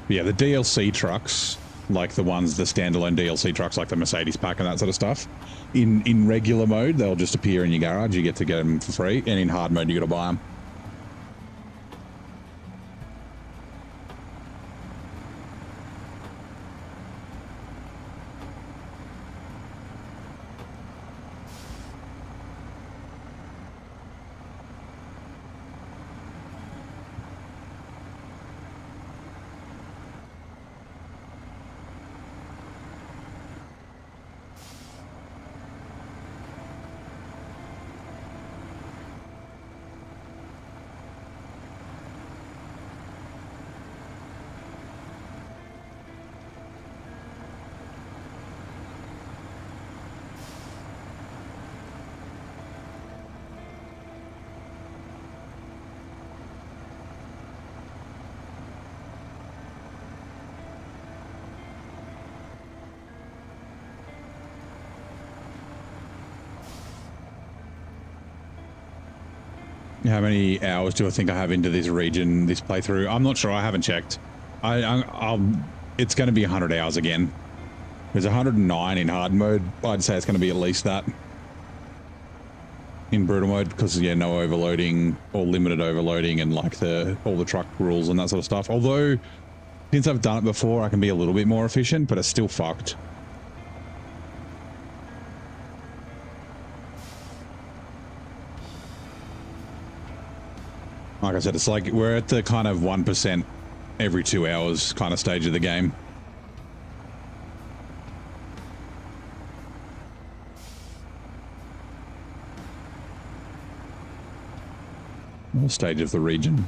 B: Yeah, the DLC trucks, like the standalone DLC trucks, like the Mercedes pack and that sort of stuff, in regular mode, they'll just appear in your garage. You get to get them for free, and in hard mode, you got to buy them. How many hours do I think I have into this region, this playthrough? I'm not sure. I haven't checked. It's going to be 100 hours again. There's 109 in hard mode. I'd say it's going to be at least that in brutal mode because, yeah, no overloading or limited overloading and like all the truck rules and that sort of stuff. Although, since I've done it before, I can be a little bit more efficient, but it's still fucked. Like I said, it's like we're at the kind of 1% every 2 hours kind of stage of the game. Or stage of the region.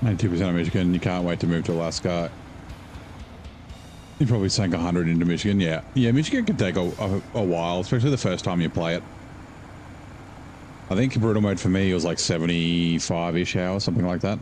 B: 92% of Michigan. You can't wait to move to Alaska. You probably sank 100 into Michigan. Yeah. Yeah, Michigan can take a while, especially the first time you play it. I think brutal mode for me was like 75-ish hours, something like that.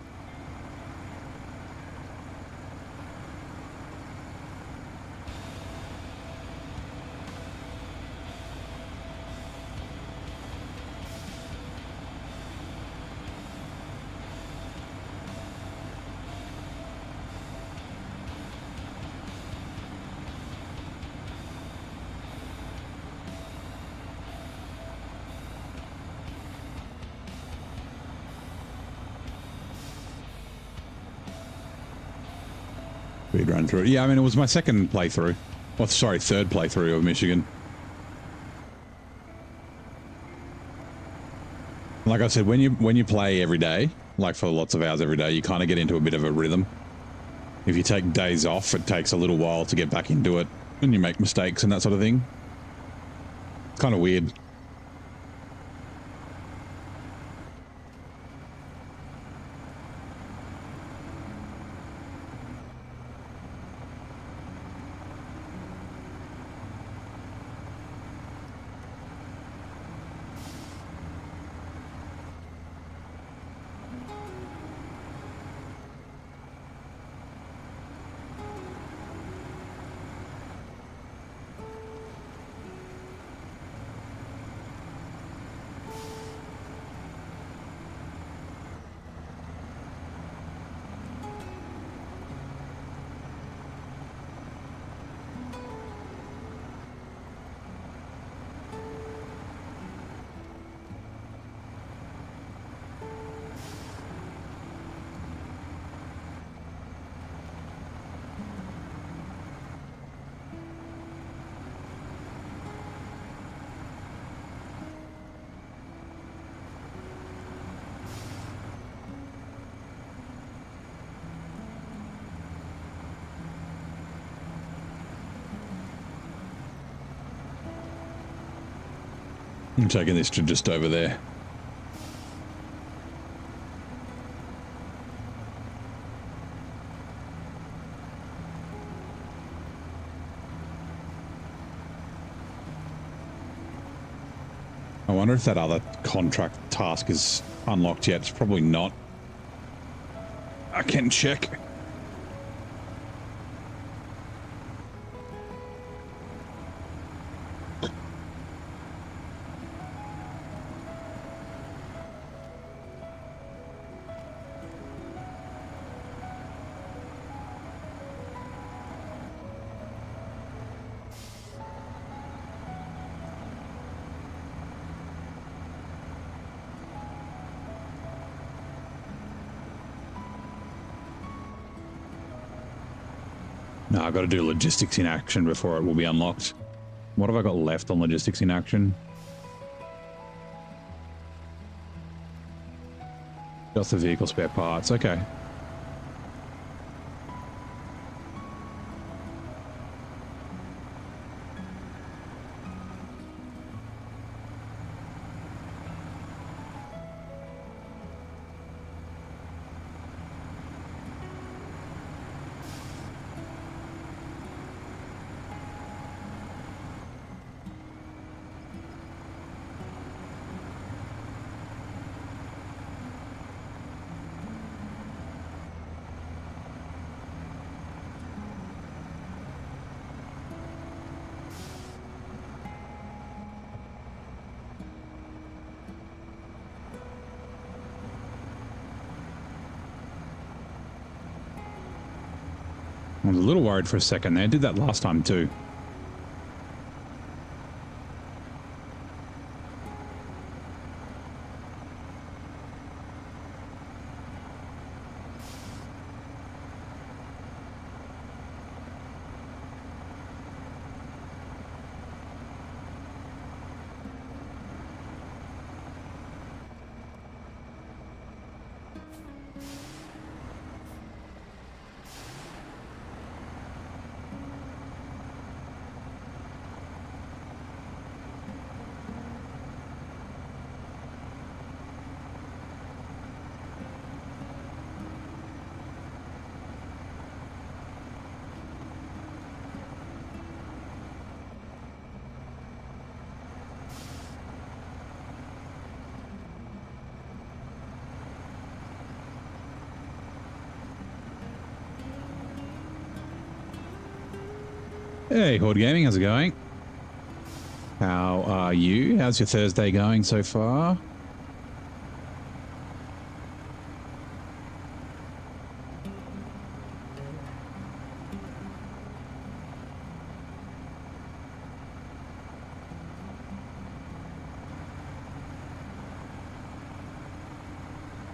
B: We'd run through it. Yeah, I mean, it was my second playthrough. Well, sorry, third playthrough of Michigan. Like I said, when you play every day, like for lots of hours every day, you kind of get into a bit of a rhythm. If you take days off, it takes a little while to get back into it, and you make mistakes and that sort of thing. It's kind of weird. I'm taking this to just over there. I wonder if that other contract task is unlocked yet. It's probably not. I can check. No, I've got to do logistics in action before it will be unlocked. What have I got left on logistics in action? Just the vehicle spare parts, okay. I was a little worried for a second there. I did that last time too. Hey, Horde Gaming, how's it going? How are you? How's your Thursday going so far?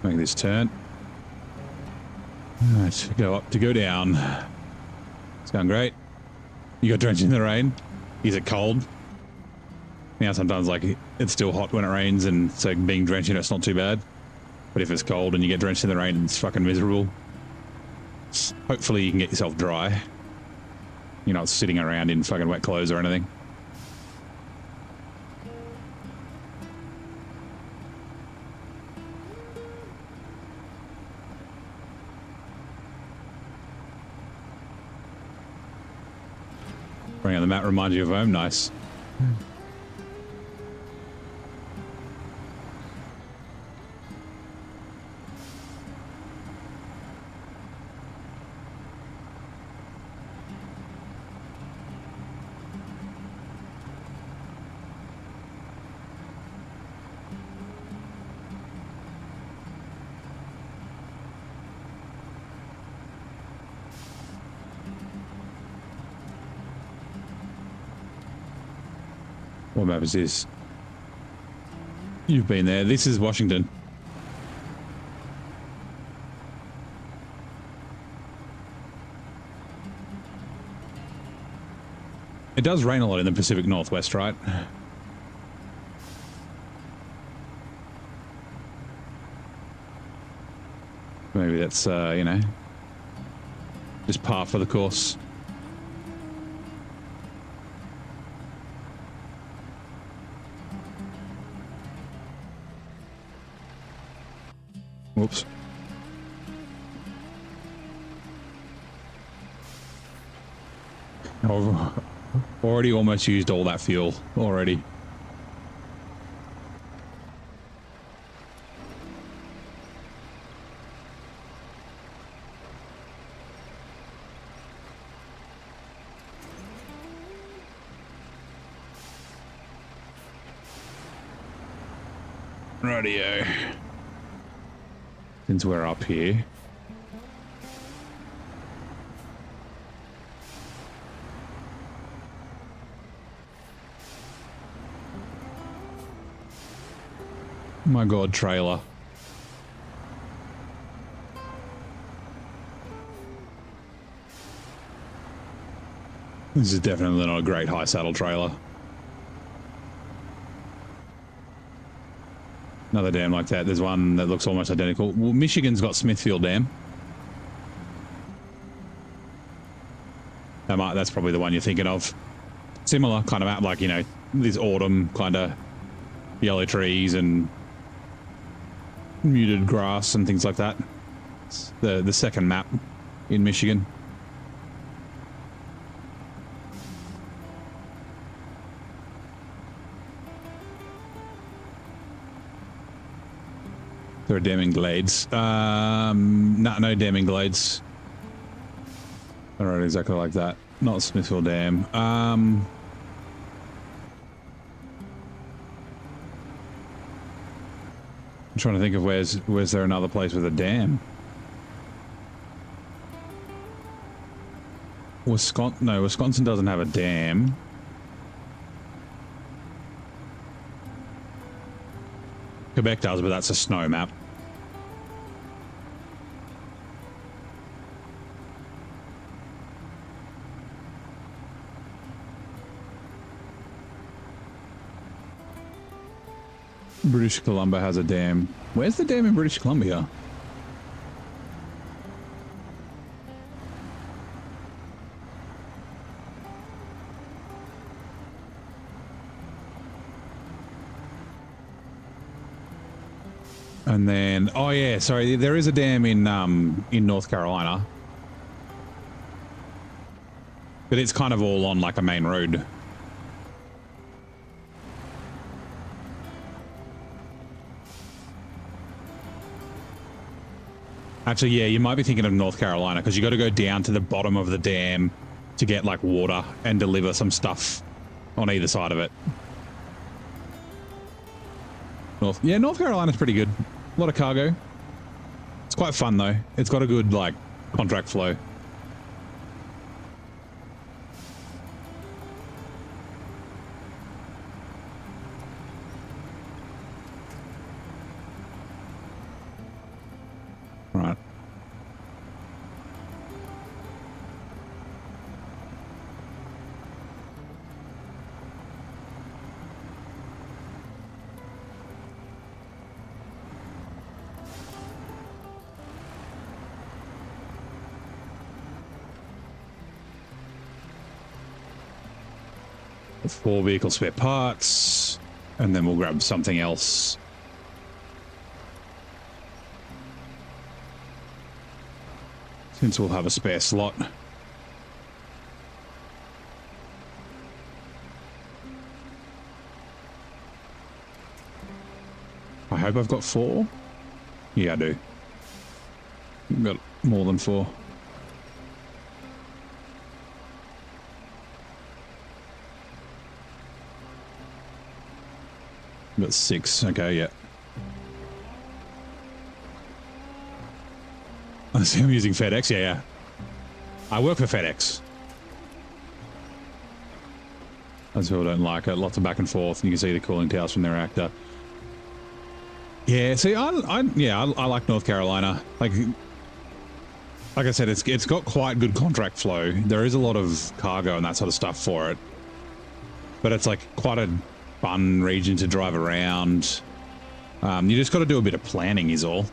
B: Make this turn. Alright, go up to go down. It's going great. You got drenched in the rain? Is it cold? Now sometimes like it's still hot when it rains, and so being drenched in it's not too bad. But if it's cold and you get drenched in the rain, it's fucking miserable. Hopefully you can get yourself dry. You're not sitting around in fucking wet clothes or anything. Bring out the map, remind you of home, nice. What map is this? You've been there. This is Washington. It does rain a lot in the Pacific Northwest, right? Maybe that's, you know, just par for the course. Whoops. I've already almost used all that fuel already. Radio. Since we're up here. My God, trailer. This is definitely not a great high saddle trailer. Another dam like that. There's one that looks almost identical. Well, Michigan's got Smithfield Dam. That's probably the one you're thinking of. Similar kind of out, like, you know, this autumn kind of yellow trees and muted grass and things like that. It's the second map in Michigan. There are damming glades. No damming glades. All right, exactly like that. Not Smithfield Dam. I'm trying to think of where's there another place with a dam? Wisconsin doesn't have a dam. Quebec does, but that's a snow map. British Columbia has a dam. Where's the dam in British Columbia? And then, oh yeah, sorry, there is a dam in North Carolina, but it's kind of all on like a main road. Actually, yeah, you might be thinking of North Carolina because you got to go down to the bottom of the dam to get like water and deliver some stuff on either side of it. North Carolina's pretty good. A lot of cargo. It's quite fun though. It's got a good like contract flow. Right. Four vehicle spare parts, and then we'll grab something else. Since we'll have a spare slot. I hope I've got 4. Yeah, I do. I've got more than 4. Got 6. Okay, yeah. I see I'm using FedEx. Yeah. I work for FedEx. Those people don't like it. Lots of back and forth, and you can see the cooling towers from their reactor. Yeah, see, I like North Carolina. Like I said, it's got quite good contract flow. There is a lot of cargo and that sort of stuff for it, but it's like quite a fun region to drive around. You just got to do a bit of planning is all.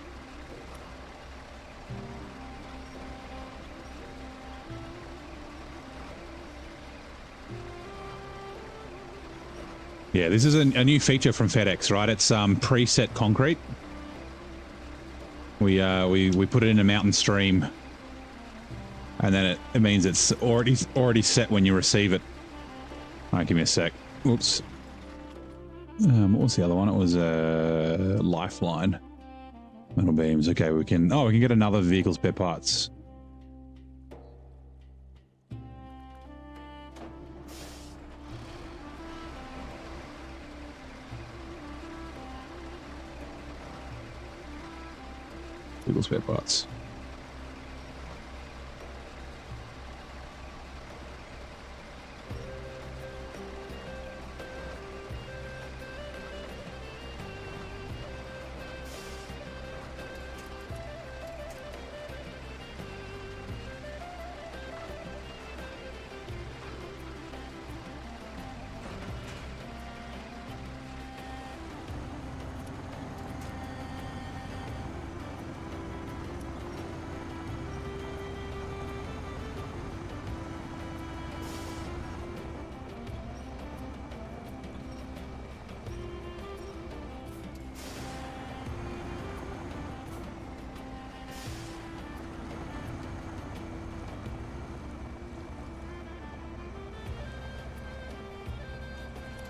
B: Yeah, this is a new feature from FedEx, right? It's preset concrete. We put it in a mountain stream, and then it means it's already set when you receive it. All right, give me a sec. Oops. What was the other one? It was a lifeline. Metal beams. Okay, we can get another vehicle spare parts. Vehicle spare parts.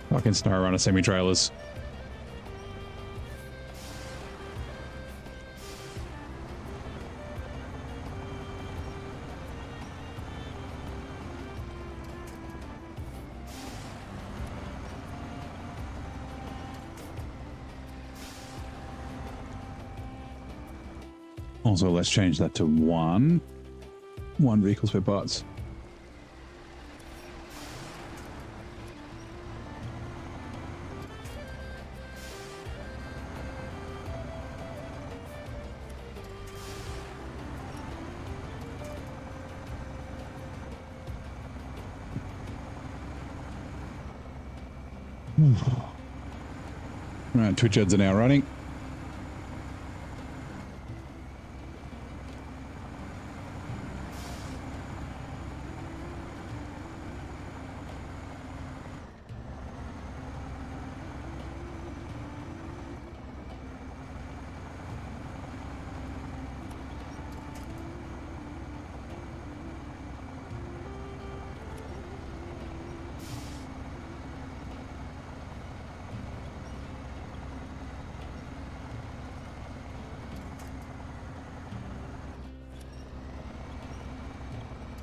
B: Fucking SnowRunner semi-trailers. Also, let's change that to one vehicle spare parts. Right, Twitch ads are now running.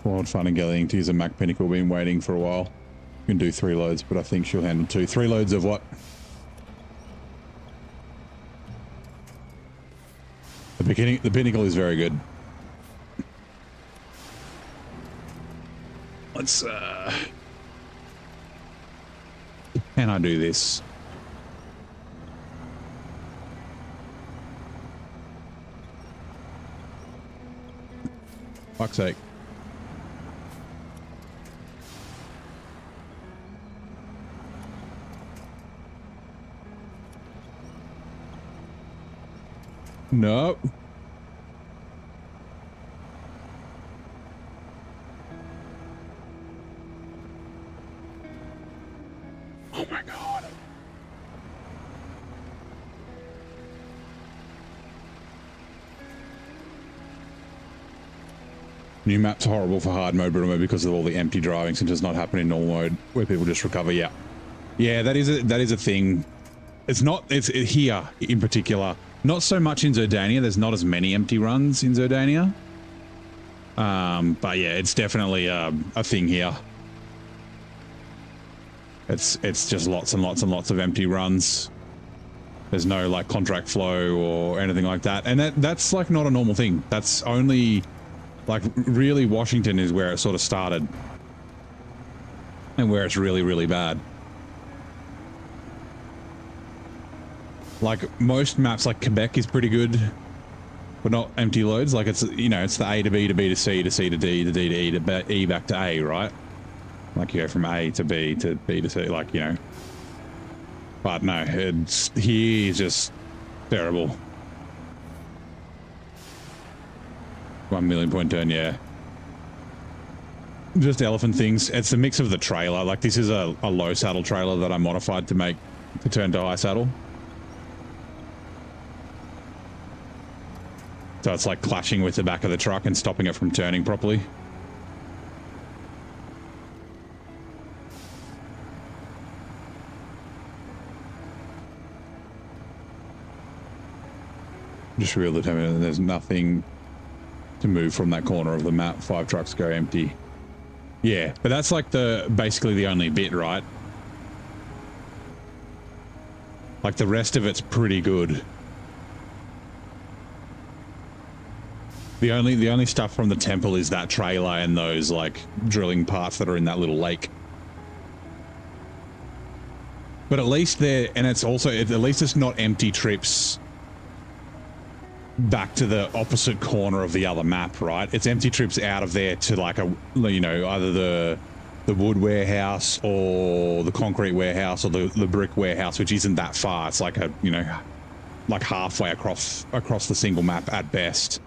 B: Wild fun and getting to use a Mac Pinnacle. Been waiting for a while. You can do 3 loads, but I think she'll handle 2. 3 loads of what? The Pinnacle is very good. Let's can I do this? Fuck's sake. No. Oh my god. New map's horrible for hard mode, Bruno, because of all the empty driving, since it's not happening in normal mode where people just recover. Yeah. Yeah, that is a thing. It's not, it's here in particular. Not so much in Zerdania. There's not as many empty runs in Zerdania. But yeah, it's definitely a thing here. It's just lots and lots and lots of empty runs. There's no like contract flow or anything like that. And that's like not a normal thing. That's only like really Washington is where it sort of started. And where it's really, really bad. Like most maps, like Quebec is pretty good, but not empty loads. Like it's, you know, it's the A to B to B to C to C to D to D to E to E back to A, right? Like you go from A to B to B to C, like, you know. But no, it's here is just terrible. 1 million point turn, yeah. Just elephant things. It's the mix of the trailer. Like this is a low saddle trailer that I modified to turn to high saddle. So it's like clashing with the back of the truck and stopping it from turning properly. Just real determined there's nothing to move from that corner of the map. 5 trucks go empty. Yeah, but that's like basically the only bit, right? Like the rest of it's pretty good. The only stuff from the temple is that trailer and those like drilling parts that are in that little lake. But at least at least it's not empty trips back to the opposite corner of the other map, right? It's empty trips out of there to like you know, either the wood warehouse or the concrete warehouse or the brick warehouse, which isn't that far. It's like you know, like halfway across the single map at best.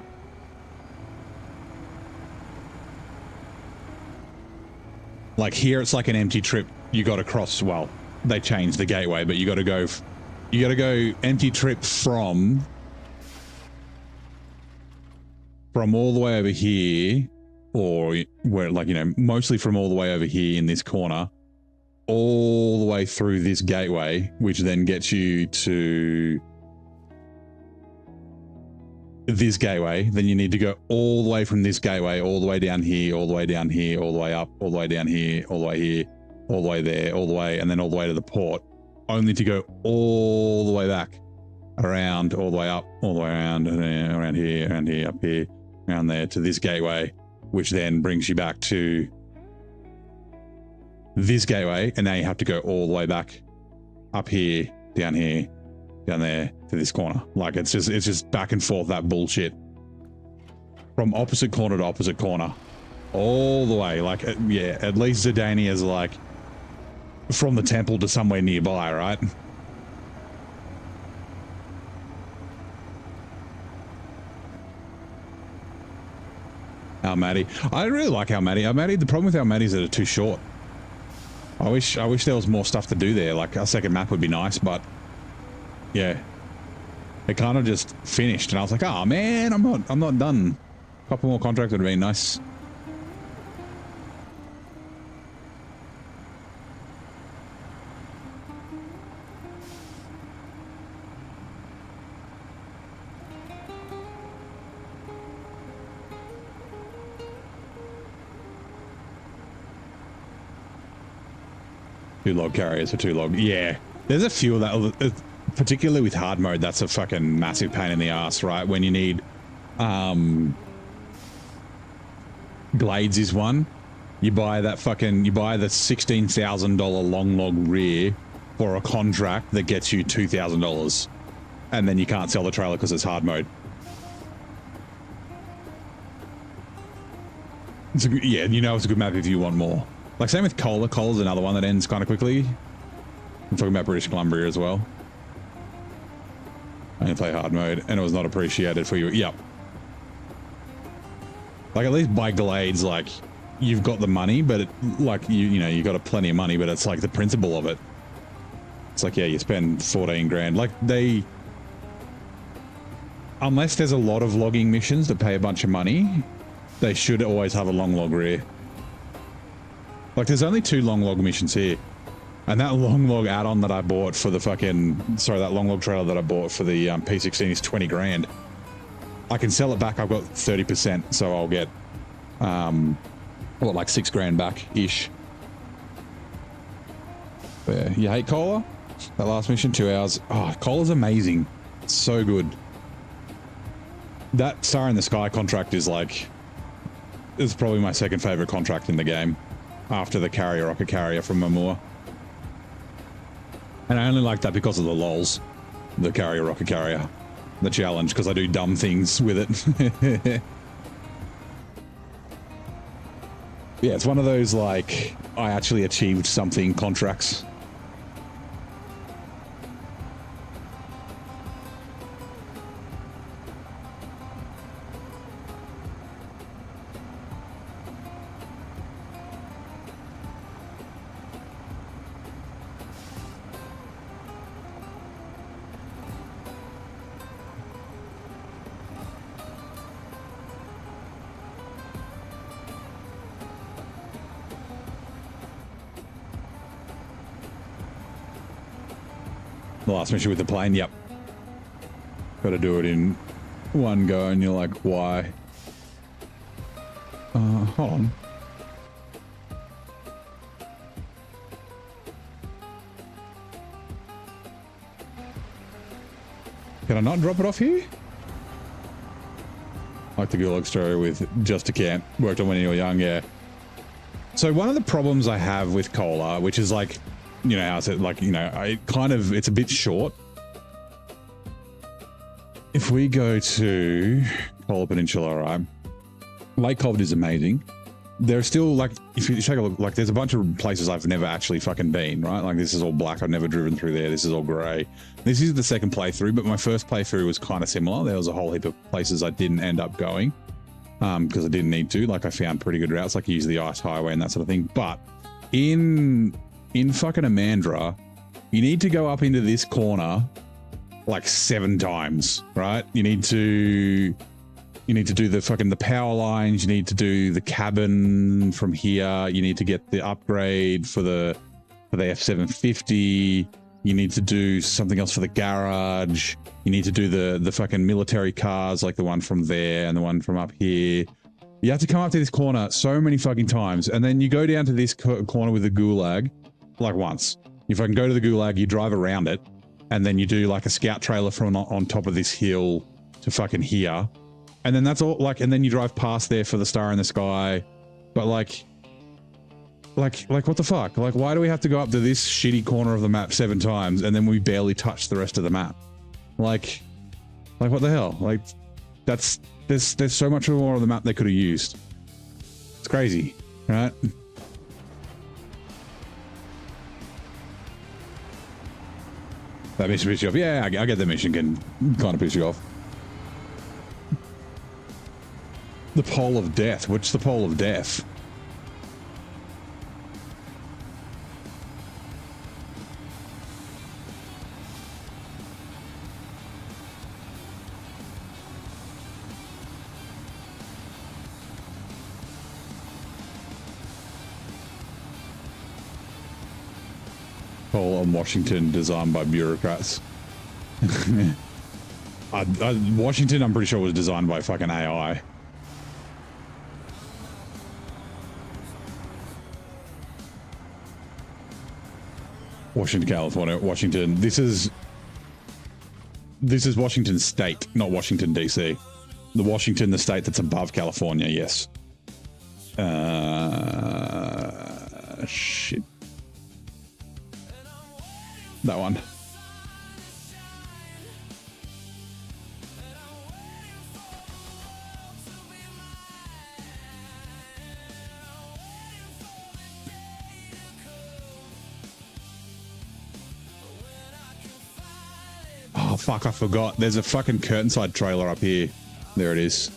B: Like here, it's like an empty trip. You got to cross. Well, they changed the gateway, but you got to go empty trip from all the way over here, or where, like, you know, mostly from all the way over here in this corner, all the way through this gateway, which then gets you to this gateway. Then you need to go all the way from this gateway, all the way down here, all the way down here, all the way up, all the way down here, all the way here, all the way there, all the way, and then all the way to the port, only to go all the way back, around, all the way up, all the way around, and around here, up here, around there to this gateway, which then brings you back to this gateway, and now you have to go all the way back up here, down there to this corner. Like it's just back and forth, that bullshit from opposite corner to opposite corner all the way. Like, yeah, at least Zerdania is like from the temple to somewhere nearby, right? Almaty. I really like Almaty. The problem with Almaty is that it's too short. I wish there was more stuff to do there. Like a second map would be nice, but yeah, it kind of just finished, and I was like, oh man, I'm not done. A couple more contracts would have been nice. 2 log carriers for 2 log. Yeah, there's a few of that, particularly with hard mode. That's a fucking massive pain in the ass, right? When you need, Glades is one. You buy the $16,000 long log rear for a contract that gets you $2,000, and then you can't sell the trailer because it's hard mode. It's a, yeah, you know it's a good map if you want more. Like same with Cola. Cola's another one that ends kind of quickly. I'm talking about British Columbia as well. I only play hard mode, and it was not appreciated for you. Yep. Like at least by Glades, like you've got the money, but it, like you know you got plenty of money, but it's like the principle of it. It's like, yeah, you spend 14 grand. Like they, unless there's a lot of logging missions that pay a bunch of money, they should always have a long log rear. Like there's only 2 long log missions here. And that long log add-on that I bought for the fucking, sorry, that long log trailer that I bought for the P16 is 20 grand. I can sell it back. I've got 30%, so I'll get, what, like 6 grand back-ish. Yeah, you hate Cola? That last mission, 2 hours. Oh, Cola's amazing. It's so good. That Star in the Sky contract is like, it's probably my second favorite contract in the game, after the Carrier Rocket Carrier from Mamua. And I only like that because of the lols, the Carrier Rocket Carrier, the challenge, because I do dumb things with it. Yeah, it's one of those like, I actually achieved something contracts. The last mission with the plane, yep. Got to do it in one go, and you're like, why? Hold on. Can I not drop it off here? Like the Gulag story with Just a Camp. Worked on when you were young, yeah. So one of the problems I have with Cola, which is like, you know, I said, like, you know, it's a bit short. If we go to Cola Peninsula, right? Lake Cod is amazing. There's still, like, if you take a look, like, there's a bunch of places I've never actually fucking been, right? Like, this is all black. I've never driven through there. This is all grey. This is the second playthrough, but my first playthrough was kind of similar. There was a whole heap of places I didn't end up going because I didn't need to. Like, I found pretty good routes, like use the ice highway and that sort of thing. But in fucking Amandra, you need to go up into this corner like 7 times, right? You need to do the power lines. You need to do the cabin from here. You need to get the upgrade for the F750. You need to do something else for the garage. You need to do the fucking military cars, like the one from there and the one from up here. You have to come up to this corner so many fucking times, and then you go down to this corner with the Gulag like once. If I can go to the Gulag, you drive around it, and then you do like a scout trailer from on top of this hill to fucking here. And then that's all, like, and then you drive past there for the Star in the Sky. But like what the fuck? Like, why do we have to go up to this shitty corner of the map 7 times and then we barely touch the rest of the map? Like what the hell? Like, there's so much more of the map they could have used. It's crazy, right? That mission piss you off. Yeah, I get the mission can kind of piss you off. The Pole of Death. What's the Pole of Death? Pole on Washington, designed by bureaucrats. Washington, I'm pretty sure, was designed by fucking AI. Washington, California, Washington. This is Washington State, not Washington DC. The Washington, the state that's above California. Yes. Shit. That one. Oh, fuck, I forgot. There's a fucking curtainside trailer up here. There it is.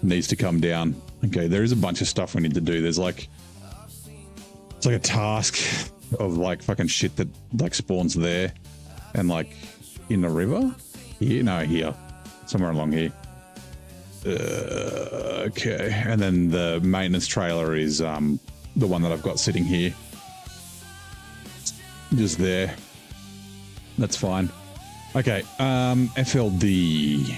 B: Needs to come down. Okay, there is a bunch of stuff we need to do. There's like... It's like a task of like fucking shit that like spawns there. And like in the river? Here? No, here. Somewhere along here. Okay. And then the maintenance trailer is the one that I've got sitting here. Just there. That's fine. Okay, FLD.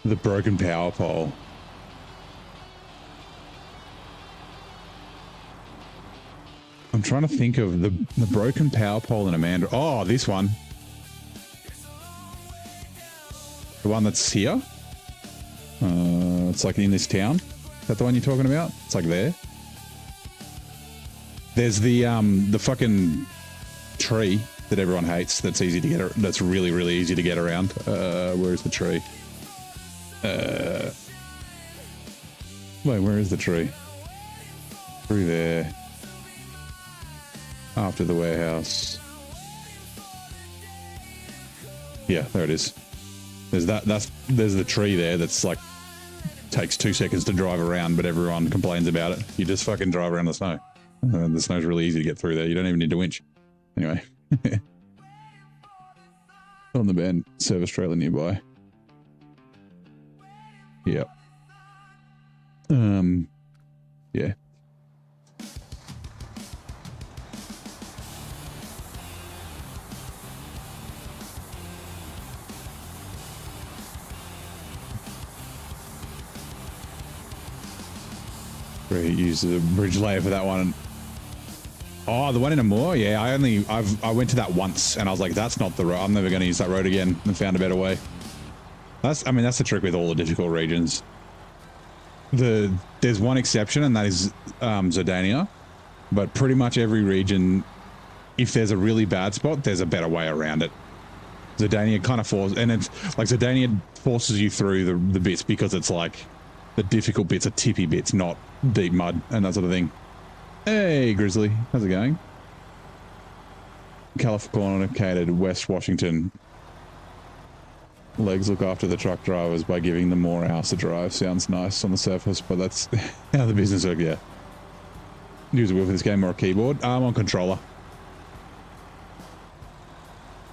B: The broken power pole. I'm trying to think of the broken power pole in Amanda. Oh, this one. The one that's here. It's like in this town. Is that the one you're talking about? It's like there. There's the fucking tree that everyone hates. That's easy to get. That's really, really easy to get around. Where is the tree? Wait, where is the tree? Through there. After the warehouse. Yeah, there it is. There's there's the tree there that's like takes 2 seconds to drive around, but everyone complains about it. You just fucking drive around the snow. The snow's really easy to get through there. You don't even need to winch. Anyway. On the bend, service trailer nearby. Yep. Yeah. Use the bridge layer for that one. Oh, the one in Amur? Yeah, I went to that once and I was like, that's not the road. I'm never going to use that road again, and found a better way. That's the trick with all the difficult regions. There's one exception, and that is Zordania. But pretty much every region, if there's a really bad spot, there's a better way around it. Zordania kind of forces, and it's like Zordania forces you through the bits because it's like the difficult bits are tippy bits, not deep mud and that sort of thing. Hey, Grizzly, how's it going? California, West Washington. Legs look after the truck drivers by giving them more hours to drive. Sounds nice on the surface, but that's how the business works. Yeah. Use a wheel for this game or a keyboard. I'm on controller.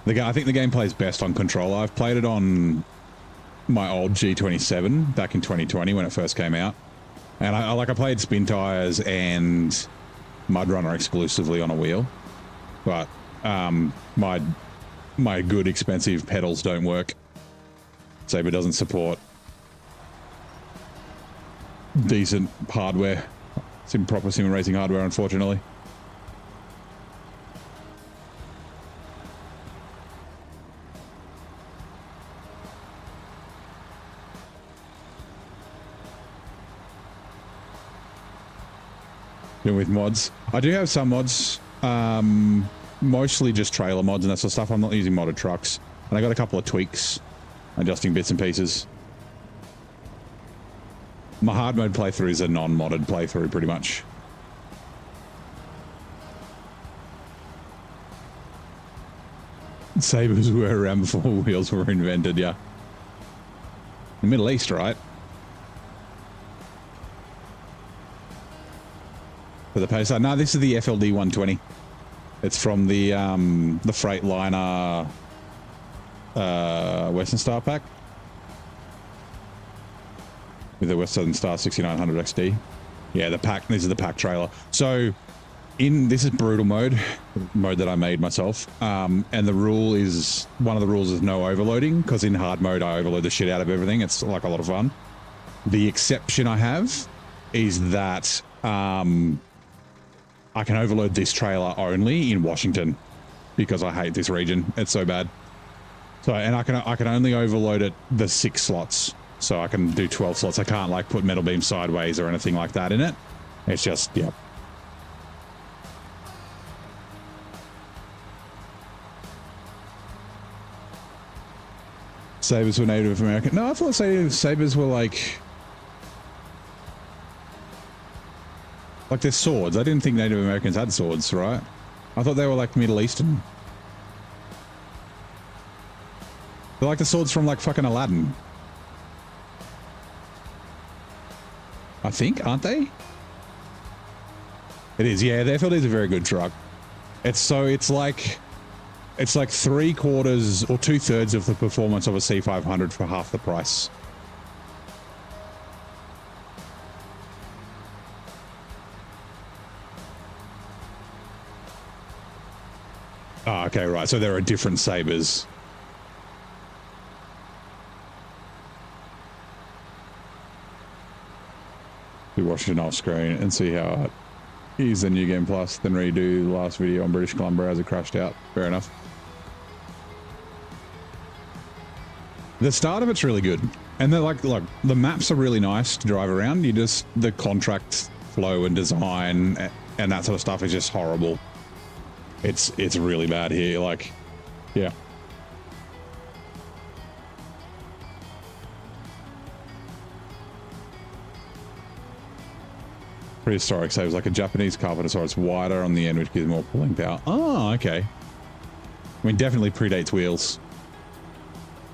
B: I think the game plays best on controller. I've played it on my old G27 back in 2020 when it first came out, and I played Spin Tires and MudRunner exclusively on a wheel, but my good expensive pedals don't work. Saber doesn't support decent hardware, proper sim racing hardware, unfortunately. With mods, I do have some mods, mostly just trailer mods and that sort of stuff. I'm not using modded trucks, and I got a couple of tweaks, adjusting bits and pieces. My hard mode playthrough is a non-modded playthrough, pretty much. Sabers were around before wheels were invented, yeah. The Middle East, right? For the Pacer. No, this is the FLD 120. It's from the Freightliner Western Star pack with the Western Star 6900 XD. Yeah, the pack. This is the pack trailer. So this is brutal mode that I made myself. And the rule is, one of the rules is no overloading, because in hard mode, I overload the shit out of everything. It's like a lot of fun. The exception I have is that I can overload this trailer only in Washington because I hate this region. It's so bad. So, and I can only overload it the 6 slots. So I can do 12 slots. I can't like put metal beam sideways or anything like that in it. It's just, yeah. Sabers were Native American. No, I thought sabers were like they're swords. I didn't think Native Americans had swords, right? I thought they were like Middle Eastern. They're like the swords from like fucking Aladdin. I think, aren't they? It is, yeah. The FLD is a very good truck. It's like 3/4 or 2/3 of the performance of a C500 for half the price. Oh, okay, right. So there are different sabers. Do Washington off screen and see how it is the new game plus, then redo the last video on British Columbia as it crashed out. Fair enough. The start of it's really good, and they're like the maps are really nice to drive around. You just, the contract flow and design and that sort of stuff is just horrible. It's really bad here. Like, yeah. Prehistoric saves like a Japanese Carpetosaurus, wider on the end, which gives more pulling power. Oh, okay. I mean, definitely predates wheels.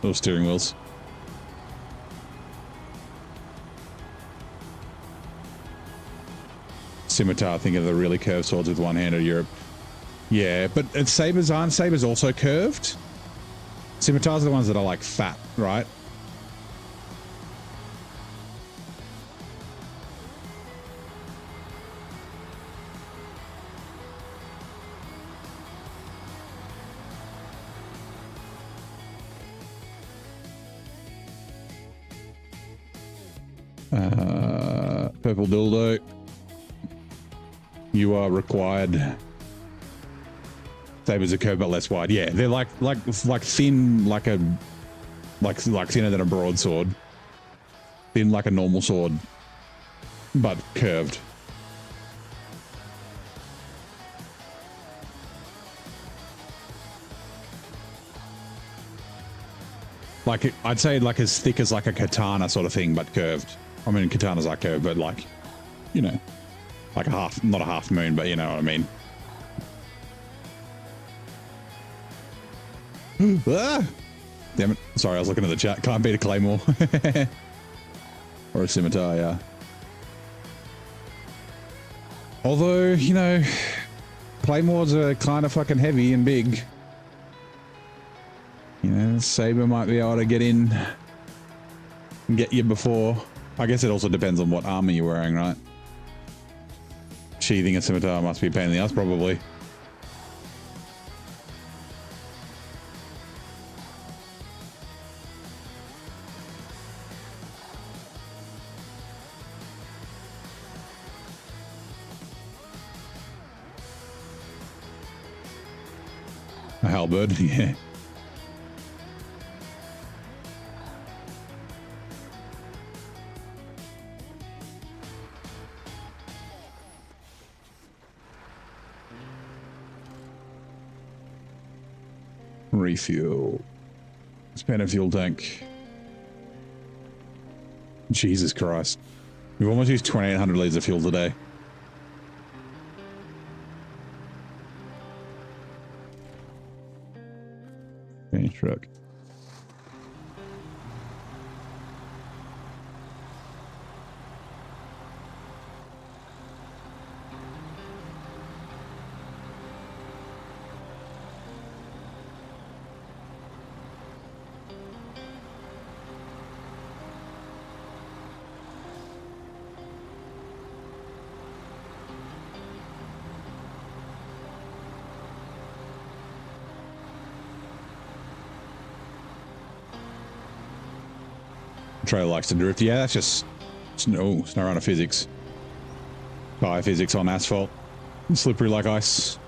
B: Or steering wheels. Scimitar, think of the really curved swords with one hand in Europe. Yeah, but sabers aren't sabers also curved? Scimitars are the ones that are like fat, right? Purple dildo. You are required. Sabers are curved but less wide. Yeah, they're like thin, like thinner than a broadsword. Thin like a normal sword, but curved. Like, I'd say like as thick as like a katana sort of thing, but curved. I mean, katanas are curved, but like, you know, like a half, not a half moon, but you know what I mean. Ah! Damn it. Sorry, I was looking at the chat. Can't beat a claymore. Or a scimitar, yeah. Although, you know, claymores are kind of fucking heavy and big. You know, saber might be able to get in and get you before. I guess it also depends on what armor you're wearing, right? Sheathing a scimitar must be a pain in the ass, probably. A halberd, yeah. Refuel. Expand a fuel tank. Jesus Christ. We've almost used 2,800 litres of fuel today. Finish truck. Trailer likes to drift. Yeah, that's just SnowRunner physics. Tire physics on asphalt. Slippery like ice.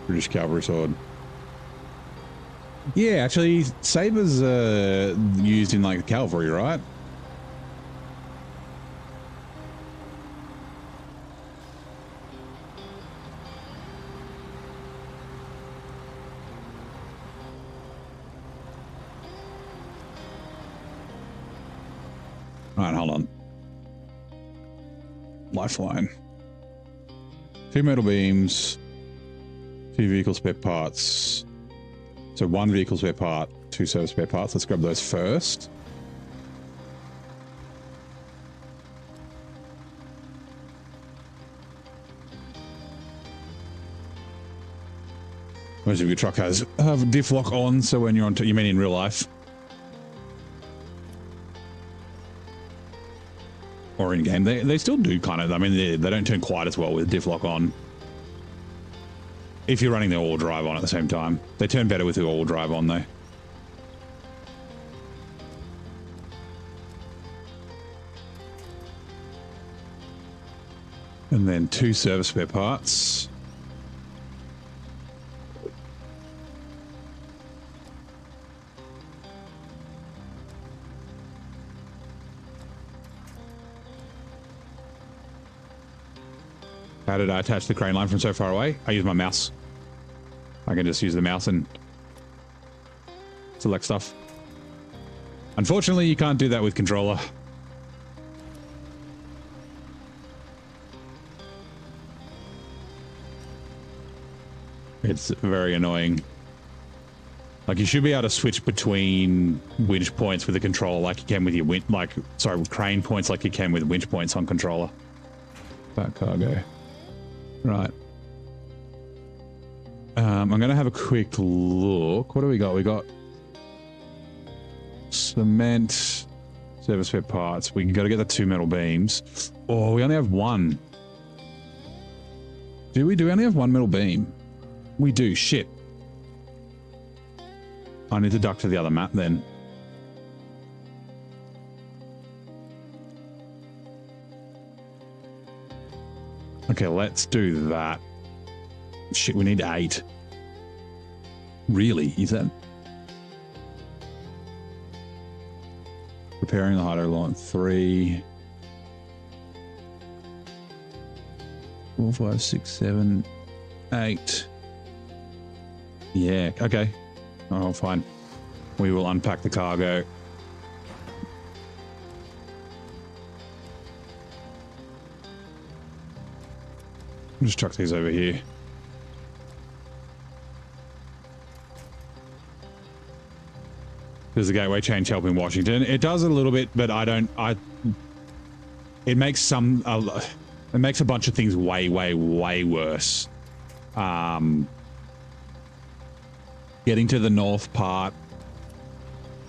B: British cavalry sword. Yeah, actually, sabers are used in like the cavalry, right? All right, hold on. Lifeline. 2 metal beams. 2 vehicle spare parts. So 1 vehicle spare part, 2 service spare parts. Let's grab those first. Most of your truck has diff lock on, so when you're on, you mean in real life? Or in game, they still do kind of. I mean, they don't turn quite as well with diff lock on. If you're running the all drive on at the same time, they turn better with the all drive on though. And then 2 service spare parts. How did I attach the crane line from so far away? I use my mouse. I can just use the mouse and select stuff. Unfortunately, you can't do that with controller. It's very annoying. Like, you should be able to switch between winch points with the controller like you can with your with crane points like you can with winch points on controller. Back cargo. Right. I'm going to have a quick look. What do we got? We got cement, service spare parts. We got to get the 2 metal beams. Oh, we only have 1. Do we only have 1 metal beam? We do. Shit. I need to duck to the other map then. Okay, let's do that. Shit, we need 8. Really? Is that? Preparing the hydro line. 3. 4, 5, 6, 7, 8. Yeah, okay. Oh, fine. We will unpack the cargo. Just chuck these over here. Does the gateway change help in Washington? It does a little bit, but it makes it makes a bunch of things way worse. Getting to the north part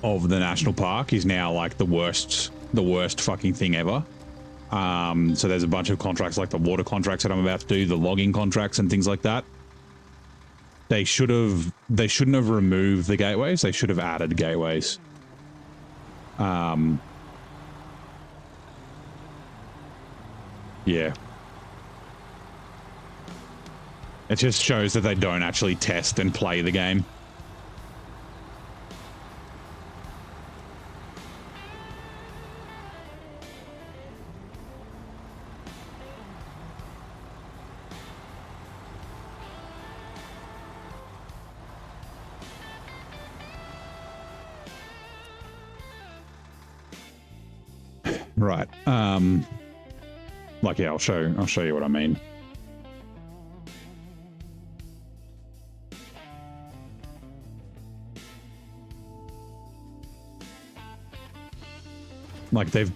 B: of the national park is now like the worst fucking thing ever. So there's a bunch of contracts like the water contracts that I'm about to do, the logging contracts and things like that. They shouldn't have removed the gateways. They should have added gateways. Yeah. It just shows that they don't actually test and play the game. Right. Like, yeah, I'll show you what I mean. Like, they've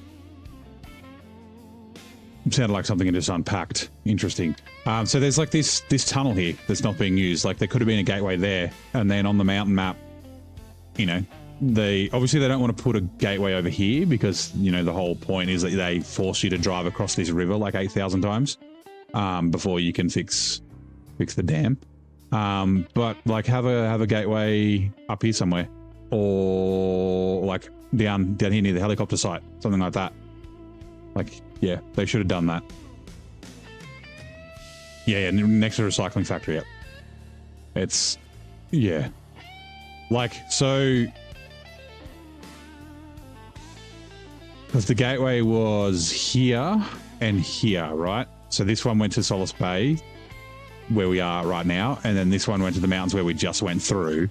B: sounded like something I just unpacked. Interesting. So there's like this tunnel here that's not being used. Like, there could have been a gateway there, and then on the mountain map, you know, they don't want to put a gateway over here because, you know, the whole point is that they force you to drive across this river like 8,000 times. before you can fix the dam. But like have a gateway up here somewhere, or like down here near the helicopter site, something like that. Like, yeah, they should have done that. Yeah, next to the recycling factory. Yep. It's, yeah. Like, so, because the gateway was here and here, right? So this one went to Solace Bay, where we are right now, and then this one went to the mountains where we just went through.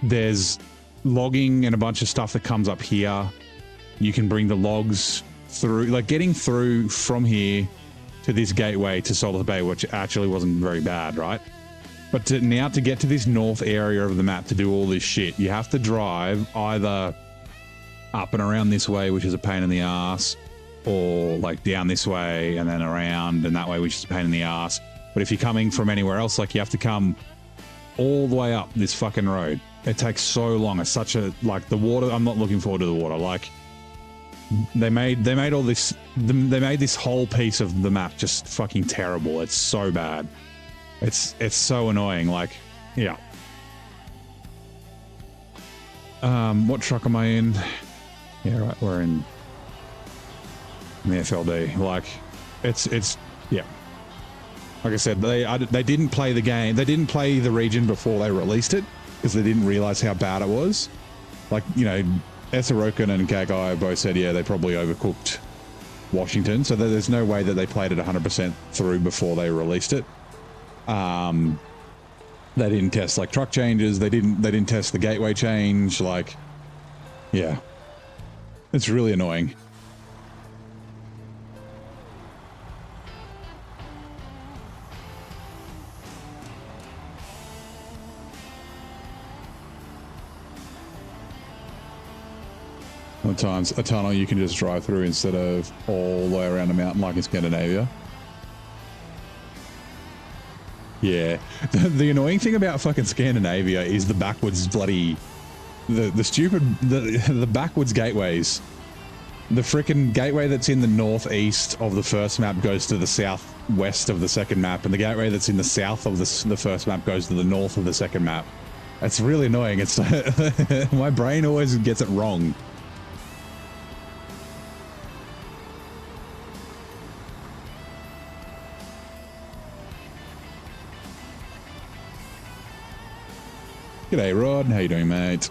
B: There's logging and a bunch of stuff that comes up here. You can bring the logs through, like getting through from here to this gateway to Solace Bay, which actually wasn't very bad, right? But now to get to this north area of the map to do all this shit, you have to drive either up and around this way, which is a pain in the ass, or like down this way and then around and that way, which is a pain in the ass. But if you're coming from anywhere else, like you have to come all the way up this fucking road. It takes so long. It's such a, like the water, I'm not looking forward to the water. Like they made all this, they made this whole piece of the map just fucking terrible. It's so bad. It's so annoying. Like, yeah. What truck am I in? Yeah, right. We're in the FLD. Like, it's yeah. Like I said, they didn't play the game. They didn't play the region before they released it because they didn't realize how bad it was. Like, you know, Esarokin and Kagai both said, yeah, they probably overcooked Washington. So there's no way that they played it 100% through before they released it. They didn't test like truck changes. They didn't test the gateway change. Like, yeah, it's really annoying. Sometimes a tunnel you can just drive through instead of all the way around a mountain like in Scandinavia. Yeah, the annoying thing about fucking Scandinavia is the backwards bloody, the backwards gateways. The frickin' gateway that's in the northeast of the first map goes to the southwest of the second map, and the gateway that's in the south of the first map goes to the north of the second map. It's really annoying. It's my brain always gets it wrong. G'day, Rod. How you doing, mate?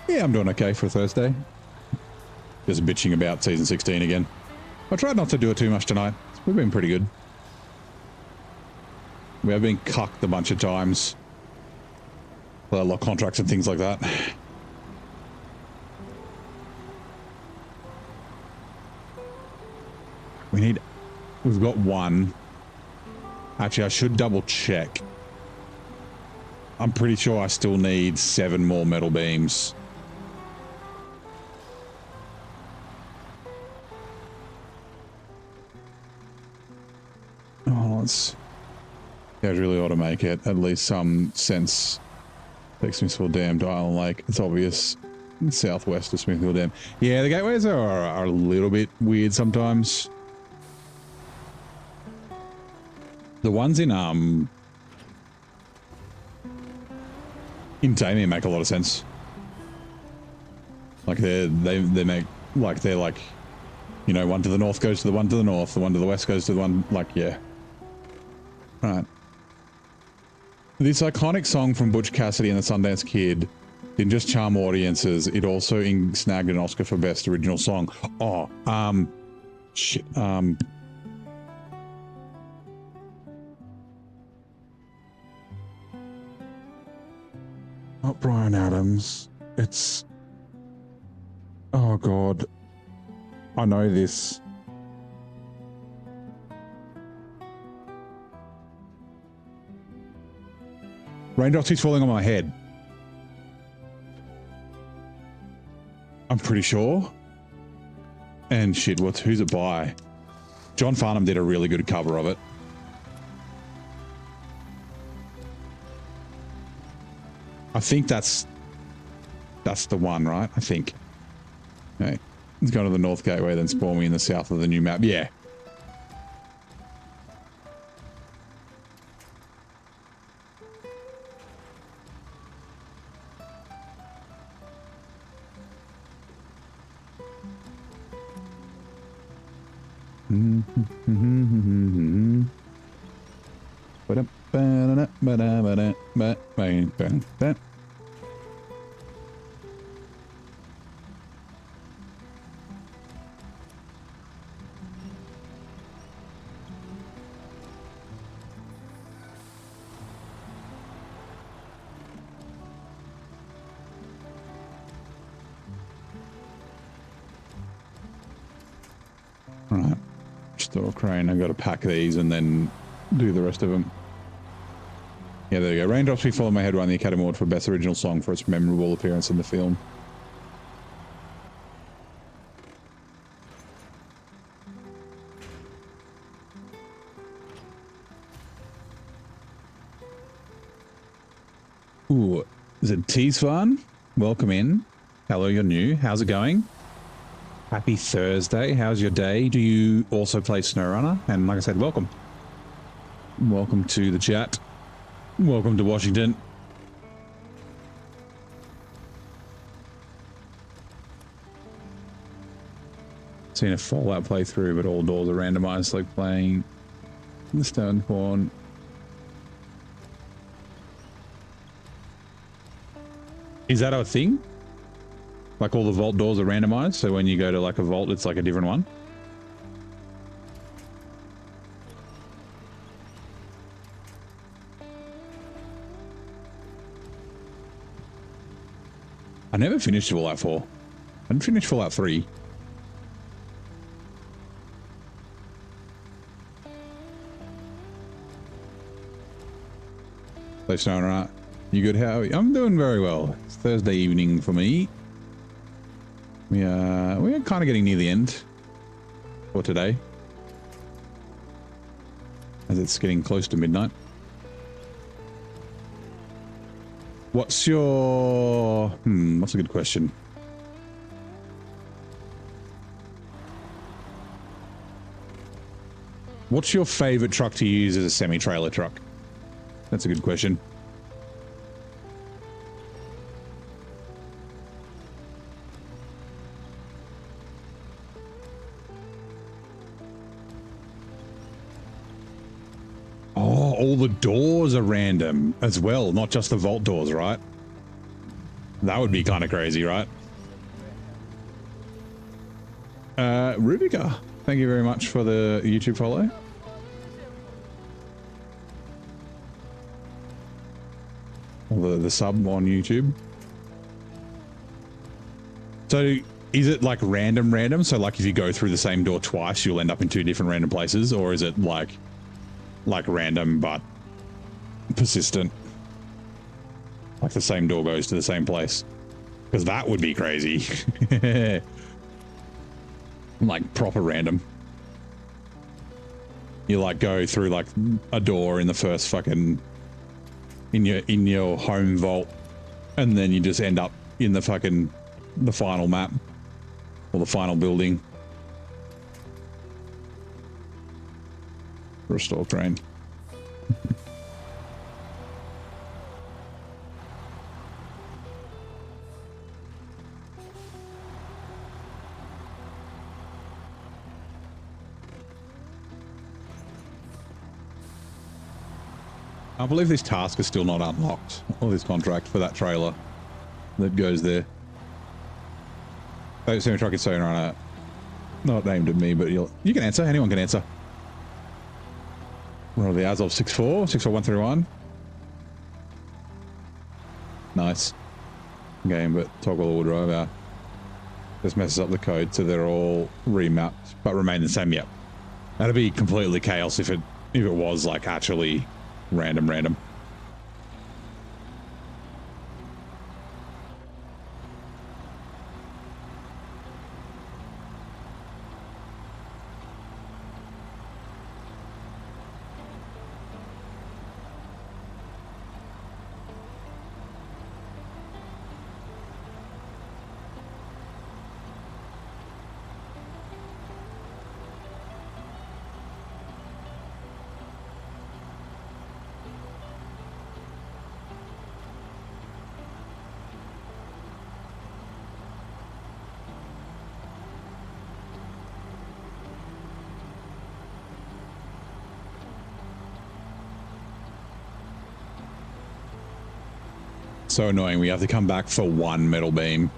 B: Yeah, I'm doing okay for Thursday. Just bitching about season 16 again. I tried not to do it too much tonight. We've been pretty good. We have been cucked a bunch of times. A lot of contracts and things like that. We've got one. Actually, I should double check. I'm pretty sure I still need 7 more metal beams. Oh, it's... Yeah, I really ought to make it. At least some sense. Take Smithville Dam to Island Lake. It's obvious. Southwest of Smithville Dam. Yeah, the gateways are a little bit weird sometimes. The ones in Damien make a lot of sense. Like they make, like they're like, you know, one to the north goes to the one to the north, the one to the west goes to the one, like, yeah. Right. This iconic song from Butch Cassidy and the Sundance Kid didn't just charm audiences, it also snagged an Oscar for Best Original Song. Oh, shit, not Bryan Adams. It's... Oh, God. I know this. Raindrops keeps falling on my head. I'm pretty sure. And shit, who's it by? John Farnham did a really good cover of it. I think that's the one, right? I think. Okay. Let's go to the North Gateway, then spawn me in the south of the new map. Yeah. Right. Store crane. I've got to pack these and then do the rest of them. Yeah, there you go. Raindrops Before My Head won the Academy Award for Best Original Song for its memorable appearance in the film. Ooh, is it Teesvan? Welcome in. Hello, you're new. How's it going? Happy Thursday. How's your day? Do you also play SnowRunner? And like I said, welcome. Welcome to the chat. Welcome to Washington. Seen a Fallout playthrough, but all doors are randomized, like playing the Stone Corn. Is that a thing? Like all the vault doors are randomized, so when you go to like a vault, it's like a different one? I never finished Fallout 4. I didn't finish Fallout 3. Play SnowRunner. You good, Howie? I'm doing very well. It's Thursday evening for me. We're kind of getting near the end for today, as it's getting close to midnight. What's your... what's a good question? What's your favorite truck to use as a semi-trailer truck? That's a good question. Oh, all the doors are random as well, not just the vault doors, right? That would be kind of crazy, right? Rubica, thank you very much for the YouTube follow. Or the sub on YouTube. So is it like random? So like if you go through the same door twice, you'll end up in two different random places? Or is it like random but persistent? Like the same door goes to the same place? Because that would be crazy. Like proper random. You like go through like a door in the first fucking in your home vault, and then you just end up in the final map or the final building. Restore train. I believe this task is still not unlocked, or this contract for that trailer that goes there. Oh, semi-truck is SnowRunner. Not aimed at me, but you can answer. Anyone can answer. What are the Azov 64? 64131? Nice. Game, but toggle all drive out. Just messes up the code, so they're all remapped, but remain the same. Yep. That'd be completely chaos if it was like actually random. So annoying. We have to come back for one metal beam.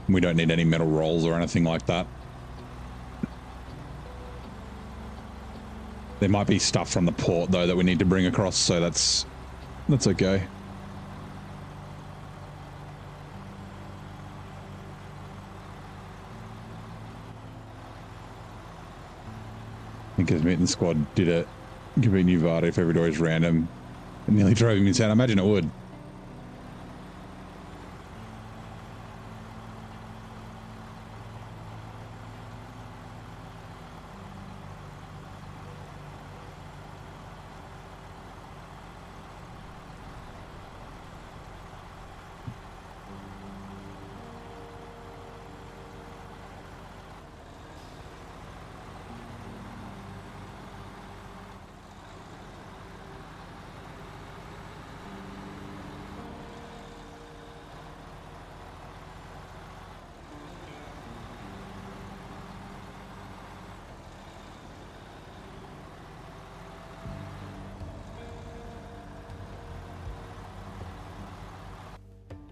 B: We don't need any metal rolls or anything like that. There might be stuff from the port though that we need to bring across, so that's okay. I think his meeting squad did a complete new Vada if every door is random. It nearly drove him insane. I imagine it would.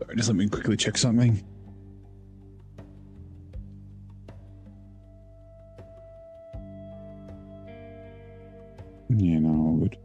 B: Sorry, just let me quickly check something. Yeah, no, all good.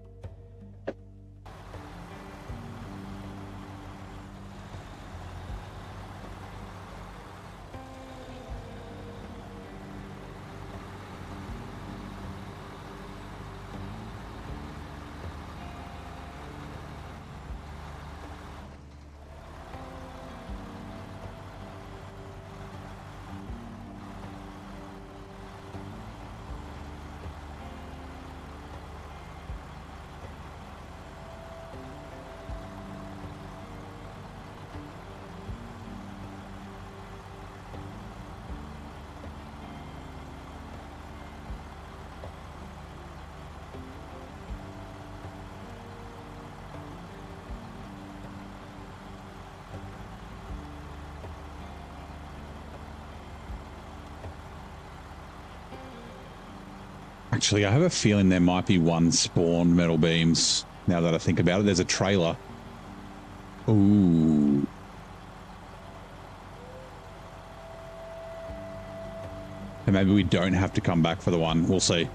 B: Actually, I have a feeling there might be one spawned metal beams. Now that I think about it, there's a trailer. Ooh. And maybe we don't have to come back for the one. We'll see.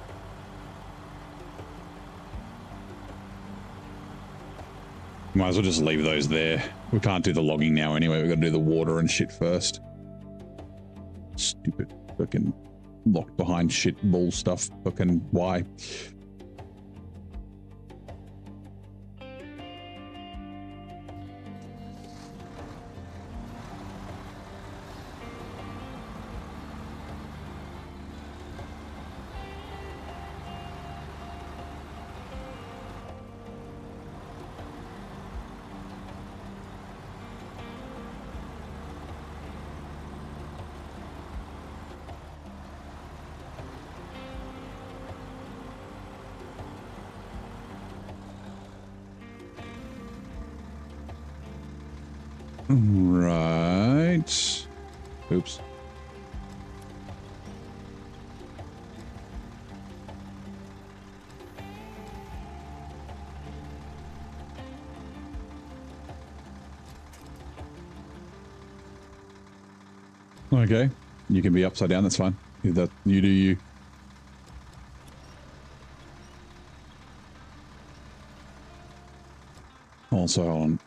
B: Might as well just leave those there. We can't do the logging now anyway. We've got to do the water and shit first. Stupid fucking locked behind shit bull stuff. Fucking why? Right. Oops. Okay. You can be upside down, that's fine. That you do you. Also, hold on.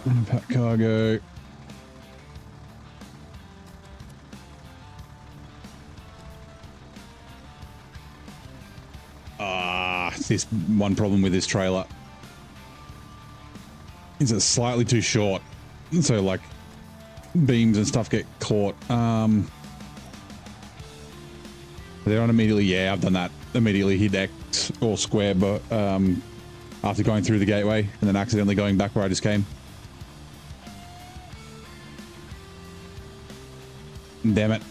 B: Unpack cargo. This one problem with this trailer is it's slightly too short, so like beams and stuff get caught. They don't immediately, yeah, I've done that, immediately hit or square, but after going through the gateway and then accidentally going back where I just came. Damn it.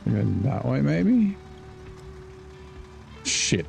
B: Go that way, maybe? Shit.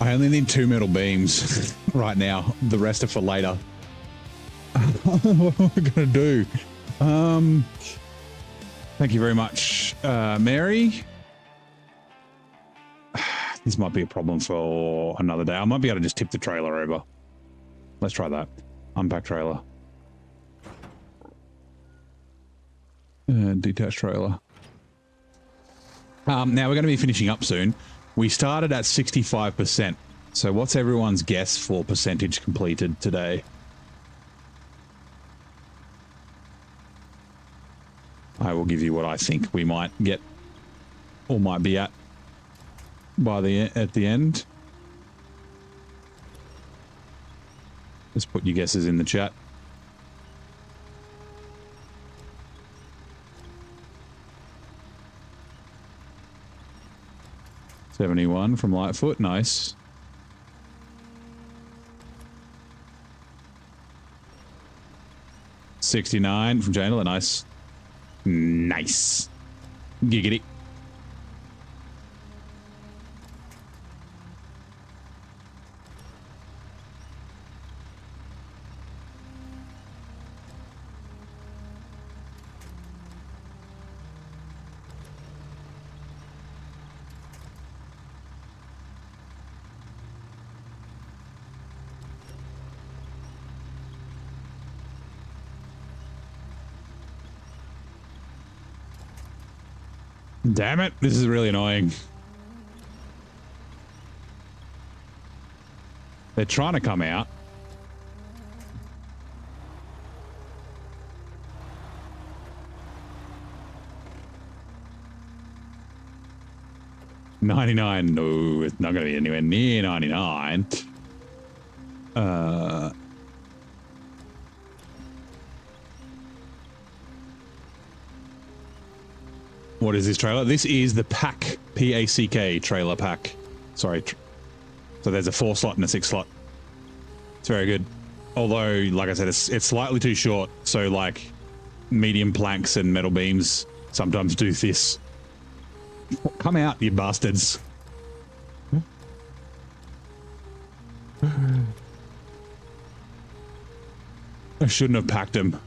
B: I only need 2 metal beams right now. The rest are for later. What am I gonna do? Thank you very much, Mary. This might be a problem for another day. I might be able to just tip the trailer over. Let's try that. Unpack trailer. Detached trailer. Now we're going to be finishing up soon. We started at 65%. So what's everyone's guess for percentage completed today? I will give you what I think we might get or might be at by at the end. Just put your guesses in the chat. $71 from Lightfoot, nice. $69 from Jandela, nice. Nice. Giggity. Damn it, this is really annoying. They're trying to come out. $99, no, it's not going to be anywhere near 99. What is this trailer? This is the pack, P-A-C-K trailer pack. Sorry. So there's a 4 slot and a 6 slot. It's very good. Although, like I said, it's slightly too short. So like medium planks and metal beams sometimes do this. Come out, you bastards. I shouldn't have packed them.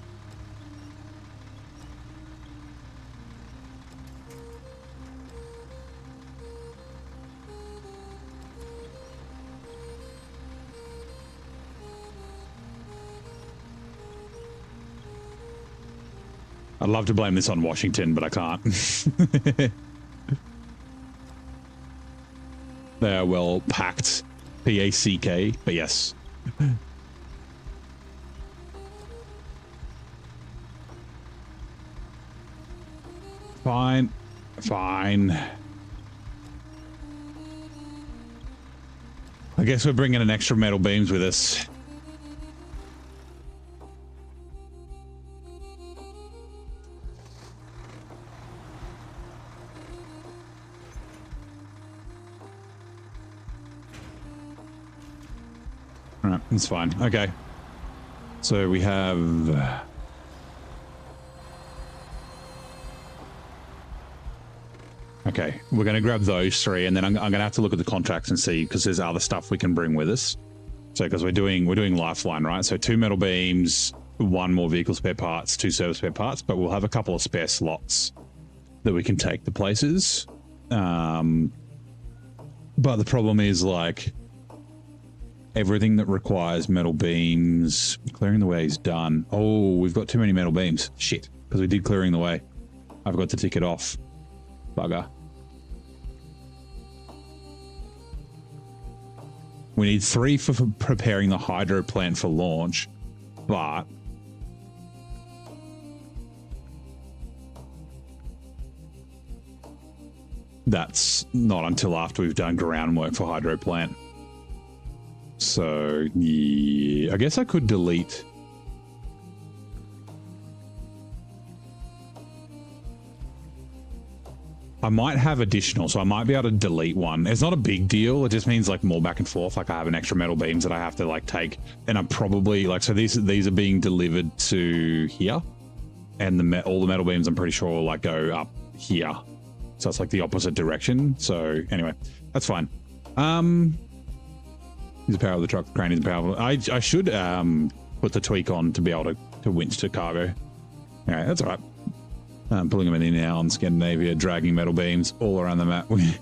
B: I'd love to blame this on Washington, but I can't. They are well packed. P-A-C-K, but yes. Fine. Fine. I guess we're bringing an extra metal beams with us. No, it's fine. Okay. So we have... Okay, we're going to grab those three, and then I'm going to have to look at the contracts and see, because there's other stuff we can bring with us. So, because we're doing Lifeline, right? So 2 metal beams, 1 more vehicle spare parts, 2 service spare parts, but we'll have a couple of spare slots that we can take to places. But the problem is, like, everything that requires metal beams, clearing the way is done. Oh, we've got too many metal beams. Shit, because we did clearing the way. I've got to tick it off. Bugger. We need 3 for preparing the hydro plant for launch, but that's not until after we've done groundwork for hydro plant. So, yeah, I guess I could delete. I might have additional, so I might be able to delete one. It's not a big deal. It just means like more back and forth. Like I have an extra metal beams that I have to like take, and I'm probably like, so these are being delivered to here, and all the metal beams I'm pretty sure will like go up here. So it's like the opposite direction. So anyway, that's fine. Is the power of the truck, the crane is the power of, I should put the tweak on to be able to winch to cargo. Okay, that's all right. I'm pulling them in now on Scandinavia, dragging metal beams all around the map with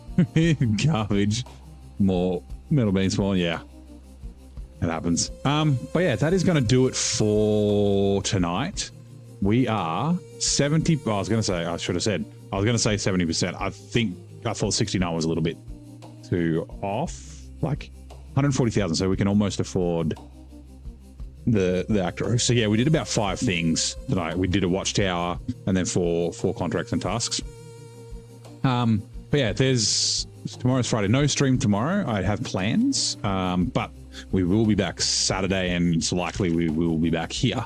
B: garbage. More metal beams falling, yeah. It happens. But yeah, that is going to do it for tonight. We are 70, I was going to say 70%. I thought 69 was a little bit too off, like 140,000. So we can almost afford the actor. So yeah, we did about 5 things tonight. We did a watchtower and then four contracts and tasks. But yeah, tomorrow's Friday. No stream tomorrow. I have plans, but we will be back Saturday, and it's likely we will be back here.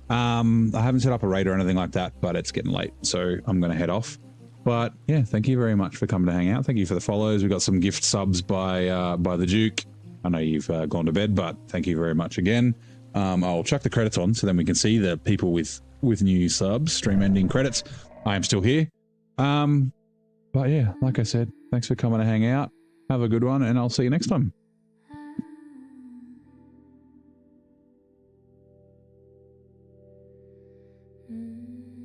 B: I haven't set up a raid or anything like that, but it's getting late, so I'm going to head off. But yeah, thank you very much for coming to hang out. Thank you for the follows. We got some gift subs by the Duke. I know you've gone to bed, but thank you very much again. I'll chuck the credits on so then we can see the people with new subs, stream ending credits. I am still here. But yeah, like I said, thanks for coming to hang out. Have a good one, and I'll see you next time.
A: Mm.